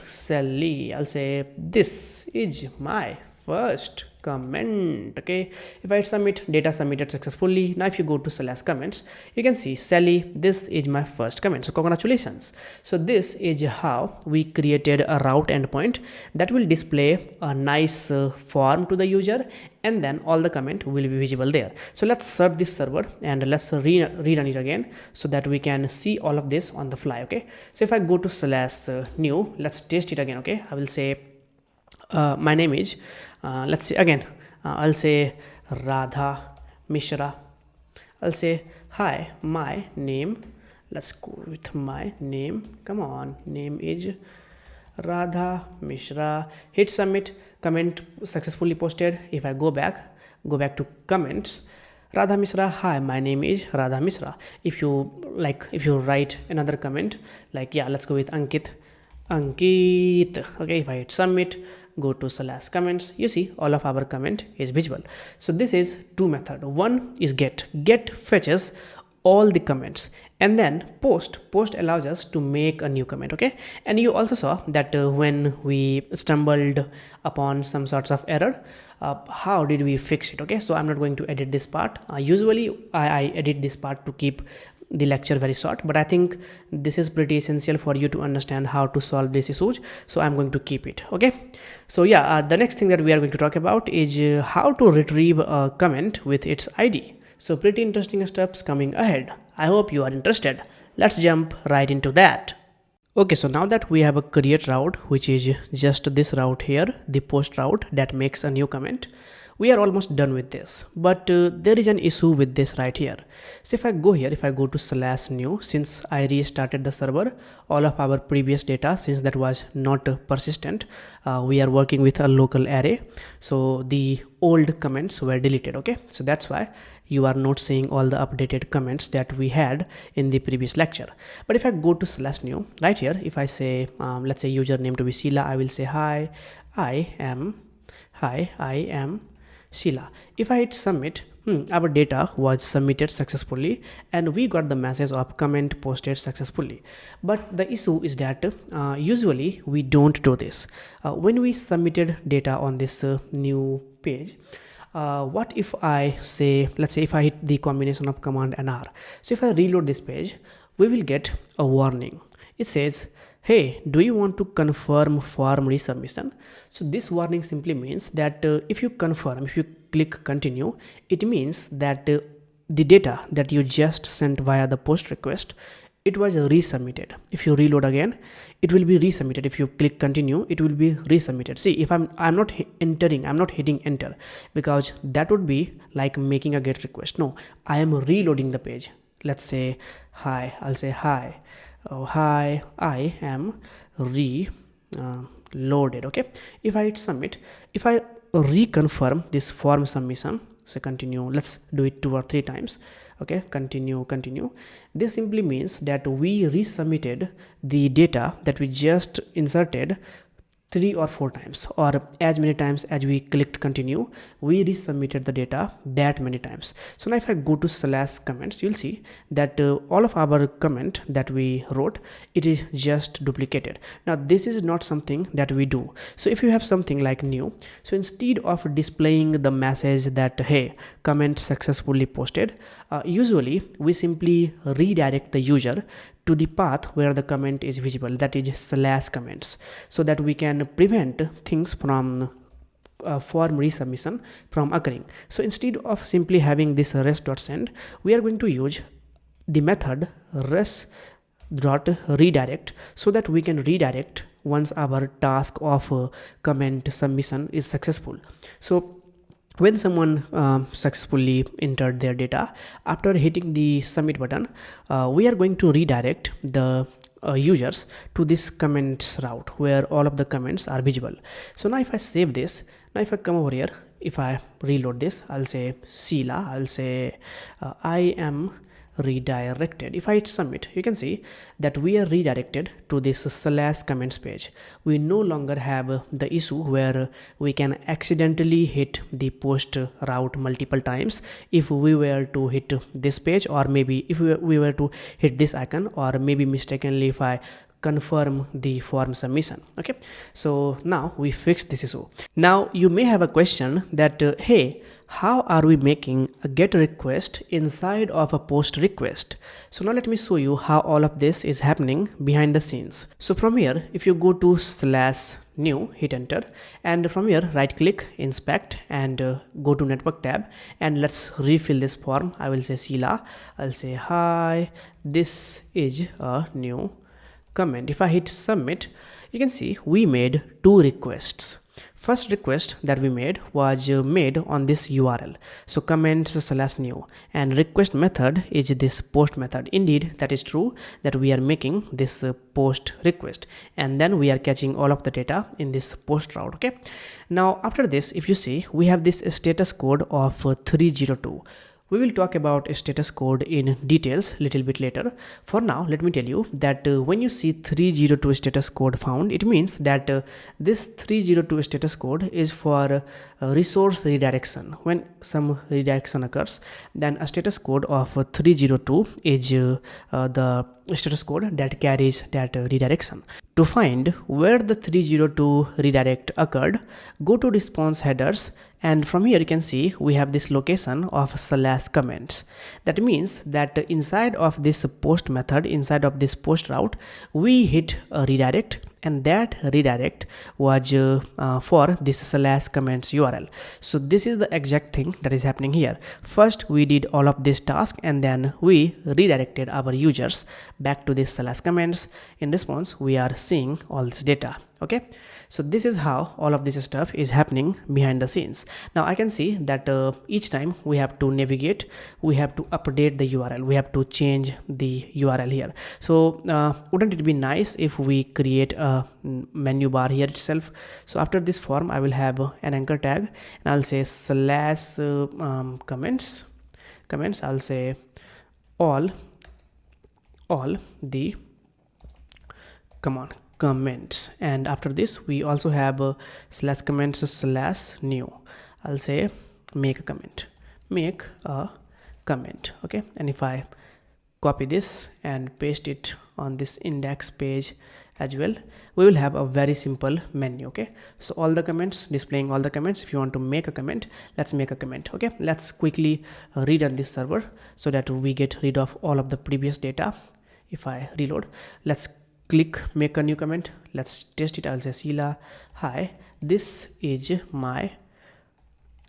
I'll say this is my first comment. Okay, if I hit submit, data submitted successfully. Now if you go to /comments, you can see Sally, this is my first comment. So congratulations. So this is how we created a route endpoint that will display a nice form to the user, and then all the comment will be visible there. So let's search this server and let's rerun it again so that we can see all of this on the fly. Okay, so if I go to /new, let's test it again. Okay, I will say my name is let's say again I'll say Radha Mishra. I'll say hi, my name, let's go with my name, come on, name is Radha Mishra. Hit submit, comment successfully posted. If I go back to comments, Radha Mishra, hi, my name is Radha Mishra. If you write another comment like, yeah, let's go with Ankit. Okay, if I hit submit, go to /comments, you see all of our comment is visible. So this is two method. One is get fetches all the comments, and then post allows us to make a new comment. Okay, and you also saw that when we stumbled upon some sorts of error, how did we fix it? Okay, so I'm not going to edit this part. Usually I edit this part to keep the lecture very short, but I think this is pretty essential for you to understand how to solve these issues, so I'm going to keep it. Okay, so yeah, the next thing that we are going to talk about is how to retrieve a comment with its ID. So pretty interesting steps coming ahead. I hope you are interested. Let's jump right into that. Okay, so now that we have a create route, which is just this route here, the post route that makes a new comment, we are almost done with this, but there is an issue with this right here. So if I go here, if I go to /new, since I restarted the server, all of our previous data, since that was not persistent, we are working with a local array, so the old comments were deleted. Okay, so that's why you are not seeing all the updated comments that we had in the previous lecture. But if I go to /new right here, if I say let's say username to be Sheila, I will say hi, I am Sheila. If I hit submit, our data was submitted successfully, and we got the message of comment posted successfully. But the issue is that usually we don't do this. When we submitted data on this new page, what if I say, let's say if I hit the combination of command and R. So if I reload this page, we will get a warning. It says, hey, do you want to confirm form resubmission? So this warning simply means that if you confirm, if you click continue, it means that the data that you just sent via the post request, it was resubmitted. If you reload again, it will be resubmitted. If you click continue, it will be resubmitted. See, if I'm not entering, I'm not hitting enter, because that would be like making a get request. No, I am reloading the page. Let's say hi, I'll say hi. Oh, hi, I am loaded. Okay, if I hit submit, if I reconfirm this form submission, so continue, let's do it 2 or 3 times. Okay, continue. This simply means that we resubmitted the data that we just inserted 3 or 4 times, or as many times as we clicked continue, we resubmitted the data that many times. So now if I go to slash comments, you'll see that all of our comment that we wrote, it is just duplicated. Now this is not something that we do. So if you have something like new, so instead of displaying the message that hey, comment successfully posted, usually we simply redirect the user to the path where the comment is visible, that is slash comments, so that we can prevent things from form resubmission from occurring. So instead of simply having this res.send, we are going to use the method res.redirect, so that we can redirect once our task of comment submission is successful. So when someone successfully entered their data, after hitting the submit button, we are going to redirect the users to this comments route where all of the comments are visible. So now if I save this, now if I come over here, if I reload this, I'll say Sila, I'll say I am redirected. If I hit submit, you can see that we are redirected to this slash comments page. We no longer have the issue where we can accidentally hit the post route multiple times if we were to hit this page, or maybe if we were to hit this icon, or maybe mistakenly if I confirm the form submission. Okay, so now we fixed this issue. Now you may have a question that hey, how are we making a get request inside of a post request? So now let me show you how all of this is happening behind the scenes. So from here, if you go to slash new, hit enter, and from here right click, inspect, and go to network tab, and let's refill this form. I will say Sila, I'll say hi, this is a new comment. If I hit submit, you can see we made 2 requests. First request that we made was made on this URL, so comments/new, and request method is this post method. Indeed, that is true that we are making this post request, and then we are catching all of the data in this post route. Okay, now after this, if you see, we have this status code of 302. We will talk about status code in details little bit later. For now, let me tell you that when you see 302 status code found, it means that this 302 status code is for resource redirection. When some redirection occurs, then a status code of 302 is the status code that carries that redirection. To find where the 302 redirect occurred, go to response headers, and from here you can see we have this location of slash comments. That means that inside of this post method, inside of this post route, we hit a redirect, and that redirect was for this slash comments URL. So this is the exact thing that is happening here. First we did all of this task, and then we redirected our users back to this slash comments. In response, we are seeing all this data. Okay, so this is how all of this stuff is happening behind the scenes. Now I can see that each time we have to navigate, we have to update the URL, we have to change the URL here. So wouldn't it be nice if we create a menu bar here itself? So after this form, I will have an anchor tag, and I'll say slash comments. I'll say all the comments, and after this we also have slash comments/ new. I'll say make a comment. Okay, and if I copy this and paste it on this index page as well, we will have a very simple menu. Okay, so all the comments, displaying all the comments. If you want to make a comment, let's make a comment. Okay, let's quickly rerun this server so that we get rid of all of the previous data. If I reload, let's click make a new comment. Let's test it. I'll say Sila, hi, this is my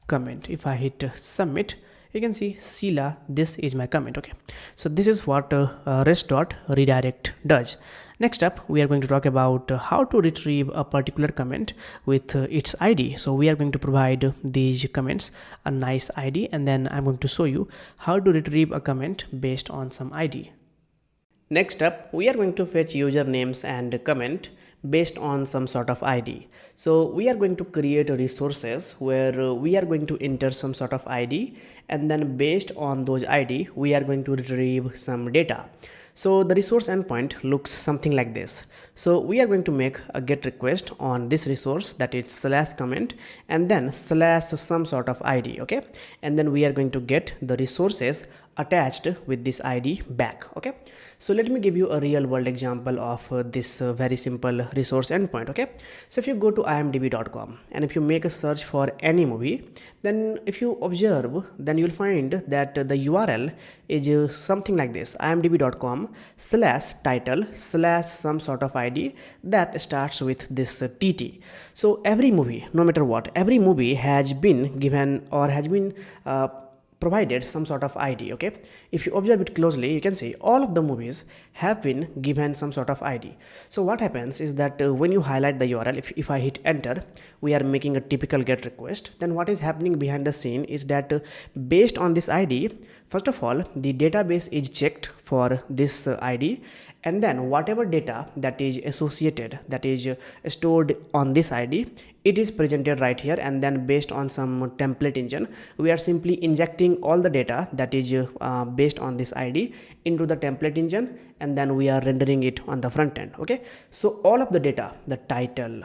comment. If I hit submit, you can see Sila, this is my comment. Okay, so this is what rest.redirect does. Next up, we are going to talk about how to retrieve a particular comment with its ID. So we are going to provide these comments a nice ID, and then I'm going to show you how to retrieve a comment based on some ID. Next up, we are going to fetch usernames and comment based on some sort of ID. So we are going to create resources where we are going to enter some sort of ID, and then based on those ID we are going to retrieve some data. So the resource endpoint looks something like this. So we are going to make a GET request on this resource, that is slash comment and then slash some sort of ID, okay, and then we are going to get the resources attached with this ID back. Okay, so let me give you a real world example of this very simple resource endpoint. Okay, so if you go to imdb.com and if you make a search for any movie, then if you observe, then you'll find that the URL is something like this: imdb.com/title/ some sort of ID that starts with this TT. So every movie, no matter what, every movie has been given or has been provided some sort of ID. Okay, if you observe it closely, you can see all of the movies have been given some sort of ID. So what happens is that when you highlight the URL, if I hit enter, we are making a typical GET request. Then what is happening behind the scene is that based on this ID, first of all, the database is checked for this ID, and then whatever data that is associated, that is stored on this ID, it is presented right here, and then based on some template engine, we are simply injecting all the data that is based on this ID into the template engine, and then we are rendering it on the front end. Okay, so all of the data, the title,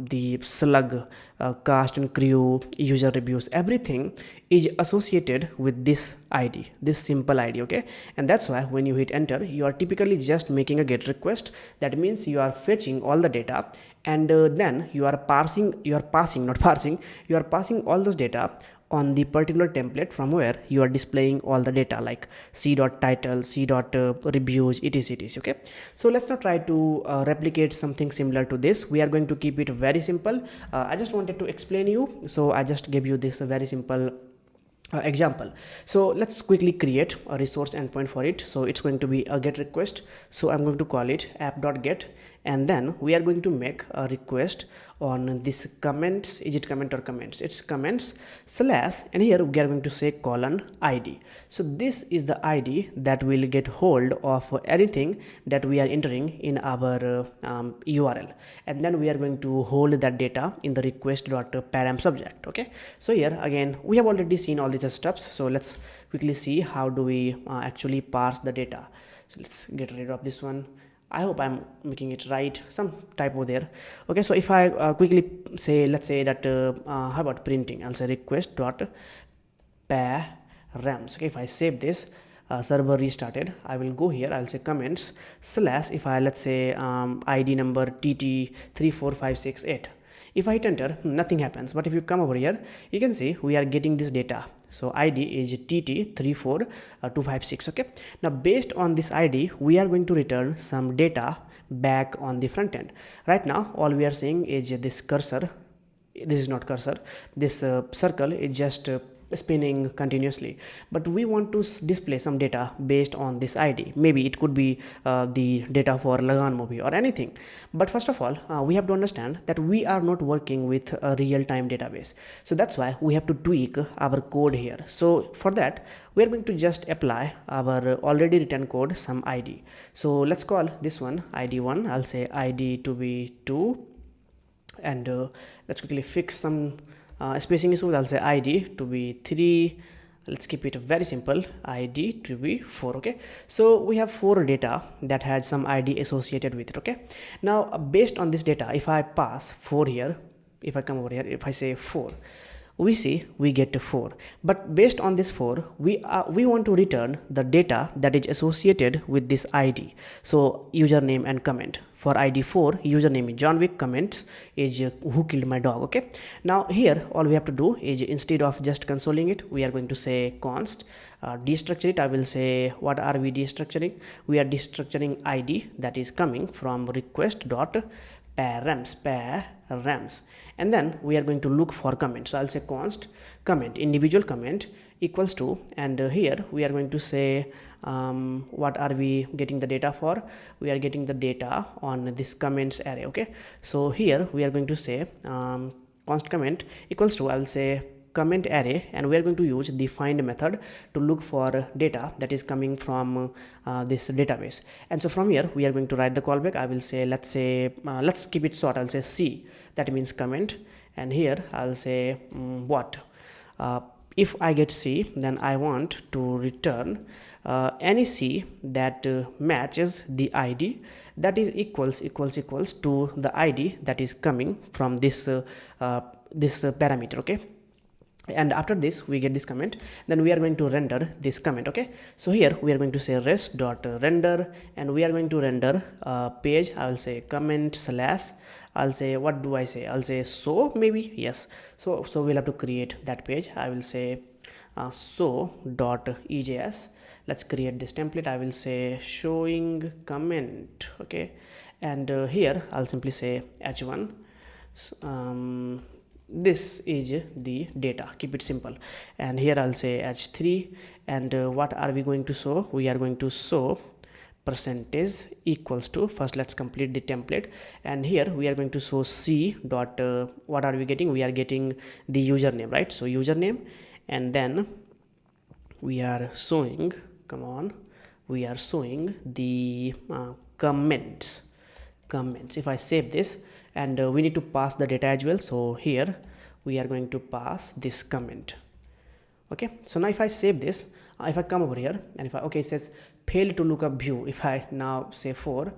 the slug, cast and crew, user reviews, everything is associated with this ID, this simple ID. Okay, and that's why when you hit enter, you are typically just making a GET request. That means you are fetching all the data, and then you are passing all those data on the particular template from where you are displaying all the data, like c.title, c.reviews, etc. Okay, so let's now try to replicate something similar to this. We are going to keep it very simple. I just wanted to explain you, so I just gave you this very simple example. So let's quickly create a resource endpoint for it. So it's going to be a GET request. So I'm going to call it app.get, and then we are going to make a request on this comments. Is it comment or comments? It's comments slash, and here we are going to say colon ID. So this is the ID that will get hold of anything that we are entering in our URL, and then we are going to hold that data in the request.param subject. Okay, so here again we have already seen all these steps. So let's quickly see how do we actually parse the data. So let's get rid of this one. I hope I'm making it right, some typo there. Okay, so if I quickly say, let's say that how about printing, I'll say request.params. Okay, if I save this, server restarted, I will go here, I'll say comments slash, if I let's say ID number TT34568. If I hit enter, nothing happens. But if you come over here, you can see we are getting this data. So ID is TT34256. Okay, now based on this ID, we are going to return some data back on the front end. Right now all we are seeing is this cursor. This is not cursor, this circle is just spinning continuously, but we want to display some data based on this ID. Maybe it could be the data for Lagan movie or anything. But first of all, we have to understand that we are not working with a real-time database, so that's why we have to tweak our code here. So for that, we are going to just apply our already written code some ID. So let's call this one ID1. I'll say ID to be 2, and let's quickly fix some spacing issues. I'll say ID to be 3. Let's keep it very simple, ID to be 4. Okay, so we have 4 data that had some ID associated with it. Okay, now based on this data, if I pass 4 here, if I come over here, if I say 4, we see we get to 4. But based on this 4, we want to return the data that is associated with this ID. So username and comment. For ID 4, username is John Wick, comments is who killed my dog. Okay, now here all we have to do is, instead of just consoling it, we are going to say const destructure it. I will say, what are we destructuring? We are destructuring ID that is coming from request.params, and then we are going to look for comment. So I'll say const comment individual comment equals to, and here we are going to say what are we getting the data for? We are getting the data on this comments array. Okay, so here we are going to say const comment equals to, I will say comment array, and we are going to use the find method to look for data that is coming from this database. And so from here we are going to write the callback. I will say, let's keep it short. I'll say C, that means comment, and here I'll say what if I get C, then I want to return any C that matches the ID that is equals to the ID that is coming from this parameter. Okay, and after this we get this comment, then we are going to render this comment. Okay, so here we are going to say rest.render, and we are going to render page. I will say comment slash, I'll say, what do I say? I'll say so, maybe, yes. So we'll have to create that page. I will say so.ejs. Let's create this template. I will say showing comment. Okay, and here I'll simply say h1. This is the data, keep it simple. And here I'll say h3, and what are we going to show? We are going to show percentage equals to, first let's complete the template, and here we are going to show C dot what are we getting? We are getting the username, right? So username, and then we are showing, come on, we are showing the comments. If I save this, and we need to pass the data as well, so here we are going to pass this comment. Okay, so now if I save this, if I come over here, and if I, okay, it says failed to look up view. If I now say 4,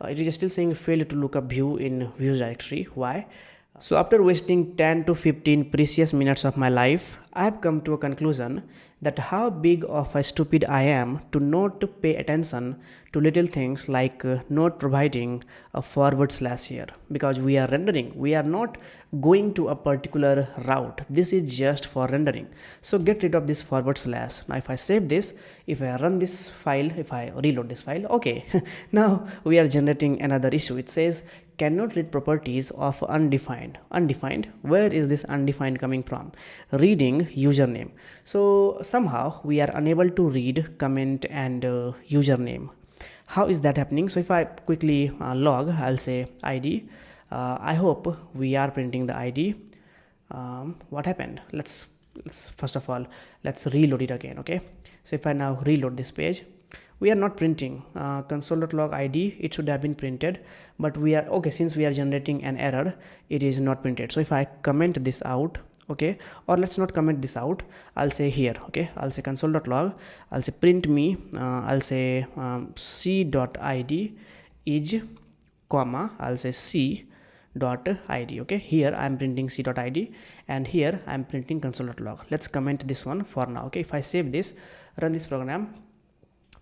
it is still saying failed to look up view in views directory. Why? So after wasting 10 to 15 precious minutes of my life, I have come to a conclusion that how big of a stupid I am to not pay attention to little things like not providing a forward slash here, because we are rendering, we are not going to a particular route. This is just for rendering. So get rid of this forward slash. Now if I save this, if I run this file, if I reload this file, okay, now we are generating another issue. It says cannot read properties of undefined. Where is this undefined coming from? Reading username. So somehow we are unable to read comment and username. How is that happening? So if I quickly log, I'll say ID. I hope we are printing the ID. What happened? Let's first of all, let's reload it again. Okay, so if I now reload this page, we are not printing console.log ID. It should have been printed, but we are, okay, since we are generating an error, it is not printed. So if I comment this out, okay, or let's not comment this out, I'll say here, okay, I'll say console.log, I'll say print me, I'll say c.id is comma, I'll say c.id. okay, here I'm printing c.id, and here I'm printing console.log. Let's comment this one for now. Okay, if I save this, run this program.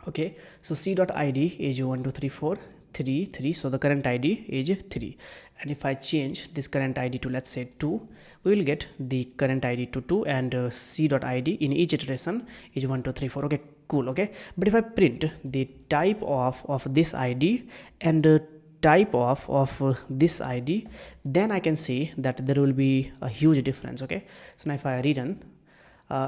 Okay, so c.id is 123433, so the current ID is 3, and if I change this current ID to, let's say, 2, we will get the current ID to 2, and c.id in each iteration is 1234. Okay, cool. Okay, but if I print the type of this ID and type of this ID, then I can see that there will be a huge difference. Okay, so now if I rerun,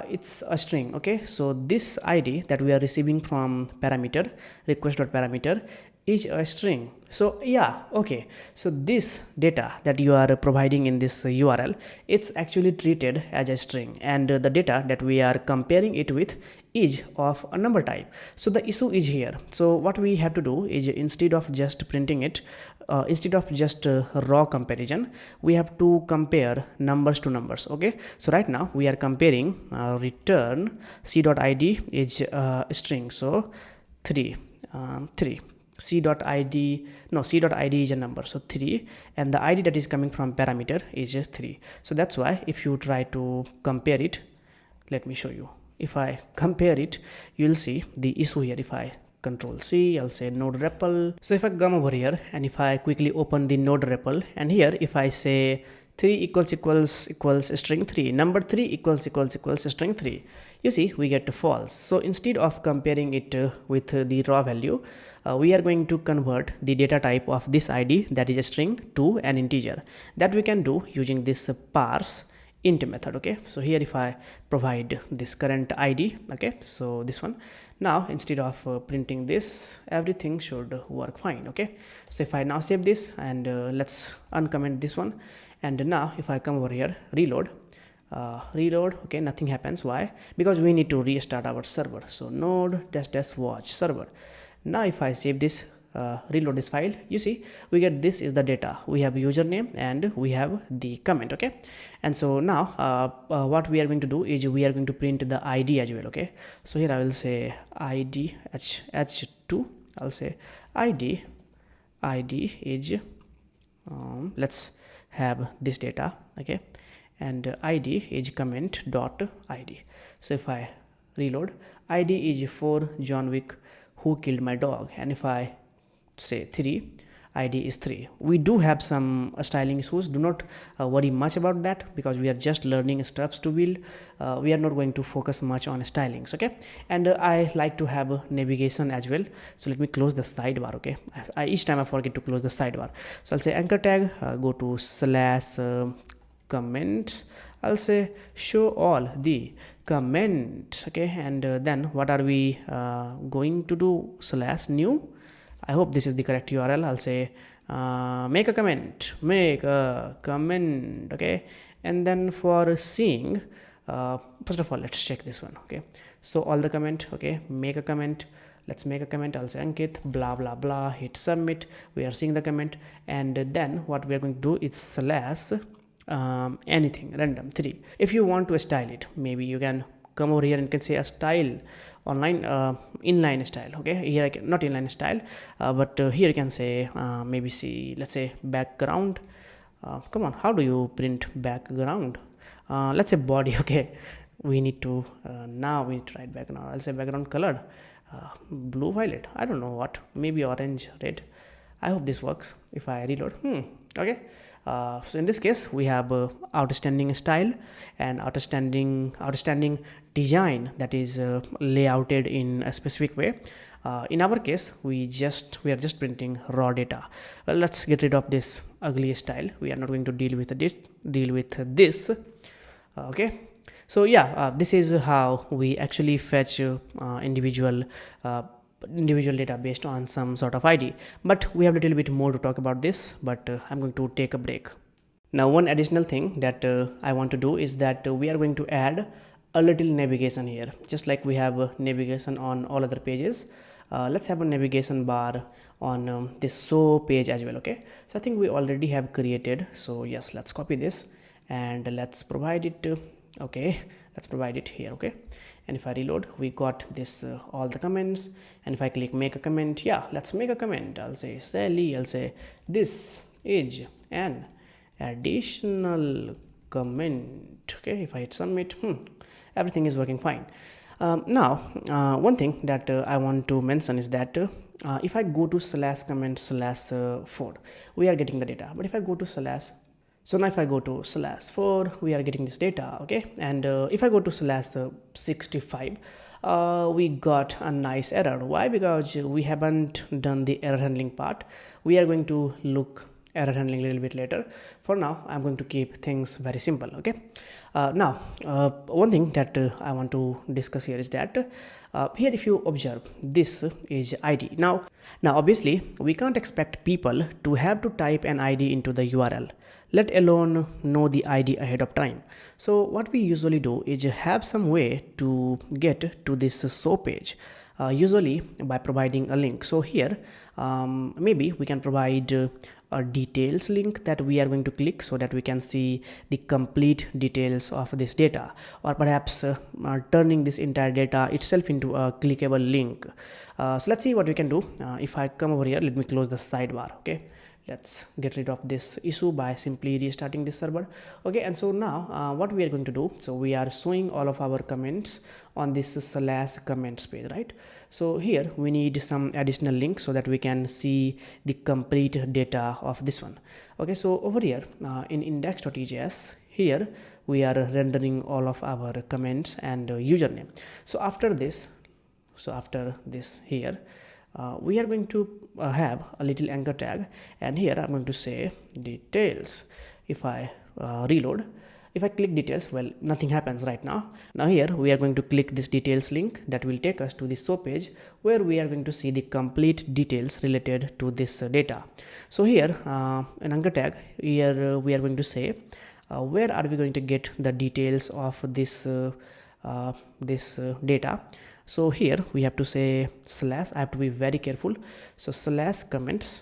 it's a string. Okay, so this ID that we are receiving from parameter request.parameter is a string. So yeah, okay, so this data that you are providing in this URL, it's actually treated as a string, and the data that we are comparing it with is of a number type. So the issue is here. So what we have to do is, instead of just printing it, instead of just raw comparison, we have to compare numbers to numbers. Okay, so right now we are comparing return c.id is string, so 3 c.id, no, c.id is a number, so 3, and the ID that is coming from parameter is 3. So that's why if you try to compare it, let me show you. If I compare it, you will see the issue here. If I Control C, I'll say node REPL. So if I come over here and if I quickly open the node REPL, and here if I say 3 equals string 3, number 3 equals string 3, you see we get false. So instead of comparing it with the raw value, we are going to convert the data type of this ID, that is a string, to an integer. That we can do using this parse int method. Okay, so here if I provide this current ID, okay, so this one, now instead of printing this, everything should work fine. Okay, so if I now save this and let's uncomment this one, and now if I come over here, reload, reload. Okay, nothing happens. Why? Because we need to restart our server. So node-js watch server. Now if I save this, reload this file, you see we get this is the data. We have username and we have the comment. Okay, and so now what we are going to do is we are going to print the id as well. Okay, so here I will say id h2. I'll say id is let's have this data. Okay, and id is comment dot id. So if I reload, id is for John Wick who killed my dog, and if I say 3, id is 3. We do have some styling issues. Do not worry much about that, because we are just learning steps to build. We are not going to focus much on stylings. Okay, and I like to have navigation as well. So let me close the sidebar. Okay, each time I forget to close the sidebar. So I'll say anchor tag, go to slash comments. I'll say show all the comments. Okay, and then what are we going to do? Slash new. I hope this is the correct URL. I'll say make a comment. Okay, and then for seeing, first of all let's check this one. Okay, so all the comment. Okay, make a comment. Let's make a comment. I'll say Ankit blah blah blah, hit submit. We are seeing the comment, and then what we are going to do is slash anything random 3. If you want to style it, maybe you can come over here and can say a style online, inline style. Okay, here I can not inline style, but here you can say maybe see, let's say background. Come on, how do you print background? Let's say body. Okay, we need to now we need to write background. I'll say background colored blue, violet, I don't know what, maybe orange, red. I hope this works. If I reload, okay, so in this case we have outstanding style and outstanding design that is layouted in a specific way. In our case we are just printing raw data. Well, let's get rid of this ugly style. We are not going to deal with this. Okay, so yeah, this is how we actually fetch individual data based on some sort of ID. But we have a little bit more to talk about this, but I'm going to take a break. Now one additional thing that I want to do is that we are going to add a little navigation here, just like we have navigation on all other pages. Let's have a navigation bar on this show page as well. Okay, so I think we already have created, so yes, let's copy this and let's provide it. Okay, let's provide it here. Okay, and if I reload, we got this all the comments, and if I click make a comment, yeah, let's make a comment. I'll say Sally, I'll say this is an additional comment. Okay, if I hit submit, everything is working fine. Now one thing that I want to mention is that if I go to slash comment slash 4, we are getting the data. But if I go to slash, so now if I go to slash 4, we are getting this data. Okay, and if I go to slash 65, we got a nice error. Why? Because we haven't done the error handling part. We are going to look error handling a little bit later. For now, I'm going to keep things very simple. Okay, now one thing that I want to discuss here is that here, if you observe, this is ID. Now obviously we can't expect people to have to type an ID into the URL, let alone know the ID ahead of time. So what we usually do is have some way to get to this show page, usually by providing a link. So here maybe we can provide a details link that we are going to click so that we can see the complete details of this data, or perhaps turning this entire data itself into a clickable link. So let's see what we can do. If I come over here, let me close the sidebar. Okay, let's get rid of this issue by simply restarting this server. Okay, and so now what we are going to do, so we are showing all of our comments on this slash comments page, right? So here we need some additional links so that we can see the complete data of this one. Okay, so over here in index.js, here we are rendering all of our comments and username. So after this here we are going to have a little anchor tag, and here I'm going to say details. If I reload, if I click details, well, nothing happens right now. Now here we are going to click this details link that will take us to the show page where we are going to see the complete details related to this data. So here an anchor tag, here we are going to say where are we going to get the details of this data? So here we have to say slash. I have to be very careful. So slash comments,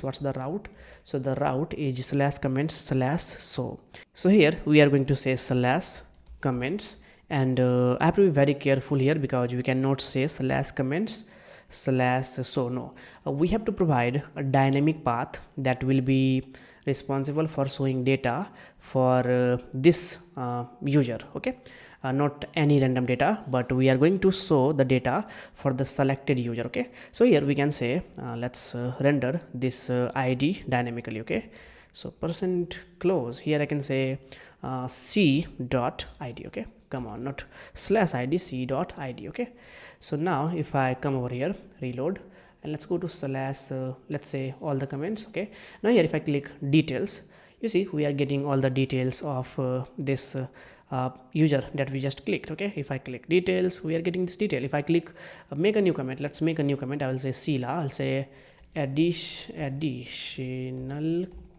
what's the route? So the route is slash comments slash so here we are going to say slash comments, and I have to be very careful here because we cannot say slash comments slash no. We have to provide a dynamic path that will be responsible for showing data for this user, okay? Not any random data, but we are going to show the data for the selected user, okay? So here we can say let's render this id dynamically, okay? So %close, here I can say c dot id, okay? Come on, not slash id, c dot id, okay? So now if I come over here, reload, and let's go to slash let's say all the comments, okay? Now here if I click details, you see we are getting all the details of this user that we just clicked, okay? If I click details, we are getting this detail. If I click make a new comment, let's make a new comment. I will say Sila, I'll say additional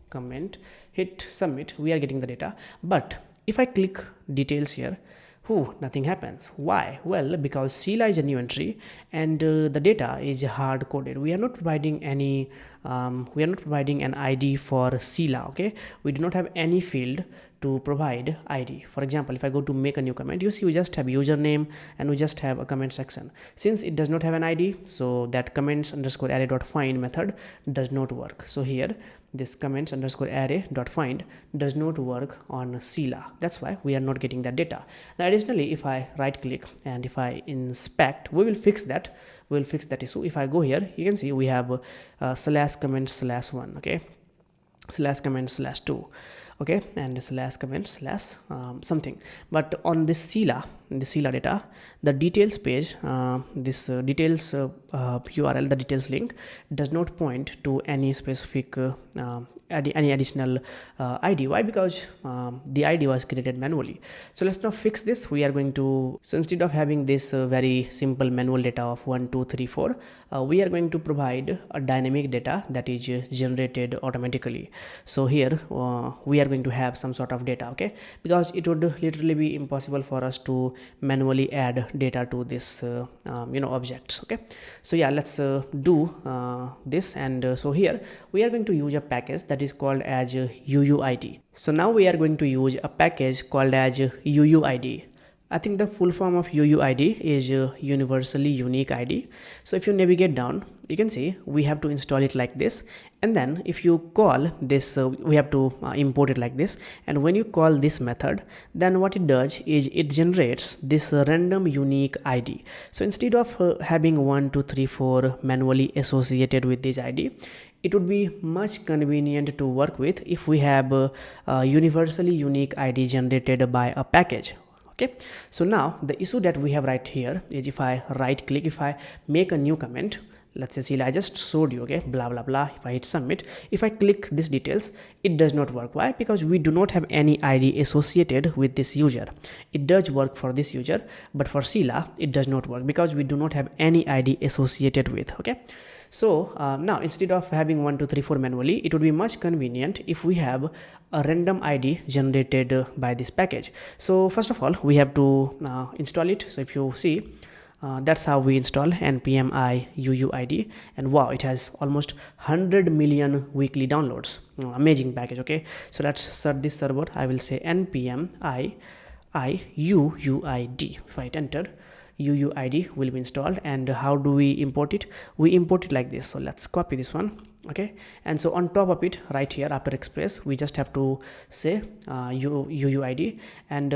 comment, hit submit, we are getting the data. But if I click details here, nothing happens. Why? Well, because Sila is a new entry and the data is hard coded. We are not providing any we are not providing an ID for Sila, okay? We do not have any field to provide ID. For example, if I go to make a new comment, you see we just have username and we just have a comment section. Since it does not have an ID, so that comments underscore array dot find method does not work. So here this comments underscore array dot find does not work on Sila. That's why we are not getting that data. Now additionally, if I right click and if I inspect, we will fix that. We'll fix that issue. If I go here, you can see we have slash comments slash 1, okay, slash comments slash 2, okay, and slash comments slash something. But on this Sila, in the Sila data, the details page, this details URL, the details link does not point to any specific any additional ID. Why? Because the ID was created manually. So let's now fix this. We are going to, so instead of having this very simple manual data of 1 2 3 4, we are going to provide a dynamic data that is generated automatically. So here we are going to have some sort of data, okay, because it would literally be impossible for us to manually add data to this objects, okay? So yeah, let's do this, and so here we are going to use a package that is called as UUID. So now we are going to use a package called as UUID. I think the full form of UUID is universally unique ID. So if you navigate down, you can see we have to install it like this, and then if you call this we have to import it like this, and when you call this method, then what it does is it generates this random unique ID. So instead of having 1 2 3 4 manually associated with this ID, it would be much convenient to work with if we have a universally unique ID generated by a package. Okay, so now the issue that we have right here is if I right click, if I make a new comment, let's say Sila, I just showed you, okay, blah blah blah. If I hit submit, if I click this details, it does not work. Why? Because we do not have any ID associated with this user. It does work for this user, but for Sila it does not work because we do not have any ID associated with, okay? So now instead of having 1 2 3 4 manually, it would be much convenient if we have a random ID generated by this package. So first of all, we have to install it. So if you see, that's how we install npm I UUID, and wow, it has almost 100 million weekly downloads. Amazing package, okay? So let's search this server. I will say npm I UUID. If I hit enter, UUID will be installed. And how do we import it? We import it like this. So let's copy this one, okay, and so on top of it, right here after Express, we just have to say UUID, and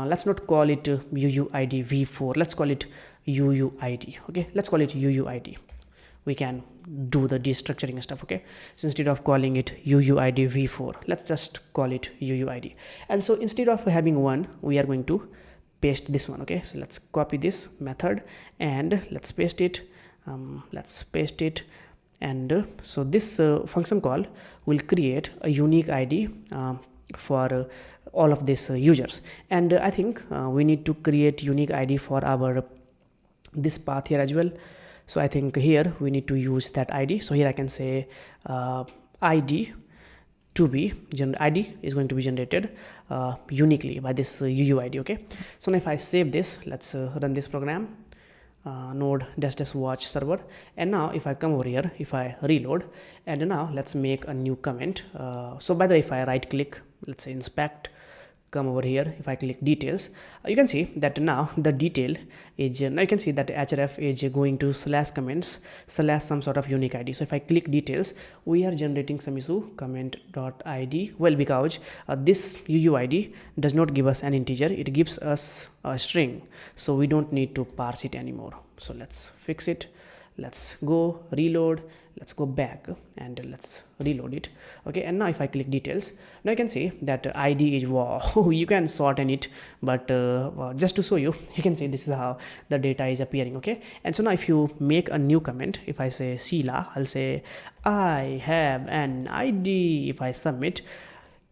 let's not call it UUID v4, let's call it UUID, okay, let's call it UUID. We can do the destructuring stuff, okay? So instead of calling it UUID v4, let's just call it UUID. And so instead of having one, we are going to paste this one, okay? So let's copy this method and let's paste it. And so this function call will create a unique ID for all of these users. And I think we need to create unique ID for our this path here as well. So I think here we need to use that ID. So here I can say ID to be id is going to be generated uniquely by this UUID. Okay, so now if I save this, let's run this program, node.js watch server, and now if I come over here, if I reload, and now let's make a new comment. So by the way, if I right click, let's say inspect, come over here, if I click details, you can see that now the detail is now you can see that href is going to slash comments slash some sort of unique ID. So if I click details, we are generating some issue comment.id. Well, because this UUID does not give us an integer, it gives us a string, so we don't need to parse it anymore. So let's fix it. Let's go reload, let's go back and let's reload it. Okay, and now if I click details, now you can see that ID is, wow, you can sort in it, but just to show you, you can see this is how the data is appearing. Okay, and so now if you make a new comment, if I say Sheila, I'll say I have an ID. If I submit,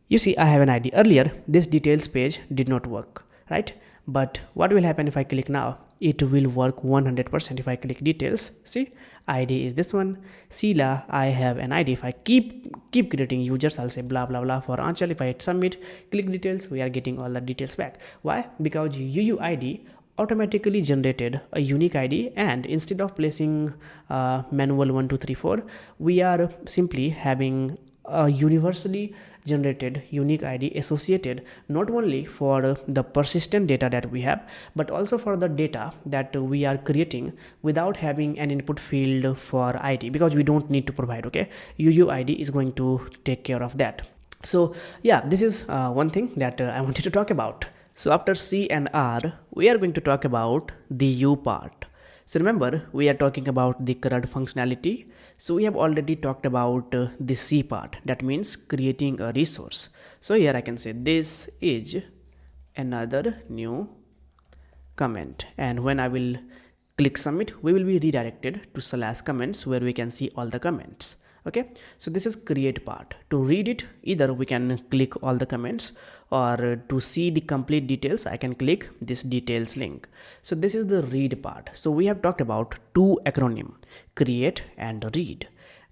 you see I have an ID. Earlier this details page did not work, right? But what will happen if I click now? It will work 100%. If I click details, see ID is this one, Sheila, I have an ID. If I keep creating users, I'll say blah blah blah for Anchal. If I hit submit, click details, we are getting all the details back. Why? Because UUID automatically generated a unique ID, and instead of placing manual 1 2 3 4, we are simply having a universally generated unique ID associated not only for the persistent data that we have, but also for the data that we are creating without having an input field for ID, because we don't need to provide. Okay, UUID is going to take care of that. So yeah, this is one thing that I wanted to talk about. So after C and R, we are going to talk about the U part. So remember, we are talking about the CRUD functionality. So we have already talked about the C part, that means creating a resource. So here I can say this is another new comment, and when I will click submit, we will be redirected to slash comments where we can see all the comments. Okay, so this is create part. To read it, either we can click all the comments, or to see the complete details, I can click this details link. So this is the read part. So we have talked about two acronym, create and read.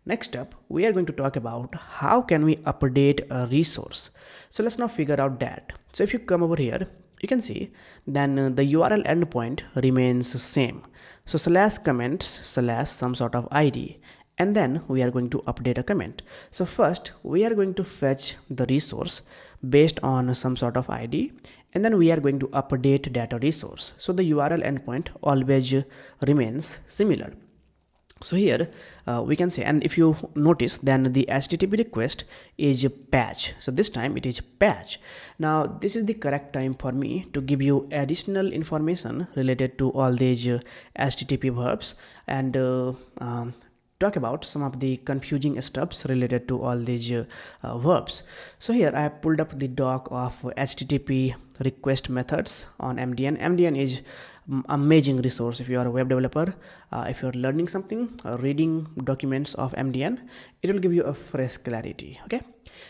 Next up, we are going to talk about how can we update a resource. So let's now figure out that. So if you come over here, you can see then the URL endpoint remains the same. So slash comments slash some sort of ID, and then we are going to update a comment. So first we are going to fetch the resource based on some sort of ID, and then we are going to update that resource. So the URL endpoint always remains similar. So here we can say, and if you notice, then the HTTP request is patch. So this time it is patch. Now this is the correct time for me to give you additional information related to all these HTTP verbs, and talk about some of the confusing steps related to all these verbs. So here I have pulled up the doc of HTTP request methods on MDN. MDN is amazing resource if you are a web developer. If you're learning something, reading documents of MDN, it will give you a fresh clarity. Okay,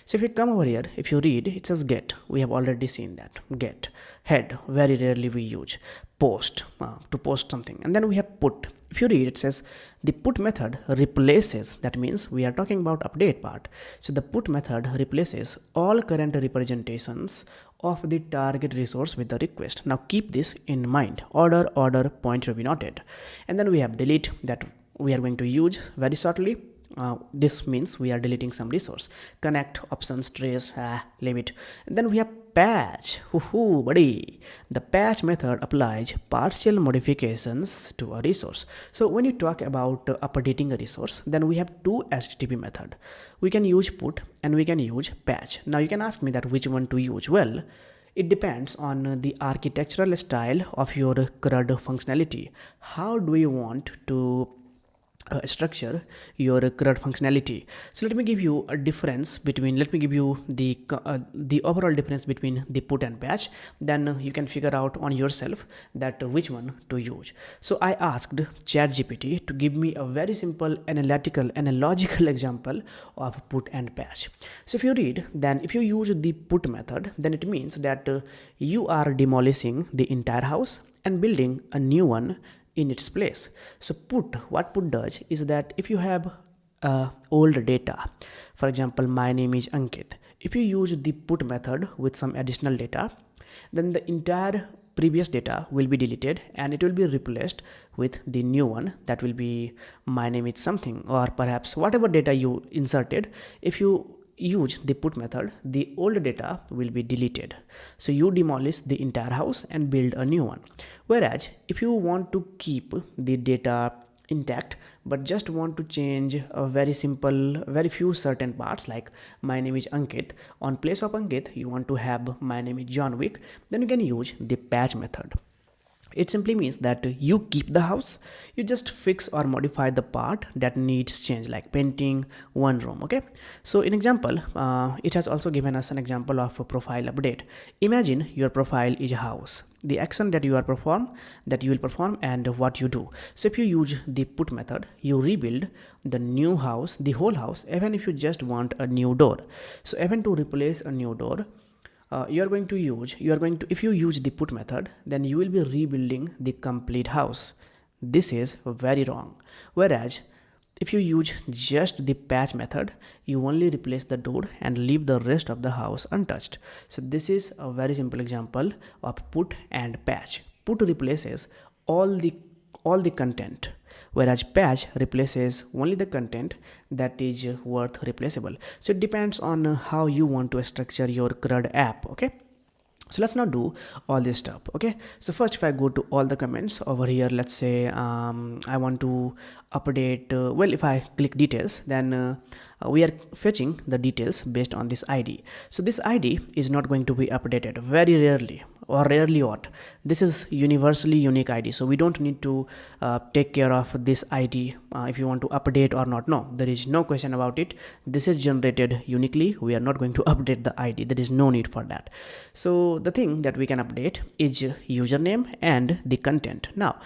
so if you come over here, if you read, it says get. We have already seen that. Get, head, very rarely we use. Post, to post something, and then we have put. If you read, it says the put method replaces, that means we are talking about update part. So the put method replaces all current representations of the target resource with the request. Now keep this in mind, order point to be noted. And then we have delete, that we are going to use very shortly. This means we are deleting some resource. Connect, options, trace, leave it. And then we have patch. Buddy, the patch method applies partial modifications to a resource. So when you talk about updating a resource, then we have two HTTP method. We can use put and we can use patch. Now you can ask me that which one to use. Well, it depends on the architectural style of your CRUD functionality. How do you want to structure your CRUD functionality? So let me give you a difference between, let me give you the overall difference between the put and patch. Then you can figure out on yourself that which one to use. So I asked ChatGPT to give me a very simple analytical and a logical example of put and patch. So if you read, then if you use the put method, then it means that you are demolishing the entire house and building a new one in its place. So what put does is that if you have old data. For example, my name is Ankit. If you use the put method with some additional data, then the entire previous data will be deleted and it will be replaced with the new one that will be my name is something, or perhaps whatever data you inserted. If you use the put method, the old data will be deleted. So you demolish the entire house and build a new one. Whereas if you want to keep the data intact but just want to change a very simple, very few certain parts, like my name is Ankit, on place of Ankit you want to have my name is John Wick, then you can use the patch method. It simply means that you keep the house, you just fix or modify the part that needs change, like painting one room. Okay, so in example, it has also given us an example of a profile update. Imagine your profile is a house, the action that you will perform and what you do. So if you use the put method, you rebuild the new house, the whole house, even if you just want a new door. So even to replace a new door, if you use the put method, then you will be rebuilding the complete house. This is very wrong. Whereas if you use just the patch method, you only replace the door and leave the rest of the house untouched. So this is a very simple example of put and patch. Put replaces all the content, whereas patch replaces only the content that is worth replaceable. So it depends on how you want to structure your CRUD app. Okay, so let's now do all this stuff. Okay, so first, if I go to all the comments over here, let's say I want to update, if I click details, then we are fetching the details based on this ID. So this ID is not going to be updated, very rarely, or rarely what. This is universally unique ID, so we don't need to take care of this ID if you want to update or not. No, there is no question about it. This is generated uniquely. We are not going to update the ID. There is no need for that. So the thing that we can update is username and the content. Now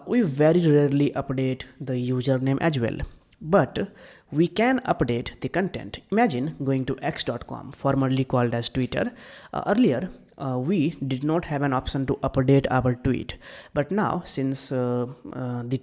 we very rarely update the username as well, but we can update the content. Imagine going to x.com, formerly called as Twitter. Earlier we did not have an option to update our tweet, but now since the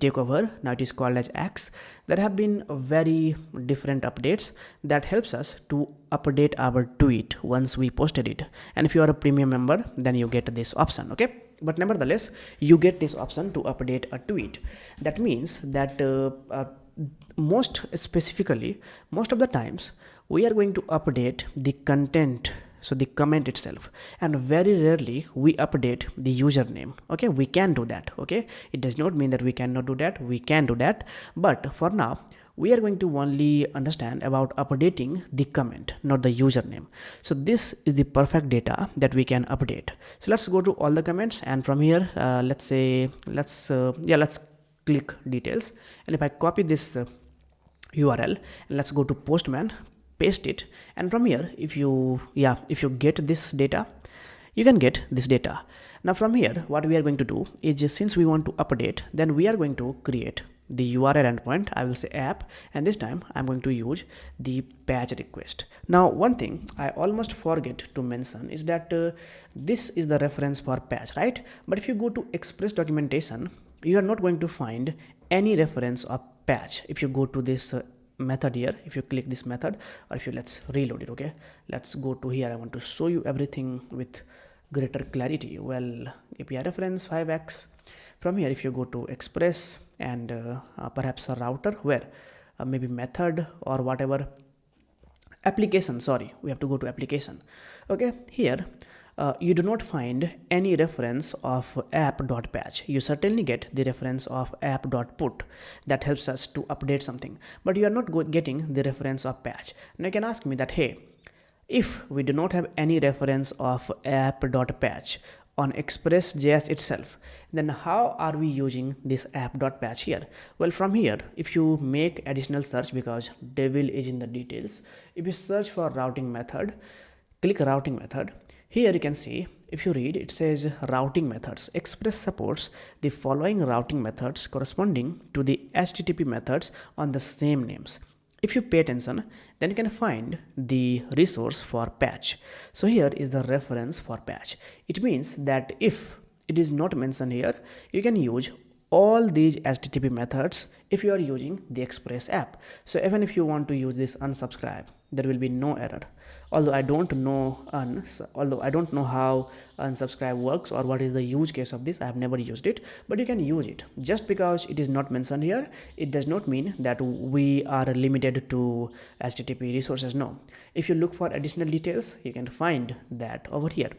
takeover, now it is called as X, there have been very different updates that helps us to update our tweet once we posted it. And if you are a premium member, then you get this option. Okay, but nevertheless you get this option to update a tweet. That means that most of the times we are going to update the content, so the comment itself, and very rarely we update the username. Okay, we can do that. Okay, it does not mean that we cannot do that. We can do that, but for now we are going to only understand about updating the comment, not the username. So this is the perfect data that we can update. So let's go to all the comments, and from here let's click details, and if I copy this URL, and let's go to Postman, paste it, and from here if you get this data, you can get this data. Now from here what we are going to do is, since we want to update, then we are going to create the URL endpoint. I will say app, and this time I'm going to use the patch request. Now one thing I almost forget to mention is that this is the reference for patch, right? But if you go to Express documentation, you are not going to find any reference of patch. If you go to this method here, if you click this method, or if you, let's reload it. Okay, let's go to here. I want to show you everything with greater clarity. Well, API reference 5x. From here, if you go to Express and perhaps a router, where maybe method or whatever, application, sorry, we have to go to application. Okay, here you do not find any reference of app.patch. You certainly get the reference of app.put that helps us to update something, but you are not getting the reference of patch. Now you can ask me that, hey, if we do not have any reference of app.patch on Express.js itself, then how are we using this app.patch here? Well, from here, if you make additional search, because devil is in the details, if you search for routing method, click routing method. Here you can see, if you read, it says routing methods. Express supports the following routing methods corresponding to the HTTP methods on the same names. If you pay attention, then you can find the resource for patch. So here is the reference for patch. It means that if it is not mentioned here, you can use all these HTTP methods if you are using the Express app. So even if you want to use this unsubscribe, there will be no error. Although I don't know how unsubscribe works or what is the use case of this, I have never used it, but you can use it. Just because it is not mentioned here, it does not mean that we are limited to HTTP resources. No, if you look for additional details, you can find that over here.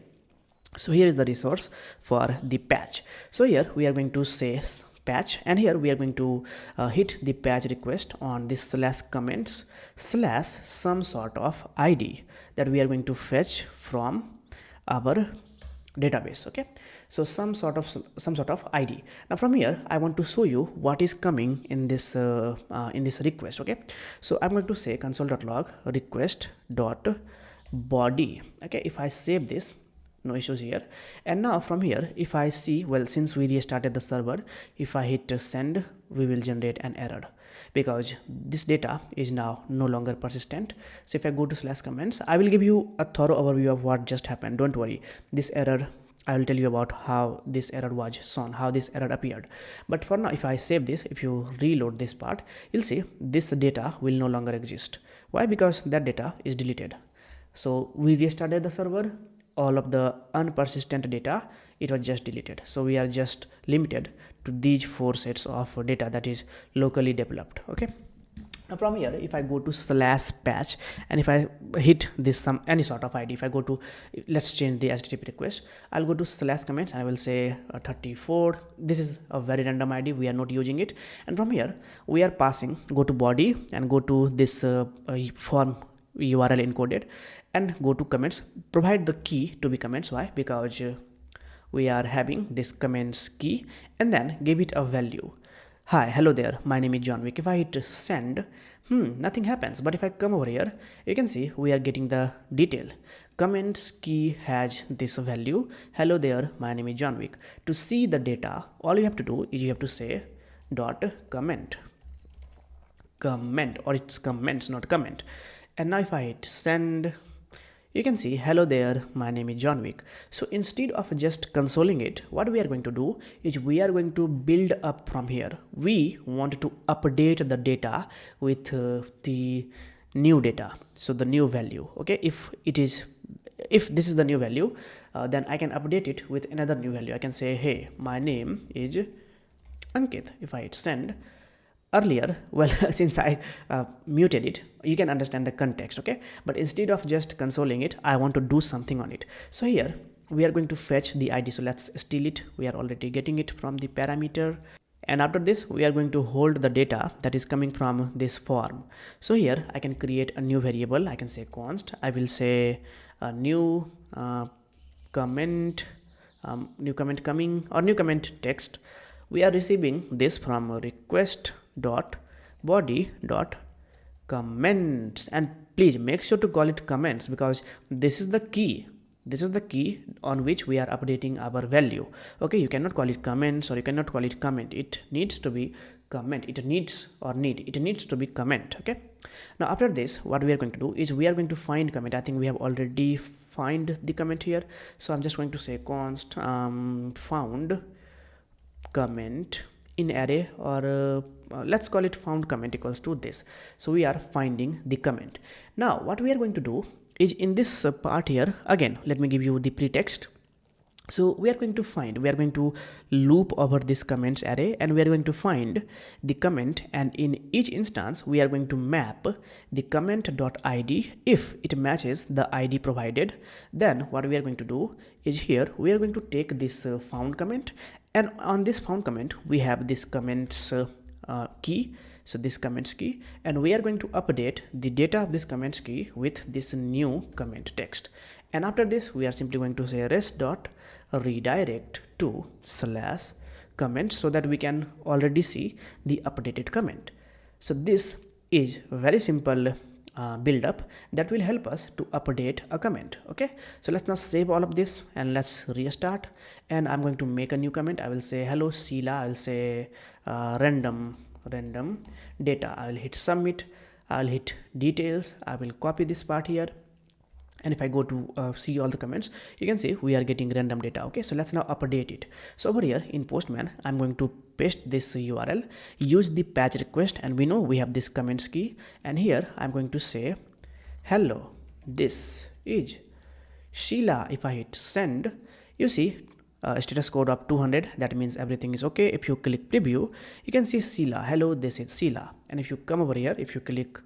So here is the resource for the patch. So here we are going to say patch, and here we are going to hit the patch request on this /comments/ some sort of ID that we are going to fetch from our database. Okay, so some sort of ID. Now from here I want to show you what is coming in this request. Okay, so I'm going to say console.log request.body. okay, if I save this, no issues here. And now from here, if I see, well, since we restarted the server, if I hit send, we will generate an error because this data is now no longer persistent. So if I go to /comments, I will give you a thorough overview of what just happened. Don't worry, this error, I will tell you about how this error was shown, how this error appeared. But for now, if I save this, if you reload this part, you'll see this data will no longer exist. Why? Because that data is deleted. So we restarted the server, all of the unpersistent data, it was just deleted. So we are just limited to these 4 sets of data that is locally developed. Okay, now from here, if I go to /patch and if I hit this any sort of ID, if I go to, let's change the HTTP request, I'll go to /comments and I will say 34. This is a very random ID, we are not using it. And from here we are passing, go to body and go to this form URL encoded and go to comments, provide the key to be comments. Why? Because we are having this comments key, and then give it a value. Hi, hello there, my name is John Wick. If I hit send, nothing happens. But if I come over here, you can see we are getting the detail. Comments key has this value, hello there, my name is John Wick. To see the data, all you have to do is you have to say dot comment, or it's comments, not comment. And now if I hit send, you can see hello there, my name is John Wick. So instead of just consoling it, what we are going to do is we are going to build up from here. We want to update the data with the new data, so the new value. Okay, if this is the new value, then I can update it with another new value. I can say, hey, my name is Ankit. If I hit send, earlier, well, since I muted it, you can understand the context. Okay, but instead of just consoling it, I want to do something on it. So here we are going to fetch the ID. So let's steal it. We are already getting it from the parameter, and after this we are going to hold the data that is coming from this form. So here I can create a new variable. I can say const, I will say a new comment, new comment coming, or new comment text. We are receiving this from request.body.comments, and please make sure to call it comments because this is the key. This is the key on which we are updating our value. Okay, you cannot call it comments or you cannot call it comment. It needs to be comment. It needs to be comment. Okay, now after this, what we are going to do is we are going to find comment. I think we have already find the comment here, so I'm just going to say const found comment in array, or let's call it found comment equals to this. So we are finding the comment. Now what we are going to do is in this part here, again let me give you the pretext. So we are going to loop over this comments array, and we are going to find the comment, and in each instance we are going to map the comment.id. If it matches the ID provided, then what we are going to do is here we are going to take this found comment, and on this found comment we have this comments key. So this comments key, and we are going to update the data of this comments key with this new comment text. And after this we are simply going to say rest.redirect to /comments so that we can already see the updated comment. So this is very simple build up that will help us to update a comment. Okay, so let's now save all of this and let's restart, and I'm going to make a new comment. I will say hello Sheila. I will say random data. I will hit submit. I will hit details. I will copy this part here, And if I go to see all the comments, you can see we are getting random data. Okay, so let's now update it. So over here in Postman, I'm going to paste this URL, use the patch request, and we know we have this comments key, and here I'm going to say hello, this is Sheila. If I hit send, you see status code of 200, that means everything is okay. If you click preview, you can see Sheila, hello, this is Sheila. And if you come over here, if you click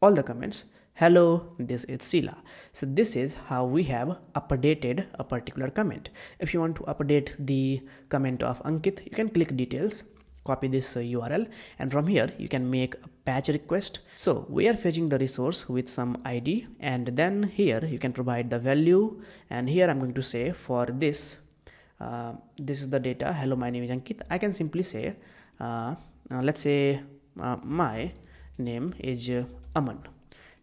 all the comments, hello, this is Sheila. So this is how we have updated a particular comment. If you want to update the comment of Ankit, you can click details, copy this URL, and from here you can make a patch request. So we are fetching the resource with some ID, and then here you can provide the value, and here I'm going to say for this this is the data, hello, my name is Ankit. I can simply say let's say my name is Aman.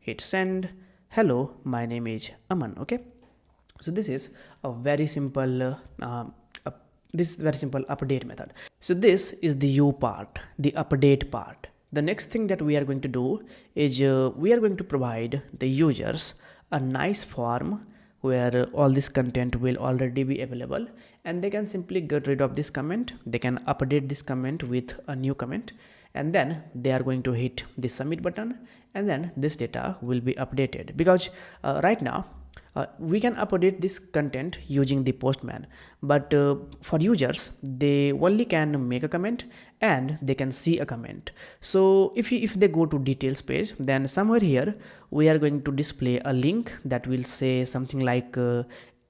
Hit send, hello, my name is Aman. Okay, so this is a very simple update method. So this is the U part, the update part. The next thing that we are going to do is we are going to provide the users a nice form where all this content will already be available, and they can simply get rid of this comment. They can update this comment with a new comment, and then they are going to hit the submit button, and then this data will be updated. Because right now we can update this content using the Postman, but for users, they only can make a comment and they can see a comment. So if they go to details page, then somewhere here we are going to display a link that will say something like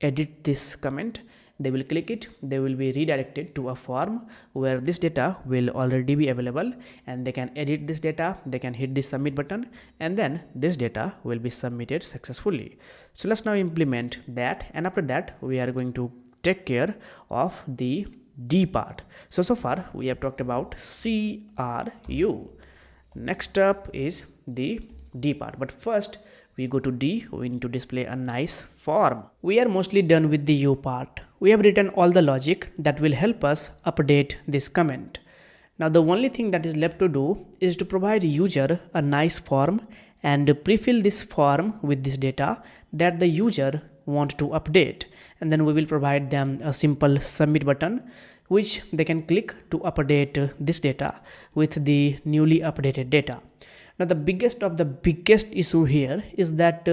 edit this comment. They will click it, they will be redirected to a form where this data will already be available, and they can edit this data, they can hit the submit button, and then this data will be submitted successfully. So let's now implement that, and after that we are going to take care of the D part. So far we have talked about CRU. Next up is the D part, but first we go to D, we need to display a nice form. We are mostly done with the U part. We have written all the logic that will help us update this comment. Now the only thing that is left to do is to provide user a nice form and pre-fill this form with this data that the user want to update, and then we will provide them a simple submit button which they can click to update this data with the newly updated data. Now the biggest issue here is that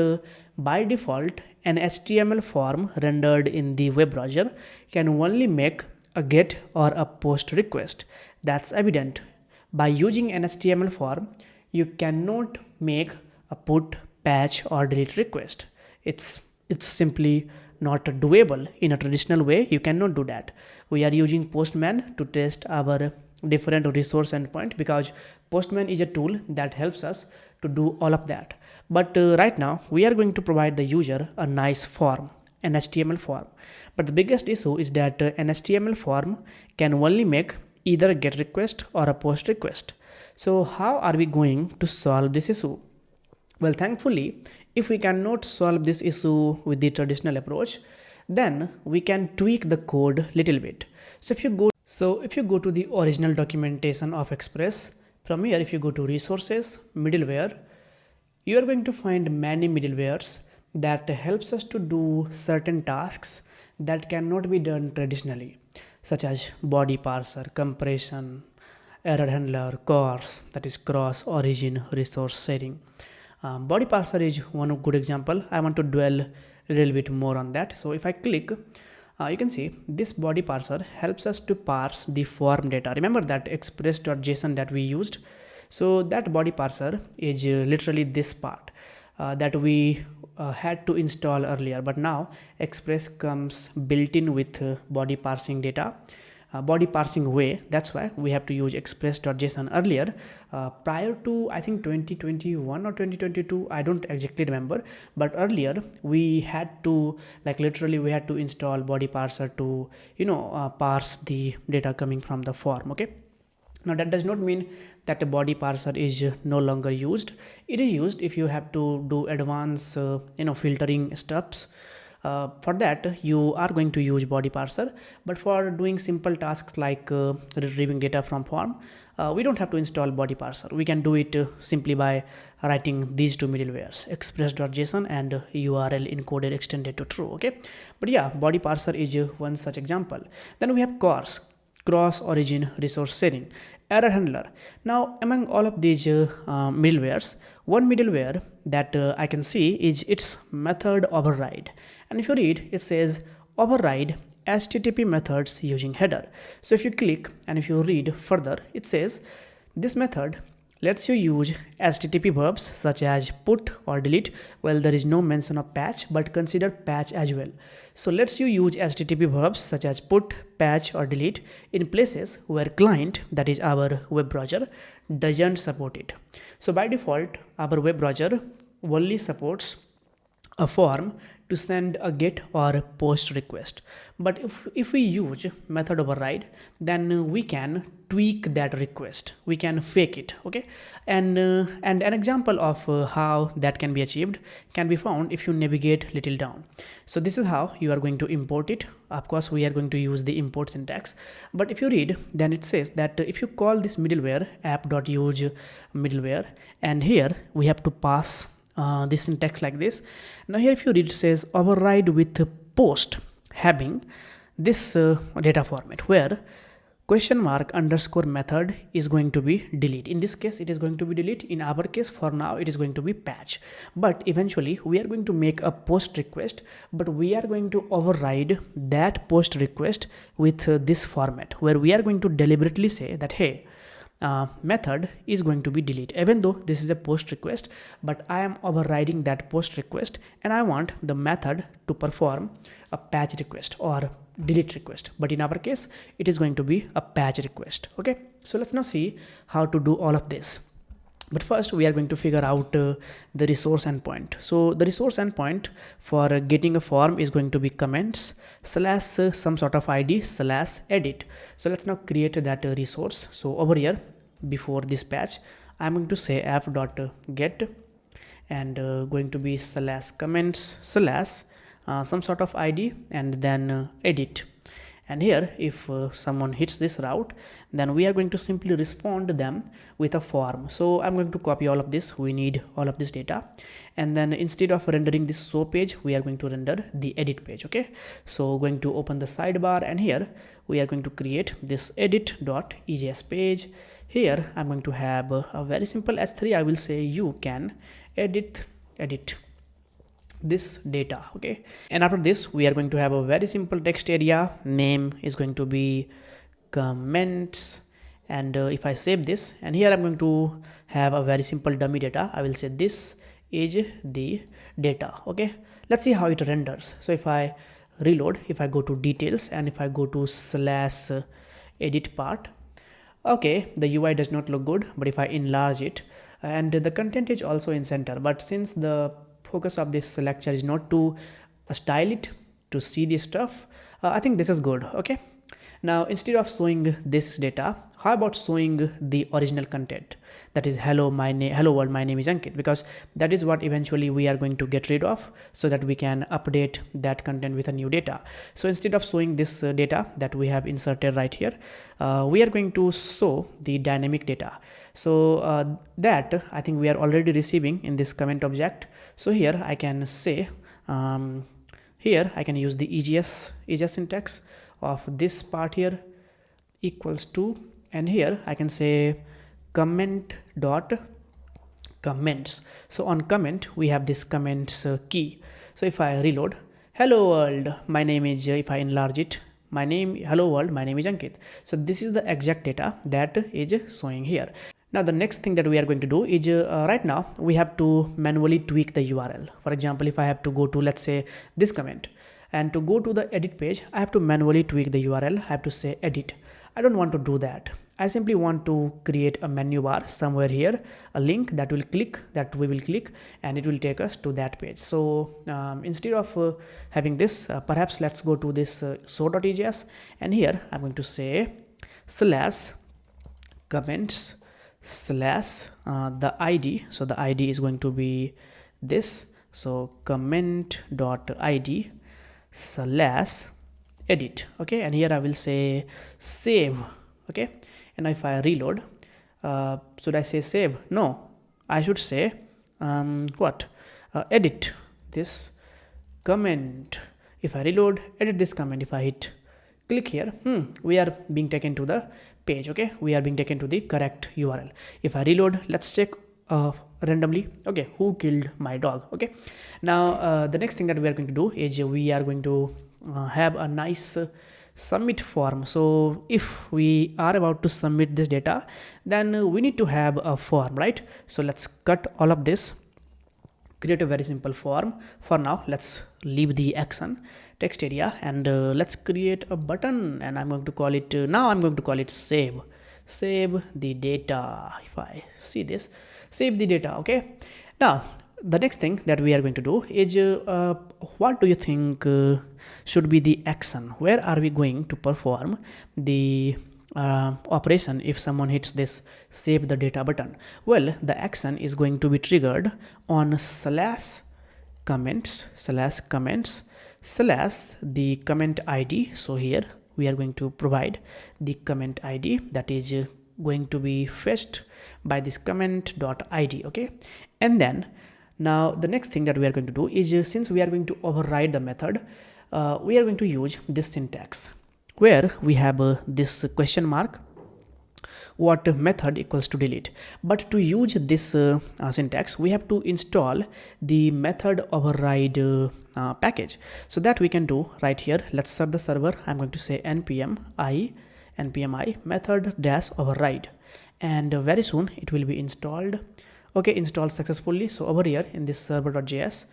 by default an HTML form rendered in the web browser can only make a GET or a POST request. That's evident. By using an HTML form, you cannot make a put, patch or delete request. It's simply not doable in a traditional way. You cannot do that. We are using Postman to test our different resource endpoint, because Postman is a tool that helps us to do all of that. But right now we are going to provide the user a nice form, an HTML form. But the biggest issue is that an HTML form can only make either a GET request or a POST request. So how are we going to solve this issue? Well, thankfully, if we cannot solve this issue with the traditional approach, then we can tweak the code little bit. So if you go to the original documentation of Express, from here if you go to resources, middleware, you are going to find many middlewares that helps us to do certain tasks that cannot be done traditionally, such as body parser, compression, error handler, CORS, that is cross origin resource sharing. Body parser is one good example. I want to dwell a little bit more on that. So if I click, you can see this body parser helps us to parse the form data. Remember that Express.js that we used? So that body parser is literally this part that we had to install earlier, but now Express comes built in with body parsing data, body parsing way. That's why we have to use Express.js earlier, prior to I think 2021 or 2022, I don't exactly remember, but earlier we had to literally we had to install body parser to parse the data coming from the form. Okay, now that does not mean that a body parser is no longer used. It is used if you have to do advanced filtering steps, For that you are going to use body parser, but for doing simple tasks like retrieving data from form, we don't have to install body parser. We can do it simply by writing these two middlewares, express.json and URL encoded extended to true. Okay, but yeah, body parser is one such example. Then we have CORS, cross origin resource sharing, error handler. Now among all of these middlewares, one middleware that I can see is its method override, and if you read, it says override HTTP methods using header. So if you click and if you read further, it says this method lets you use HTTP verbs such as put or delete. Well, there is no mention of patch, but consider patch as well. So lets you use HTTP verbs such as put, patch or delete in places where client, that is our web browser, doesn't support it. So by default, our web browser only supports a form to send a get or post request, but if we use method override, then we can tweak that request, we can fake it. Okay, and an example of how that can be achieved can be found if you navigate little down. So this is how you are going to import it. Of course we are going to use the import syntax, but if you read, then it says that if you call this middleware app.use middleware, and here we have to pass this syntax like this. Now here if you read, it says override with post having this data format where question mark underscore method is going to be delete. In this case it is going to be delete. In our case for now it is going to be patch, but eventually we are going to make a post request, but we are going to override that post request with this format where we are going to deliberately say that hey, method is going to be delete, even though this is a post request, but I am overriding that post request and I want the method to perform a patch request or delete request, but in our case it is going to be a patch request. Okay, so let's now see how to do all of this. But first we are going to figure out the resource endpoint. So the resource endpoint for getting a form is going to be comments slash some sort of ID slash edit. So let's now create that resource. So over here before this patch, I'm going to say app.get and going to be slash comments slash some sort of ID and then edit. And here if someone hits this route, then we are going to simply respond to them with a form. So I'm going to copy all of this. We need all of this data, and then instead of rendering this show page, we are going to render the edit page. Okay, so going to open the sidebar, and here we are going to create this edit.ejs page. Here I'm going to have a very simple h3. I will say you can edit this data. Okay, and after this we are going to have a very simple text area. Name is going to be comments, and if I save this, and here I'm going to have a very simple dummy data. I will say this is the data. Okay, let's see how it renders. So if I reload, if I go to details and if I go to slash edit part, okay, the UI does not look good, but if I enlarge it, and the content is also in center, but since the focus of this lecture is not to style it, to see this stuff, I think this is good. Okay, now instead of showing this data, how about showing the original content, that is hello world, my name is Ankit, because that is what eventually we are going to get rid of so that we can update that content with a new data. So instead of showing this data that we have inserted right here, we are going to show the dynamic data. So that I think we are already receiving in this comment object. So here I can say, here I can use the EJS syntax of this part here equals to, and here I can say comment dot comments. So on comment we have this comments key. So if I reload, hello world, my name is, if I enlarge it, my name, hello world, my name is Ankit. So this is the exact data that is showing here. Now the next thing that we are going to do is right now we have to manually tweak the URL. For example, if I have to go to, let's say, this comment, and to go to the edit page, I have to manually tweak the URL. I have to say edit. I don't want to do that. I simply want to create a menu bar somewhere here, a link that we will click, and it will take us to that page. So instead of having this, perhaps let's go to this show.ejs, and here I'm going to say slash comments slash the ID. So the ID is going to be this. So comment.id slash edit. Okay, and here I will say save. Okay, and if I reload, should I say save? No, I should say what? Edit this comment. If I reload, edit this comment. If I hit click here, we are being taken to the page. Okay, we are being taken to the correct URL. If I reload, let's check randomly. Okay, who killed my dog? Okay, now the next thing that we are going to do is we are going to have a nice submit form. So if we are about to submit this data, then we need to have a form, right? So let's cut all of this, create a very simple form. For now, let's leave the action text area, and let's create a button, and I'm going to call it now I'm going to call it save the data. If I see this, save the data. Okay, now the next thing that we are going to do is what do you think should be the action? Where are we going to perform the operation if someone hits this save the data button? Well, the action is going to be triggered on slash comments slash the comment ID. So here we are going to provide the comment ID that is going to be fetched by this comment.id. Okay, and then now the next thing that we are going to do is since we are going to override the method, we are going to use this syntax where we have this question mark, what method equals to delete. But to use this syntax, we have to install the method override package. So that we can do right here. Let's start the server. I'm going to say npm i method dash override, and very soon it will be installed. Okay, installed successfully. So over here in this server.js,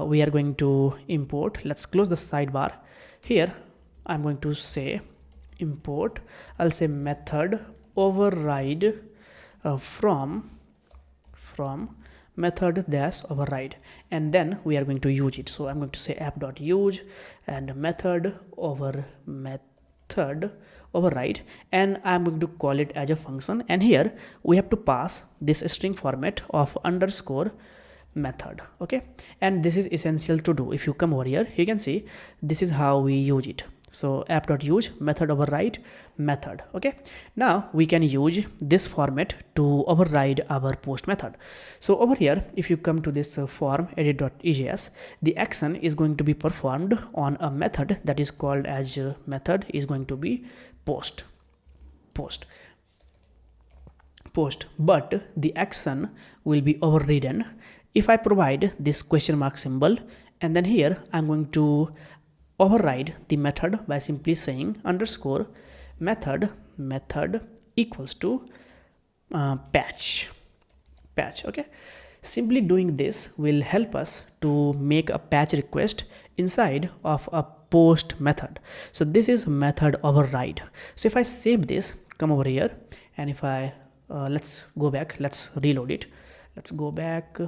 we are going to import. Let's close the sidebar. Here I'm going to say import, I'll say method override from method dash override, and then we are going to use it. So I'm going to say app.use and method override, and I'm going to call it as a function, and here we have to pass this string format of underscore method. Okay, and this is essential to do. If you come over here, you can see this is how we use it. So app.use method override method. Okay, now we can use this format to override our post method. So over here, if you come to this form edit.ejs, the action is going to be performed on a method that is called as method is going to be post, but the action will be overridden if I provide this question mark symbol, and then here I'm going to override the method by simply saying underscore method equals to patch. Okay, simply doing this will help us to make a patch request inside of a post method. So this is method override. So if I save this, come over here, and if I let's go back, let's reload it, let's go back,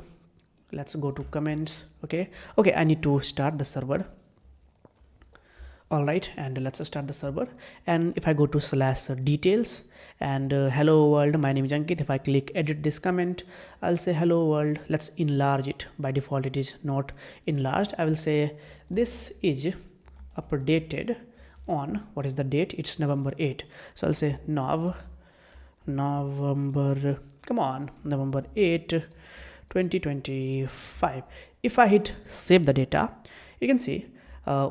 let's go to comments. Okay, I need to start the server. All right, and let's start the server, and if I go to slash details and hello world, my name is Ankit. If I click edit this comment, I'll say hello world. Let's enlarge it. By default it is not enlarged. I will say this is updated on, what is the date? It's November 8. So I'll say November 8 2025. If I hit save the data, you can see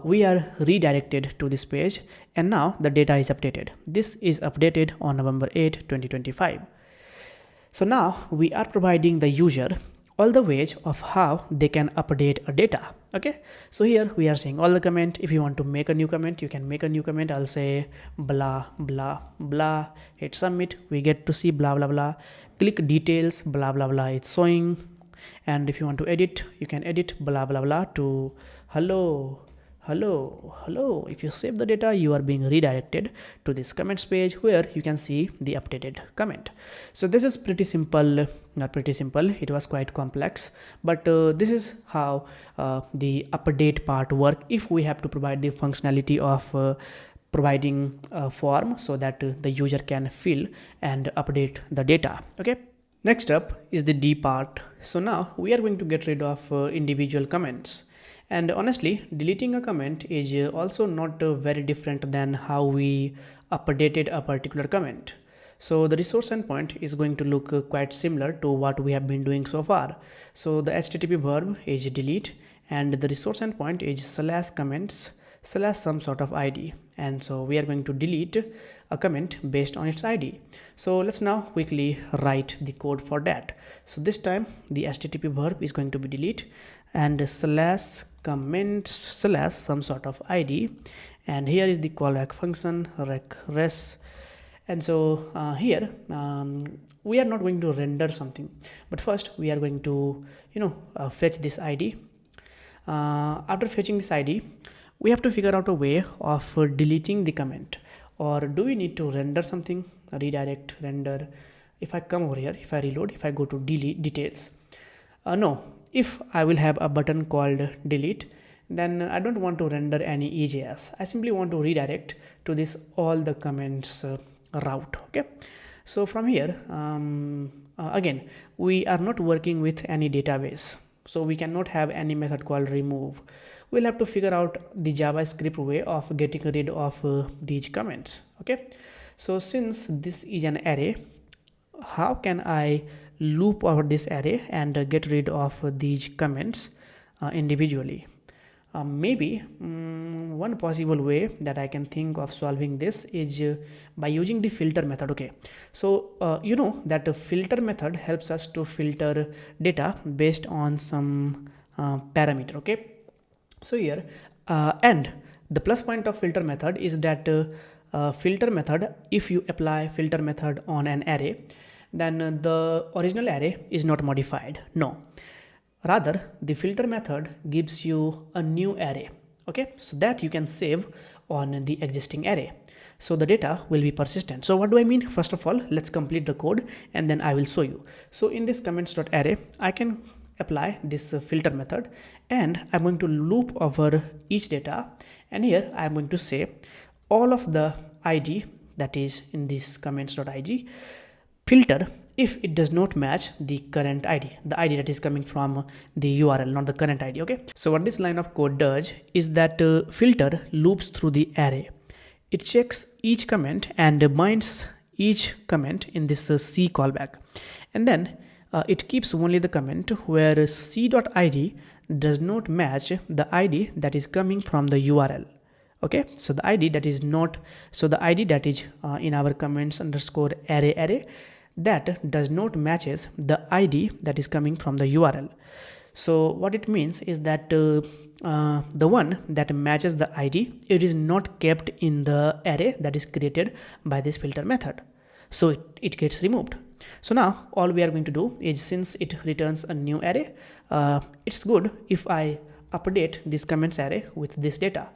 we are redirected to this page, and now the data is updated. This is updated on November 8 2025. So now we are providing the user all the ways of how they can update a data. Okay, so here we are saying all the comment. If you want to make a new comment, you can make a new comment. I'll say blah blah blah, hit submit, we get to see blah blah blah, click details, blah blah blah, it's showing. And if you want to edit, you can edit blah blah blah to hello. If you save the data, you are being redirected to this comments page where you can see the updated comment. So this is pretty simple, not pretty simple, it was quite complex, but this is how the update part work if we have to provide the functionality of providing a form so that the user can fill and update the data. Okay, next up is the D part. So now we are going to get rid of individual comments, And honestly, deleting a comment is also not very different than how we updated a particular comment. So the resource endpoint is going to look quite similar to what we have been doing so far. So the HTTP verb is delete, and the resource endpoint is slash comments slash some sort of ID, and so we are going to delete a comment based on its ID. So let's now quickly write the code for that. So this time the HTTP verb is going to be delete and slash comments slash some sort of ID, and here is the callback function res. And so here we are not going to render something, but first we are going to fetch this ID. After fetching this ID, we have to figure out a way of deleting the comment, or do we need to render something, redirect, render. If I come over here, if I reload, if I go to delete details, no, if I will have a button called delete, then I don't want to render any EJS. I simply want to redirect to this all the comments route. Okay, so from here again, we are not working with any database, so we cannot have any method called remove. We'll have to figure out the JavaScript way of getting rid of these comments. Okay, so since this is an array, how can I loop over this array and get rid of these comments individually? Maybe one possible way that I can think of solving this is by using the filter method. Okay, so you know that the filter method helps us to filter data based on some parameter. Okay, so here and the plus point of filter method is that filter method, if you apply filter method on an array, then the original array is not modified. No, rather the filter method gives you a new array. Okay, so that you can save on the existing array, so the data will be persistent. So what do I mean? First of all, let's complete the code and then I will show you. So in this comments.array, I can apply this filter method, and I'm going to loop over each data, and here I'm going to say all of the ID that is in this comments.id filter if it does not match the current ID, the ID that is coming from the URL, not the current ID. Okay, so what this line of code does is that filter loops through the array. It checks each comment and binds each comment in this C callback, and then it keeps only the comment where c.id does not match the ID that is coming from the URL. Okay, so the ID that is not, so the ID that is in our comments underscore array that does not matches the ID that is coming from the URL. So what it means is that the one that matches the ID, it is not kept in the array that is created by this filter method, so it gets removed. So now all we are going to do is, since it returns a new array, it's good if I update this comments array with this data.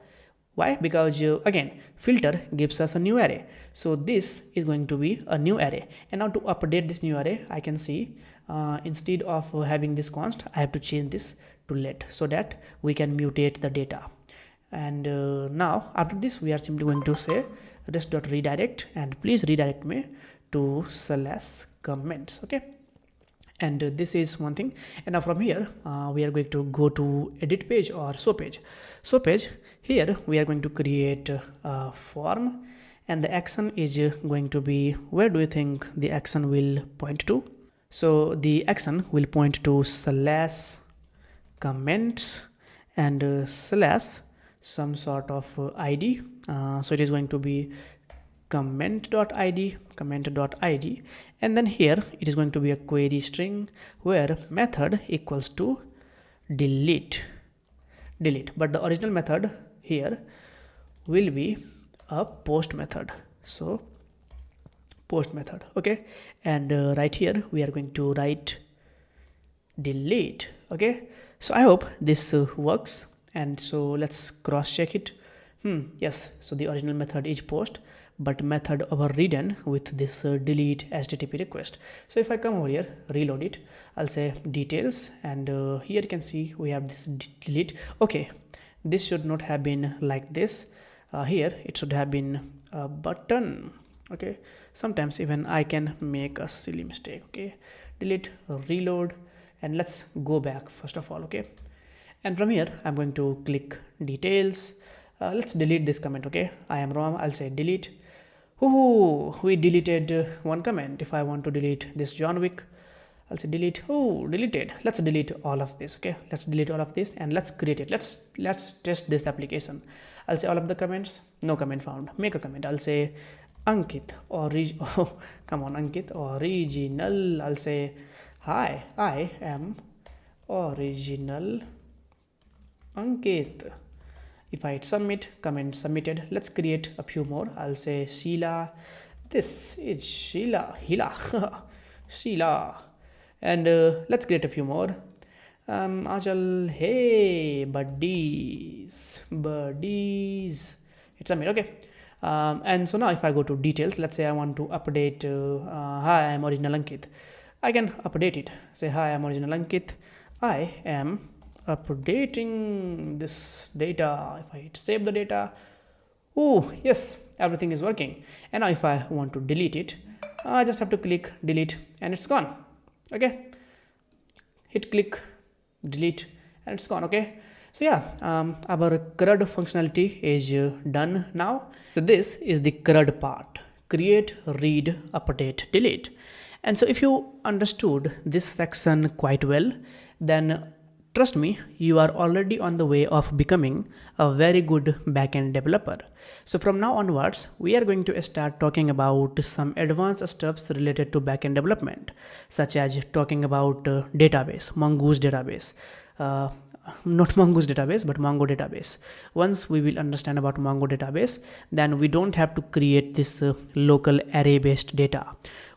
Why? Because again, filter gives us a new array, so this is going to be a new array. And now to update this new array, I can see instead of having this const, I have to change this to let, so that we can mutate the data. And now after this, we are simply going to say rest.redirect, and please redirect me to slash comments. Okay, and this is one thing. And now from here we are going to go to edit page or show page. Show page, here we are going to create a form, and the action is going to be, where do you think the action will point to? So the action will point to slash comments and slash some sort of ID. So it is going to be comment.id, and then here it is going to be a query string where method equals to delete, but the original method here will be a post method, so post method. Okay, and right here we are going to write delete. Okay, so I hope this works, and so let's cross check it. Yes, so the original method is post, but method overridden with this delete HTTP request. So if I come over here, reload it, I'll say details, and here you can see we have this delete. Okay, this should not have been like this. Here it should have been a button. Okay, sometimes even I can make a silly mistake. Okay, delete, reload, and let's go back first of all. Okay, And from here, I'm going to click details. Let's delete this comment, okay? I am wrong, I'll say delete. Ooh, we deleted one comment. If I want to delete this John Wick, I'll say delete. Oh, deleted. Let's delete all of this, okay? Let's delete all of this and let's create it. Let's test this application. I'll say all of the comments, no comment found. Make a comment. I'll say Ankit or oh, come on, Ankit original. I'll say hi, I am original Ankit. If I hit submit, comment submitted. Let's create a few more. I'll say Sheila. This is Sheila. Sheila. And let's create a few more. Achal, hey, buddies. Hit submit, okay. And so now if I go to details, let's say I want to update, hi, I'm original Ankit. I can update it. Say, hi, I'm original Ankit. I am updating this data. If I hit save the data, oh yes, everything is working. And now if I want to delete it, I just have to click delete and it's gone. Okay, hit click delete and it's gone. Okay, so yeah, our CRUD functionality is done now. So this is the CRUD part: create, read, update, delete. And so if you understood this section quite well, then trust me, you are already on the way of becoming a very good backend developer. So from now onwards, we are going to start talking about some advanced steps related to backend development, such as talking about database, Mongoose database, not Mongoose database, but Mongo database. Once we will understand about Mongo database, then we don't have to create this local array based data.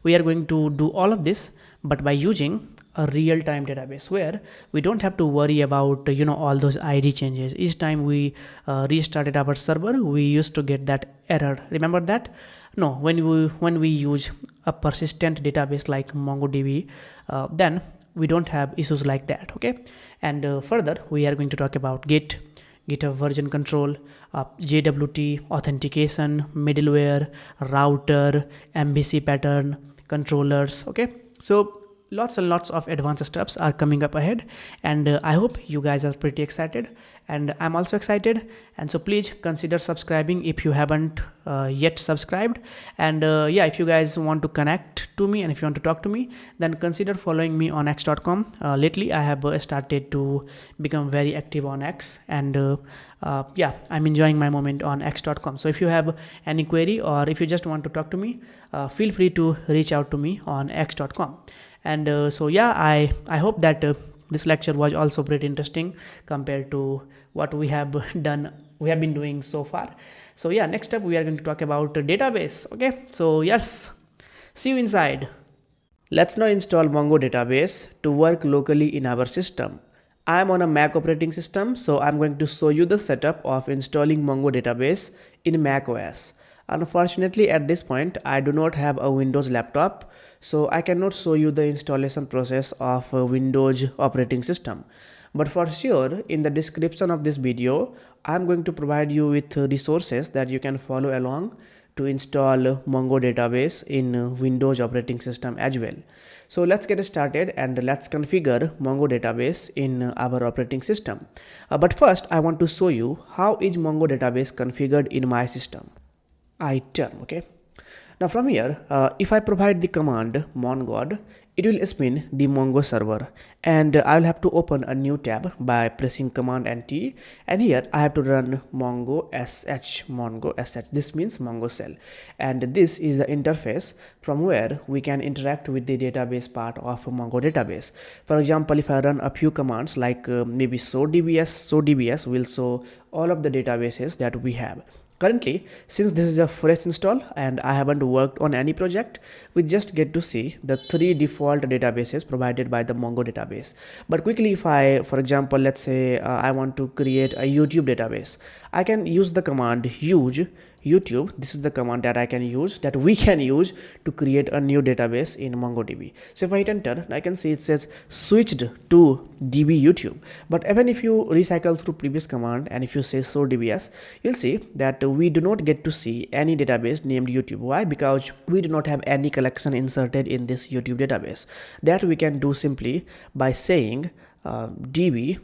We are going to do all of this, but by using a real-time database where we don't have to worry about all those ID changes. Each time we restarted our server, we used to get that error. Remember that? No, when we use a persistent database like MongoDB, then we don't have issues like that. Okay, and further we are going to talk about GitHub version control, JWT, authentication, middleware, router, MVC pattern, controllers. Okay, so lots and lots of advanced steps are coming up ahead, and I hope you guys are pretty excited, and I'm also excited. And so please consider subscribing if you haven't yet subscribed. And yeah, if you guys want to connect to me and if you want to talk to me, then consider following me on x.com. Lately I have started to become very active on X, and yeah, I'm enjoying my moment on x.com. So if you have any query or if you just want to talk to me, feel free to reach out to me on x.com. And so yeah, I hope that this lecture was also pretty interesting compared to what we have been doing so far. So yeah, next up we are going to talk about database. Okay, so yes, see you inside. Let's now install Mongo database to work locally in our system. I am on a Mac operating system, so I'm going to show you the setup of installing Mongo database in Mac OS. Unfortunately, at this point, I do not have a Windows laptop, so I cannot show you the installation process of a Windows operating system. But for sure, in the description of this video, I'm going to provide you with resources that you can follow along to install Mongo database in Windows operating system as well. So let's get started and let's configure Mongo database in our operating system. But first, I want to show you how is Mongo database configured in my system. Item, okay. Now from here, if I provide the command mongod, it will spin the Mongo server, and I will have to open a new tab by pressing command and T, and here I have to run mongo sh. This means Mongo shell, and this is the interface from where we can interact with the database part of Mongo database. For example, if I run a few commands like maybe show dbs will show all of the databases that we have. Currently, since this is a fresh install and I haven't worked on any project, we just get to see the 3 default databases provided by the Mongo database. But quickly, if I, for example, let's say I want to create a YouTube database, I can use the command use YouTube. This is the command that we can use to create a new database in MongoDB. So if I hit enter, I can see it says switched to DB YouTube. But even if you recycle through previous command and if you say show DBS, you'll see that we do not get to see any database named YouTube. Why? Because we do not have any collection inserted in this YouTube database. That we can do simply by saying db.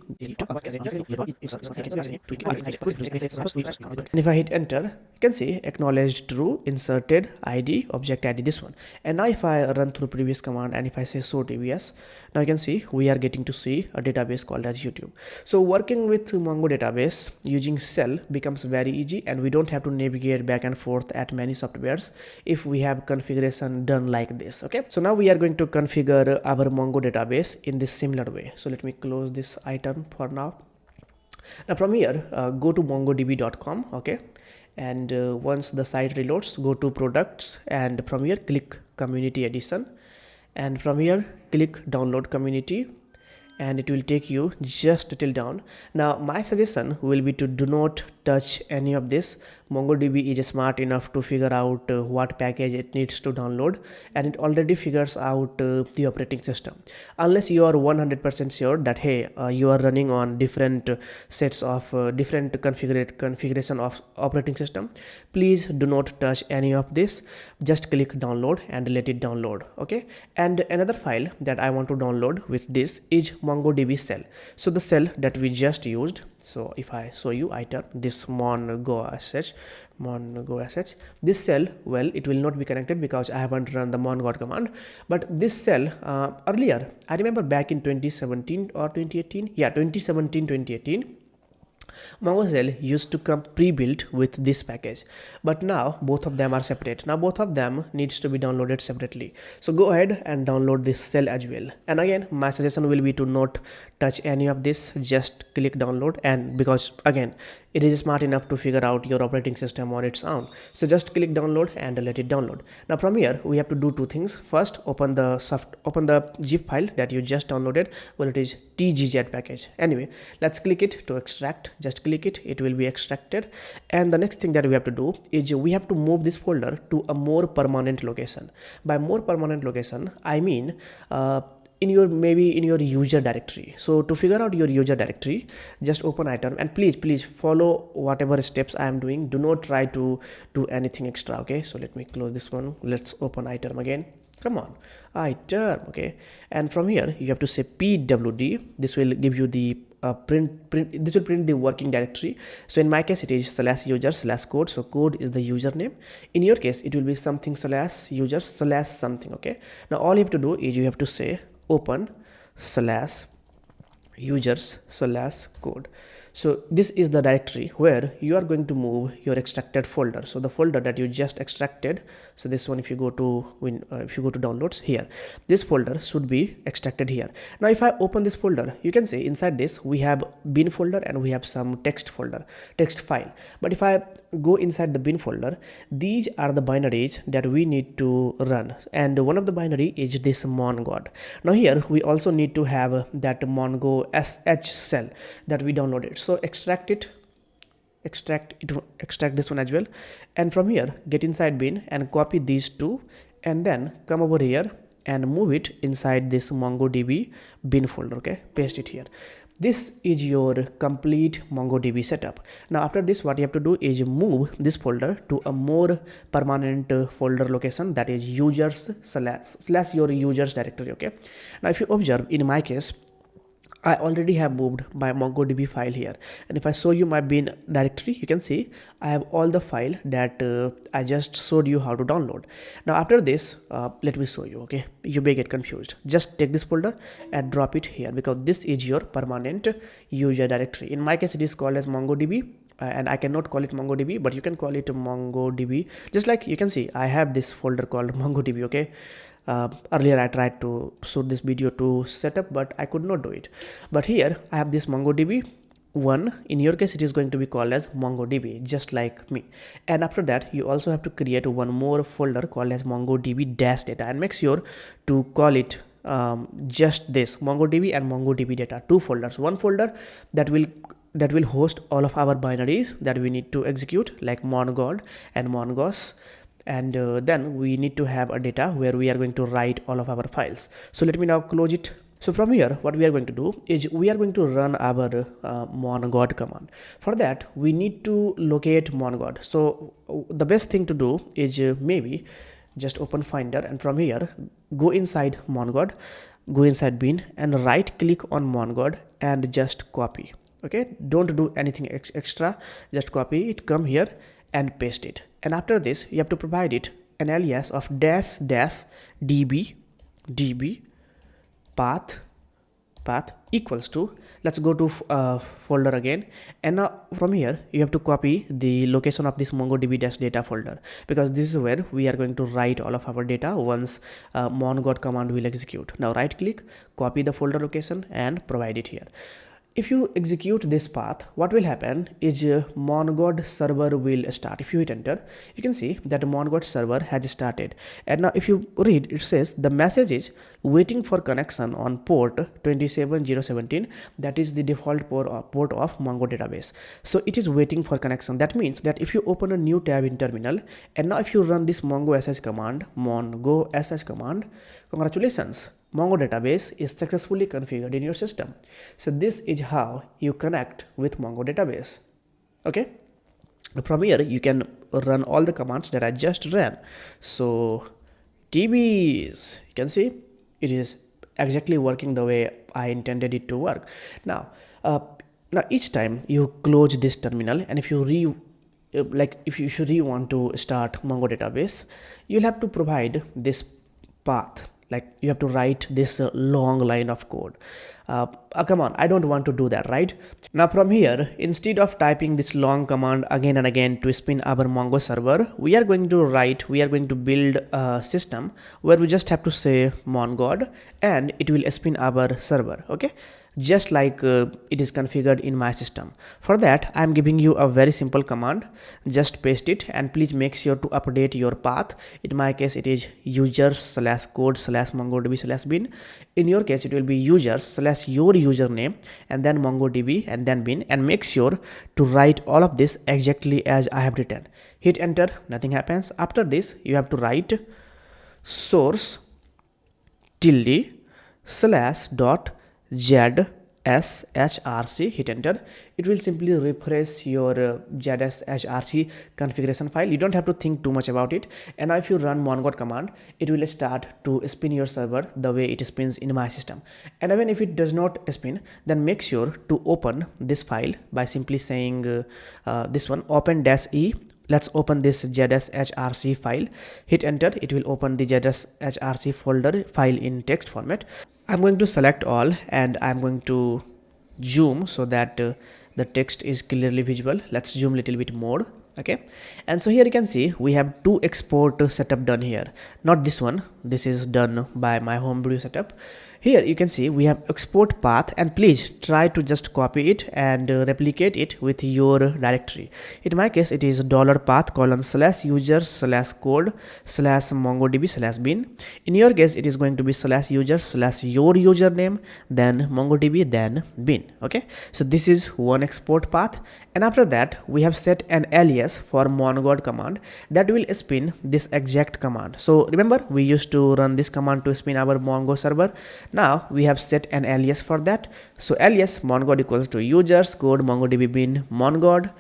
And if I hit enter, you can see acknowledged true, inserted id, object id, this one. And now if I run through previous command and if I say show dbs, now you can see we are getting to see a database called as YouTube. So working with Mongo database using cell becomes very easy, and we don't have to navigate back and forth at many softwares if we have configuration done like this. Okay, so now we are going to configure our Mongo database in this similar way. So let me close this item for now. Now from here, go to mongodb.com. okay, and once the site reloads, go to products, and from here click community edition, and from here click download community, and it will take you just till down. Now my suggestion will be to do not touch any of this. MongoDB is smart enough to figure out what package it needs to download, and it already figures out the operating system. Unless you are 100% sure that hey, you are running on different sets of different configuration of operating system, please do not touch any of this. Just click download and let it download. Okay, and another file that I want to download with this is MongoDB cell. So the cell that we just used, so if I show you item, this mongo.sh, this cell, well, it will not be connected because I haven't run the mongo command. But this cell, earlier, I remember back in 2017 or 2018, yeah, 2017-2018, Mongo cell used to come pre-built with this package, but now both of them are separate. Now both of them needs to be downloaded separately. So go ahead and download this cell as well. And again, my suggestion will be to not touch any of this, just click download, and because again, it is smart enough to figure out your operating system on its own. So just click download and let it download. Now from here, we have to do two things. First, open the zip file that you just downloaded. Well, it is tgz package. Anyway, let's click it to extract. Just click it, it will be extracted. And the next thing that we have to do is we have to move this folder to a more permanent location. By more permanent location, I mean maybe in your user directory. So to figure out your user directory, just open item, and please follow whatever steps I am doing. Do not try to do anything extra. Okay, so let me close this one. Let's open item again. Come on, item. Okay, and from here you have to say pwd. This will give you the this will print the working directory. So in my case it is /user/code. So code is the username. In your case it will be something /user/something. Okay, now all you have to do is you have to say open /users/code. So this is the directory where you are going to move your extracted folder. So the folder that you just extracted, so this one, if you go to downloads here, this folder should be extracted here. Now if I open this folder, you can see inside this we have bin folder and we have some text file. But if I go inside the bin folder, these are the binaries that we need to run, and one of the binary is this mongo. Now here we also need to have that mongo sh cell that we downloaded. So extract this one as well, and from here get inside bin and copy these two, and then come over here and move it inside this MongoDB bin folder. Okay, paste it here. This is your complete MongoDB setup. Now after this, what you have to do is move this folder to a more permanent folder location, that is users / your users directory. Okay, now if you observe, in my case I already have moved my MongoDB file here, and if I show you my bin directory, you can see I have all the file that I just showed you how to download. Now after this, let me show you. Okay, you may get confused. Just take this folder and drop it here, because this is your permanent user directory. In my case it is called as MongoDB, and I cannot call it MongoDB, but you can call it MongoDB. Just like you can see, I have this folder called MongoDB. Okay, earlier I tried to shoot this video to set up, but I could not do it. But here I have this MongoDB one. In your case it is going to be called as MongoDB, just like me. And after that you also have to create one more folder called as MongoDB-data, and make sure to call it just this MongoDB and MongoDB data, two folders. One folder that will host all of our binaries that we need to execute, like mongod and mongos, and then we need to have a data where we are going to write all of our files. So let me now close it. So from here, what we are going to do is we are going to run our mongod command. For that, we need to locate mongod. So the best thing to do is maybe just open Finder, and from here go inside mongod. go inside bin and right click on mongod and just copy. Okay, don't do anything extra, just copy it, come here and paste it. And after this you have to provide it an alias of dash dash db path equals to, let's go to folder again, and now from here you have to copy the location of this mongodb-data folder, because this is where we are going to write all of our data once mongod command will execute. Now right click, copy the folder location and provide it here. If you execute this path, what will happen is mongod server will start. If you hit enter, you can see that mongod server has started. And now if you read, it says the message is waiting for connection on port 27017. That is the default port of Mongo database. So it is waiting for connection. That means that if you open a new tab in terminal, and now if you run this mongo sh command, congratulations, Mongo database is successfully configured in your system. So this is how you connect with Mongo database. Okay. From here you can run all the commands that I just ran. So DBs, you can see it is exactly working the way I intended it to work. Now each time you close this terminal, and if you want to start Mongo database, you'll have to provide this path. Like you have to write this long line of code. Come on, I don't want to do that, right? Now from here, instead of typing this long command again and again to spin our Mongo server, we are going to build a system where we just have to say mongod and it will spin our server. Okay, just like it is configured in my system. For that, I am giving you a very simple command. Just paste it and please make sure to update your path. In my case, it is users/code/mongodb/bin. In your case, it will be users/your username and then mongodb and then bin, and make sure to write all of this exactly as I have written. Hit enter, nothing happens. After this, you have to write source tilde slash dot ZSHRC, hit enter. It will simply refresh your ZSHRC configuration file. You don't have to think too much about it. And now if you run mongod command, it will start to spin your server the way it spins in my system. And even if it does not spin, then make sure to open this file by simply saying this one, open-e. Let's open this ZSHRC file. Hit enter. It will open the ZSHRC folder file in text format. I'm going to select all and I'm going to zoom so that the text is clearly visible. Let's zoom a little bit more. Okay, and so here you can see we have two export setup done here. Not this one, this is done by my homebrew setup. Here you can see we have export path, and please try to just copy it and replicate it with your directory. In my case, it is $path:/user/code/mongodb/bin. In your case, it is going to be /user/your username, then mongodb, then bin. Okay, so this is one export path, and after that we have set an alias for mongod command that will spin this exact command. So remember, we used to run this command to spin our Mongo server. Now we have set an alias for that. So alias mongod equals to users code mongodb bin mongod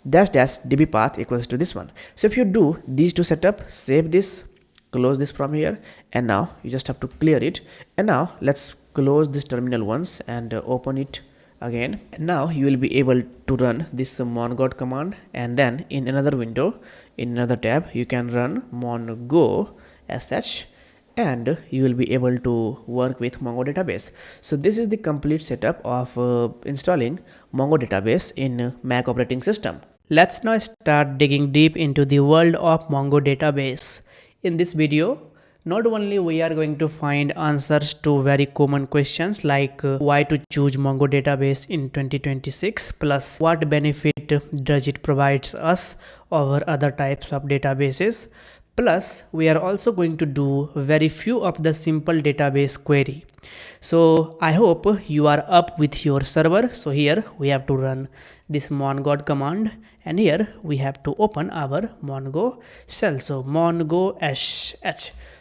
dash dash db path equals to this one. So if you do these two setup, save this, close this from here, and now you just have to clear it. And now let's close this terminal once and open it again. And now you will be able to run this mongod command, and then in another window, in another tab, you can run mongo sh, and you will be able to work with Mongo database. So this is the complete setup of installing Mongo database in Mac operating system. Let's now start digging deep into the world of Mongo database. In this video, not only we are going to find answers to very common questions like why to choose Mongo database in 2026, plus what benefit does it provides us over other types of databases. Plus, we are also going to do very few of the simple database query. So I hope you are up with your server. So here we have to run this mongod command, and here we have to open our Mongo shell. So mongo sh.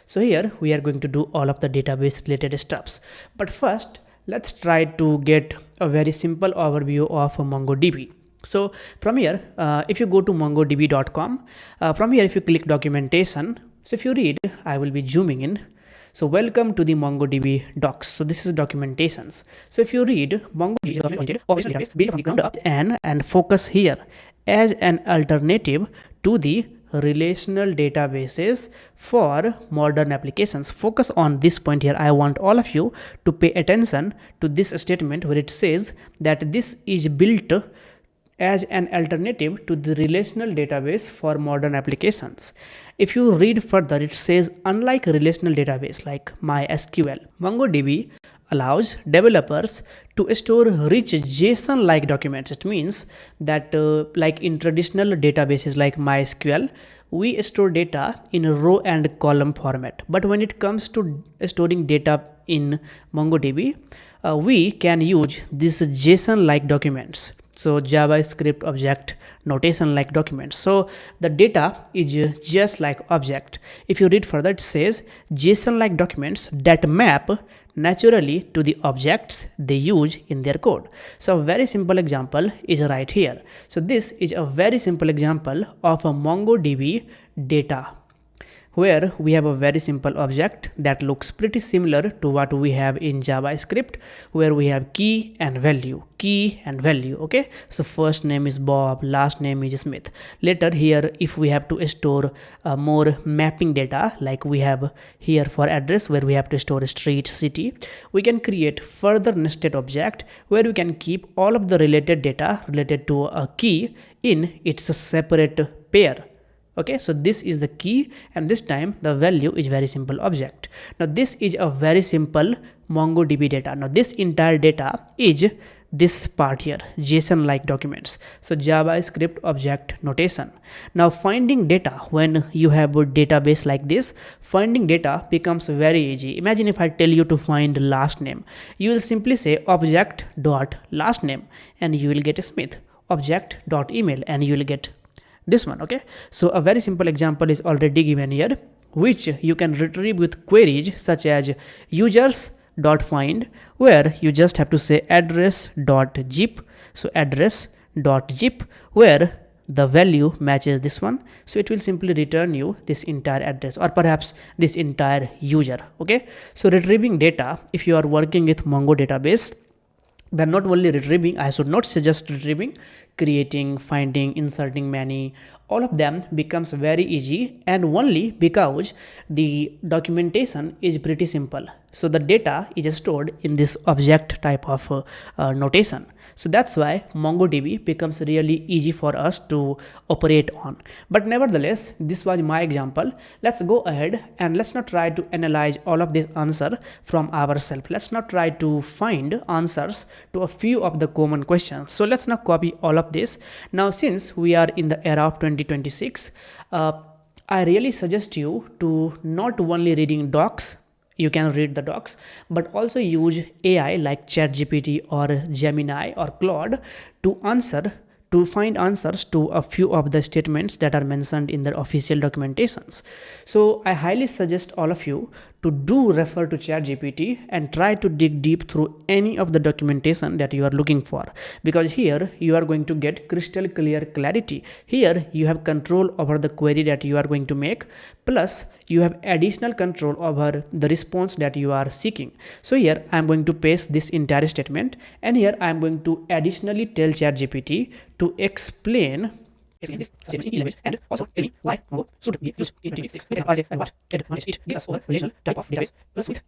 So here we are going to do all of the database related stuffs. But first, let's try to get a very simple overview of MongoDB. So from here, if you go to mongodb.com, from here if you click documentation, so if you read, I will be zooming in. So welcome to the MongoDB docs. So this is documentations. So if you read MongoDB database built from the ground up and focus here as an alternative to the relational databases for modern applications. Focus on this point here. I want all of you to pay attention to this statement where it says that this is built as an alternative to the relational database for modern applications. If you read further, it says unlike relational database like MySQL, MongoDB allows developers to store rich JSON-like documents. It means that like in traditional databases like MySQL, we store data in a row and column format. But when it comes to storing data in MongoDB, we can use these JSON-like documents. So JavaScript object notation like documents. So the data is just like object. If you read further, it says JSON like documents that map naturally to the objects they use in their code. So a very simple example is right here. So this is a very simple example of a MongoDB data, where we have a very simple object that looks pretty similar to what we have in JavaScript, where we have key and value, okay? So first name is Bob, last name is Smith. Later here, if we have to store more mapping data, like we have here for address, where we have to store street, city, we can create further nested object where we can keep all of the related data related to a key in its separate pair. Okay, so this is the key, and this time the value is very simple object. Now this is a very simple MongoDB data. Now this entire data is this part here, JSON like documents. So JavaScript object notation. Now finding data, when you have a database like this, finding data becomes very easy. Imagine if I tell you to find last name, you will simply say object dot last name and you will get a Smith, object dot email and you will get this one. Okay, so a very simple example is already given here, which you can retrieve with queries such as users.find, where you just have to say address.zip. So address.zip, where the value matches this one, so it will simply return you this entire address or perhaps this entire user. Okay, so retrieving data, if you are working with Mongo database, then not only retrieving, I should not suggest retrieving, creating, finding, inserting many, all of them becomes very easy, and only because the documentation is pretty simple. So the data is stored in this object type of notation. So that's why MongoDB becomes really easy for us to operate on. But nevertheless, this was my example. Let's go ahead and let's not try to analyze all of this answer from ourselves. Let's not try to find answers to a few of the common questions. So let's not copy all of this. Now, since we are in the era of 2026, I really suggest you to not only reading docs, you can read the docs, but also use AI like ChatGPT or Gemini or Claude to find answers to a few of the statements that are mentioned in the official documentations. So I highly suggest all of you to do refer to ChatGPT and try to dig deep through any of the documentation that you are looking for, because here you are going to get crystal clear clarity. Here you have control over the query that you are going to make, plus you have additional control over the response that you are seeking. So here I am going to paste this entire statement, and here I am going to additionally tell ChatGPT to explain and also tell me why Mongo should be used in 2026 and what it gives us over relational type of database with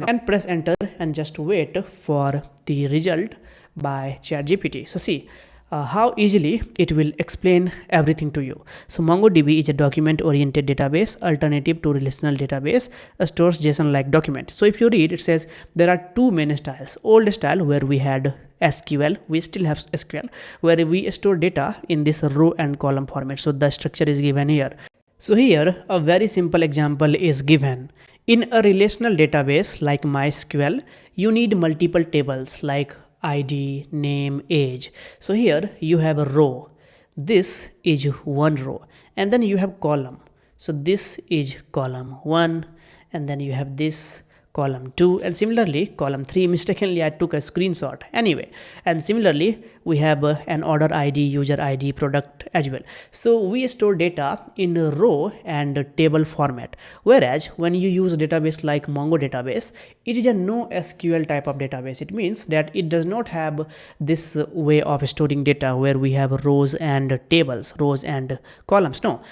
and press enter and just wait for the result by ChatGPT. So see how easily it will explain everything to you. So MongoDB is a document-oriented database alternative to relational database, stores JSON-like document. So if you read, it says there are two main styles. Old style, where we had SQL, we still have SQL, where we store data in this row and column format. So the structure is given here. So here a very simple example is given. In a relational database like MySQL, you need multiple tables like ID, name, age. So here you have a row. This is one row, and then you have column. So this is column 1, and then you have this column 2, and similarly column 3. Mistakenly I took a screenshot anyway. And similarly we have an order ID, user ID, product as well. So we store data in a row and table format, whereas when you use database like Mongo database, it is a no SQL type of database. It means that it does not have this way of storing data where we have rows and tables, rows and columns. No,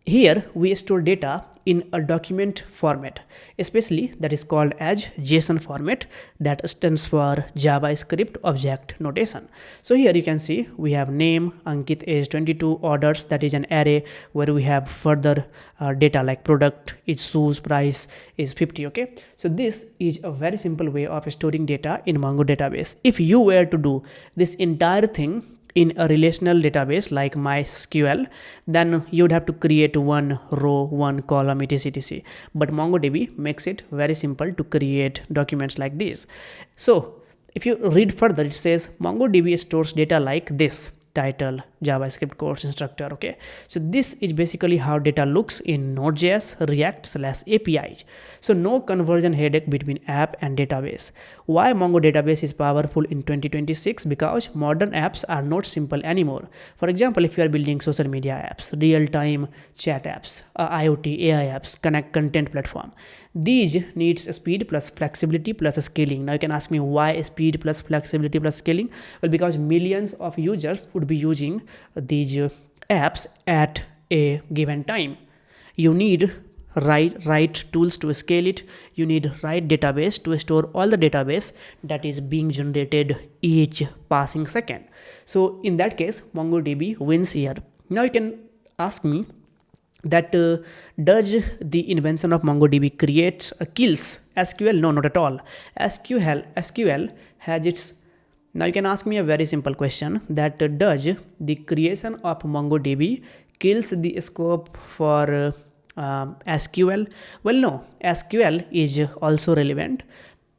here we store data in a document format, especially that is called as JSON format, that stands for JavaScript object notation. So here you can see we have name, Ankit age 22, orders, that is an array where we have further data like product is shoes, price is 50. Okay, so this is a very simple way of storing data in Mongo database. If you were to do this entire thing in a relational database like MySQL, then you would have to create one row, one column, etc. But MongoDB makes it very simple to create documents like this. So if you read further, it says MongoDB stores data like this: title, JavaScript course instructor. Okay, so this is basically how data looks in Node.js, React/APIs. So no conversion headache between app and database. Why Mongo database is powerful in 2026? Because modern apps are not simple anymore. For example, if you are building social media apps, real-time chat apps, IoT, AI apps, connect content platform, these needs speed plus flexibility plus scaling. Now you can ask me why speed plus flexibility plus scaling? Well, because millions of users would be using these apps at a given time. You need right tools to scale it. You need right database to store all the database that is being generated each passing second. So in that case, MongoDB wins here. Now you can ask me that does the invention of MongoDB creates kills SQL? No, not at all. SQL has its. Now you can ask me a very simple question, that does the creation of MongoDB kills the scope for SQL? Well, no, SQL is also relevant.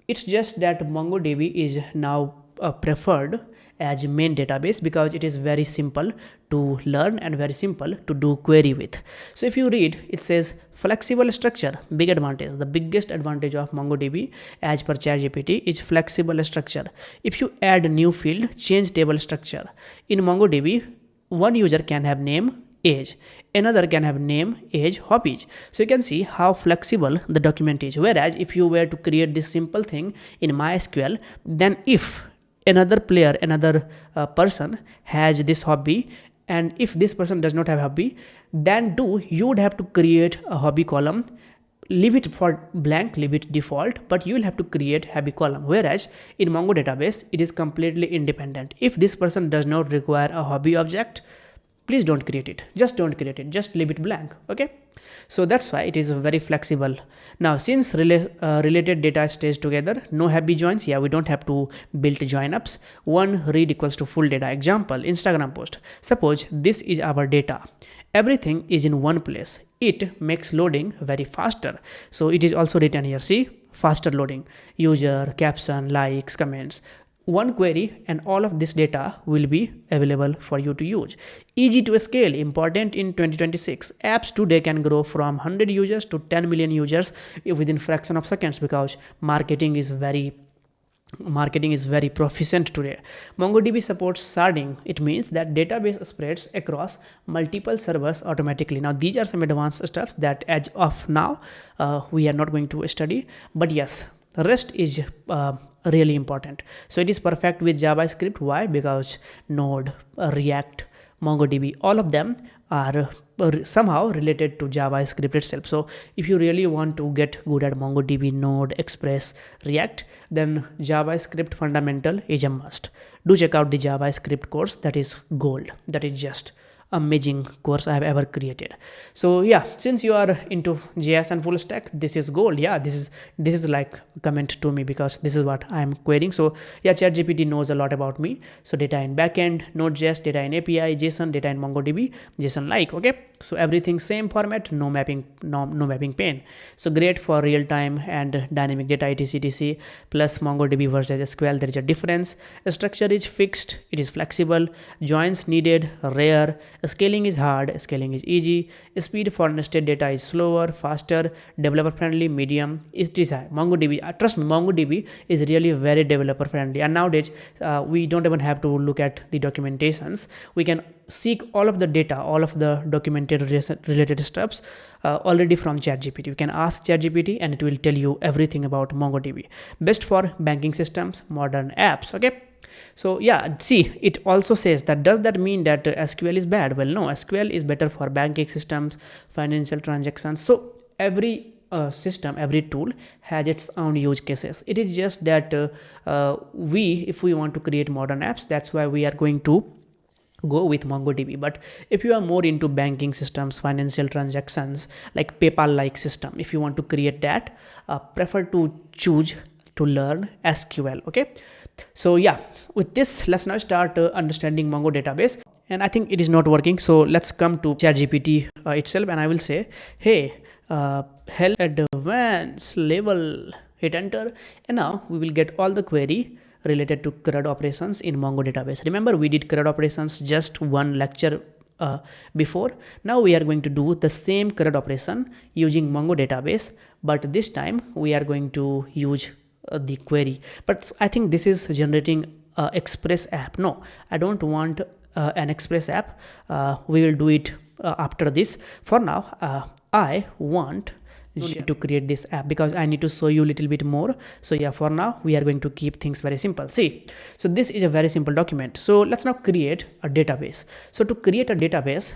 It's just that MongoDB is now preferred as main database because it is very simple to learn and very simple to do query with. So if you read, it says flexible structure, big advantage. The biggest advantage of MongoDB as per ChatGPT is flexible structure. If you add new field, change table structure. In MongoDB, one user can have name, age, another can have name, age, hobbies. So you can see how flexible the document is. Whereas if you were to create this simple thing in MySQL, then if another player, another person has this hobby, and if this person does not have hobby, then you would have to create a hobby column, leave it for blank, leave it default, but you will have to create hobby column. Whereas in Mongo database, it is completely independent. If this person does not require a hobby object, please don't create it. Just don't create it. Just leave it blank. Okay. So that's why it is very flexible. Now, since related data stays together, no happy joins. Yeah, we don't have to build join ups. One read equals to full data. Example, Instagram post. Suppose this is our data. Everything is in one place. It makes loading very faster. So it is also written here. See, faster loading. User, caption, likes, comments. One query and all of this data will be available for you to use. Easy to scale, important in 2026. Apps today can grow from 100 users to 10 million users within fraction of seconds because marketing is very proficient today. MongoDB supports sharding. It means that database spreads across multiple servers automatically. Now these are some advanced stuff that as of now we are not going to study, but yes, the rest is really important. So it is perfect with JavaScript. Why? Because Node, React, MongoDB, all of them are somehow related to JavaScript itself. So if you really want to get good at MongoDB, Node, Express, React, then JavaScript fundamental is a must. Do check out the JavaScript course. That is gold. That is just amazing course I have ever created. So yeah, since you are into JS and full stack, this is gold. Yeah, this is like comment to me because this is what I am querying. So yeah, ChatGPT knows a lot about me. So data in backend, Node.js, data in API, JSON, data in MongoDB, JSON like. Okay, so everything same format, no mapping pane. So great for real time and dynamic data, etc. Plus MongoDB versus SQL, there is a difference. The structure is fixed, it is flexible, joins needed, rare, Scaling is hard, scaling is easy, speed for nested data is slower, faster, developer friendly, medium, it is high. MongoDB, trust me, MongoDB is really very developer friendly, and nowadays we don't even have to look at the documentations. We can seek all of the data, all of the documented related steps already from ChatGPT. You can ask ChatGPT and it will tell you everything about MongoDB. Best for banking systems, modern apps. Okay. So yeah, see, it also says that, does that mean that SQL is bad? Well, no, SQL is better for banking systems, financial transactions. So every system, every tool has its own use cases. It is just that if we want to create modern apps, that's why we are going to go with MongoDB. But if you are more into banking systems, financial transactions, like PayPal like system, if you want to create that, prefer to choose to learn SQL. Okay. So yeah, with this, let's now start understanding Mongo database. And I think it is not working, so let's come to ChatGPT itself, and I will say, hey, help advanced level, hit enter, and now we will get all the query related to CRUD operations in Mongo database. Remember, we did CRUD operations just one lecture before. Now we are going to do the same CRUD operation using Mongo database, but this time we are going to use the query. But I think this is generating Express app. No, I don't want an Express app. We will do it after this. For now, I want to create this app because I need to show you a little bit more. So yeah, for now we are going to keep things very simple. See, so this is a very simple document. So let's now create a database. So to create a database,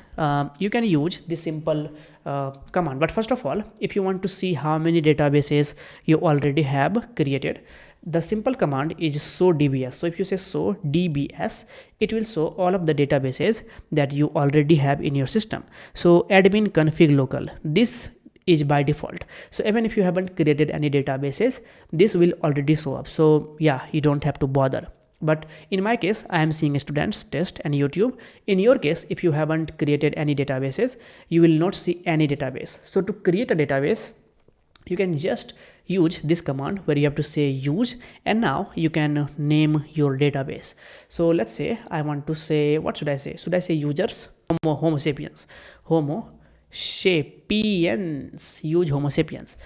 you can use this simple command. But first of all, if you want to see how many databases you already have created, the simple command is show dbs. So if you say show dbs, it will show all of the databases that you already have in your system. So admin config local, this is by default. So even if you haven't created any databases, this will already show up. So yeah, you don't have to bother. But in my case, I am seeing students test and YouTube. In your case, if you haven't created any databases, you will not see any database. So to create a database, you can just use this command where you have to say use, and now you can name your database. So let's say I want to say, what should I say? Should I say users? Homo sapiens. Homo sapiens, use Homo sapiens,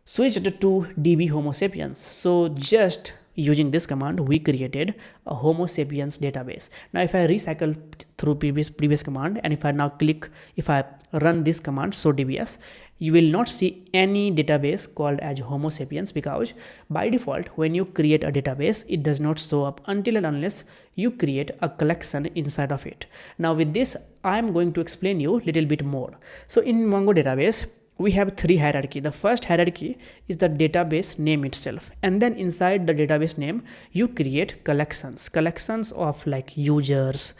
switch to db Homo sapiens. So just using this command, we created a Homo sapiens database. Now if I recycle through previous command, and if I run this command, so dbs, you will not see any database called as Homo sapiens, because by default when you create a database, it does not show up until and unless you create a collection inside of it. Now with this, I am going to explain you a little bit more. So in Mongo database, we have three hierarchy. The first hierarchy is the database name itself, and then inside the database name you create collections of like users,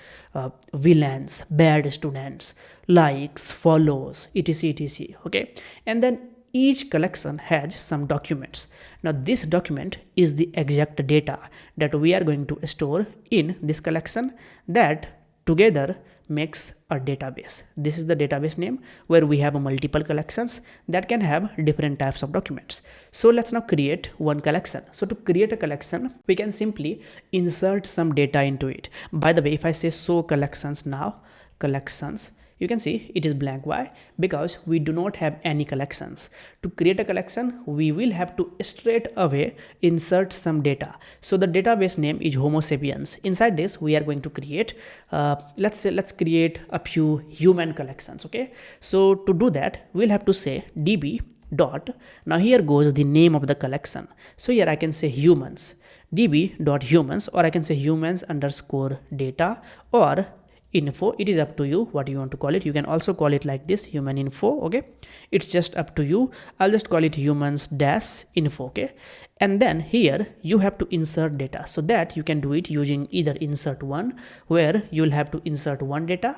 villains, bad students, likes, follows, etc. Okay, and then each collection has some documents. Now this document is the exact data that we are going to store in this collection, that together makes a database. This is the database name where we have multiple collections that can have different types of documents. So let's now create one collection. So to create a collection, we can simply insert some data into it. By the way, if I say show collections now, collections, you can see it is blank. Why? Because we do not have any collections. To create a collection, we will have to straight away insert some data. So the database name is Homo sapiens. Inside this, we are going to create, let's create a few human collections. Okay. So to do that, we'll have to say db dot. Now here goes the name of the collection. So here I can say humans, db.humans, or I can say humans underscore data, or info. It is up to you what you want to call it. You can also call it like this, human info. Okay, it's just up to you. I'll just call it humans dash info. Okay, and then here you have to insert data. So that you can do it using either insert one, where you will have to insert one data,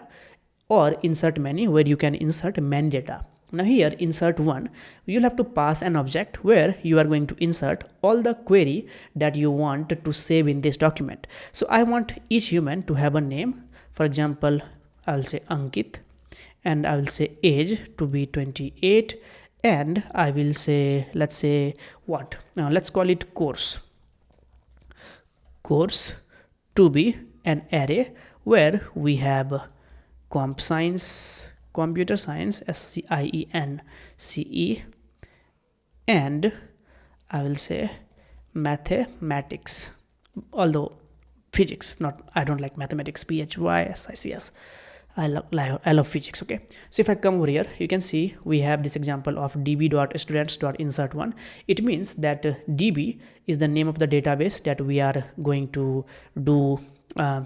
or insert many, where you can insert many data. Now here insert one, you'll have to pass an object where you are going to insert all the query that you want to save in this document. So I want each human to have a name. For example, I'll say Ankit, and I will say age to be 28, and I will say, let's say what? Now let's call it course to be an array where we have computer science, SCIENCE, and I will say mathematics, although physics, not, I don't like mathematics, PHYSICS. I love physics. Okay, so if I come over here, you can see we have this example of db.students.insert1. It means that db is the name of the database that we are going to do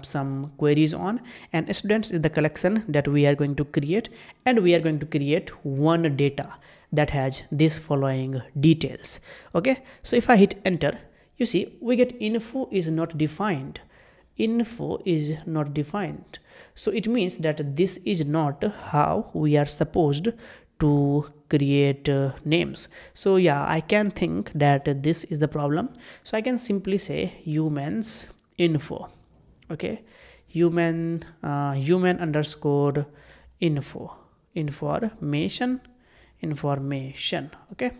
some queries on, and students is the collection that we are going to create, and we are going to create one data that has this following details. Okay, so if I hit enter, you see we get info is not defined. Info is not defined. So it means that this is not how we are supposed to create names. So yeah, I can think that this is the problem. So I can simply say humans info. Okay, human underscore info, information. Okay,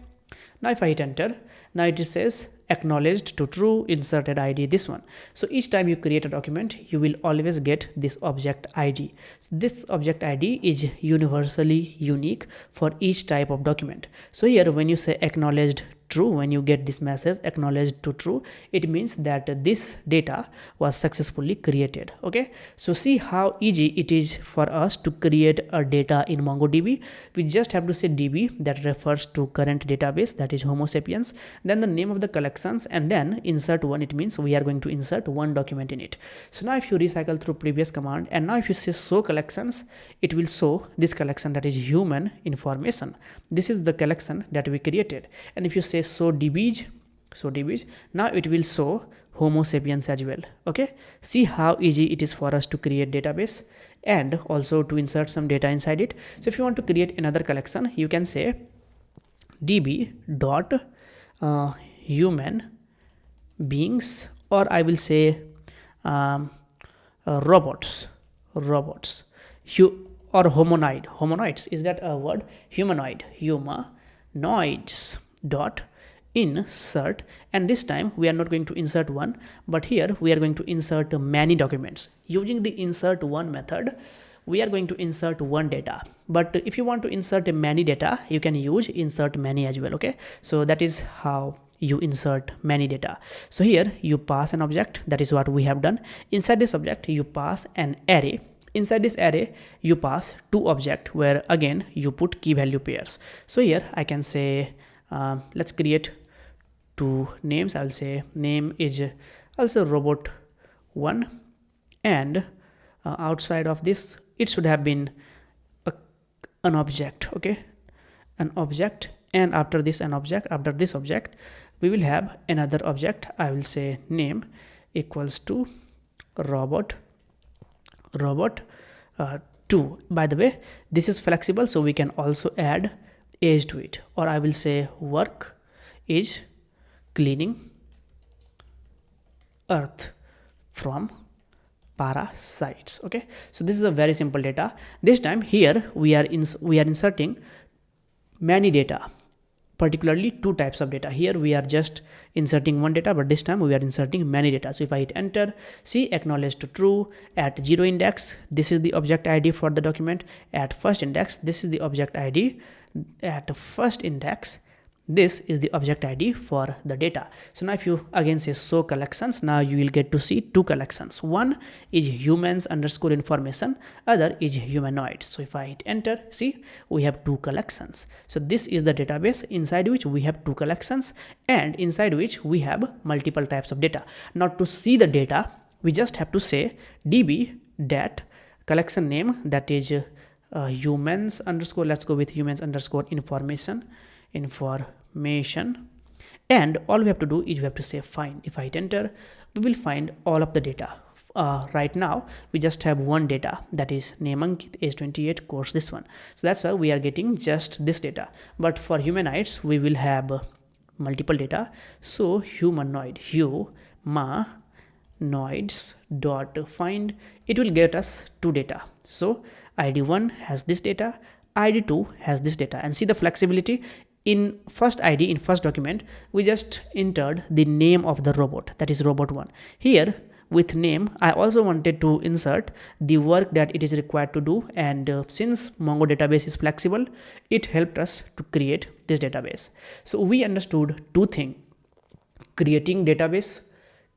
now if I hit enter, now it says acknowledged to true, inserted ID, this one. So each time you create a document, you will always get this object ID. This object ID is universally unique for each type of document. So here when you say acknowledged true, when you get this message acknowledged to true, it means that this data was successfully created. Okay, so see how easy it is for us to create a data in MongoDB. We just have to say db that refers to current database, that is Homo sapiens, then the name of the collections, and then insert one. It means we are going to insert one document in it. So now if you recycle through previous command, and now if you say show collections, it will show this collection, that is human information. This is the collection that we created. And if you say show dbs, now it will show Homo sapiens as well. Okay, see how easy it is for us to create database and also to insert some data inside it. So if you want to create another collection, you can say db dot human beings, or I will say robots, or hominoids. Is that a word? Humanoids dot insert, and this time we are not going to insert one, but here we are going to insert many documents. Using the insert one method, we are going to insert one data, but if you want to insert many data, you can use insert many as well. Okay, so that is how you insert many data. So here you pass an object, that is what we have done. Inside this object you pass an array. Inside this array you pass two objects where again you put key value pairs. So here I can say let's create two names. I'll say name is also robot1, and outside of this it should have been an object. Okay, an object, and after this an object. After this object we will have another object. I will say name equals to robot 2. By the way, this is flexible, so we can also add age to it, or I will say work is cleaning earth from parasites. Okay, so this is a very simple data. This time here we are inserting many data, particularly two types of data. Here we are just inserting one data, but this time we are inserting many data. So if I hit enter, see acknowledged to true. At 0 index, this is the object ID for the document. At first index, this is the object ID. At first index, this is the object ID for the data. So now if you again say show collections, now you will get to see two collections. One is humans underscore information, other is humanoids. So if I hit enter, see we have two collections. So this is the database inside which we have two collections, and inside which we have multiple types of data. Now to see the data, we just have to say db dat collection name, that is humans underscore, let's go with humans underscore information, and all we have to do is we have to say find. If I hit enter, we will find all of the data. Right now we just have one data, that is name Ankit, age 28, course this one. So that's why we are getting just this data, but for humanoids we will have multiple data. So humanoids dot find, it will get us two data. So id1 has this data, id2 has this data, and see the flexibility. In first ID, in first document, we just entered the name of the robot, that is robot1. Here with name, I also wanted to insert the work that it is required to do, and since Mongo database is flexible, it helped us to create this database. So we understood two things: creating database,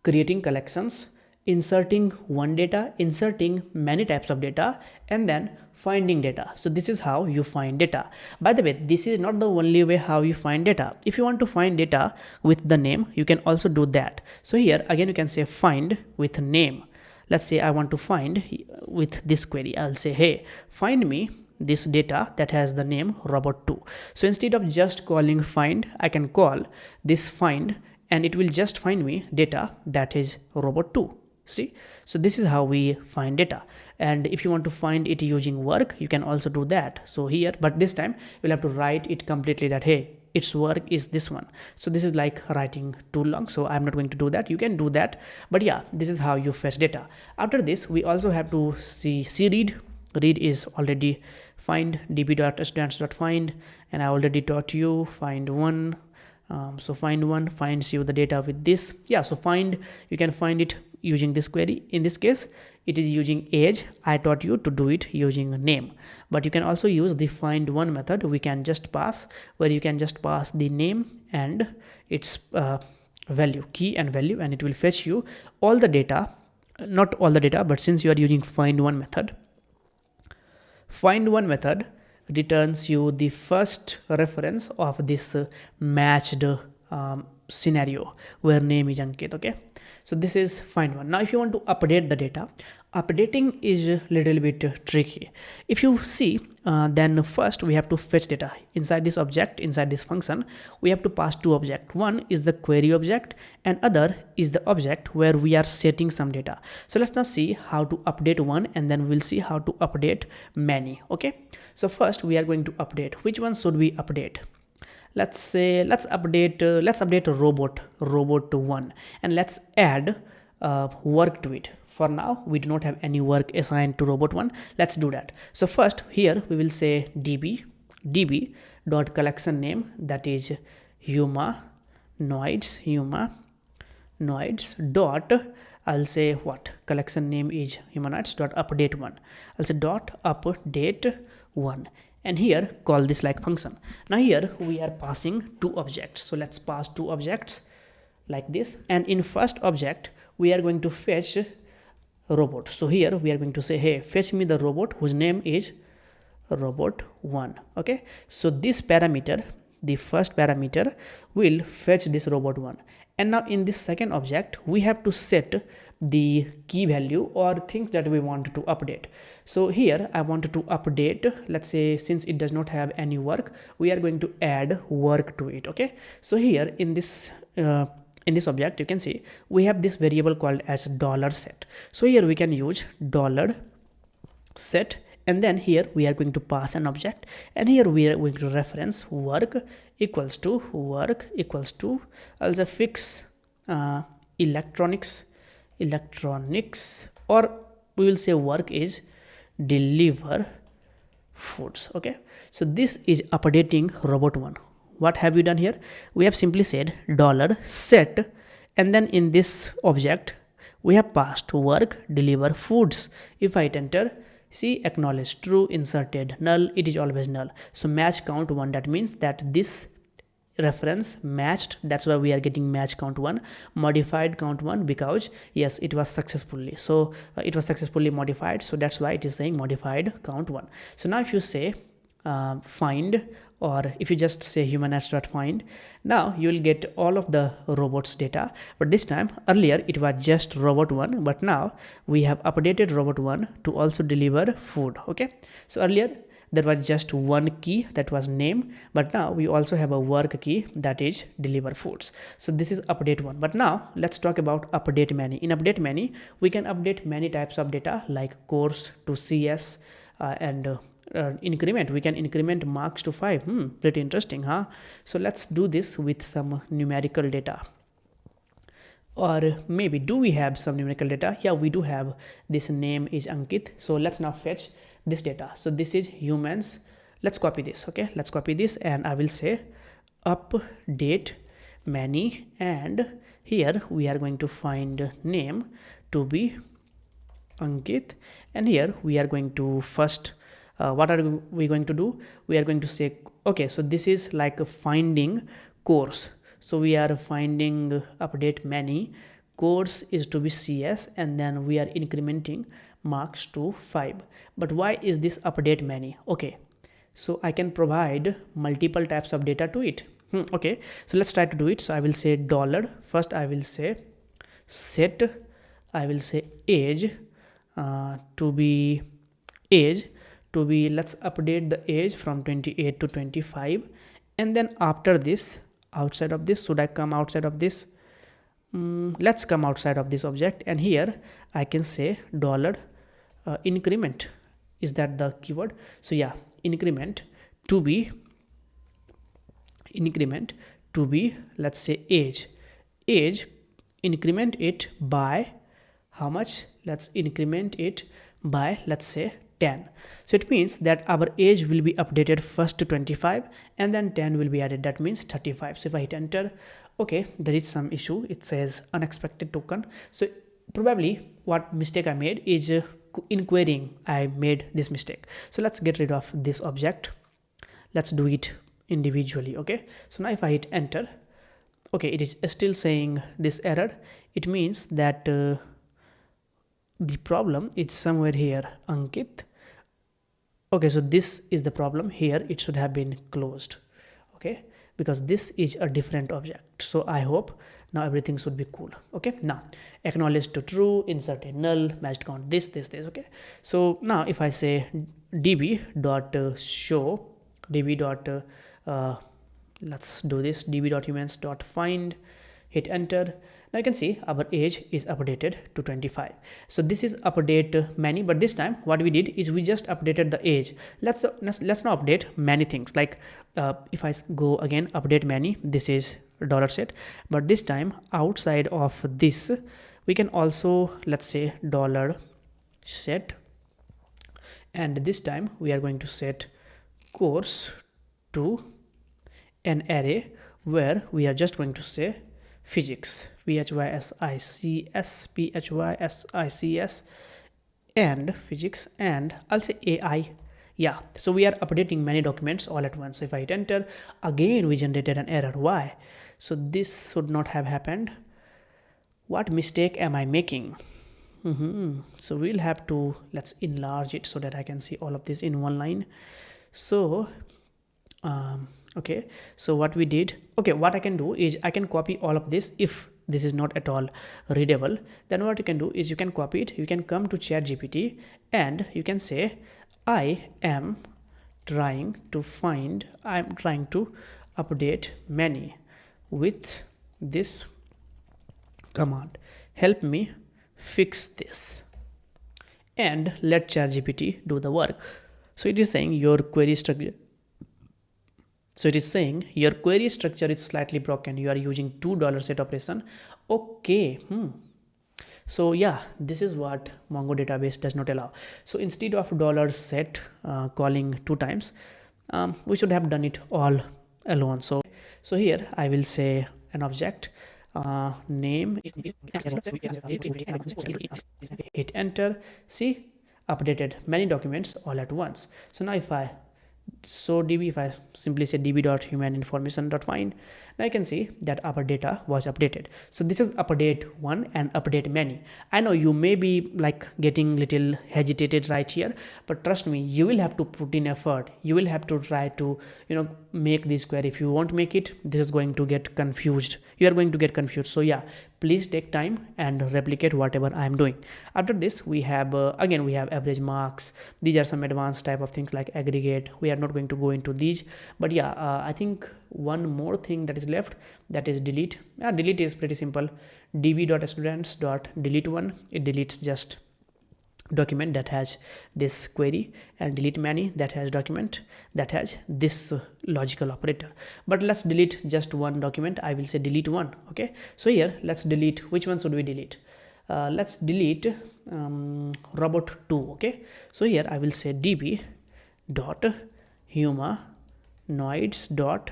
creating collections, inserting one data, inserting many types of data, and then finding data. So this is how you find data. By the way, this is not the only way how you find data. If you want to find data with the name, you can also do that. So here again you can say find with name. Let's say I want to find with this query. I'll say, hey, find me this data that has the name robot2. So instead of just calling find, I can call this find, and it will just find me data that is robot2. See, so this is how we find data. And if you want to find it using work, you can also do that. So here, but this time you'll have to write it completely that, hey, its work is this one. So this is like writing too long, so I'm not going to do that. You can do that, but yeah, this is how you fetch data. After this, we also have to see read. Read is already find db.students.find, and I already taught you find one. So find one finds you the data with this. Yeah, so find, you can find it using this query. In this case, it is using age. I taught you to do it using a name, but you can also use the find one method. We can just pass, where you can just pass the name and its value, key and value, and it will fetch you all the data. Not all the data, but since you are using find one method returns you the first reference of this matched scenario where name is Ankit. Okay, so this is find one. Now if you want to update the data, updating is a little bit tricky. If you see, then first we have to fetch data inside this object. Inside this function, we have to pass two objects. One is the query object, and other is the object where we are setting some data. So let's now see how to update one, and then we'll see how to update many. Okay, so first we are going to update. Which one should we update? Let's say let's update robot 1, and let's add work to it. For now, we do not have any work assigned to robot 1. Let's do that. So first here we will say db dot collection name, that is humanoids dot, I'll say what collection name is humanoids dot update 1. I'll say dot update 1, and here call this like function. Now here we are passing two objects, so let's pass two objects like this, and in first object we are going to fetch robot. So here we are going to say, hey, fetch me the robot whose name is robot1. Okay, so this parameter, the first parameter, will fetch this robot1, and now in this second object we have to set the key value or things that we want to update. So here I wanted to update, let's say since it does not have any work, we are going to add work to it. Okay, so here in this object you can see we have this variable called as $set. So here we can use $set, and then here we are going to pass an object, and here we are going to reference work equals to also fix electronics, or we will say work is deliver foods. Okay, so this is updating robot1. What have we done here? We have simply said $set, and then in this object we have passed work deliver foods. If I hit enter, see acknowledge true, inserted null, it is always null. So match count 1, that means that this reference matched, that's why we are getting match count 1. Modified count 1 because yes, it was successfully, so it was successfully modified, so that's why it is saying modified count 1. So now if you say find, or if you just say humanoids.find, now you will get all of the robots data. But this time, earlier it was just robot1, but now we have updated robot1 to also deliver food. Okay, so earlier there was just one key, that was name, but now we also have a work key, that is deliver foods. So this is update 1. But now let's talk about update many. In update many, we can update many types of data like course to CS, and increment, we can increment marks to 5. Pretty interesting, huh? So let's do this with some numerical data. Or maybe, do we have some numerical data? Yeah, we do have. This name is Ankit, so let's now fetch this data. So this is humans. Let's copy this. Okay, let's copy this, and I will say update many, and here we are going to find name to be Ankit, and here we are going to first what are we going to do? We are going to say, okay, so this is like a finding course, so we are finding update many, course is to be CS, and then we are incrementing marks to 5. But why is this update many? Okay, so I can provide multiple types of data to it. Okay, so let's try to do it. So I will say dollar, first I will say set, I will say age to be age to be, let's update the age from 28 to 25, and then after this, outside of this, should I come outside of this? Let's come outside of this object, and here I can say dollar increment. Is that the keyword? So yeah, increment to be let's say age, increment it by how much? Let's increment it by, let's say 10. So it means that our age will be updated first to 25 and then 10 will be added, that means 35. So if I hit enter, okay, there is some issue, it says unexpected token. So probably what mistake I made is in querying I made this mistake. So let's get rid of this object, let's do it individually. Okay, so now if I hit enter, okay, it is still saying this error. It means that the problem is somewhere here, Ankit. Okay, so this is the problem here, it should have been closed. Okay, because this is a different object. So I hope now everything should be cool. Okay, now acknowledge to true, insert a null, matched count this. Okay, so now if I say db dot show db dot let's do this, db dot humans dot find, hit enter. Now you can see our age is updated to 25. So this is update many, but this time what we did is we just updated the age. Let's now update many things, like if I go again update many, this is dollar set, but this time outside of this we can also, let's say dollar set, and this time we are going to set course to an array where we are just going to say physics, physics and physics, and I'll say AI. Yeah, so we are updating many documents all at once. So if I hit enter, again we generated an error. Why? So this should not have happened. What mistake am I making? So we'll have to, let's enlarge it so that I can see all of this in one line. So okay, so what we did, okay, what I can do is I can copy all of this. If this is not at all readable, then what you can do is you can copy it, you can come to ChatGPT and you can say I am trying to update many with this command, help me fix this, and let ChatGPT do the work. So it is saying your query structure is slightly broken. You are using $2 set operation. Okay. So yeah, this is what Mongo database does not allow. So instead of $set calling 2 times, we should have done it all alone. So here I will say an object name, hit enter. See, updated many documents all at once. So now if I if I simply say db.humaninformation.find, now I can see that our data was updated. So this is update 1 and update many. I know you may be like getting little hesitated right here, but trust me, you will have to put in effort. You will have to try to make this query. If you won't make it, this is going to get confused. You are going to get confused. So yeah, please take time and replicate whatever I am doing. After this, we have again we have average marks. These are some advanced type of things like aggregate. We are not going to go into these, but yeah, I think one more thing that is left, that is delete. Delete is pretty simple. db.students.delete1, it deletes just document that has this query, and delete many that has document that has this logical operator. But let's delete just one document. I will say delete one. Okay, so here let's delete. Which one should we delete? Let's delete robot 2. Okay, so here I will say db dot humanoids dot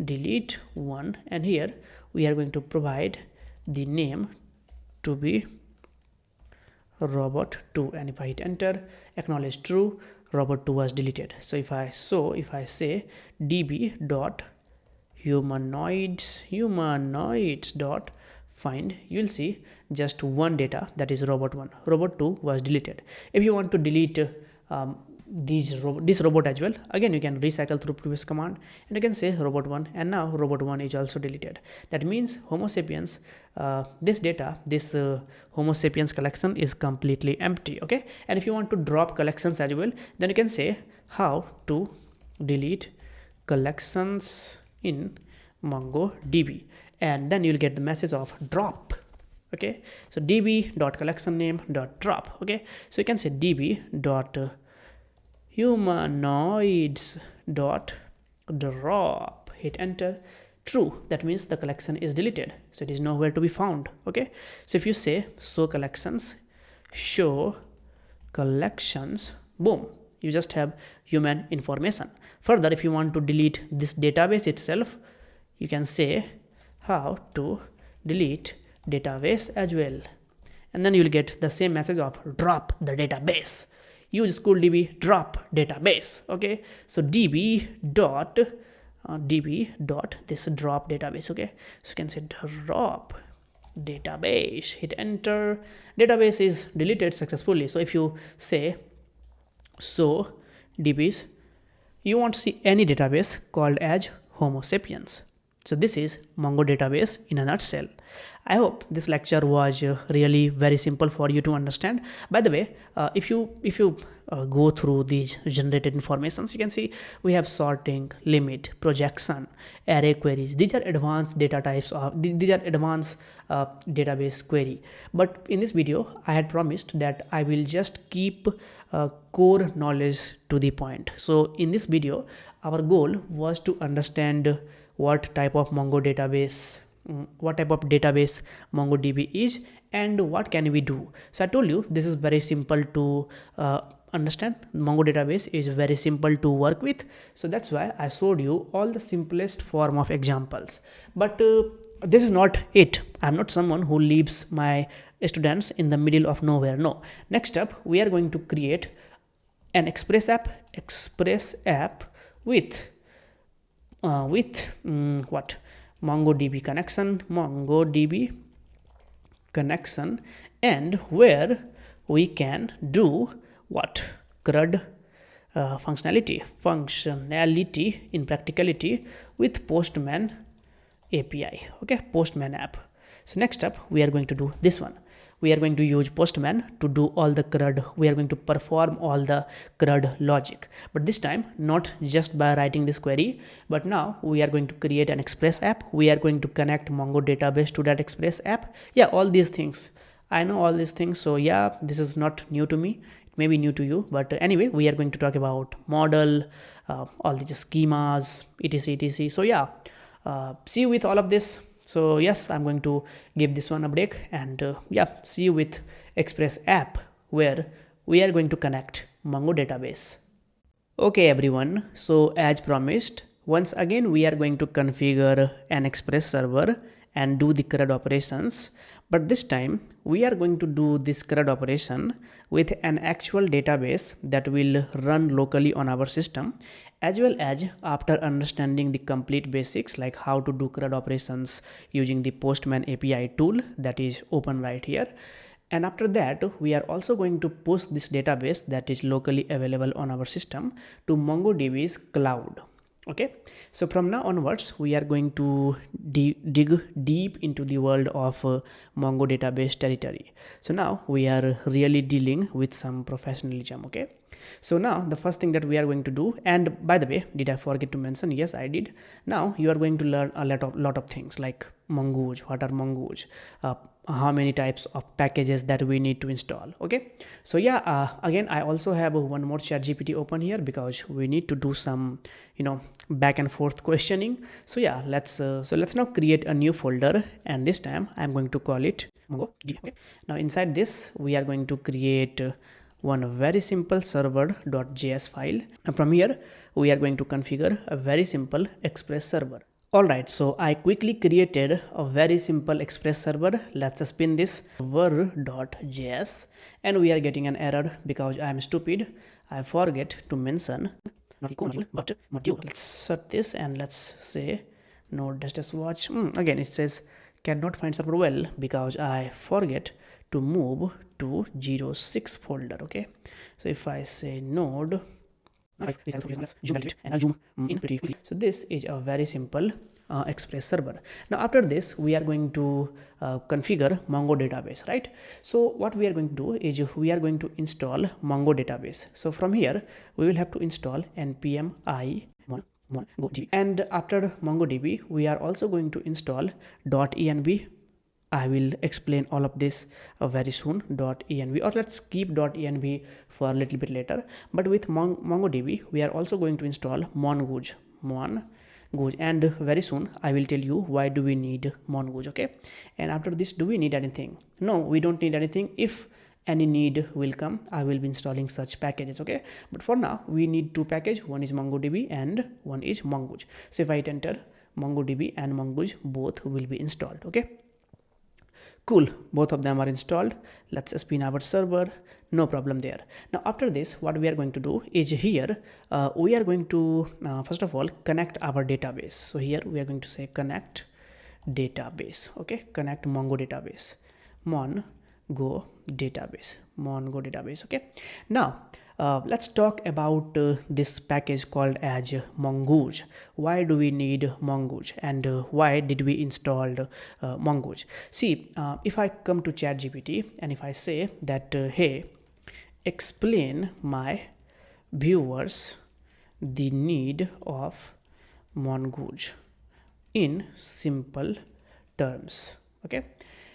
delete one, and here we are going to provide the name to be robot2, and if I hit enter, acknowledge true, robot2 was deleted. So if I say db dot humanoids dot find, you'll see just one data, that is robot1. Robot2 was deleted. If you want to delete this robot as well, again you can recycle through previous command and you can say robot1, and now robot1 is also deleted. That means Homo sapiens, this data, this Homo sapiens collection is completely empty. Okay, and if you want to drop collections as well, then you can say how to delete collections in MongoDB, and then you'll get the message of drop. Okay, so db.collection_name.drop. okay, so you can say db.humanoids.drop, hit enter, true, that means the collection is deleted, so it is nowhere to be found. Okay, so if you say show collections, boom, you just have human information. Further, if you want to delete this database itself, you can say how to delete database as well, and then you will get the same message of drop the database. Use CoolDB drop database. Okay, so db dot this drop database. Okay, so you can say drop database, hit enter, database is deleted successfully. So if you say so dbs, you won't see any database called as Homo sapiens. So this is Mongo database in a nutshell. I hope this lecture was really very simple for you to understand. By the way, if you go through these generated informations, you can see we have sorting, limit, projection, array queries. These are advanced data types of these are advanced database query. But in this video, I had promised that I will just keep core knowledge to the point. So in this video, our goal was to understand what type of database MongoDB is and what can we do. So I told you this is very simple to understand. Mongo database is very simple to work with, so that's why I showed you all the simplest form of examples. But this is not it. I'm not someone who leaves my students in the middle of nowhere. No, next up we are going to create an express app with what MongoDB connection, and where we can do what CRUD functionality in practicality with Postman API. Okay, Postman app. So next up we are going to do this one. We are going to use Postman to do all the CRUD. We are going to perform all the CRUD logic, but this time not just by writing this query, but now we are going to create an express app. We are going to connect Mongo database to that express app. Yeah, all these things, I know all these things. So yeah, this is not new to me. It may be new to you, but anyway, we are going to talk about model, all the schemas, etc. So yeah, see you with all of this. So yes, I'm going to give this one a break, and yeah, see you with Express app where we are going to connect Mongo database. Okay everyone, so as promised, once again we are going to configure an Express server and do the CRUD operations, but this time we are going to do this CRUD operation with an actual database that will run locally on our system, as well as after understanding the complete basics like how to do CRUD operations using the Postman API tool that is open right here. And after that, we are also going to push this database that is locally available on our system to MongoDB's cloud. Okay, so from now onwards we are going to dig deep into the world of Mongo database territory. So now we are really dealing with some professionalism. Okay, so now the first thing that we are going to do, and by the way, did I forget to mention? Yes, I did. Now you are going to learn a lot of things like Mongoose, what are Mongoose, how many types of packages that we need to install. Okay, so yeah, again I also have one more ChatGPT open here because we need to do some back and forth questioning. So yeah, let's now create a new folder, and this time I'm going to call it MongoDB. Okay, now inside this we are going to create one very simple server.js file. Now from here we are going to configure a very simple Express server. Alright, so I quickly created a very simple Express server. Let's spin this ver.js, and we are getting an error because I am stupid. I forget to mention not module but module. Let's set this and let's say node.js watch. Again it says cannot find server well because I forget to move to 06 folder. Okay, so if I say node, let's zoom it and I'll zoom in pretty quickly. So this is a very simple Express server. Now after this we are going to configure Mongo database, right? So what we are going to do is we are going to install Mongo database. So from here we will have to install npm MongoDB, and after MongoDB we are also going to install .env. I will explain all of this very soon. .env, or let's keep .env for a little bit later. But with MongoDB we are also going to install mongoose, and very soon I will tell you why do we need mongoose. Okay, and after this, do we need anything? No, we don't need anything. If any need will come, I will be installing such packages. Okay, but for now we need two packages. One is MongoDB and one is mongoose. So if I hit enter, MongoDB and mongoose both will be installed. Okay, cool, both of them are installed. Let's spin our server, no problem there. Now after this, what we are going to do is here we are going to first of all connect our database. So here we are going to say connect database. Okay, connect Mongo database, mongo database. Okay, now let's talk about this package called as mongoose. Why do we need mongoose, and why did we install mongoose? See, if I come to ChatGPT and if I say that hey, explain my viewers the need of mongoose in simple terms. Okay,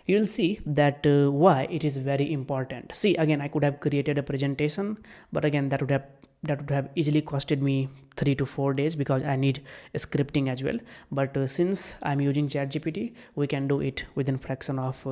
you'll see that why it is very important. See, again I could have created a presentation, but again that would have easily costed me 3 to 4 days because I need scripting as well. But since I'm using ChatGPT, we can do it within fraction of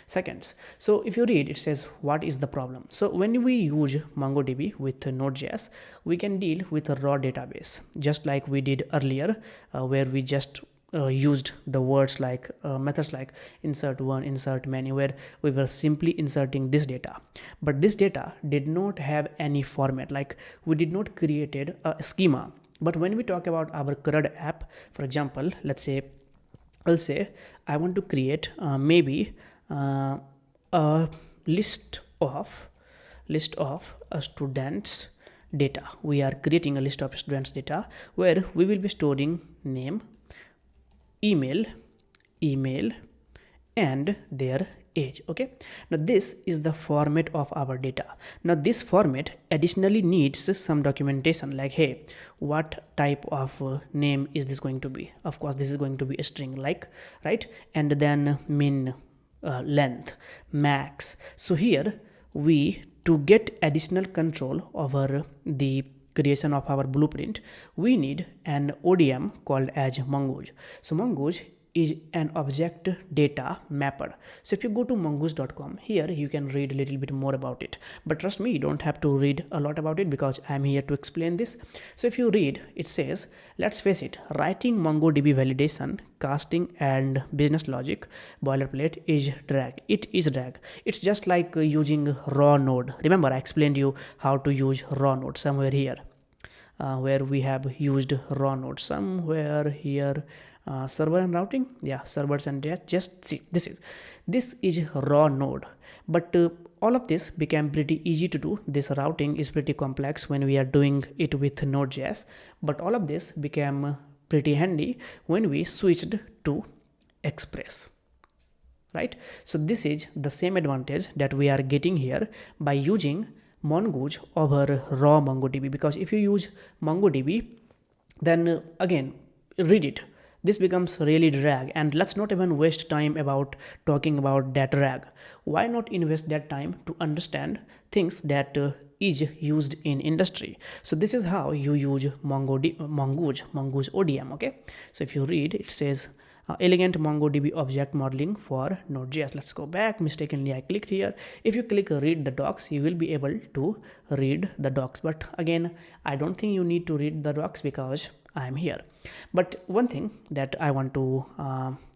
seconds. So if you read, it says what is the problem. So when we use MongoDB with Node.js, we can deal with a raw database just like we did earlier, where we just used the words like methods like insert one, insert many, where we were simply inserting this data. But this data did not have any format, like we did not created a schema. But when we talk about our CRUD app, for example, let's say I'll say I want to create maybe a list of students data. We are creating a list of students data where we will be storing name, email, and their age. Okay, now this is the format of our data. Now this format additionally needs some documentation, like hey, what type of name is this going to be? Of course this is going to be a string, like, right? And then min, length, max. So here we, to get additional control over the creation of our blueprint, we need an ODM called as mongoose. So mongoose is an object data mapper. So if you go to mongoose.com, here you can read a little bit more about it, but trust me, you don't have to read a lot about it because I'm here to explain this. So if you read, it says, let's face it, writing MongoDB validation, casting and business logic boilerplate is drag. It is drag. It's just like using raw node. Remember I explained you how to use raw node somewhere here, where we have used raw node somewhere here. Server and routing, yeah, servers and data. Just see, this is raw node, but all of this became pretty easy to do. This routing is pretty complex when we are doing it with Node.js, but all of this became pretty handy when we switched to Express, right? So this is the same advantage that we are getting here by using mongoose over raw MongoDB, because if you use MongoDB, then again read it, this becomes really drag, and let's not even waste time about talking about that drag. Why not invest that time to understand things that is used in industry? So this is how you use mongoose ODM. Okay, so if you read, it says elegant MongoDB object modeling for Node.js. Let's go back. Mistakenly I clicked here. If you click read the docs, you will be able to read the docs, but again I don't think you need to read the docs because I am here. But one thing that I want to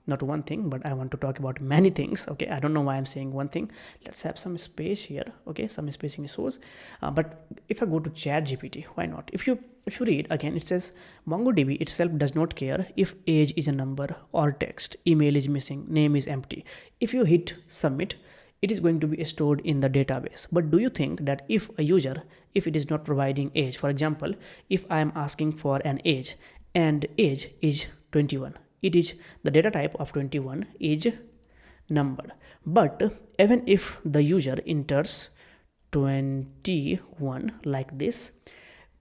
not one thing, but I want to talk about many things. Okay, I don't know why I'm saying one thing. Let's have some space here. Okay, some spacing issues. But if I go to Chat GPT, why not? If you read again, it says MongoDB itself does not care if age is a number or text, email is missing, name is empty. If you hit submit, it is going to be stored in the database. But do you think that if a user, if it is not providing age, for example, if I am asking for an age and age is 21, it is the data type of 21 is number. But even if the user enters 21 like this,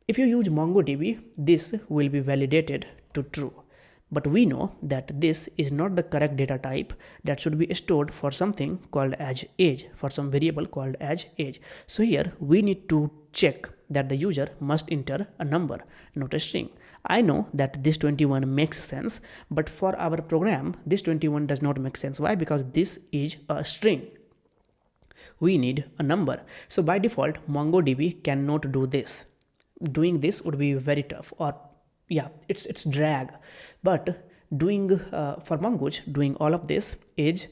if you use MongoDB, this will be validated to true. But we know that this is not the correct data type that should be stored for something called as age, for some variable called as age. So here we need to check that the user must enter a number, not a string. I know that this 21 makes sense, but for our program, this 21 does not make sense. Why? Because this is a string. We need a number. So by default, MongoDB cannot do this. Doing this would be very tough, or yeah, it's drag. But doing for Mongoose, doing all of this is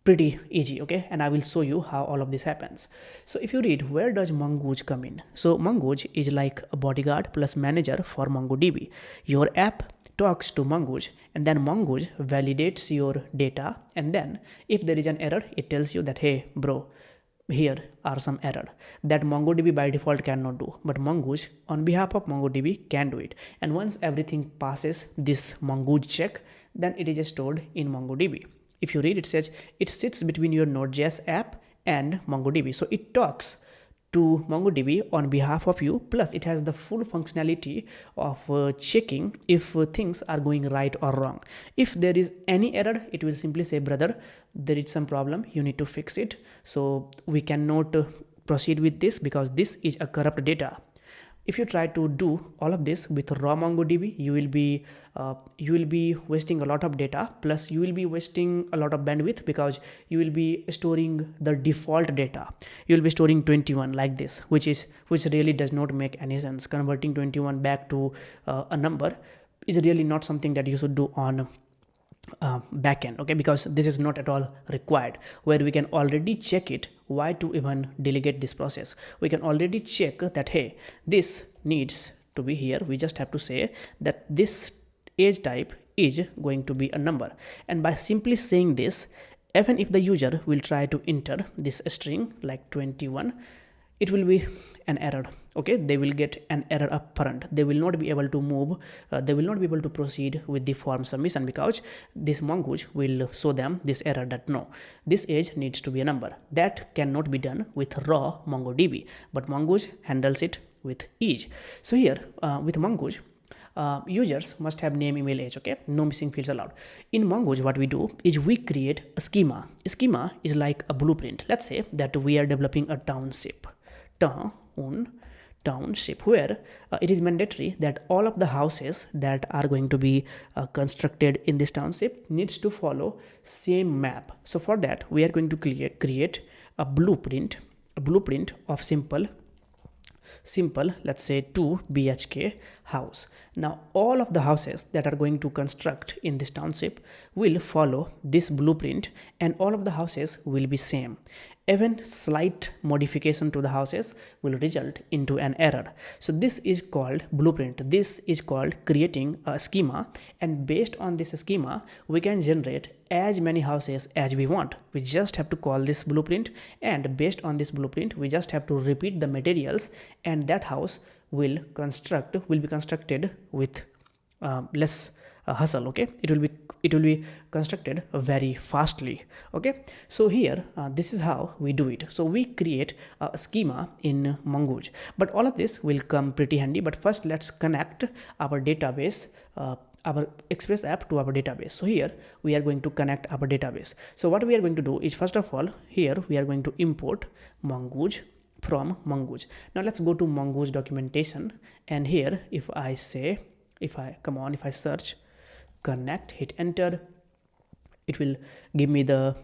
pretty easy. Okay, and I will show you how all of this happens. So if you read, where does Mongoose come in? So Mongoose is like a bodyguard plus manager for MongoDB. Your app talks to Mongoose, and then Mongoose validates your data, and then if there is an error, it tells you that, hey bro, here are some error that MongoDB by default cannot do, but Mongoose on behalf of MongoDB can do it. And once everything passes this Mongoose check, then it is stored in MongoDB. If you read, it says it sits between your Node.js app and MongoDB. So it talks to MongoDB on behalf of you, plus it has the full functionality of checking if things are going right or wrong. If there is any error, it will simply say, brother, there is some problem, you need to fix it. So we cannot proceed with this because this is a corrupt data. If you try to do all of this with raw MongoDB, you will be wasting a lot of data, plus you will be wasting a lot of bandwidth, because you will be storing the default data. You will be storing 21 like this, which really does not make any sense. Converting 21 back to a number is really not something that you should do on backend. Okay, because this is not at all required, where we can already check it. Why to even delegate this process? We can already check that, hey, this needs to be here. We just have to say that this age type is going to be a number, and by simply saying this, even if the user will try to enter this string like 21, it will be an error. Okay, they will get an error up front. They will not be able to move, they will not be able to proceed with the form submission, because this Mongoose will show them this error that no, this age needs to be a number. That cannot be done with raw MongoDB, but Mongoose handles it with age. So here with Mongoose, users must have name, email, age. Okay, no missing fields allowed. In Mongoose, what we do is we create a schema. A schema is like a blueprint. Let's say that we are developing a township, where it is mandatory that all of the houses that are going to be constructed in this township needs to follow same map. So for that, we are going to create a blueprint of simple, let's say 2 BHK house. Now all of the houses that are going to construct in this township will follow this blueprint, and all of the houses will be same. Even slight modification to the houses will result into an error. So this is called blueprint. This is called creating a schema, and based on this schema, we can generate as many houses as we want. We just have to call this blueprint, and based on this blueprint, we just have to repeat the materials, and that house will be constructed with less hustle. Okay, it will be constructed very fastly. Okay, so here this is how we do it. So we create a schema in Mongoose, but all of this will come pretty handy. But first, let's connect our database, our Express app to our database. So here we are going to connect our database. So what we are going to do is, first of all, here we are going to import Mongoose from Mongoose. Now let's go to Mongoose documentation, and here if I search connect, hit enter, it will give me the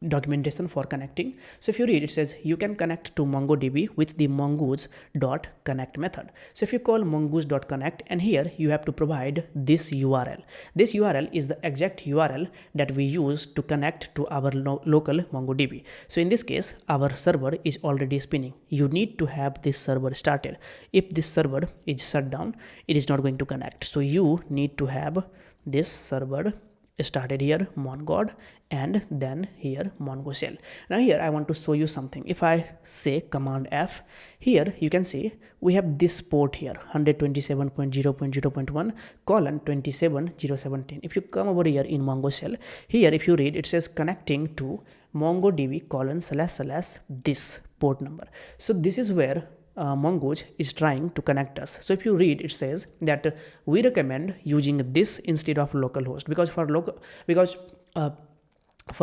documentation for connecting. So if you read, it says you can connect to MongoDB with the mongoose.connect method. So if you call mongoose.connect, and here you have to provide this URL. This URL is the exact URL that we use to connect to our local MongoDB. So in this case, our server is already spinning. You need to have this server started. If this server is shut down, it is not going to connect. So you need to have this server started here, mongod, and then here mongo shell. Now here I want to show you something. If I say command F, here you can see we have this port here, 127.0.0.1 colon 27017. If you come over here in mongo shell, here if you read, it says connecting to MongoDB colon / this port number. So this is where Mongoose is trying to connect us. So if you read, it says that we recommend using this instead of localhost, because for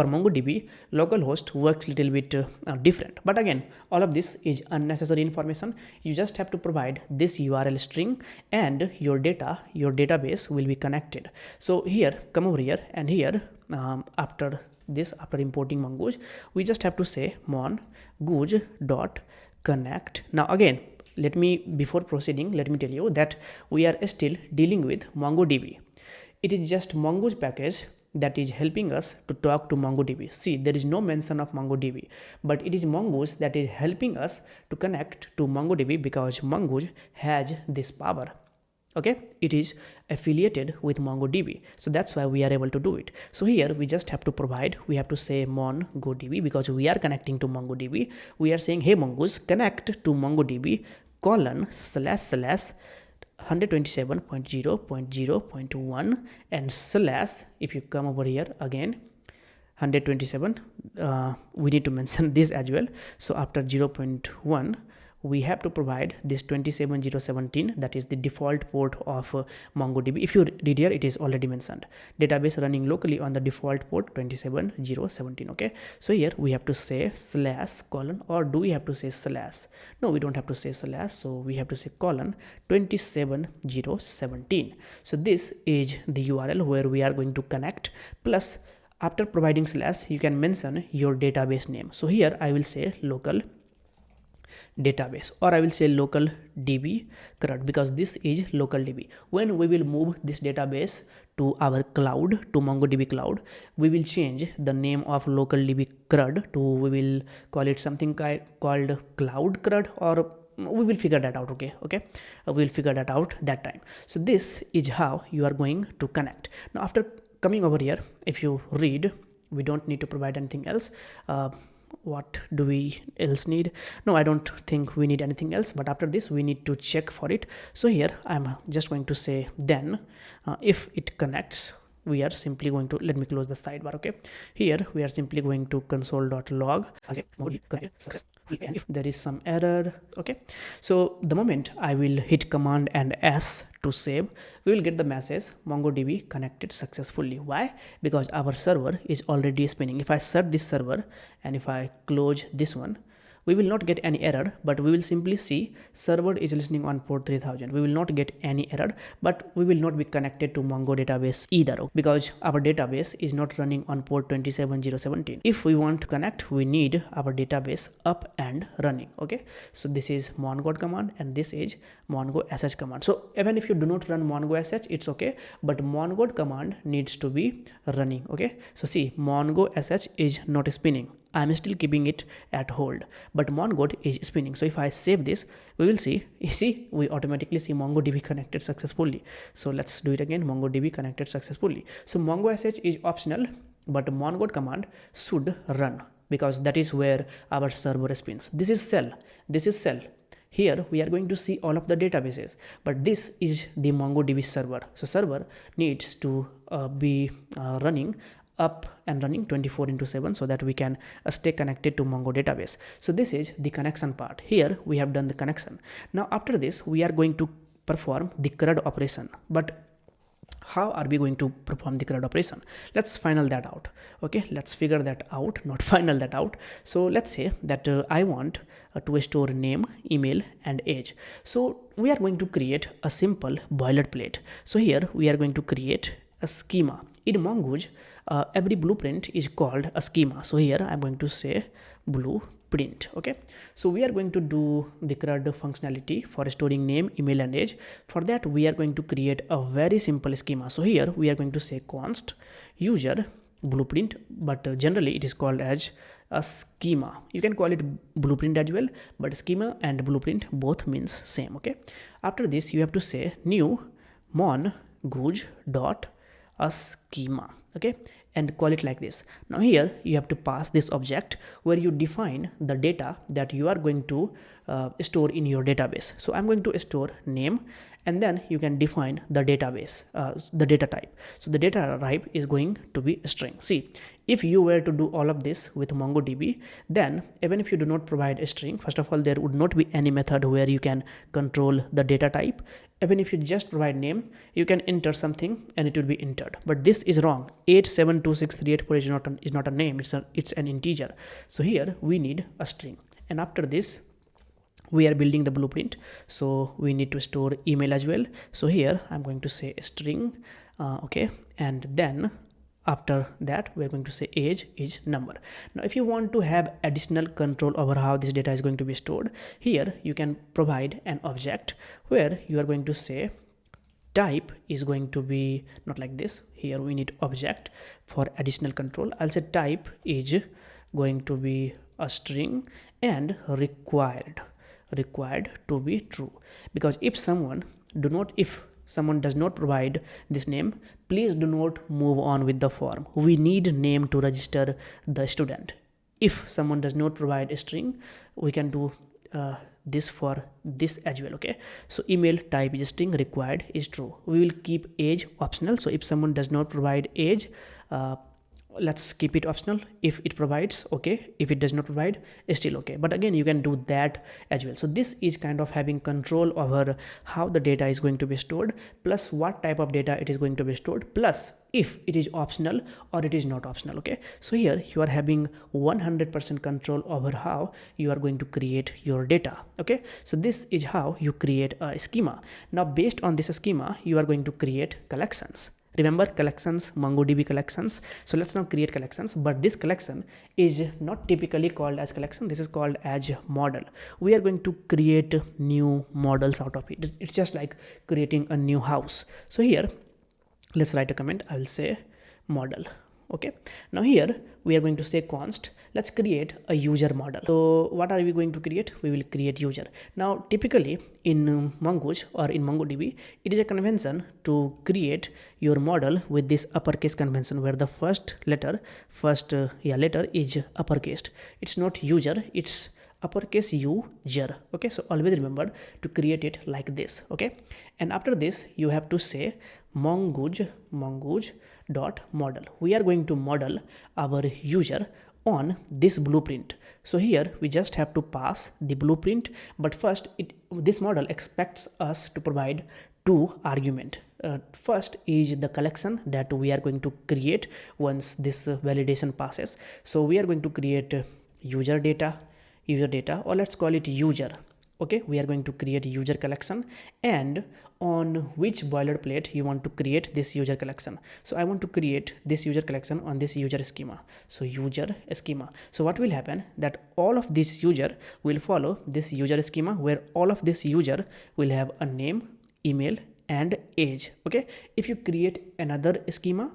MongoDB, localhost works little bit different. But again, all of this is unnecessary information. You just have to provide this URL string, and your database will be connected. So here, come over here, and here after importing Mongoose, we just have to say mongoose.connect. Now again, before proceeding, let me tell you that we are still dealing with MongoDB. It is just Mongoose package that is helping us to talk to MongoDB. See, there is no mention of MongoDB, but it is Mongoose that is helping us to connect to MongoDB because Mongoose has this power. Okay, it is affiliated with MongoDB, so that's why we are able to do it. So here we just have to provide, we have to say MongoDB because we are connecting to MongoDB. We are saying, hey Mongoose, connect to MongoDB colon / 127.0.0.1 and / if you come over here again 127, we need to mention this as well. So after 0.1, we have to provide this 27017, that is the default port of MongoDB. If you read here, it is already mentioned, database running locally on the default port 27017. Okay, so here we have to say / colon, or do we have to say /? No, we don't have to say /, so we have to say colon 27017. So this is the URL where we are going to connect, plus after providing / you can mention your database name. So here I will say local database, or I will say local DB CRUD, because this is local DB. When we will move this database to our cloud, to MongoDB Cloud, we will change the name of local DB CRUD to, we will call it something called cloud CRUD, or we will figure that out. Okay, we'll figure that out that time. So this is how you are going to connect. Now after coming over here, if you read, we don't need to provide anything else. What do we else need? No, I don't think we need anything else, but after this we need to check for it. So here I'm just going to say then if it connects, we are simply going to, let me close the sidebar. Okay, here we are simply going to console.log if there is some error. Okay, so the moment I will hit command and S to save, we will get the message MongoDB connected successfully. Why? Because our server is already spinning. If I shut this server and if I close this one, we will not get any error, but we will simply see server is listening on port 3000. We will not get any error, but we will not be connected to Mongo database either, because our database is not running on port 27017. If we want to connect, we need our database up and running. Okay, so this is mongo command and this is mongo sh command. So even if you do not run mongo sh, it's okay, but mongo command needs to be running. Okay, so see, mongo sh is not spinning. I'm still keeping it at hold, but Mongo is spinning. So if I save this, we will see, we automatically see MongoDB connected successfully. So let's do it again, MongoDB connected successfully. So Mongo sh is optional, but Mongo command should run because that is where our server spins. This is cell. Here we are going to see all of the databases, but this is the MongoDB server. So server needs to be running up and running 24/7 so that we can stay connected to Mongo database. So this is the connection part. Here we have done the connection. Now after this we are going to perform the CRUD operation. But how are we going to perform the CRUD operation? Let's final that out. Okay, let's figure that out, not final that out. So let's say that I want to store name, email and age. So we are going to create a simple boilerplate. So here we are going to create a schema. In Mongoose, every blueprint is called a schema. So here I'm going to say blueprint. Okay, so we are going to do the CRUD functionality for storing name, email, and age. For that, we are going to create a very simple schema. So here we are going to say const user blueprint, but generally it is called as a schema. You can call it blueprint as well, but schema and blueprint both means same. Okay, after this you have to say new mongoose dot a schema. Okay, and call it like this. Now here you have to pass this object where you define the data that you are going to store in your database. So I'm going to store name, and then you can define the database, the data type. So the data type is going to be a string. See, if you were to do all of this with MongoDB, then even if you do not provide a string, first of all, there would not be any method where you can control the data type. Even if you just provide name, you can enter something and it will be entered. But this is wrong. 8726384 is not a name, it's an integer. So here we need a string. And after this, we are building the blueprint, so we need to store email as well. So here I'm going to say string, okay, and then after that we're going to say age is number. Now if you want to have additional control over how this data is going to be stored, here you can provide an object where you are going to say type is going to be not like this. Here we need object for additional control. I'll say type is going to be a string and required to be true, because if someone does not provide this name, please do not move on with the form. We need name to register the student. If someone does not provide a string, we can do this for this as well. Okay, so email type is string, required is true. We will keep age optional. So if someone does not provide age, let's keep it optional. If it provides, okay. If it does not provide, it's still okay. But again, you can do that as well. So this is kind of having control over how the data is going to be stored, plus what type of data it is going to be stored, plus if it is optional or it is not optional. Okay, so here you are having 100% control over how you are going to create your data. Okay, so this is how you create a schema. Now based on this schema, you are going to create collections. Remember collections, MongoDB collections. So let's now create collections, but this collection is not typically called as collection. This is called as model. We are going to create new models out of it. It's just like creating a new house. So here, let's write a comment. I will say model. Okay, now here we are going to say const, let's create a user model. So what are we going to create? We will create user. Now typically in Mongoose or in MongoDB, it is a convention to create your model with this uppercase convention, where the first letter is uppercase. It's not user, it's uppercase user. Okay, so always remember to create it like this. Okay, and after this you have to say mongoose dot model. We are going to model our user on this blueprint. So here we just have to pass the blueprint, but first this model expects us to provide two arguments. First is the collection that we are going to create once this validation passes. So we are going to create user data, or let's call it user. Okay, we are going to create user collection, and on which boilerplate you want to create this user collection. So I want to create this user collection on this user schema. So user schema. So what will happen, that all of this user will follow this user schema, where all of this user will have a name, email, and age. Okay, if you create another schema,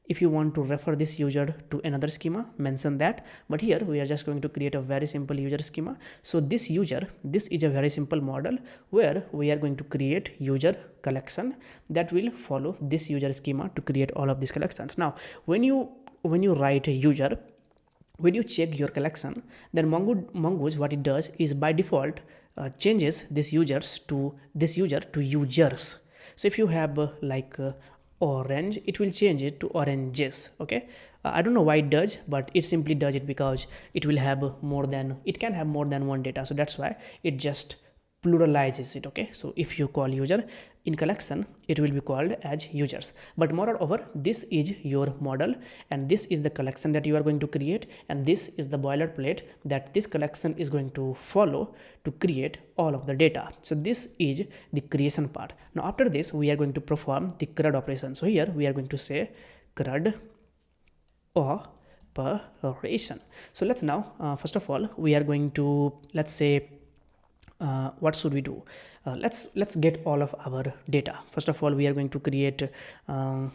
if you want to refer this user to another schema, mention that. But here we are just going to create a very simple user schema. So this is a very simple model where we are going to create user collection that will follow this user schema to create all of these collections. Now, when you write a user, when you check your collection, then Mongoose what it does is by default changes this user to users. So if you have orange, it will change it to oranges. Okay, I don't know why it does, but it simply does it because it can have more than one data. So that's why it just pluralizes it. Okay, so if you call user in collection, it will be called as users. But moreover, this is your model, and this is the collection that you are going to create, and this is the boilerplate that this collection is going to follow to create all of the data. So this is the creation part. Now after this, we are going to perform the CRUD operation. So here we are going to say CRUD operation. So let's now first of all we are going to, let's say, what should we do? Let's get all of our data. First of all, we are going to create we are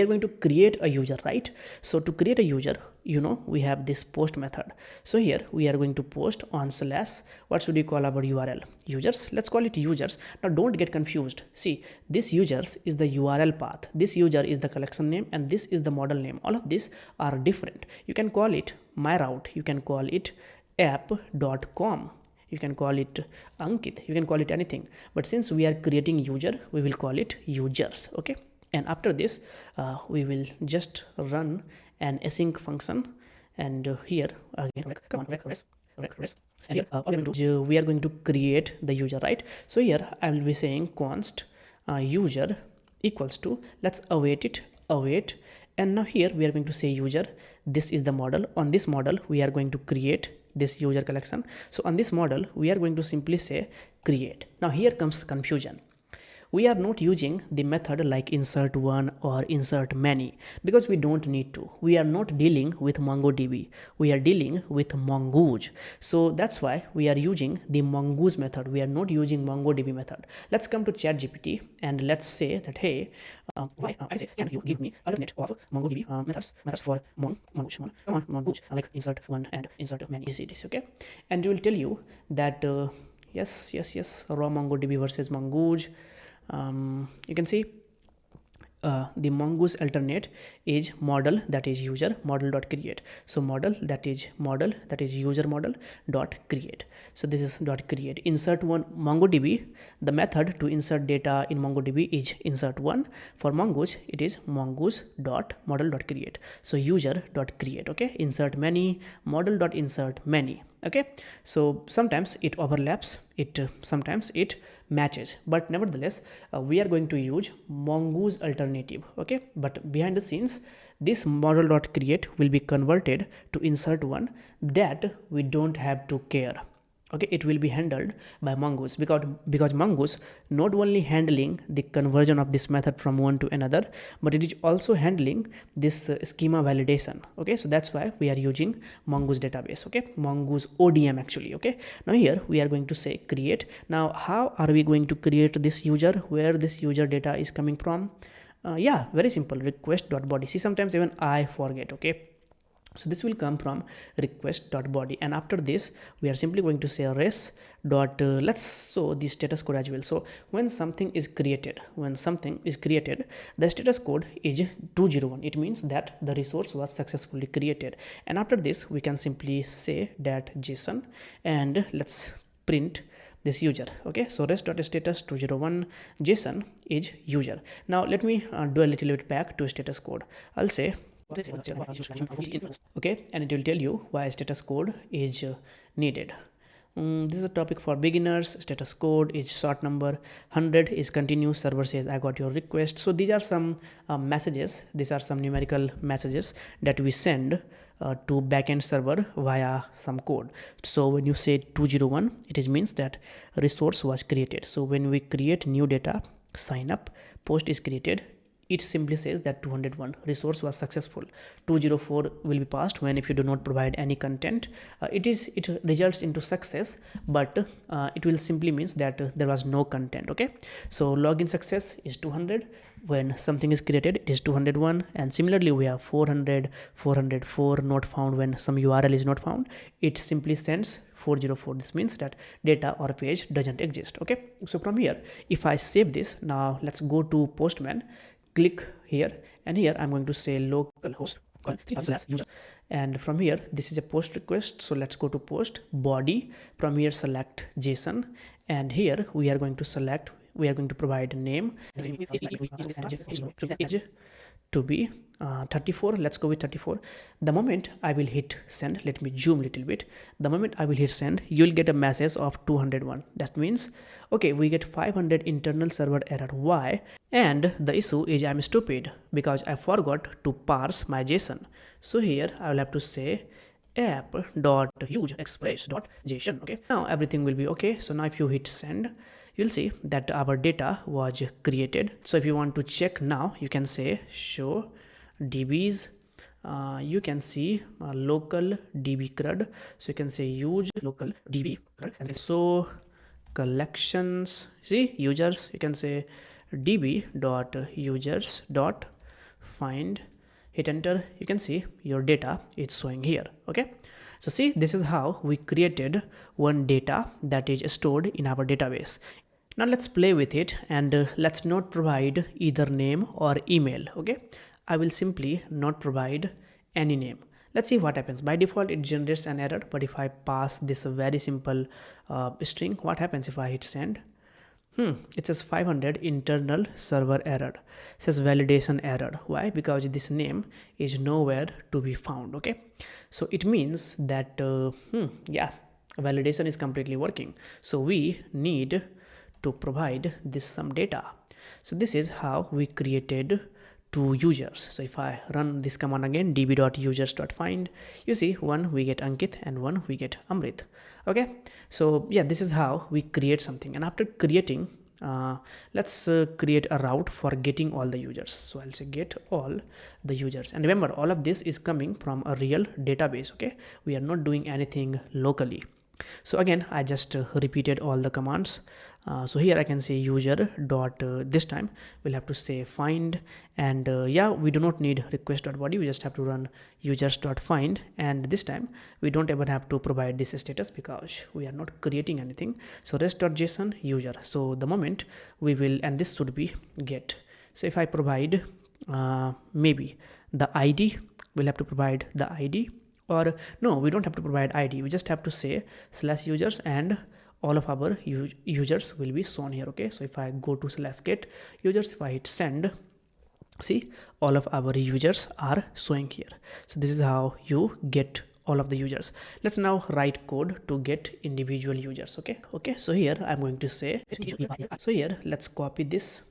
going to create a user, right? So to create a user, we have this post method. So here we are going to post on slash, what should we call our URL? Users. Let's call it users. Now don't get confused. See, this users is the URL path, this user is the collection name, and this is the model name. All of these are different. You can call it my route, you can call it app.com, you can call it Ankit, you can call it anything, but since we are creating user, we will call it users. Okay, and after this we will just run an async function, and here again and here we are going to create the user, right? So here I will be saying const user equals to, let's await, and now here we are going to say user, this is the model. On this model we are going to create this user collection. So on this model we are going to simply say create. Now here comes confusion. We are not using the method like insert one or insert many because we don't need to. We are not dealing with MongoDB, we are dealing with Mongoose. So that's why we are using the Mongoose method, we are not using MongoDB method. Let's come to ChatGPT and let's say that, hey, I say, can you give me alternate of MongoDB methods for Mongoose? Come on, Mongoose, like insert one and insert many, is it, okay? And it will tell you that yes, raw MongoDB versus Mongoose. You can see the Mongoose alternate is model, that is user model.create. So model that is user model dot create. So this is dot create. Insert one MongoDB, the method to insert data in MongoDB is insert one. For Mongoose it is mongoose dot model dot create. So user dot create. Okay, insert many, model dot insert many. Okay, so sometimes it overlaps, sometimes it matches, but nevertheless we are going to use Mongoose alternative. Okay, but behind the scenes this model.create will be converted to insert one, that we don't have to care. Okay, it will be handled by Mongoose because Mongoose not only handling the conversion of this method from one to another, but it is also handling this schema validation. Okay, so that's why we are using Mongoose database. Okay, Mongoose ODM actually. Okay, now here we are going to say create. Now how are we going to create this user, where this user data is coming from? Yeah, very simple, request.body. See, sometimes even I forget. Okay, so this will come from request.body, and after this we are simply going to say res dot let's show the status code as well. So when something is created, the status code is 201. It means that the resource was successfully created, and after this we can simply say that JSON, and let's print this user. Okay, so res.status 201 JSON is user. Now let me do a little bit back to status code. I'll say okay, and it will tell you why status code is needed. This is a topic for beginners. Status code is short number, 100 is continuous, server says I got your request. So these are some messages, these are some numerical messages that we send to backend server via some code. So when you say 201, it means that resource was created. So when we create new data, sign up, post is created, it simply says that 201 resource was successful. 204 will be passed when if you do not provide any content. It results into success, but it will simply means that there was no content. Okay, so login success is 200. When something is created, it is 201, and similarly we have 400, 404 not found. When some URL is not found, it simply sends 404. This means that data or page doesn't exist. Okay, so from here if I save this, now let's go to Postman, click here, and here I'm going to say localhost user, and from here this is a post request. So let's go to post body, from here select JSON, and here we are going to provide a name to be 34. Let's go with 34. The moment I will hit send, let me zoom a little bit. The moment I will hit send, you will get a message of 201. That means okay, we get 500 internal server error. Why? And the issue is I'm stupid because I forgot to parse my JSON. So here I will have to say app.use express.json. Okay, now everything will be okay. So now if you hit send, you'll see that our data was created. So if you want to check now, you can say show DBs. You can see local DB CRUD. So you can say use local DB CRUD. And so collections, see users, you can say db dot users dot find, hit enter, you can see your data is showing here. Okay, so see, this is how we created one data that is stored in our database. Now let's play with it, and let's not provide either name or email. Okay, I will simply not provide any name. Let's see what happens. By default it generates an error, but if I pass this very simple string, what happens if I hit send? It says 500 internal server error. It says validation error. Why? Because this name is nowhere to be found. Okay, so it means that yeah, validation is completely working. So we need to provide this some data. So this is how we created two users. So if I run this command again, db.users.find, you see one we get Ankit and one we get Amrit. Okay, so yeah, this is how we create something. And after creating, let's create a route for getting all the users. So I'll say get all the users, and remember all of this is coming from a real database. Okay, we are not doing anything locally. So again, I just repeated all the commands. So here I can say user dot this time we'll have to say find, and yeah, we do not need request dot body, we just have to run users dot find, and this time we don't even have to provide this status because we are not creating anything. So rest.json user, so the moment we will, and this should be get. So if I provide maybe the ID, we'll have to provide the ID, or no, we don't have to provide ID, we just have to say /users, and all of our users will be shown here. Okay, so if I go to /get users, if I hit send, see all of our users are showing here. So this is how you get all of the users. Let's now write code to get individual users. Okay, so here I'm going to say, so here let's copy this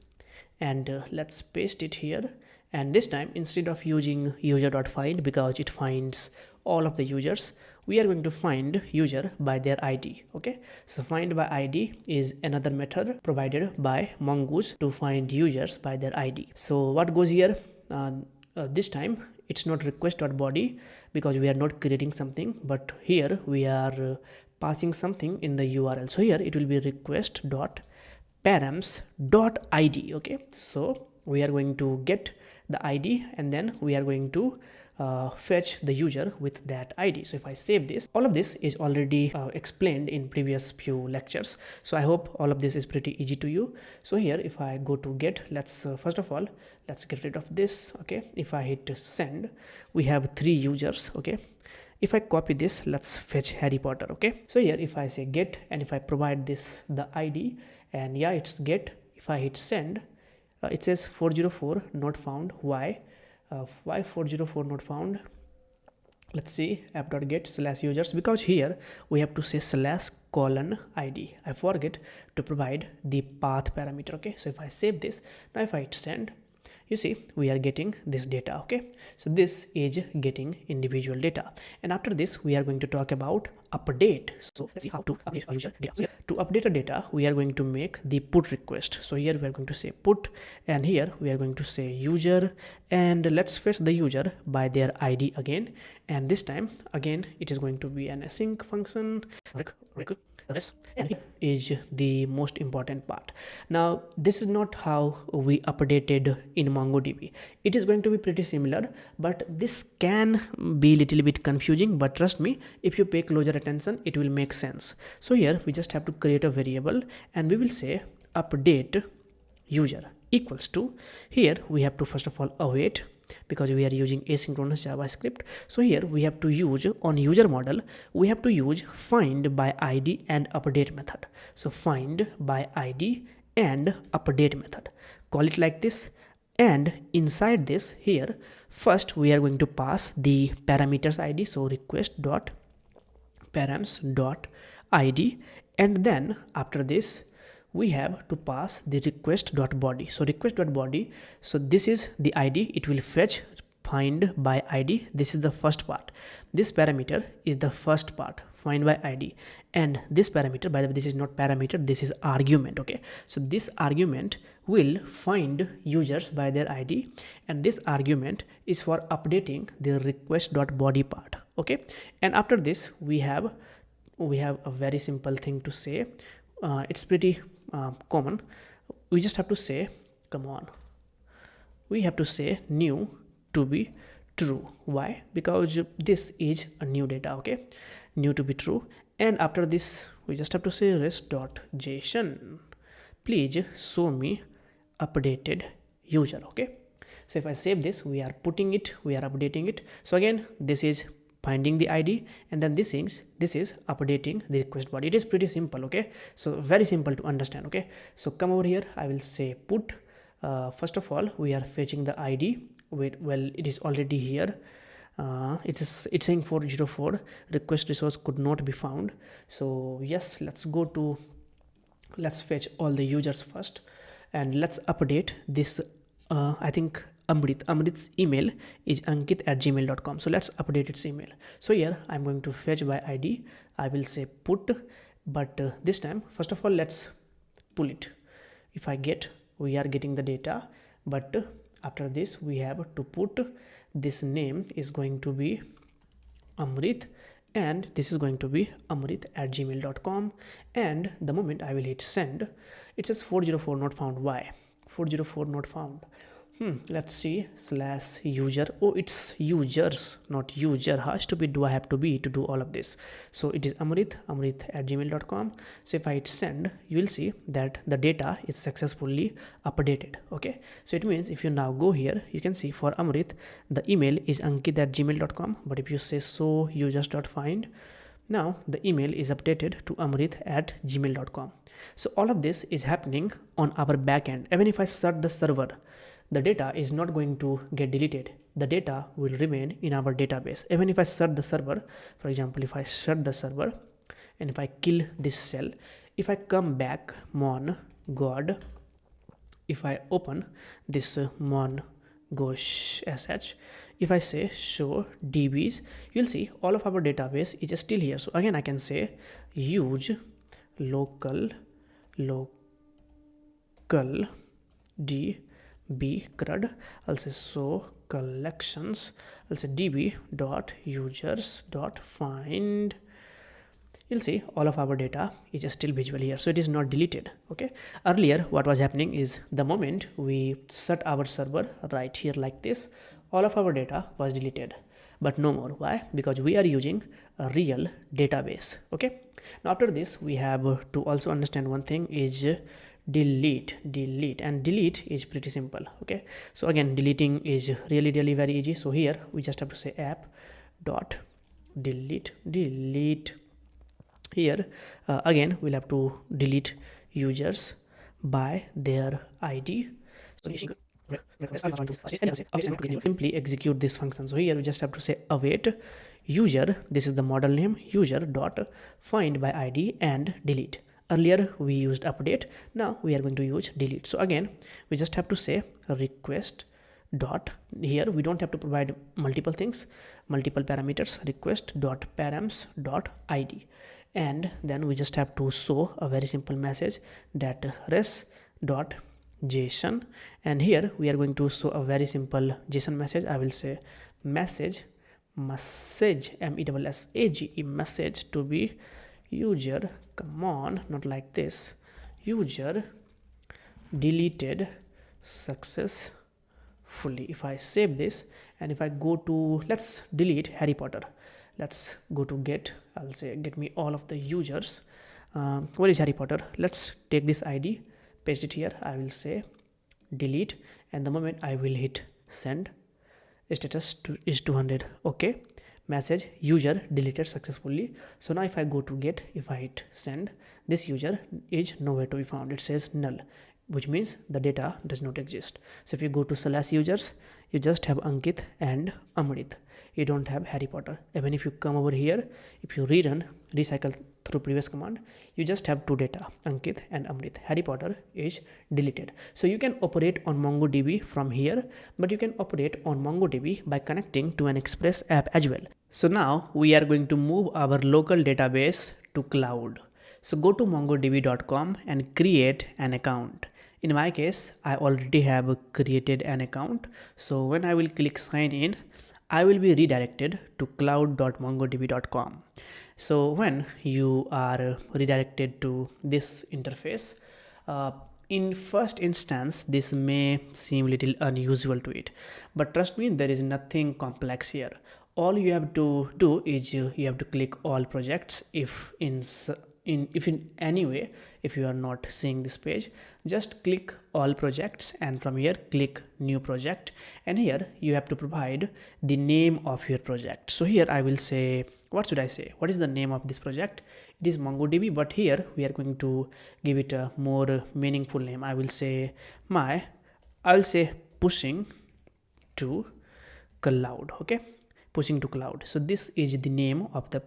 and let's paste it here. And this time, instead of using user.find, because it finds all of the users, we are going to find user by their ID. Okay, so find by ID is another method provided by Mongoose to find users by their ID. So what goes here, this time it's not request.body because we are not creating something, but here we are passing something in the URL. So here it will be request.params.id. okay, so we are going to get the ID, and then we are going to fetch the user with that ID. So if I save this, all of this is already explained in previous few lectures. So I hope all of this is pretty easy to you. So here if I go to get, let's first of all, let's get rid of this. Okay, if I hit send, we have 3 users. Okay, if I copy this, let's fetch Harry Potter. Okay, so here if I say get, and if I provide this the ID, and yeah, it's get. If I hit send, it says 404 not found. Why 404 not found? Let's see, app.get /users, because here we have to say /:id. I forget to provide the path parameter. Okay, so if I save this, now if I hit send, you see we are getting this data. Okay, so this is getting individual data, and after this we are going to talk about update. So let's see how to update our user data. So to update a data, we are going to make the put request. So here we are going to say put, and here we are going to say user, and let's fetch the user by their ID again, and this time again it is going to be an async function. And here is the most important part. Now this is not how we updated in MongoDB. It is going to be pretty similar, but this can be a little bit confusing, but trust me, if you pay closer attention, it will make sense. So here we just have to create a variable, and we will say update user equals to, here we have to first of all await, because we are using asynchronous JavaScript. So here we have to use, on user model, we have to use find by ID and update method. So find by ID and update method, call it like this. And inside this, here first we are going to pass the parameters ID. So request dot params dot ID, and then after this we have to pass the request.body. So request.body, so this is the ID, it will fetch find by ID. This is the first part. This parameter is the first part, find by id, and this parameter, by the way, this is not parameter, this is argument. Okay, so this argument will find users by their id, and this argument is for updating the request.body part. Okay, and after this we have a very simple thing to say. It's pretty common. We just have to say, come on, we have to say new to be true. Why? Because this is a new data. Okay, new to be true. And after this we just have to say rest.json, please show me updated user. Okay, so if I save this, we are putting it, we are updating it. So again, this is finding the id, and then this is updating the request body. It is pretty simple. Okay, so very simple to understand. Okay, so come over here, I will say put, first of all we are fetching the id. Wait, well, it is already here. It's saying 404 request resource could not be found. So yes, let's fetch all the users first, and let's update this. I think Amrit's email is ankit@gmail.com. So let's update its email. So here I'm going to fetch by id. I will say put, but this time, first of all, let's pull it. If I get, we are getting the data, but after this we have to put this name is going to be Amrit, and this is going to be amrit@gmail.com. and the moment I will hit send, it says 404 not found. Why 404 not found? Let's see, /user. Oh, it's users, not user. How stupid do I have to be to do all of this? So it is amrit@gmail.com. so if I hit send, you will see that the data is successfully updated. Okay, so it means if you now go here, you can see for Amrit the email is ankit@gmail.com, but if you say so users.find, now the email is updated to amrit@gmail.com. so all of this is happening on our backend. Even if I shut the server, the data is not going to get deleted. The data will remain in our database. Even if I shut the server, for example, if I shut the server and if I kill this cell, if I come back mon god, if I open this mongosh sh, if I say show dbs, you'll see all of our database is still here. So again, I can say use local db CRUD. I'll say so collections. I'll say db dot users dot find. You'll see all of our data is still visible here, so it is not deleted. Okay, earlier what was happening is the moment we set our server right here like this, all of our data was deleted, but no more. Why? Because we are using a real database. Okay, now after this we have to also understand one thing is delete, and delete is pretty simple. Okay, so again, deleting is really very easy. So here we just have to say app dot delete. Here again we'll have to delete users by their id. So simply execute this function. So here we just have to say await user, this is the model name, user dot find by id and delete. Earlier we used update, now we are going to use delete. So again, we just have to say request dot, here we don't have to provide multiple things, multiple parameters, request dot params dot id, and then we just have to show a very simple message that res dot json, and here we are going to show a very simple json message. I will say message message message to be user, come on, not like this, user deleted successfully. If I save this and if I go to, let's delete Harry Potter, let's go to get, I'll say get me all of the users. What is Harry Potter? Let's take this id, paste it here. I will say delete, and the moment I will hit send, status is 200. Okay, message user deleted successfully. So now if I go to get, if I hit send, this user is nowhere to be found. It says null. which means the data does not exist. So if you go to /users, you just have Ankit and Amrit. You don't have Harry Potter. Even if you come over here, if you recycle through previous command, you just have two data, Ankit and Amrit. Harry Potter is deleted. So you can operate on MongoDB from here, but you can operate on MongoDB by connecting to an Express app as well. So now we are going to move our local database to cloud. So go to mongodb.com and create an account. In my case, I already have created an account. So when I will click sign in, I will be redirected to cloud.mongodb.com. So when you are redirected to this interface, in first instance, this may seem little unusual to it, but trust me, there is nothing complex here. All you have to do is you have to click all projects. If in any way, if you are not seeing this page, just click all projects, and from here click new project, and here you have to provide the name of your project. So here I will say, what should I say? What is the name of this project? It is MongoDB, but here we are going to give it a more meaningful name. I will say pushing to cloud. Okay, pushing to cloud. So this is the name of the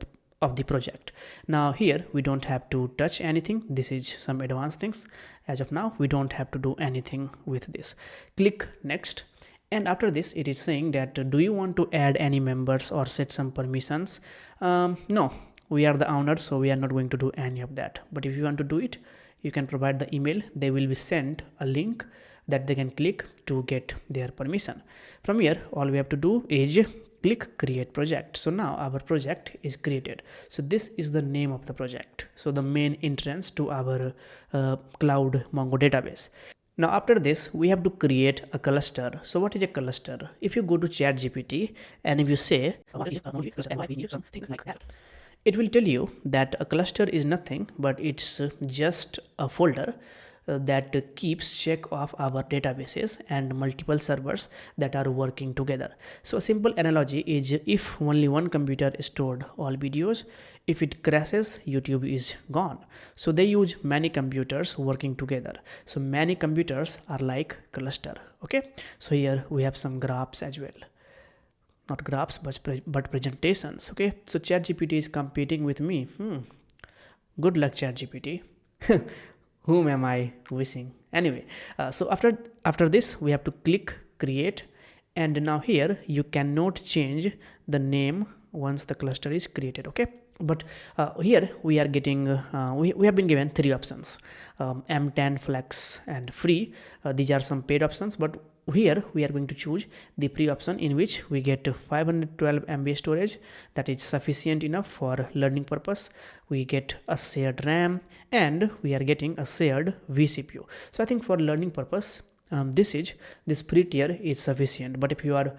project. Now here we don't have to touch anything. This is some advanced things. As of now, we don't have to do anything with this. Click next, and after this it is saying that do you want to add any members or set some permissions? No, we are the owner, so we are not going to do any of that. But if you want to do it, you can provide the email. They will be sent a link that they can click to get their permission. From here, all we have to do is click create project. So now our project is created. So this is the name of the project. So the main entrance to our cloud Mongo database. Now after this, we have to create a cluster. So what is a cluster? If you go to ChatGPT and if you say, it will tell you that a cluster is nothing, but it's just a folder that keeps check of our databases and multiple servers that are working together. So a simple analogy is if only one computer stored all videos, if it crashes, YouTube is gone. So they use many computers working together. So many computers are like cluster. Okay, so here we have some graphs as well. Not graphs, but presentations. Okay, so ChatGPT is competing with me. Good luck, ChatGPT. Whom am I wishing? Anyway, so after this, we have to click create, and now here you cannot change the name once the cluster is created. Okay, but here we are getting we have been given three options: M10, Flex, and Free. These are some paid options, but here we are going to choose the free option, in which we get 512 MB storage. That is sufficient enough for learning purpose. We get a shared RAM, and we are getting a shared vCPU. So I think for learning purpose, this free tier is sufficient. But if you are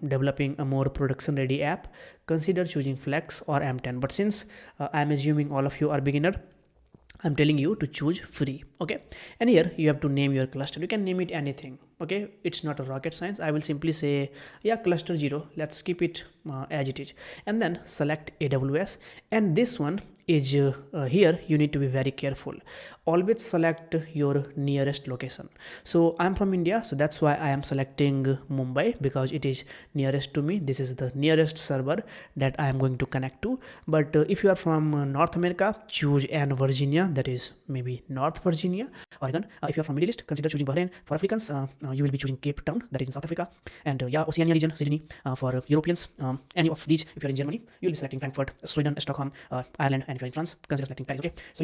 developing a more production ready app, consider choosing Flex or M10. But since I'm assuming all of you are beginner, I'm telling you to choose free. Okay, and here you have to name your cluster. You can name it anything. Okay, it's not a rocket science. I will simply say, yeah, cluster 0. Let's keep it as it is, and then select AWS. And this one is here you need to be very careful. Always select your nearest location. So I'm from India, so that's why I am selecting Mumbai, because it is nearest to me. This is the nearest server that I am going to connect to. But if you are from North America, choose Virginia, that is maybe North Virginia, Oregon. If you are from Middle East, consider choosing Bahrain. For Africans, you will be choosing Cape Town, that is in South Africa, and Oceania region, Sydney. For Europeans, any of these. If you are in Germany, you will be selecting Frankfurt, Sweden, Stockholm, Ireland, and if you are in France, consider selecting Paris. Okay, so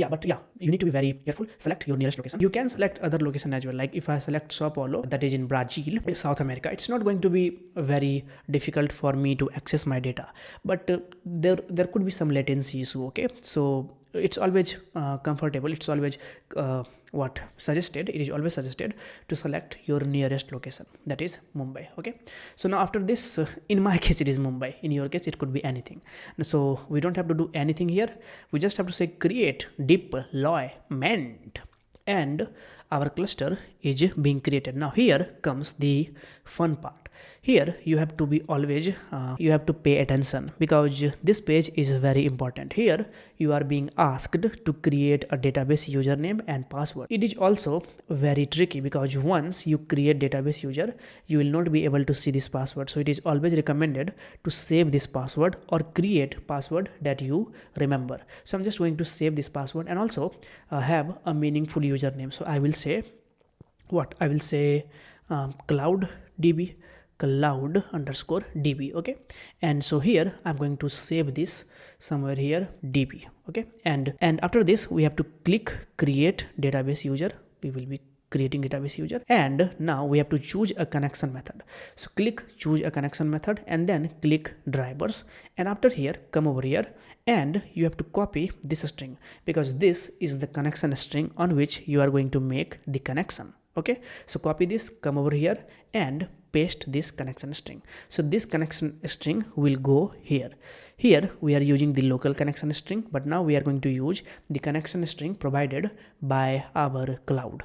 you need to be very careful. Select your nearest location. You can select other location as well. Like if I select Sao Paulo, that is in Brazil, South America, it's not going to be very difficult for me to access my data, but there could be some latency issue. Okay, so it's always comfortable. It's always it is always suggested to select your nearest location, that is Mumbai. Okay, so now after this, in my case it is Mumbai. In your case it could be anything. So we don't have to do anything here. We just have to say create deployment, and our cluster is being created. Now here comes the fun part. Here you have to be always you have to pay attention, because this page is very important. Here you are being asked to create a database username and password. It is also very tricky, because once you create database user, you will not be able to see this password. So it is always recommended to save this password or create password that you remember. So I'm just going to save this password and also have a meaningful username. So I will say what I will say cloud db cloud underscore db. Okay, and so here I'm going to save this somewhere here db. Okay, and after this we have to click create database user. We will be creating database user, and now we have to choose a connection method. So click choose a connection method and then click drivers, and after here come over here and you have to copy this string, because this is the connection string on which you are going to make the connection. Okay, so copy this, come over here and paste this connection string. So this connection string will go here. Here we are using the local connection string, but now we are going to use the connection string provided by our cloud.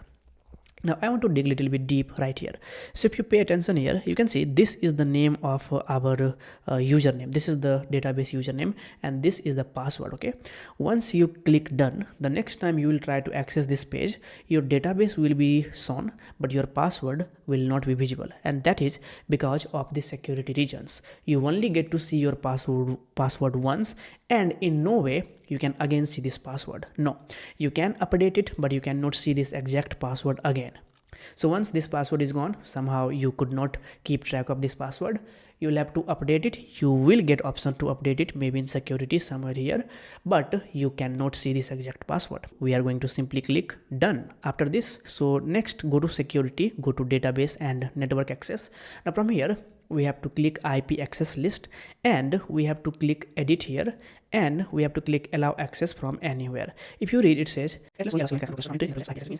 Now I want to dig a little bit deep right here. So if you pay attention here, you can see this is the name of our username. This is the database username and this is the password. Okay, once you click done, the next time you will try to access this page, your database will be shown but your password will not be visible, and that is because of the security reasons. You only get to see your password once, and in no way you can again see this password. No, you can update it but you cannot see this exact password again. So once this password is gone, somehow you could not keep track of this password, you will have to update it. You will get option to update it, maybe in security somewhere here, but you cannot see this exact password. We are going to simply click done after this. So next, go to security, go to database and network access. Now from here we have to click IP access list, and we have to click edit here, and we have to click allow access from anywhere. If you read, it says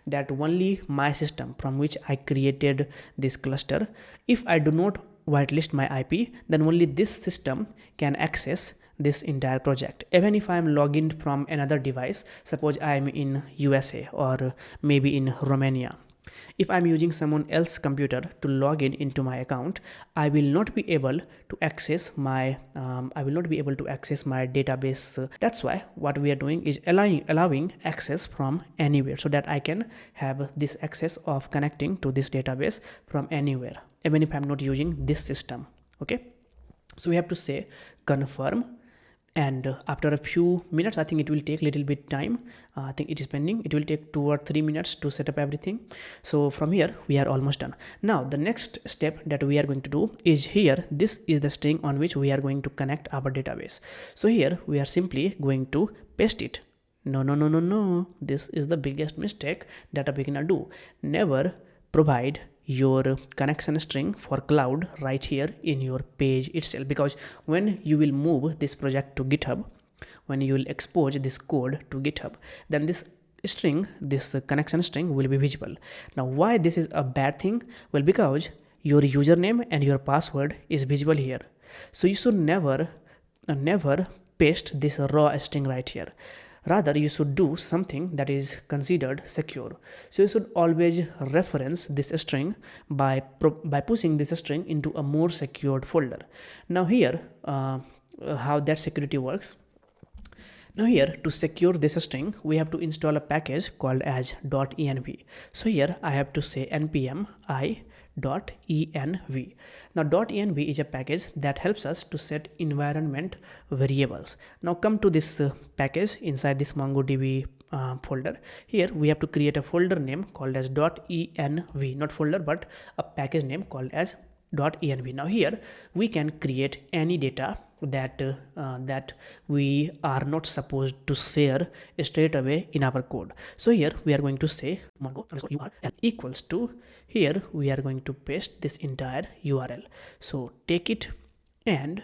that only my system from which I created this cluster, if I do not whitelist my IP, then only this system can access this entire project. Even if I am logged in from another device, suppose I am in USA or maybe in Romania, if I'm using someone else's computer to log in into my account, I will not be able to access my database. That's why what we are doing is allowing access from anywhere, so that I can have this access of connecting to this database from anywhere, even if I'm not using this system. Okay, so we have to say confirm, and after a few minutes, I think it will take a little bit time. I think it is pending. It will take 2 or 3 minutes to set up everything. So from here we are almost done. Now the next step that we are going to do is here, this is the string on which we are going to connect our database. So here we are simply going to paste it. No, this is the biggest mistake that a beginner do. Never provide your connection string for cloud right here in your page itself, because when you will move this project to GitHub, when you will expose this code to GitHub, then this string, this connection string will be visible. Now why this is a bad thing? Well, because your username and your password is visible here. So you should never paste this raw string right here. Rather, you should do something that is considered secure. So you should always reference this string by pushing this string into a more secured folder. Now here, how that security works. Now here, to secure this string, we have to install a package called as .env. So here I have to say npm i.env. Now .env is a package that helps us to set environment variables. Now come to this package inside this MongoDB folder. Here we have to create a folder name called as .env, not folder but a package name called as .env. Now here we can create any data that we are not supposed to share straight away in our code. So here we are going to say mongo_url equals to, here we are going to paste this entire URL. So take it and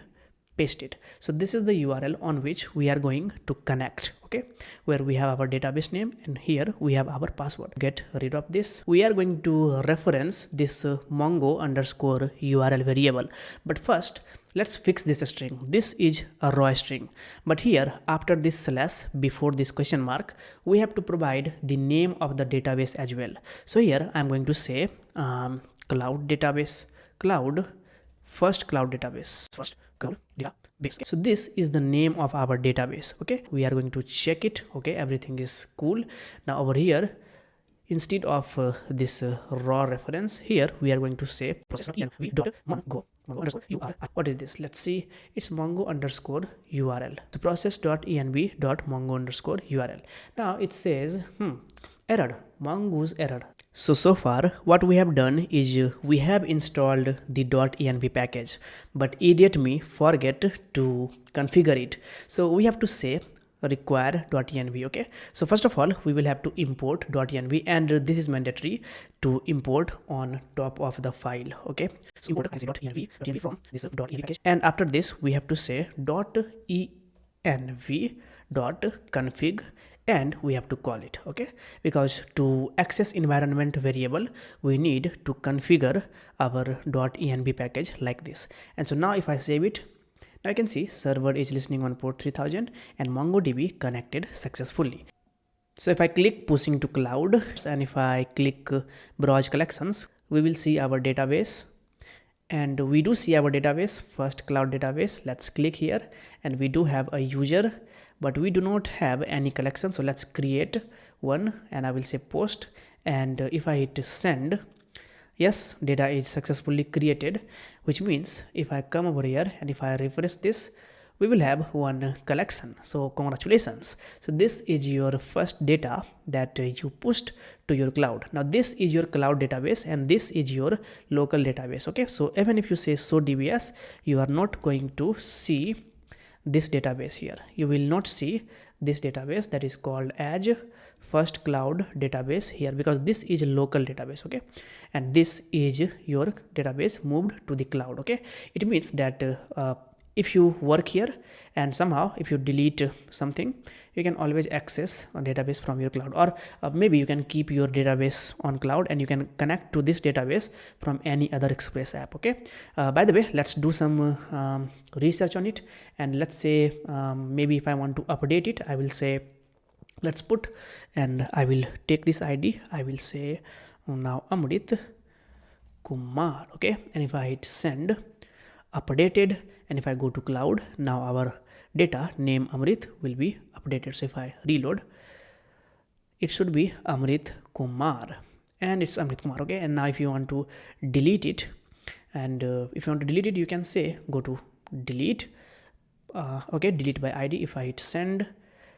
paste it. So this is the URL on which we are going to connect, okay, where we have our database name and here we have our password. Get rid of this. We are going to reference this mongo_URL variable, but first let's fix this string. This is a raw string, but here after this slash before this question mark, we have to provide the name of the database as well. So here I'm going to say cloud database, cloud first cloud database. First cloud database. Okay. So this is the name of our database. Okay, we are going to check it. Okay, everything is cool. Now over here, instead of this raw reference, here we are going to say process.env.mongo underscore URL. What is this? Let's see. It's mongo underscore URL. The process.env.mongo underscore URL. Now it says error, mongoose error. So far what we have done is we have installed the .env package, but idiot me forget to configure it. So we have to say require .env. Okay, so first of all we will have to import .env, and this is mandatory to import on top of the file. Okay, so import .env from this .env package, and after this we have to say .env.config, and we have to call it. Okay, because to access environment variable we need to configure our .env package like this. And so now if I save it, now you can see server is listening on port 3000 and MongoDB connected successfully. So if I click pushing to cloud, and if I click browse collections, we will see our database, and we do see our database, first cloud database. Let's click here, and we do have a user, but we do not have any collection. So let's create one, and I will say post, and if I hit send, yes, data is successfully created, which means if I come over here and if I refresh this, we will have one collection. So congratulations. So this is your first data that you pushed to your cloud. Now this is your cloud database and this is your local database. Okay, so even if you say so DBS, you are not going to see this database here. You will not see this database that is called as first cloud database here, because this is a local database. Okay, and this is your database moved to the cloud. Okay, it means that if you work here and somehow if you delete something, you can always access a database from your cloud, or maybe you can keep your database on cloud and you can connect to this database from any other Express app. Okay, by the way, let's do some research on it, and let's say maybe if I want to update it, I will say let's put, and I will take this ID, I will say now Amrit Kumar. Okay, and if I hit send, updated, and if I go to cloud, now our data name Amrit will be updated. So if I reload, it should be Amrit Kumar, and it's Amrit Kumar. Okay, and now if you want to delete it, and if you want to delete it, you can say go to delete. Okay, delete by ID. If I hit send,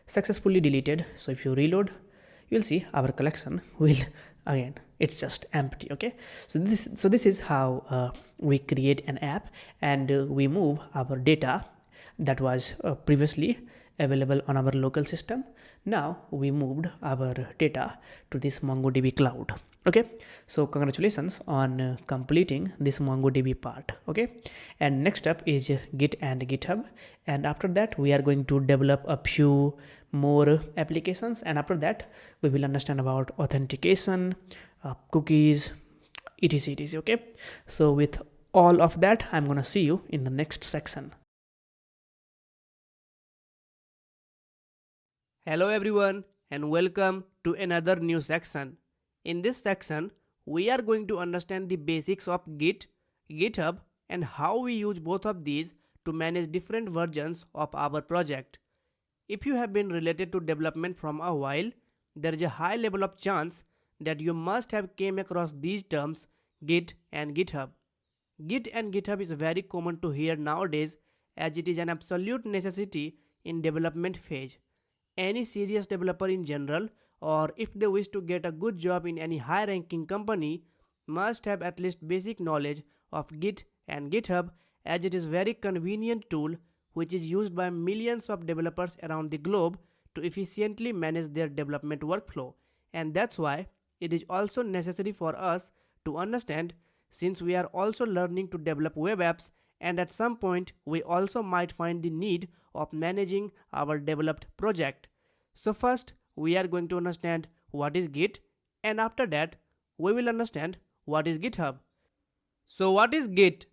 successfully deleted. So if you reload, you'll see our collection will again, it's just empty. Okay, so this is how we create an app, and we move our data that was previously available on our local system. Now we moved our data to this MongoDB cloud. Okay, so congratulations on completing this MongoDB part. Okay, and next up is Git and GitHub, and after that we are going to develop a few more applications, and after that we will understand about authentication, cookies, etc. Okay, so with all of that, I'm gonna see you in the next section. Hello everyone and welcome to another new section. In this section, we are going to understand the basics of Git, GitHub, and how we use both of these to manage different versions of our project. If you have been related to development from a while, there is a high level of chance that you must have came across these terms Git and GitHub. Git and GitHub is very common to hear nowadays, as it is an absolute necessity in development phase. Any serious developer in general, or if they wish to get a good job in any high ranking company, must have at least basic knowledge of Git and GitHub, as it is very convenient tool which is used by millions of developers around the globe to efficiently manage their development workflow. And that's why it is also necessary for us to understand, since we are also learning to develop web apps, and at some point we also might find the need of managing our developed project. So first we are going to understand what is Git, and after that we will understand what is GitHub. So what is Git?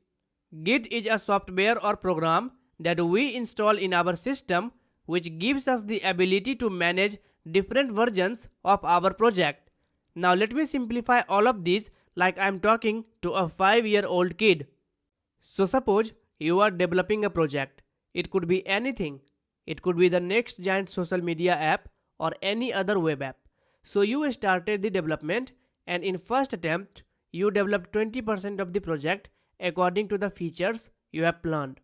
Git is a software or program that we install in our system which gives us the ability to manage different versions of our project. Now let me simplify all of this like I am talking to a 5-year-old kid. So suppose you are developing a project. It could be anything. It could be the next giant social media app or any other web app. So you started the development, and in first attempt you developed 20% of the project according to the features you have planned.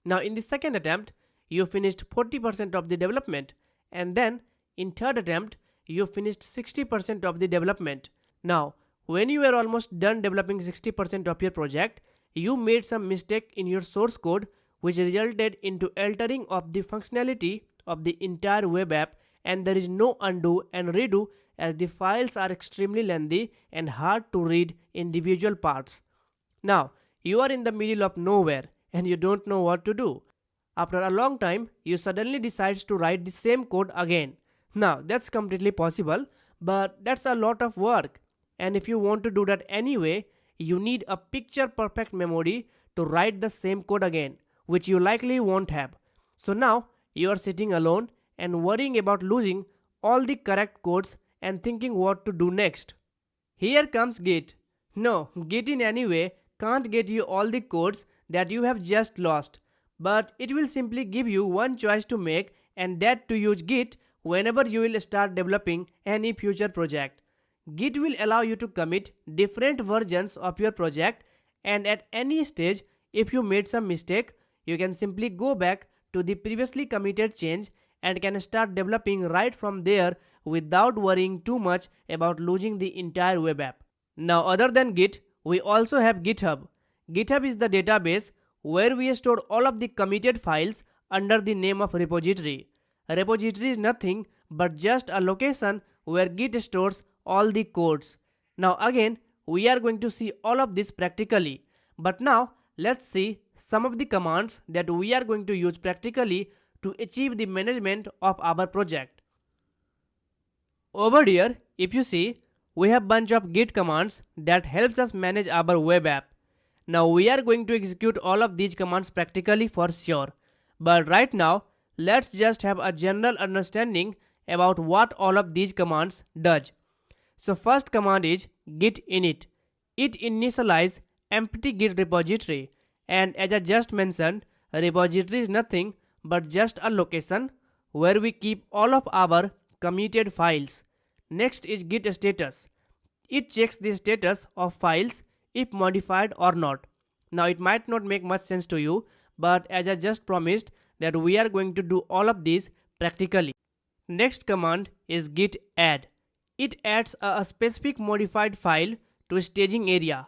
Now in the second attempt you finished 40% of the development, and then in third attempt you finished 60% of the development. Now when you were almost done developing 60% of your project, you made some mistake in your source code which resulted into altering of the functionality of the entire web app, and there is no undo and redo as the files are extremely lengthy and hard to read individual parts. Now you are in the middle of nowhere and you don't know what to do. After a long time you suddenly decide to write the same code again. Now that's completely possible, but that's a lot of work, and if you want to do that anyway, you need a picture perfect memory to write the same code again, which you likely won't have. So now you are sitting alone and worrying about losing all the correct codes and thinking what to do next. Here comes Git. No, Git in any way can't get you all the codes that you have just lost, but it will simply give you one choice to make, and that to use Git whenever you will start developing any future project. Git will allow you to commit different versions of your project, and at any stage if you made some mistake, you can simply go back to the previously committed change and can start developing right from there without worrying too much about losing the entire web app. Now other than Git, we also have GitHub. GitHub is the database where we store all of the committed files under the name of repository. A repository is nothing but just a location where Git stores all the codes. Now again, we are going to see all of this practically, but now let's see some of the commands that we are going to use practically to achieve the management of our project. Over here, if you see, we have bunch of Git commands that helps us manage our web app. Now we are going to execute all of these commands practically for sure, but right now let's just have a general understanding about what all of these commands does. So first command is git init. It initializes empty Git repository, and as I just mentioned, a repository is nothing but just a location where we keep all of our committed files. Next is git status. It checks the status of files if modified or not. Now it might not make much sense to you, but as I just promised that we are going to do all of these practically. Next command is git add. It adds a specific modified file to staging area.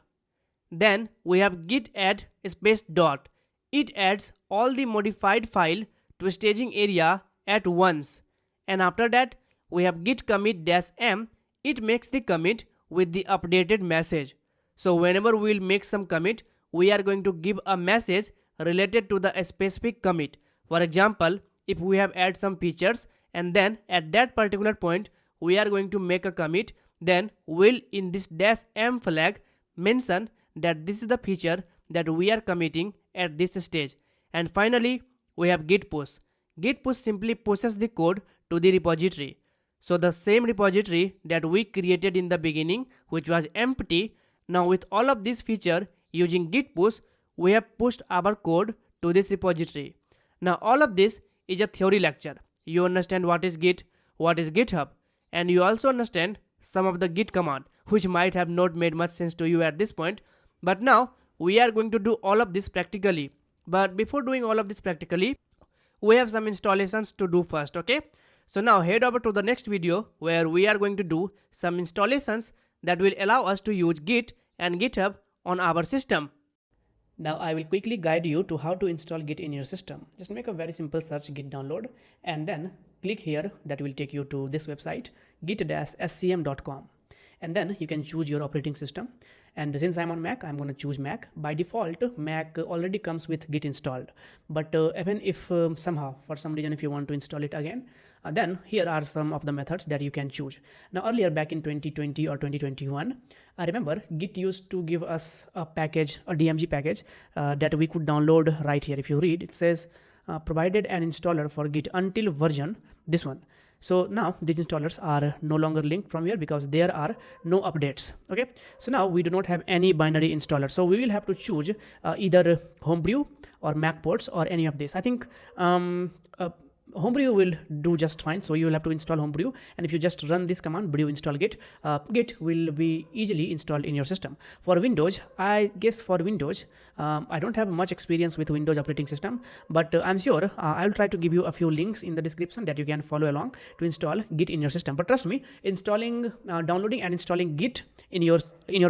Then we have git add space dot. It adds all the modified file to staging area at once. And after that we have git commit -m. It makes the commit with the updated message. So whenever we will make some commit, we are going to give a message related to the specific commit. For example, if we have add some features and then at that particular point we are going to make a commit, then we'll in this -m flag mention that this is the feature that we are committing at this stage. And finally we have git push. Git push simply pushes the code to the repository. So the same repository that we created in the beginning, which was empty, now with all of this feature using git push, we have pushed our code to this repository. Now all of this is a theory lecture. You understand what is Git, what is GitHub, and you also understand some of the Git command, which might have not made much sense to you at this point. But now we are going to do all of this practically. But before doing all of this practically, we have some installations to do first, okay? So now head over to the next video where we are going to do some installations that will allow us to use Git and GitHub on our system. Now I will quickly guide you to how to install Git in your system. Just make a very simple search git download and then click here. That will take you to this website git-scm.com, and then you can choose your operating system. And since I'm on Mac, I'm going to choose Mac. By default, Mac already comes with Git installed, but even if somehow for some reason if you want to install it again, then here are some of the methods that you can choose. Now earlier back in 2020 or 2021, I remember Git used to give us a package, a DMG package that we could download right here. If you read, it says provided an installer for Git until version, this one, So now these installers are no longer linked from here because there are no updates. Okay, so now we do not have any binary installer, so we will have to choose either homebrew or Mac ports or any of this. I think homebrew will do just fine, so you will have to install homebrew, and if you just run this command brew install git, git will be easily installed in your system. For Windows, I guess for Windows, I don't have much experience with Windows operating system, but I'm sure I'll try to give you a few links in the description that you can follow along to install git in your system. But trust me, installing downloading and installing git in your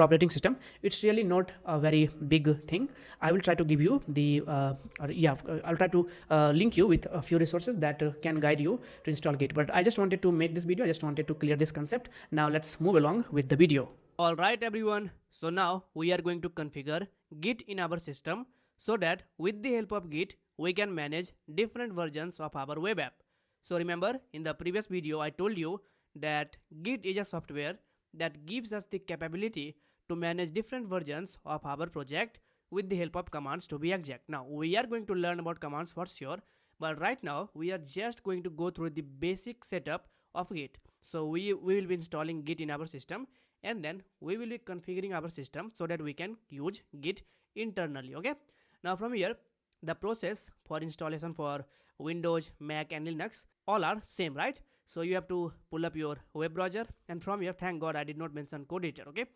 operating system, it's really not a very big thing. I will try to give you the I'll try to link you with a few resources that can guide you to install git. But I just wanted to make this video, I just wanted to clear this concept. Now let's move along with the video. Alright everyone, so now we are going to configure Git in our system so that with the help of Git we can manage different versions of our web app. So remember, in the previous video I told you that Git is a software that gives us the capability to manage different versions of our project with the help of commands, to be exact. Now we are going to learn about commands for sure, but right now we are just going to go through the basic setup of Git. So we will be installing Git in our system, and then we will be configuring our system so that we can use Git internally. Okay, now from here the process for installation for Windows, Mac and Linux all are same, right? So you have to pull up your web browser, and from here, thank god I did not mention code editor. Okay,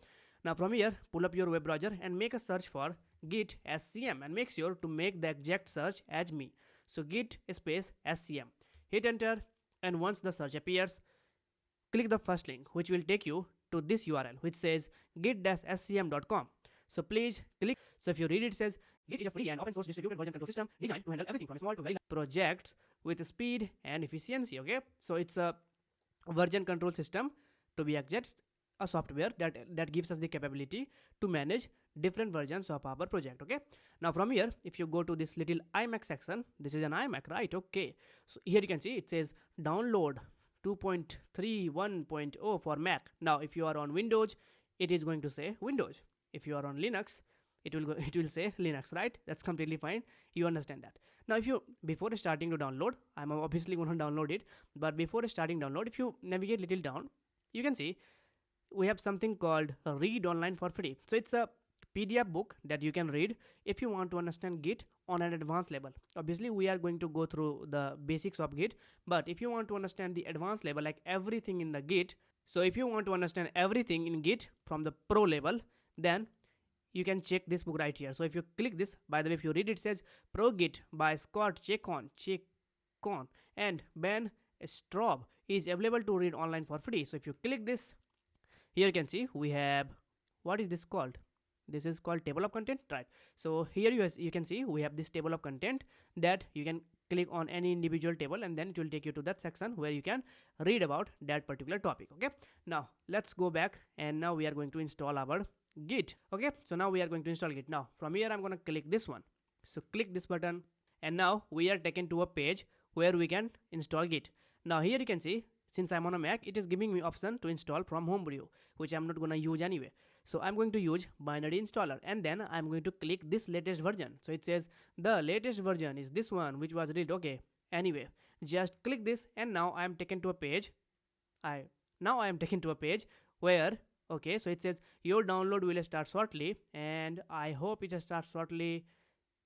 now from here pull up your web browser and make a search for Git SCM, and make sure to make the exact search as me. So Git space SCM, hit enter, and once the search appears, click the first link which will take you to this URL which says git-scm.com. So please click. So if you read, it says Git is a free and open source distributed version control system designed to handle everything from small to very large projects with speed and efficiency. Okay, so it's a version control system, to be exact, a software that gives us the capability to manage different versions of our project. Okay, now from here if you go to this little iMac section, this is an iMac, right? Okay, so here you can see it says download 2.31.0 for Mac. Now if you are on Windows, it is going to say Windows. If you are on Linux, it will say Linux, right? That's completely fine, you understand that. Now if you, before starting to download, I'm obviously going to download it, but before starting download, if you navigate little down, you can see we have something called read online for free. So it's a PDF book that you can read if you want to understand Git on an advanced level. Obviously we are going to go through the basics of Git, but if you want to understand the advanced level, like everything in the Git, so if you want to understand everything in Git from the pro level, then you can check this book right here. So if you click this, by the way, if you read, it says Pro Git by Scott Chacon and Ben Straub is available to read online for free. So if you click this, here you can see we have, what is this called? This is called table of content, right? So here you can see we have this table of content that you can click on any individual table, and then it will take you to that section where you can read about that particular topic. Okay, now let's go back, and now we are going to install our Git. Okay, so now we are going to install Git. Now from here I'm going to click this one. So click this button, and now we are taken to a page where we can install Git. Now here you can see, since I'm on a Mac, it is giving me option to install from homebrew, which I'm not going to use anyway. So I'm going to use binary installer, and then I'm going to click this latest version. So it says the latest version is this one which was read. Okay, anyway, just click this, and now I am taken to a page. Now I am taken to a page where, okay, so it says your download will start shortly, and I hope it starts shortly.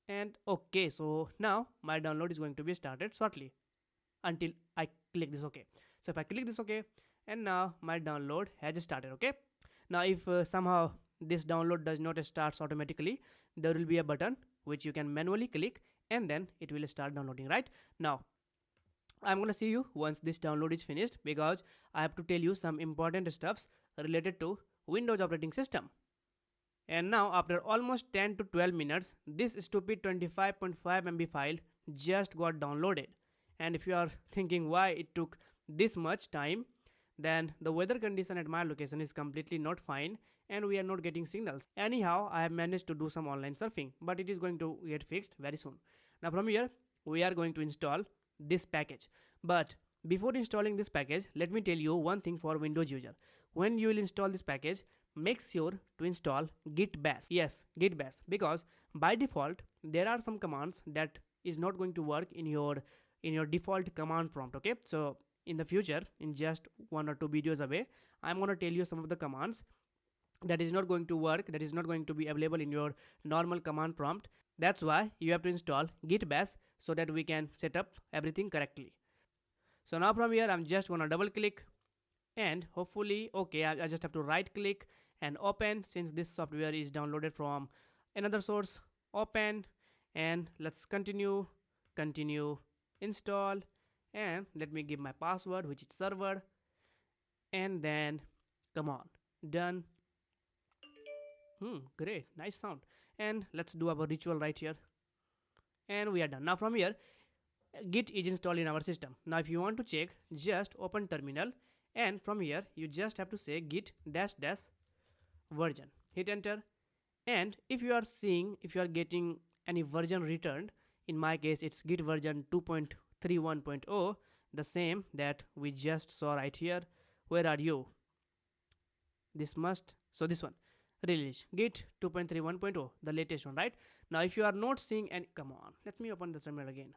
And okay, so now my download is going to be started shortly until I click this OK. So if I click this OK, and now my download has started. Okay, now if somehow this download does not start automatically, there will be a button which you can manually click, and then it will start downloading. Right now I'm gonna see you once this download is finished, because I have to tell you some important stuffs related to Windows operating system. And now after almost 10 to 12 minutes, this stupid 25.5 MB file just got downloaded. And if you are thinking why it took this much time, then the weather condition at my location is completely not fine, and we are not getting signals. Anyhow, I have managed to do some online surfing, but it is going to get fixed very soon. Now from here we are going to install this package. But before installing this package, let me tell you one thing for Windows user. When you will install this package, make sure to install git bash. Yes, git bash, because by default there are some commands that is not going to work in your default command prompt. Okay, so in the future, in just 1 or 2 videos away, I'm going to tell you some of the commands that is not going to work, that is not going to be available in your normal command prompt. That's why you have to install git bash so that we can set up everything correctly. So now from here, I'm just going to double click and hopefully, okay, I just have to right click and open, since this software is downloaded from another source. Open, and let's continue, install, and let me give my password, which is server, and then come on, done. Great, nice sound. And let's do our ritual right here, and we are done. Now from here, git is installed in our system. Now if you want to check, just open terminal, and from here you just have to say git dash dash version, hit enter. And if you are getting any version returned, in my case it's git version 2.31.0, the same that we just saw right here. Where are you? This one, release git 2.31.0, the latest one, right? Now if you are not seeing any, come on, let me open the terminal again.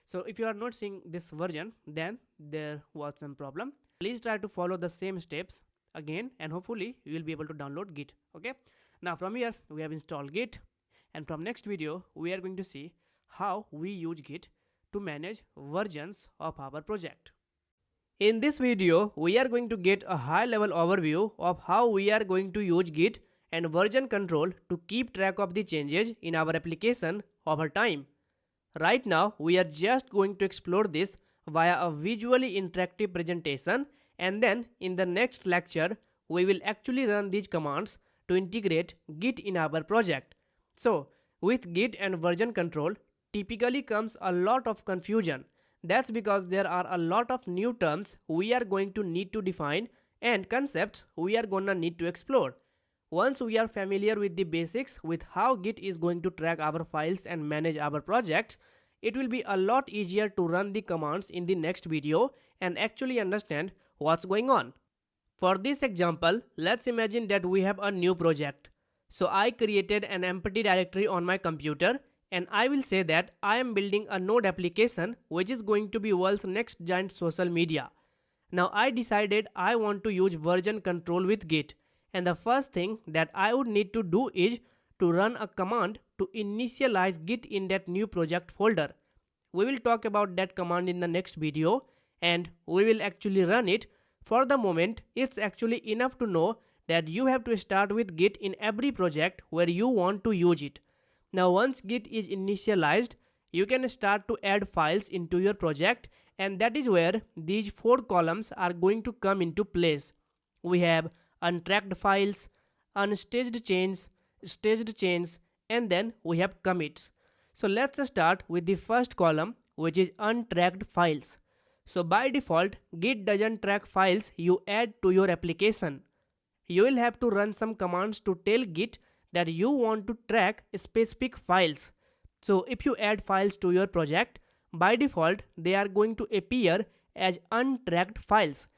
So if you are not seeing this version, then there was some problem. Please try to follow the same steps again, and hopefully you will be able to download git. Okay, now from here we have installed git, and from next video we are going to see how we use git to manage versions of our project. In this video, we are going to get a high level overview of how we are going to use git and version control to keep track of the changes in our application over time. Right now, we are just going to explore this via a visually interactive presentation, and then in the next lecture, we will actually run these commands to integrate git in our project. So, with git and version control, typically comes a lot of confusion. That's because there are a lot of new terms we are going to need to define and concepts we are gonna need to explore. Once we are familiar with the basics with how git is going to track our files and manage our projects, it will be a lot easier to run the commands in the next video and actually understand what's going on. For this example, let's imagine that we have a new project. So I created an empty directory on my computer, and I will say that I am building a node application which is going to be world's next giant social media. Now I decided I want to use version control with git, and the first thing that I would need to do is to run a command to initialize git in that new project folder. We will talk about that command in the next video, and we will actually run it. For the moment, it's actually enough to know that you have to start with git in every project where you want to use it. Now once git is initialized, you can start to add files into your project, and that is where these 4 columns are going to come into place. We have untracked files, unstaged changes, staged changes, and then we have commits. So let's start with the first column, which is untracked files. So by default, git doesn't track files you add to your application. You will have to run some commands to tell git that you want to track specific files. So if you add files to your project, by default they are going to appear as untracked files.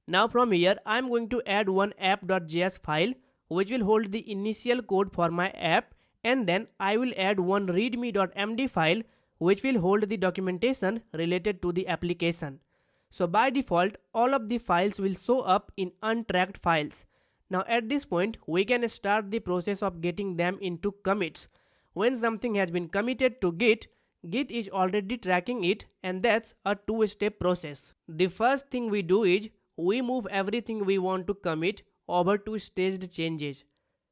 Now from here, I am going to add one app.js file which will hold the initial code for my app, and then I will add one readme.md file which will hold the documentation related to the application. So by default, all of the files will show up in untracked files. Now at this point, we can start the process of getting them into commits. When something has been committed to git, git is already tracking it, and that's a 2-step process. The first thing we do is we move everything we want to commit over to staged changes.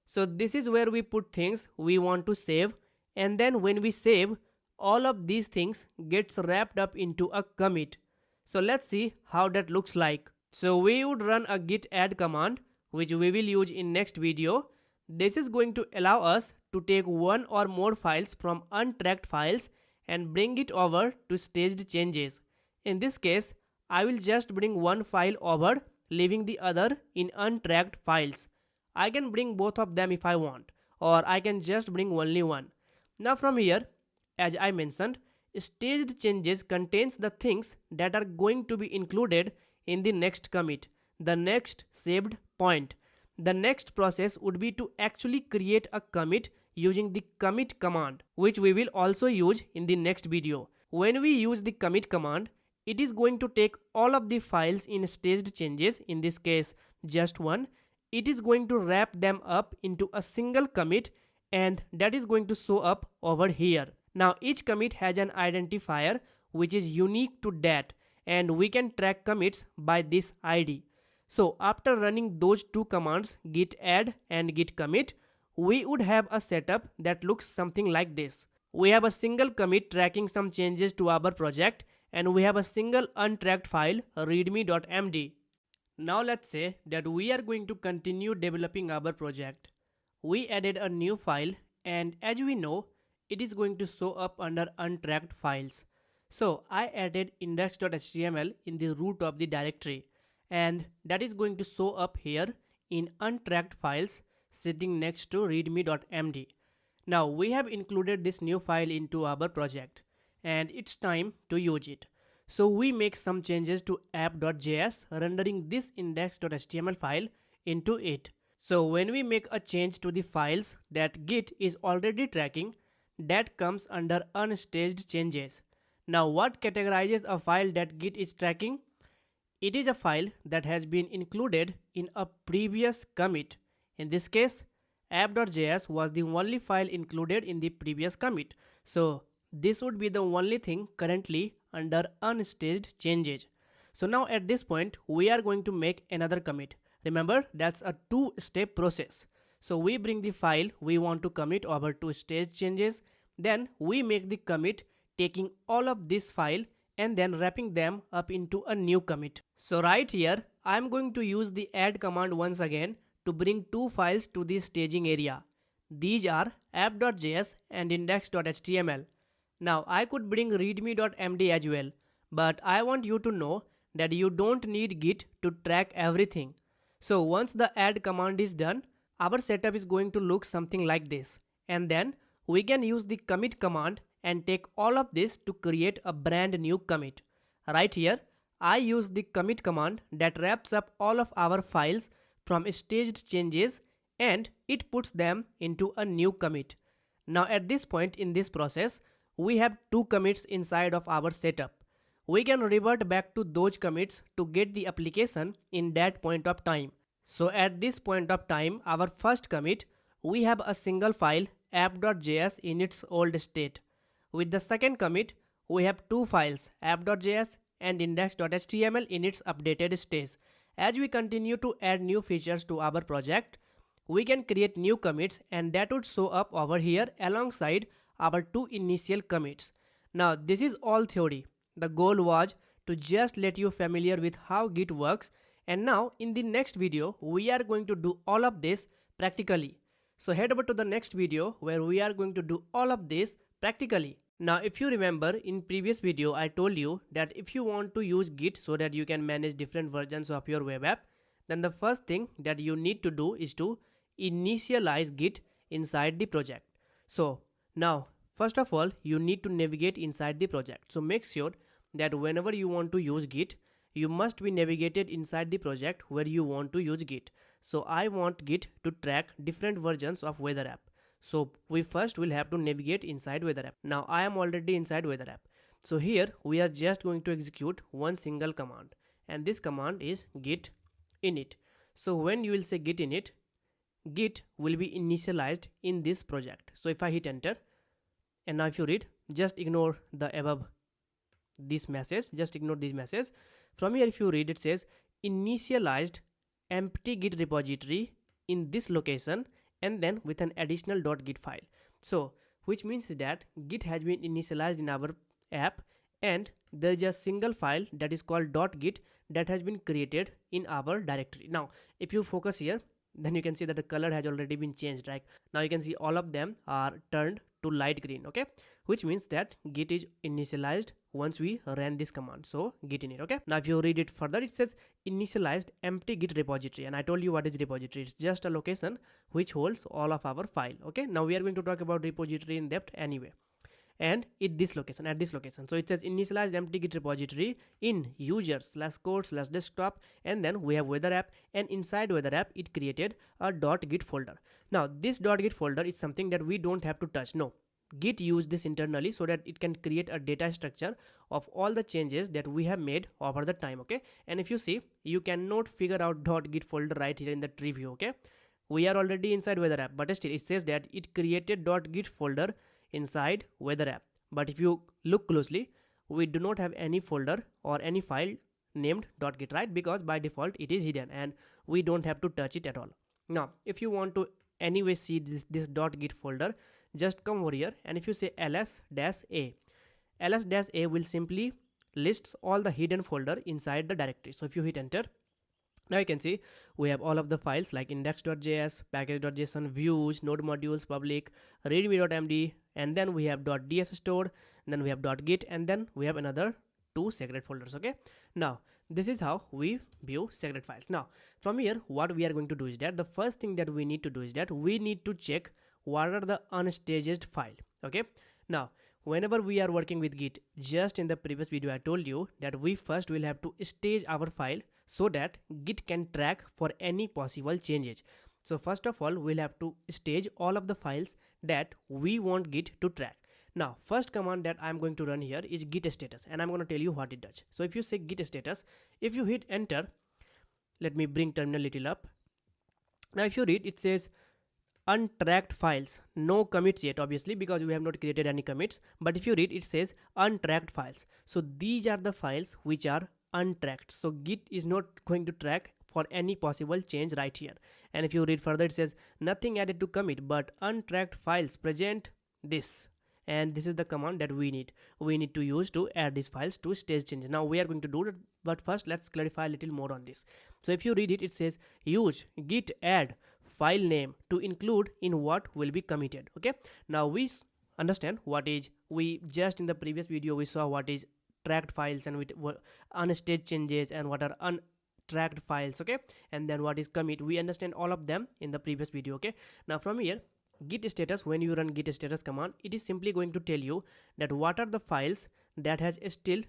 So this is where we put things we want to save, and then when we save, all of these things gets wrapped up into a commit. So let's see how that looks like. So we would run a git add command, which we will use in next video. This is going to allow us to take one or more files from untracked files and bring it over to staged changes. In this case, I will just bring one file over, leaving the other in untracked files. I can bring both of them if I want, or I can just bring only one. Now from here, as I mentioned, staged changes contains the things that are going to be included in the next commit, the next saved point. The next process would be to actually create a commit using the commit command, which we will also use in the next video. When we use the commit command, it is going to take all of the files in staged changes, in this case just one. It is going to wrap them up into a single commit, and that is going to show up over here. Now each commit has an identifier which is unique to that, and we can track commits by this ID. So after running those two commands, git add and git commit, we would have a setup that looks something like this. We have a single commit tracking some changes to our project, and we have a single untracked file readme.md. Now let's say that we are going to continue developing our project. We added a new file, and as we know, it is going to show up under untracked files. So I added index.html in the root of the directory, and that is going to show up here in untracked files sitting next to readme.md. Now we have included this new file into our project, and it's time to use it. So we make some changes to app.js, rendering this index.html file into it. So when we make a change to the files that Git is already tracking, that comes under unstaged changes. Now what categorizes a file that Git is tracking? It is a file that has been included in a previous commit. In this case, app.js was the only file included in the previous commit. So this would be the only thing currently under unstaged changes. So now at this point, we are going to make another commit. Remember, that's a two-step process. So we bring the file we want to commit over to staged changes. Then we make the commit taking all of this file and then wrapping them up into a new commit. So right here, I'm going to use the add command once again to bring two files to the staging area. These are app.js and index.html. Now I could bring readme.md as well, but I want you to know that you don't need Git to track everything. So once the add command is done, our setup is going to look something like this. And then we can use the commit command and take all of this to create a brand new commit. Right here, I use the commit command that wraps up all of our files from staged changes, and it puts them into a new commit. Now at this point in this process, we have two commits inside of our setup. We can revert back to those commits to get the application in that point of time. So at this point of time, our first commit, we have a single file app.js in its old state. With the second commit, we have two files app.js and index.html in its updated state. As we continue to add new features to our project, we can create new commits, and that would show up over here alongside our two initial commits. Now this is all theory. The goal was to just let you familiar with how Git works, and now in the next video we are going to do all of this practically. So head over to the next video where we are going to do all of this practically. Now if you remember, in previous video I told you that if you want to use Git so that you can manage different versions of your web app, then the first thing that you need to do is to initialize Git inside the project. So now first of all, you need to navigate inside the project. So make sure that whenever you want to use Git, you must be navigated inside the project where you want to use Git. So I want Git to track different versions of weather app. So we first will have to navigate inside weather app. Now I am already inside weather app. So here we are just going to execute one single command, and this command is git init. So when you will say git init, Git will be initialized in this project. So if I hit enter, and now if you read, just ignore the above this message, just ignore this message. From here if you read, it says initialized empty Git repository in this location, and then with an additional .git file. So which means that Git has been initialized in our app, and there is a single file that is called .git that has been created in our directory. Now if you focus here, then you can see that the color has already been changed. Right now you can see all of them are turned to light green. Okay, which means that Git is initialized once we ran this command. So git init. Okay, now if you read it further, it says initialized empty Git repository, and I told you what is repository. It's just a location which holds all of our file. Okay, now we are going to talk about repository in depth anyway, and at this location. So it says initialized empty Git repository in users/code/desktop, and then we have weather app, and inside weather app it created a .git folder. Now this .git folder is something that we don't have to touch. No, Git use this internally so that it can create a data structure of all the changes that we have made over the time. Okay, and if you see, you cannot figure out .git folder right here in the tree view. Okay, we are already inside weather app, but still it says that it created .git folder inside weather app. But if you look closely, we do not have any folder or any file named .git, right? Because by default it is hidden and we don't have to touch it at all. Now if you want to anyway see this .git folder, just come over here, and if you say ls-a, ls-a will simply lists all the hidden folder inside the directory. So if you hit enter, now you can see we have all of the files like index.js, package.json, views, node modules, public, readme.md, and then we have .ds stored, and then we have .git, and then we have another 2 secret folders. Okay, now this is how we view secret files. Now from here, what we are going to do is that the first thing that we need to do is that we need to check what are the unstaged file. Okay, now whenever we are working with Git, just in the previous video I told you that we first will have to stage our file so that Git can track for any possible changes. So first of all, we'll have to stage all of the files that we want Git to track. Now first command that I'm going to run here is git status, and I'm going to tell you what it does. So if you say git status, if you hit enter, let me bring terminal little up. Now if you read, it says untracked files, no commits yet, obviously because we have not created any commits. But if you read, it says untracked files. So these are the files which are untracked. So Git is not going to track for any possible change right here. And if you read further, it says nothing added to commit, but untracked files present this. And this is the command that we need to use to add these files to stage changes. Now we are going to do that, but first let's clarify a little more on this. So if you read it, it says use git add file name to include in what will be committed. Okay, now we understand what is, we just in the previous video we saw what is tracked files and with unstaged changes and what are untracked files. Okay, and then what is commit, we understand all of them in the previous video. Okay, now from here, git status, when you run git status command, it is simply going to tell you that what are the files that has still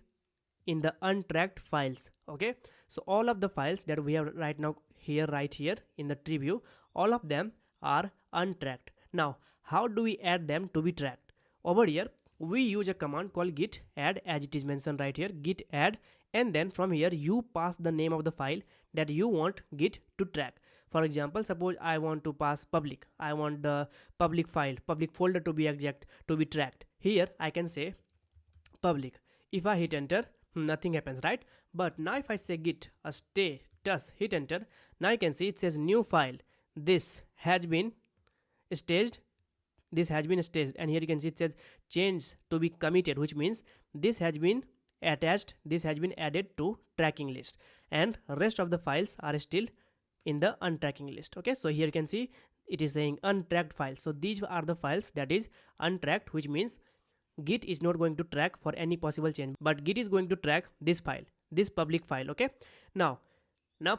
in the untracked files. Okay, so all of the files that we have right now here, right here in the tree view, all of them are untracked. Now how do we add them to be tracked? Over here we use a command called git add, as it is mentioned right here, git add, and then from here you pass the name of the file that you want Git to track. For example, suppose I want to pass public, I want the public file, public folder to be exact, to be tracked. Here I can say public. If I hit enter, nothing happens, right? But now if I say git status, hit enter, now you can see it says new file, this has been staged, this has been staged, and here you can see it says change to be committed, which means this has been attached, this has been added to tracking list, and rest of the files are still in the untracking list. Okay, so here you can see it is saying untracked files. So these are the files that is untracked, which means Git is not going to track for any possible change, but Git is going to track this file, this public file. Okay, now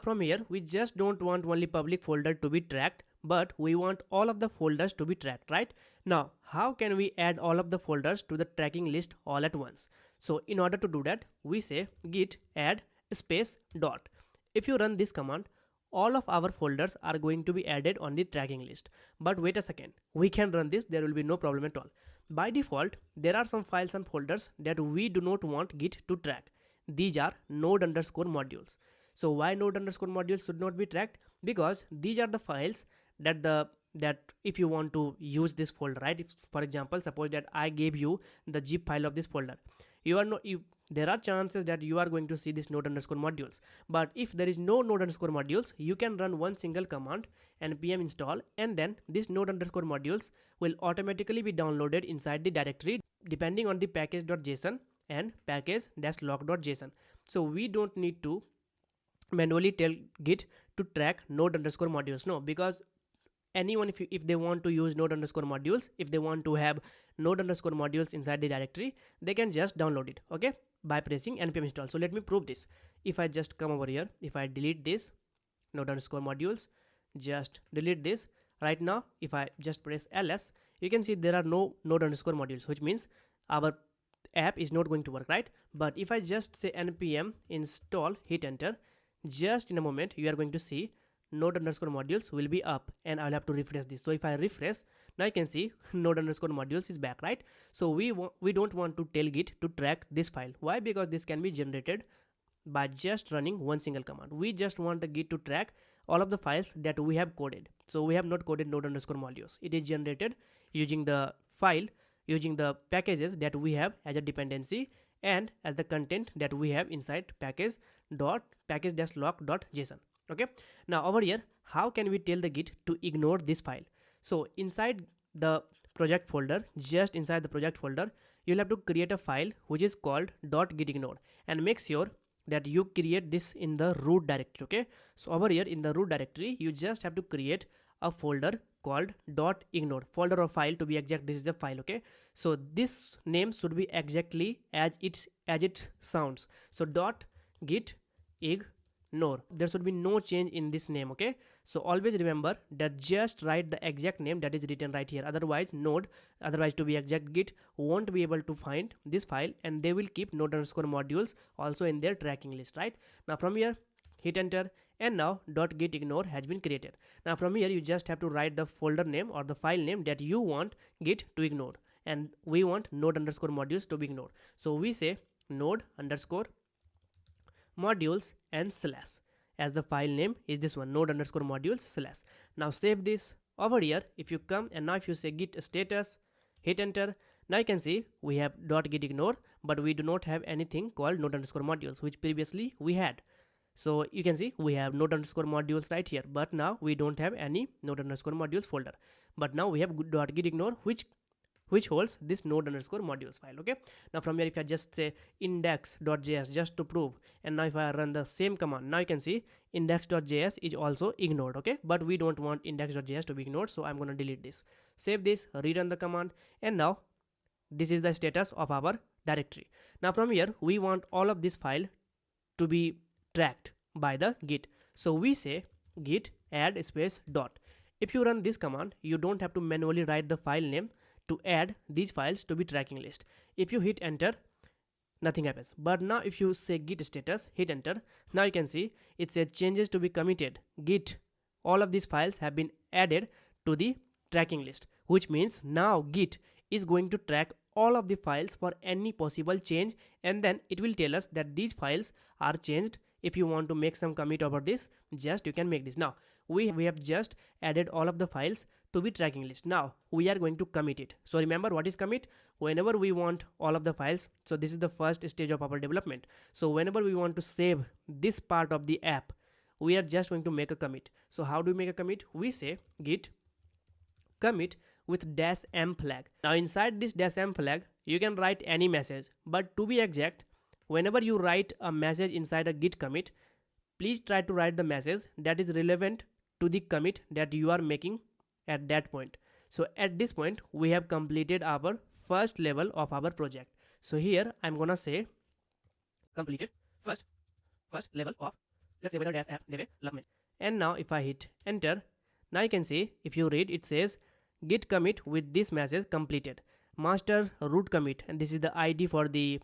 from here we just don't want only public folder to be tracked, but we want all of the folders to be tracked, right? Now how can we add all of the folders to the tracking list all at once? So in order to do that, we say git add space dot. If you run this command, all of our folders are going to be added on the tracking list. But wait a second, we can run this, there will be no problem at all. By default, there are some files and folders that we do not want Git to track. These are node_modules. So why node_modules should not be tracked? Because these are the files that if you want to use this folder, right? If, for example, suppose that I gave you the zip file of this folder, there are chances that you are going to see this node_modules. But if there is no node_modules, you can run one single command, npm install, and then this node_modules will automatically be downloaded inside the directory depending on the package.json and package-log.json. So we don't need to manually tell Git to track node_modules, no, because anyone, if they want to use node_modules, if they want to have node_modules inside the directory, they can just download it, okay, by pressing npm install. So let me prove this. If I just come over here, if I delete this node_modules, just delete this right now, if I just press ls, you can see there are no node_modules, which means our app is not going to work, right? But if I just say npm install, hit enter, just in a moment you are going to see node underscore modules will be up, and I'll have to refresh this. So if I refresh, now you can see node underscore modules is back, right? So we don't want to tell Git to track this file. Why? Because this can be generated by just running one single command. We just want the Git to track all of the files that we have coded. So we have not coded node underscore modules. It is generated using the file, using the packages that we have as a dependency and as the content that we have inside package-lock.json. Okay, now over here, how can we tell the Git to ignore this file? So inside the project folder, just inside the project folder, you'll have to create a file which is called .gitignore, and make sure that you create this in the root directory. Okay, so over here in the root directory, you just have to create a folder called .ignore, folder or file to be exact. This is the file. Okay, so this name should be exactly as it sounds. So .git ignore, there should be no change in this name. Okay, so always remember that just write the exact name that is written right here. Otherwise to be exact, Git won't be able to find this file, and they will keep node underscore modules also in their tracking list. Right now, from here, hit enter, and now .git ignore has been created. Now from here, you just have to write the folder name or the file name that you want Git to ignore, and we want node underscore modules to be ignored. So we say node underscore modules and slash, as the file name is this one, node underscore modules slash. Now save this. Over here, if you come and now if you say git status, hit enter, now you can see we have .git ignore, but we do not have anything called node underscore modules, which previously we had. So you can see we have node underscore modules right here, but now we don't have any node underscore modules folder. But now we have .git ignore, which holds this node underscore modules file. Okay, now from here, if I just say index.js just to prove, and now if I run the same command, now you can see index.js is also ignored. Okay, but we don't want index.js to be ignored, so I'm going to delete this. Save this, rerun the command, and now this is the status of our directory. Now from here, we want all of this file to be tracked by the Git. So we say git add space dot. If you run this command, you don't have to manually write the file name to add these files to be tracking list. If you hit enter, nothing happens. But now if you say git status, hit enter, now you can see it says changes to be committed. Git, all of these files have been added to the tracking list, which means now Git is going to track all of the files for any possible change, and then it will tell us that these files are changed. If you want to make some commit over this, just you can make this. Now we have just added all of the files to be tracking list. Now we are going to commit it. So remember, what is commit? Whenever we want all of the files, so this is the first stage of our development. So whenever we want to save this part of the app, we are just going to make a commit. So how do we make a commit? We say git commit with -m flag. Now inside this -m flag, you can write any message, but to be exact, whenever you write a message inside a git commit, please try to write the message that is relevant to the commit that you are making at that point. So at this point, we have completed our first level of our project. So here I'm gonna say completed first level of, let's say, whether app development. And now if I hit enter, now you can see, if you read, it says git commit with this message completed, master root commit, and this is the ID for the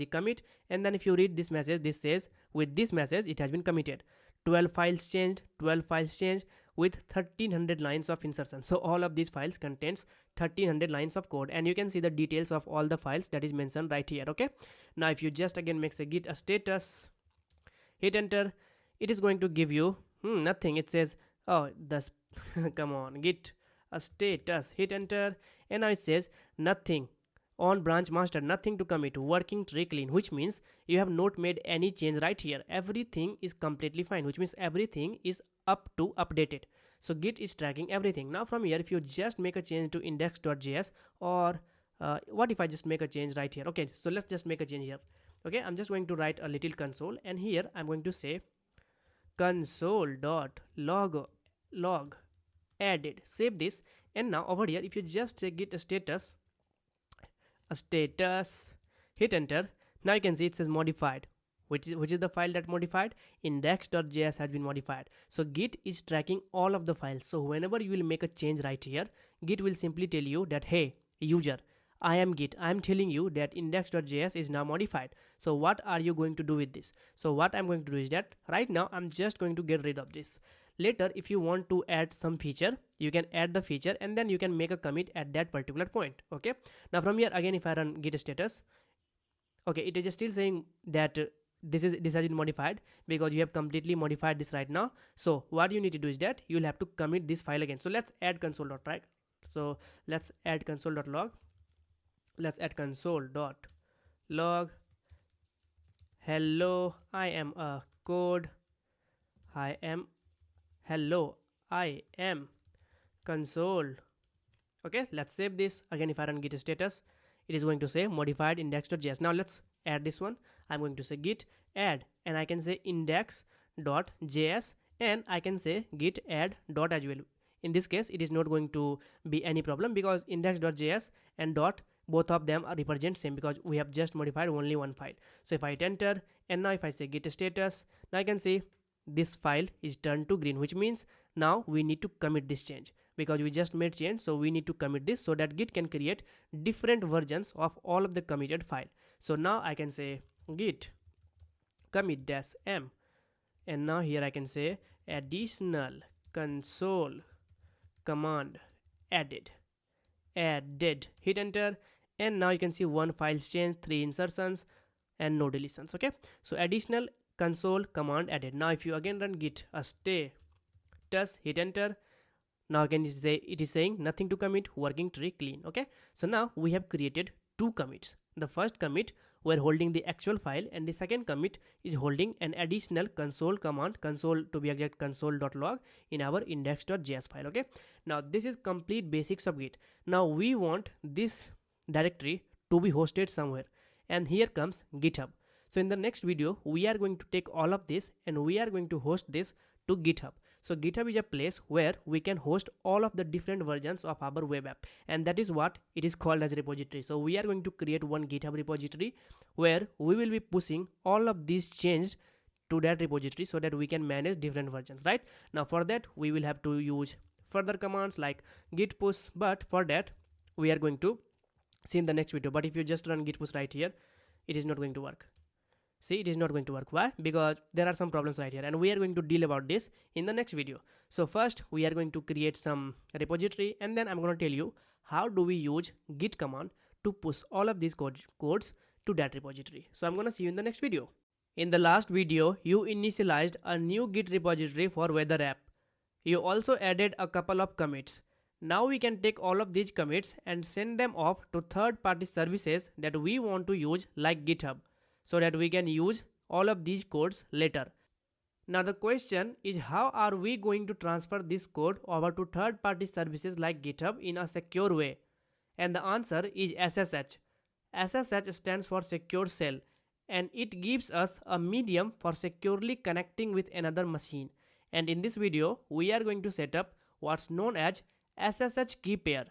commit. And then if you read this message, this says with this message it has been committed. 12 files changed with 1300 lines of insertion. So all of these files contains 1300 lines of code, and you can see the details of all the files that is mentioned right here. Okay, now if you just again make a git a status, hit enter, it is going to give you nothing. It says, oh, this come on, git a status, hit enter, and now it says nothing on branch master, nothing to commit, working tree clean, which means you have not made any change right here. Everything is completely fine, which means everything is up to updated. So Git is tracking everything. Now from here, if you just make a change to index.js, or what if I just make a change right here? Okay, so let's just make a change here. Okay, I'm just going to write a little console, and here I'm going to say console.log added. Save this, and now over here, if you just say git status, hit enter, now you can see it says modified, which is the file that modified. Index.js has been modified. So Git is tracking all of the files. So whenever you will make a change right here, Git will simply tell you that, hey user, I am Git. I am telling you that index.js is now modified. So what are you going to do with this? So what I'm going to do is that right now I'm just going to get rid of this. Later, if you want to add some feature, you can add the feature and then you can make a commit at that particular point. Okay. Now from here again, if I run git status, okay, it is still saying that this has been modified because you have completely modified this right now. So what you need to do is that you'll have to commit this file again. So let's add console.log. So let's add console.log. Let's add console.log. Hello, I am a code. I am hello, I am console. Okay, let's save this. Again, if I run git status, it is going to say modified index.js. Now let's add this one. I'm going to say git add, and I can say index.js, and I can say git add dot as well. In this case, it is not going to be any problem because index.js and dot, both of them are represent same because we have just modified only one file. So if I hit enter, and now if I say git status, now I can see this file is turned to green, which means now we need to commit this change because we just made change. So we need to commit this so that git can create different versions of all of the committed file. So now I can say git commit dash m, and now here I can say additional console command added, hit enter, and now you can see one file change, 3 insertions and no deletions. Okay, so additional console command added. Now if you again run git status, hit enter, now again it is saying nothing to commit, working tree clean. Okay, so now we have created 2 commits. The first commit, we're holding the actual file, and the second commit is holding an additional console command, console to be exact console.log in our index.js file. Okay, now this is complete basics of git. Now we want this directory to be hosted somewhere, and here comes GitHub. So in the next video, we are going to take all of this and we are going to host this to GitHub. So GitHub is a place where we can host all of the different versions of our web app, and that is what it is called as repository. So we are going to create one GitHub repository where we will be pushing all of these changes to that repository so that we can manage different versions, right? Now for that, we will have to use further commands like git push, but for that we are going to see in the next video. But if you just run git push right here, it is not going to work. See, it is not going to work. Why? Because there are some problems right here, and we are going to deal about this in the next video. So first we are going to create some repository, and then I'm going to tell you how do we use git command to push all of these codes to that repository. So I'm going to see you in the next video. In the last video, you initialized a new git repository for weather app. You also added a couple of commits. Now we can take all of these commits and send them off to third-party services that we want to use like GitHub, so that we can use all of these codes later. Now the question is, how are we going to transfer this code over to third-party services like GitHub in a secure way? And the answer is SSH. SSH stands for Secure Shell, and it gives us a medium for securely connecting with another machine. And in this video, we are going to set up what's known as SSH key pair.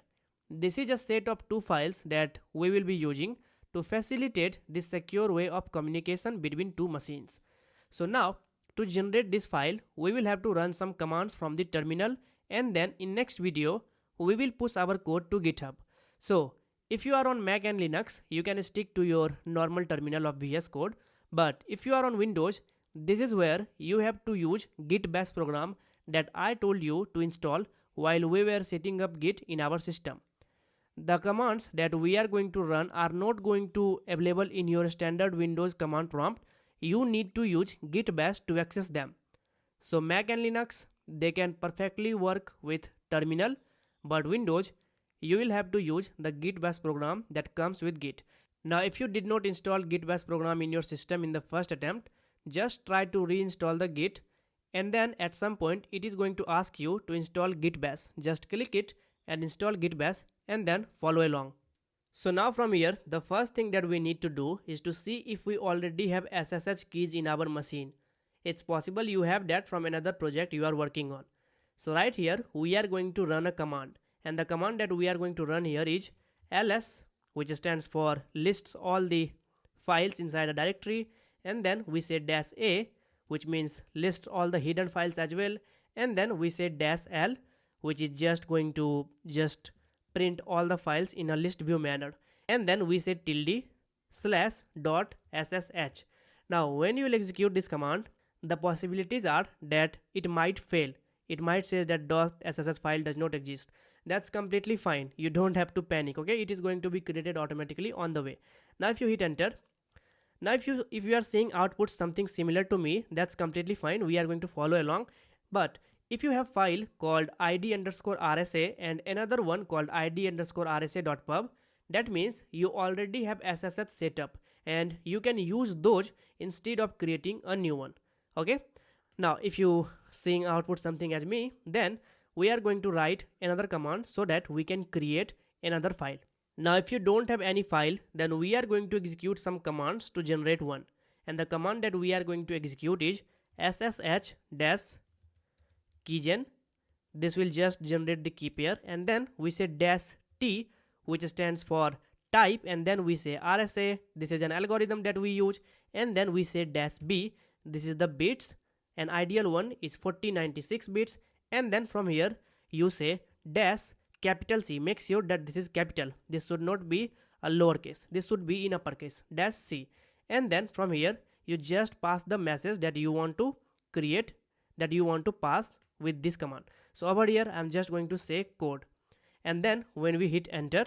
This is a set of 2 files that we will be using to facilitate this secure way of communication between 2 machines. So now to generate this file, we will have to run some commands from the terminal, and then in next video we will push our code to GitHub. So if you are on Mac and Linux, you can stick to your normal terminal of VS Code, but if you are on Windows, this is where you have to use Git bash program that I told you to install while we were setting up Git in our system. The commands that we are going to run are not going to available in your standard Windows command prompt. You need to use git bash to access them. So Mac and Linux, they can perfectly work with terminal, but Windows, you will have to use the git bash program that comes with Git. Now if you did not install git bash program in your system in the first attempt, just try to reinstall the Git, and then at some point it is going to ask you to install git bash. Just click it and install git bash and then follow along. So now from here, the first thing that we need to do is to see if we already have SSH keys in our machine. It's possible you have that from another project you are working on. So right here, we are going to run a command, and the command that we are going to run here is ls, which stands for lists all the files inside a directory, and then we say -a, which means list all the hidden files as well, and then we say -l, which is just going to just print all the files in a list view manner. and then we say tilde slash dot ssh. Now when you will execute this command, the possibilities are that it might fail. It might say that .ssh file does not exist. That's completely fine. You don't have to panic, okay? It is going to be created automatically on the way. Now if you hit enter, now if you are seeing output something similar to me, that's completely fine. We are going to follow along. But if you have file called id underscore rsa and another one called id underscore rsa.pub, that means you already have SSH set up and you can use those instead of creating a new one. Okay. Now if you seeing output something as me, then we are going to write another command so that we can create another file. Now if you don't have any file, then we are going to execute some commands to generate one. And the command that we are going to execute is ssh-keygen. This will just generate the key pair, and then we say -t, which stands for type, and then we say RSA, this is an algorithm that we use, and then we say -b, this is the bits, and ideal one is 4096 bits, and then from here you say dash capital C. Make sure that this is capital. This should not be a lowercase. This should be in uppercase. Dash C. And then from here, you just pass the message that you want to create, that you want to pass with this command. So over here, I'm just going to say code. And then when we hit enter,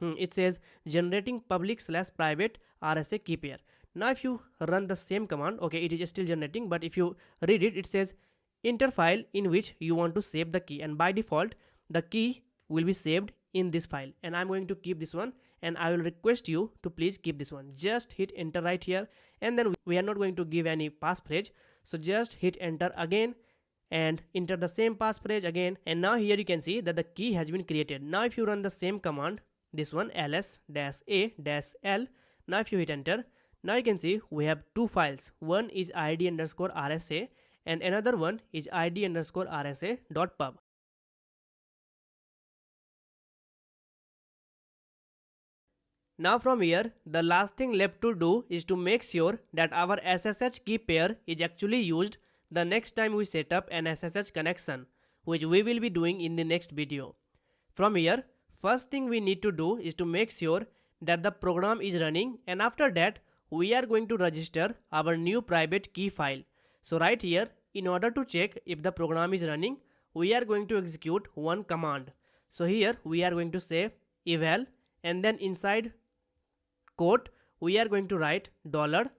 it says generating public/private RSA key pair. Now if you run the same command, okay, it is still generating, but if you read it, it says enter file in which you want to save the key, and by default the key will be saved in this file, and I'm going to keep this one, and I will request you to please keep this one. Just hit enter right here, and then we are not going to give any passphrase, so just hit enter again and enter the same passphrase again, and now here you can see that the key has been created. Now if you run the same command, this one ls-a-l, now if you hit enter, now you can see we have two files. One is id underscore rsa and another one is id underscore rsa.pub. Now from here, the last thing left to do is to make sure that our SSH key pair is actually used the next time we set up an SSH connection, which we will be doing in the next video. From here, first thing we need to do is to make sure that the program is running, and after that we are going to register our new private key file. So right here, in order to check if the program is running, we are going to execute one command. So here we are going to say eval, and then inside quote we are going to write dollar,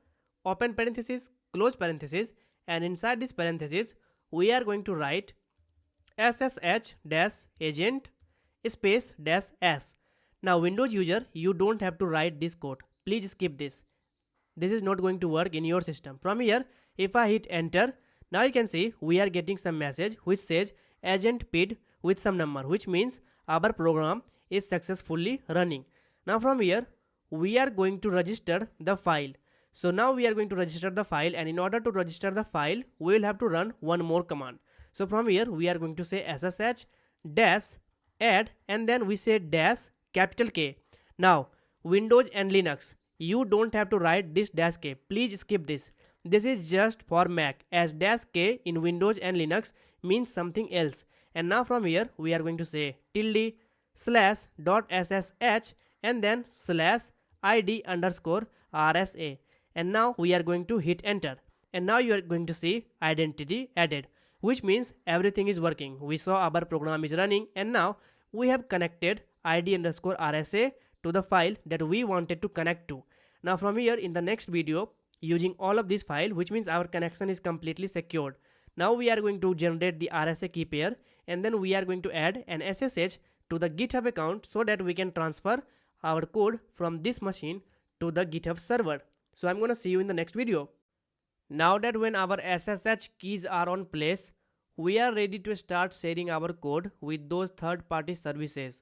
open parenthesis, close parenthesis, and inside this parenthesis we are going to write ssh-agent space -s. Now Windows user, you don't have to write this code. Please skip this. This is not going to work in your system. From here, if I hit enter, now you can see we are getting some message which says agent pid with some number, which means our program is successfully running. Now from here, we are going to register the file. So now we are going to register the file, and in order to register the file, we will have to run one more command. So from here, we are going to say ssh-add, and then we say dash capital K. Now Windows and Linux, you don't have to write this dash K. Please skip this. This is just for Mac, as dash K in Windows and Linux means something else. And now from here, we are going to say tilde slash dot ssh and then slash id underscore rsa, and now we are going to hit enter, and now you are going to see identity added, which means everything is working. We saw our program is running, and now we have connected id underscore rsa to the file that we wanted to connect to. Now from here, in the next video, using all of this file, which means our connection is completely secured. Now we are going to generate the RSA key pair, and then we are going to add an SSH to the GitHub account so that we can transfer our code from this machine to the GitHub server. So I'm going to see you in the next video. Now that when our SSH keys are on place, we are ready to start sharing our code with those third-party services.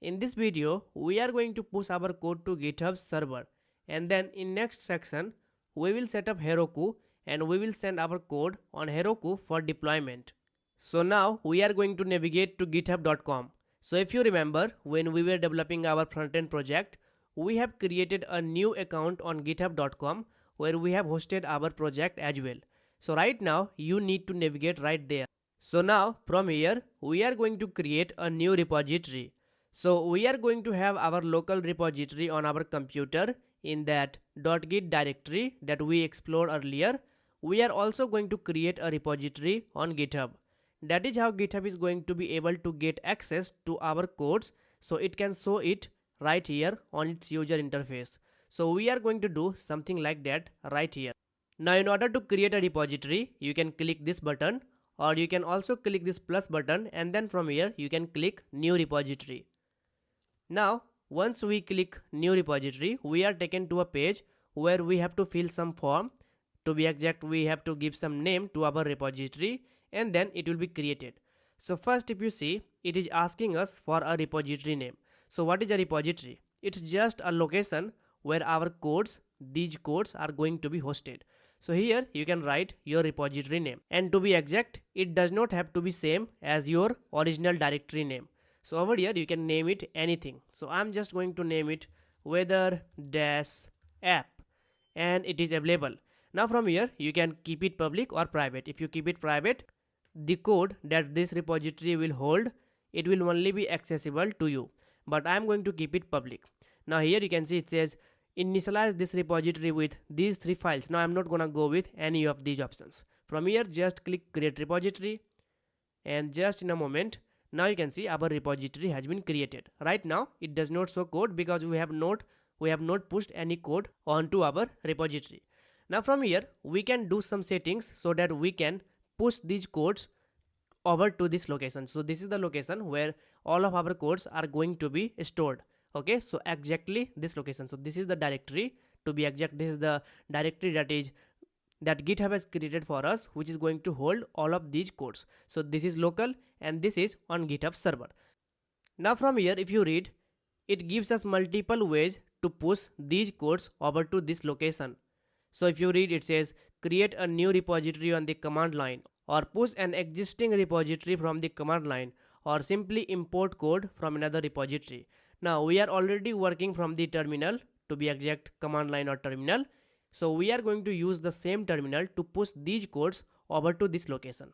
In this video, we are going to push our code to GitHub server, and then in next section, we will set up Heroku and we will send our code on Heroku for deployment. So now we are going to navigate to github.com. So if you remember, when we were developing our front-end project, we have created a new account on github.com where we have hosted our project as well. So right now you need to navigate right there. So now from here we are going to create a new repository. So we are going to have our local repository on our computer in that .git directory that we explored earlier. We are also going to create a repository on GitHub. That is how GitHub is going to be able to get access to our codes, so it can show it right here on its user interface. So we are going to do something like that right here. Now in order to create a repository, you can click this button, or you can also click this plus button, and then from here you can click new repository. Now once we click new repository, we are taken to a page where we have to fill some form. To be exact, we have to give some name to our repository, and then it will be created. So first, if you see, it is asking us for a repository name. So what is a repository? It's just a location where our codes, these codes are going to be hosted. So here you can write your repository name, and to be exact, it does not have to be same as your original directory name. So over here you can name it anything. So I'm just going to name it weather-app, and it is available. Now from here you can keep it public or private. If you keep it private, the code that this repository will hold, it will only be accessible to you, but I am going to keep it public. Now here you can see it says initialize this repository with these 3 files. Now I'm not gonna go with any of these options. From here just click create repository, and just in a moment, now you can see our repository has been created. Right now it does not show code because we have not pushed any code onto our repository. Now from here we can do some settings so that we can push these codes over to this location. So this is the location where all of our codes are going to be stored. Okay, so exactly this location. So this is the directory. To be exact, this is the directory that GitHub has created for us, which is going to hold all of these codes. So this is local and this is on GitHub server. Now from here, if you read, it gives us multiple ways to push these codes over to this location. So if you read, it says create a new repository on the command line, or push an existing repository from the command line, or simply import code from another repository. Now we are already working from the terminal, to be exact command line or terminal. So we are going to use the same terminal to push these codes over to this location.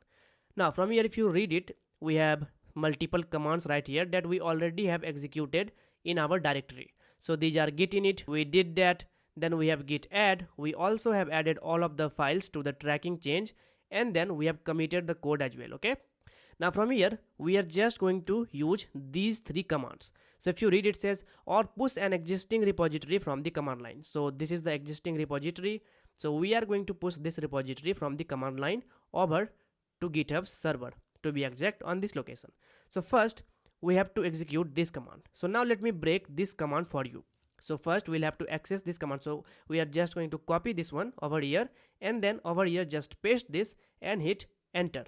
Now from here, if you read it, we have multiple commands right here that we already have executed in our directory. So these are git init, we did that. Then we have git add, we also have added all of the files to the tracking change, and then we have committed the code as well. Okay, now from here we are just going to use these 3 commands. So if you read, it says or push an existing repository from the command line. So this is the existing repository, so we are going to push this repository from the command line over to GitHub server, to be exact on this location. So first we have to execute this command. So now let me break this command for you. So first we'll have to access this command. So we are just going to copy this one over here, and then over here just paste this and hit enter,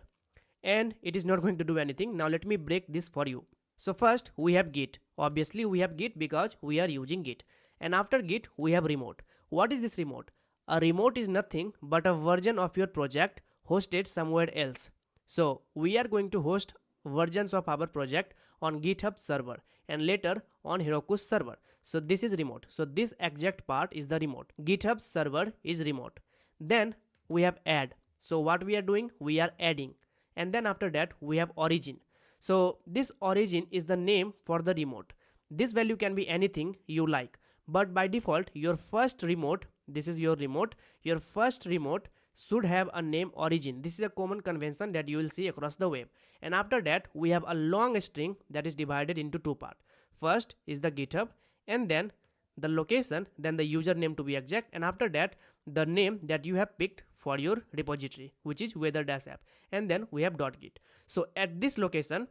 and it is not going to do anything. Now let me break this for you. So first we have git. Obviously we have git because we are using git, and after git we have remote. What is this remote? A remote is nothing but a version of your project hosted somewhere else. So we are going to host versions of our project on GitHub server and later on Heroku's server. So this is remote. So this exact part is the remote. GitHub server is remote. Then we have add. So what we are doing? We are adding. And then after that we have origin. So this origin is the name for the remote. This value can be anything you like, but by default your first remote, this is your remote, your first remote should have a name origin. This is a common convention that you will see across the web. And after that we have a long string that is divided into 2 parts. First is the GitHub, and then the location, then the username to be exact, and after that the name that you have picked for your repository, which is weather-app, and then we have .git. So at this location,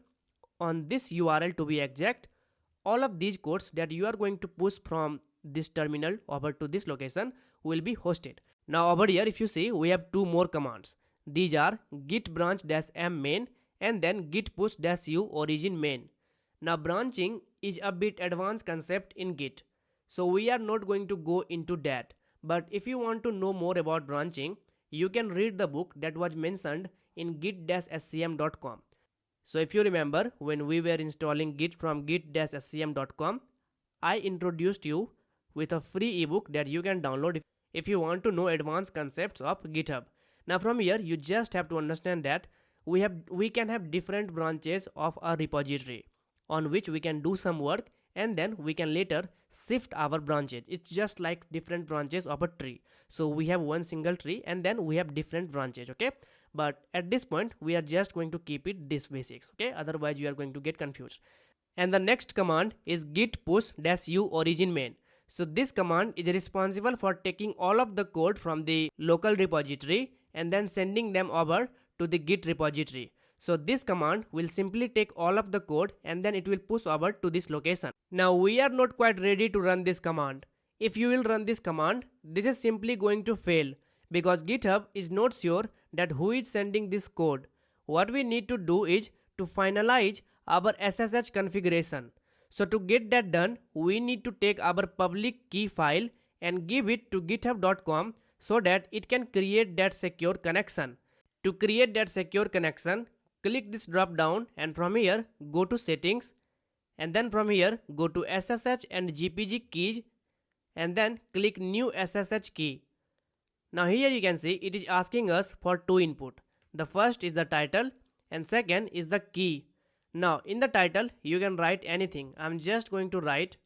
on this URL to be exact, all of these codes that you are going to push from this terminal over to this location will be hosted. Now over here, if you see, we have 2 more commands. These are git branch-m main and then git push-u origin main. Now branching is a bit advanced concept in Git, so we are not going to go into that. But if you want to know more about branching, you can read the book that was mentioned in git-scm.com. So if you remember, when we were installing Git from git-scm.com, I introduced you with a free ebook that you can download if you want to know advanced concepts of GitHub. Now from here you just have to understand that we can have different branches of a repository. on which we can do some work, and then we can later shift our branches. It's just like different branches of a tree. So we have one single tree and then we have different branches, okay? But at this point we are just going to keep it this basics, okay? Otherwise you are going to get confused. And the next command is git push -u origin main. So this command is responsible for taking all of the code from the local repository and then sending them over to the Git repository. So this command will simply take all of the code and then it will push over to this location. Now we are not quite ready to run this command. If you will run this command, this is simply going to fail because GitHub is not sure that who is sending this code. What we need to do is to finalize our SSH configuration. So to get that done, we need to take our public key file and give it to github.com so that it can create that secure connection. To create that secure connection, click this drop down and from here go to settings, and then from here go to SSH and GPG keys and then click new SSH key. Now here you can see it is asking us for two input. The first is the title and second is the key. Now in the title you can write anything. I'm just going to write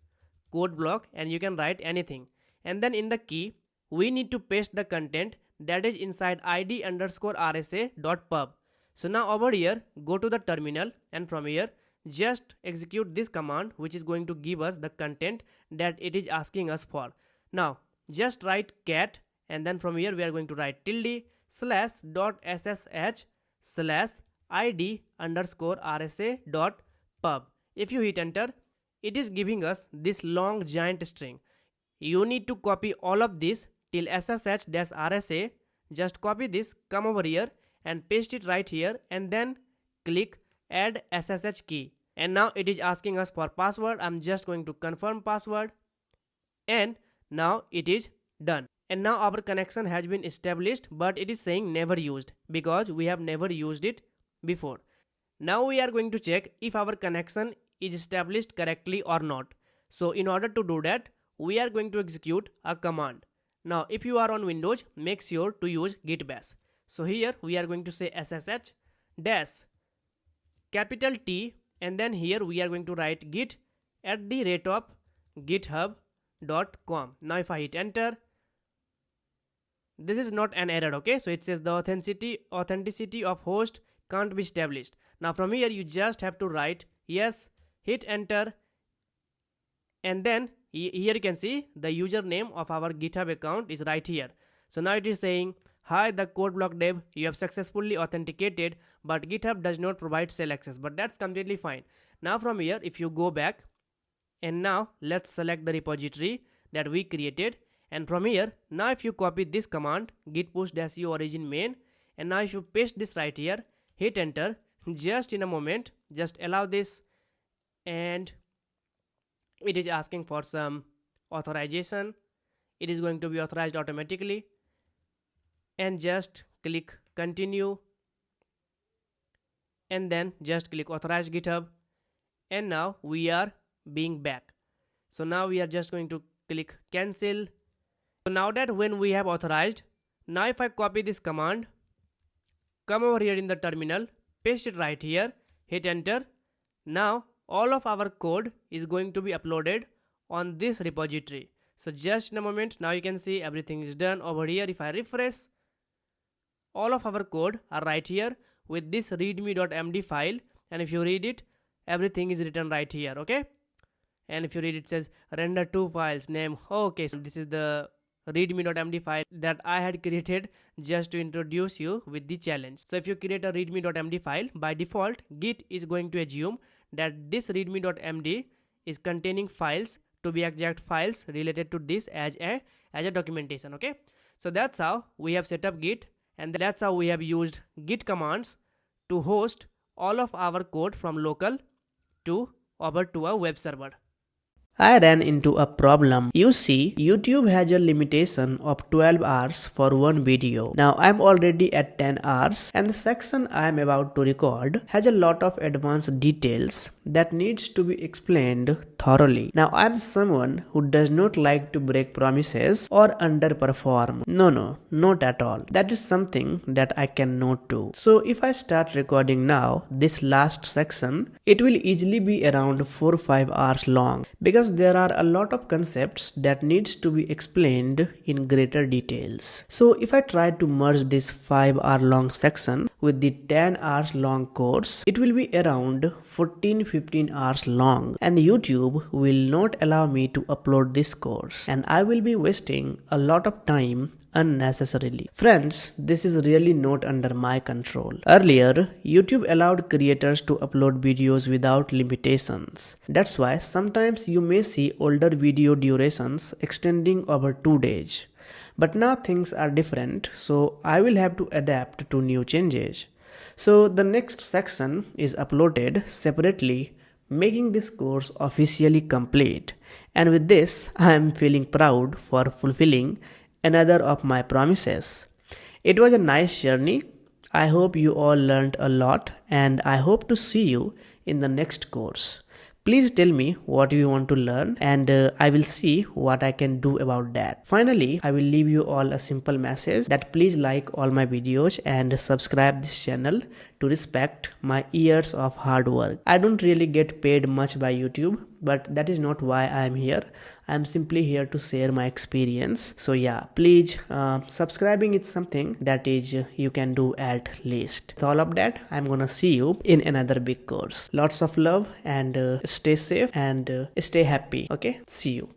code block and you can write anything. And then in the key we need to paste the content that is inside id_rsa.pub. So now over here go to the terminal and from here just execute this command which is going to give us the content that it is asking us for. Now just write cat and then from here we are going to write tilde/.ssh/id_rsa.pub. If you hit enter, it is giving us this long giant string. You need to copy all of this till ssh-rsa. Just copy this, come over here and paste it right here and then click add SSH key. And now it is asking us for password. I'm just going to confirm password and now it is done. And now our connection has been established, but it is saying never used because we have never used it before. Now we are going to check if our connection is established correctly or not. So in order to do that, we are going to execute a command. Now if you are on Windows, make sure to use git bash. So here we are going to say ssh dash capital T and then here we are going to write git @github.com. Now if I hit enter, this is not an error, okay? So it says the authenticity of host can't be established. Now from here you just have to write yes, hit enter, and then here you can see the username of our GitHub account is right here. So now it is saying, hi, the code block dev, you have successfully authenticated, but GitHub does not provide cell access, but that's completely fine. Now from here if you go back and now let's select the repository that we created. And from here, now if you copy this command git push -u origin main and now if you paste this right here, hit enter, just in a moment, just allow this and it is asking for some authorization. It is going to be authorized automatically and just click continue and then just click authorize GitHub and now we are being back. So now we are just going to click cancel. So now that when we have authorized, now if I copy this command, come over here in the terminal, paste it right here, hit enter. Now all of our code is going to be uploaded on this repository. So just in a moment, now you can see everything is done over here. If I refresh, all of our code are right here with this readme.md file, and if you read it, everything is written right here, okay? And if you read it says render two files name. Okay, so this is the readme.md file that I had created just to introduce you with the challenge. So if you create a readme.md file, by default Git is going to assume that this readme.md is containing files, to be exact files related to this as a documentation, okay? So that's how we have set up Git, and that's how we have used Git commands to host all of our code from local to over to a web server. I ran into a problem. You see, YouTube has a limitation of 12 hours for one video. Now I'm already at 10 hours and the section I am about to record has a lot of advanced details that needs to be explained thoroughly. Now I'm someone who does not like to break promises or underperform. No, not at all. That is something that I cannot do. So if I start recording now, this last section, it will easily be around 4 or 5 hours long because there are a lot of concepts that needs to be explained in greater details. So if I try to merge this 5-hour long section with the 10 hours long course, it will be around 14-15 hours long and YouTube will not allow me to upload this course and I will be wasting a lot of time unnecessarily. Friends, this is really not under my control. Earlier, YouTube allowed creators to upload videos without limitations. That's why sometimes you may see older video durations extending over 2 days. But now things are different, so I will have to adapt to new changes. So the next section is uploaded separately, making this course officially complete. And with this, I am feeling proud for fulfilling another of my promises. It was a nice journey. I hope you all learned a lot and I hope to see you in the next course. Please tell me what you want to learn and I will see what I can do about that. Finally, I will leave you all a simple message that please like all my videos and subscribe this channel to respect my years of hard work. I don't really get paid much by YouTube, but that is not why I am here. I am simply here to share my experience. So yeah, please subscribing is something that is you can do at least. With all of that, I'm gonna see you in another big course. Lots of love and stay safe and stay happy. Okay, see you.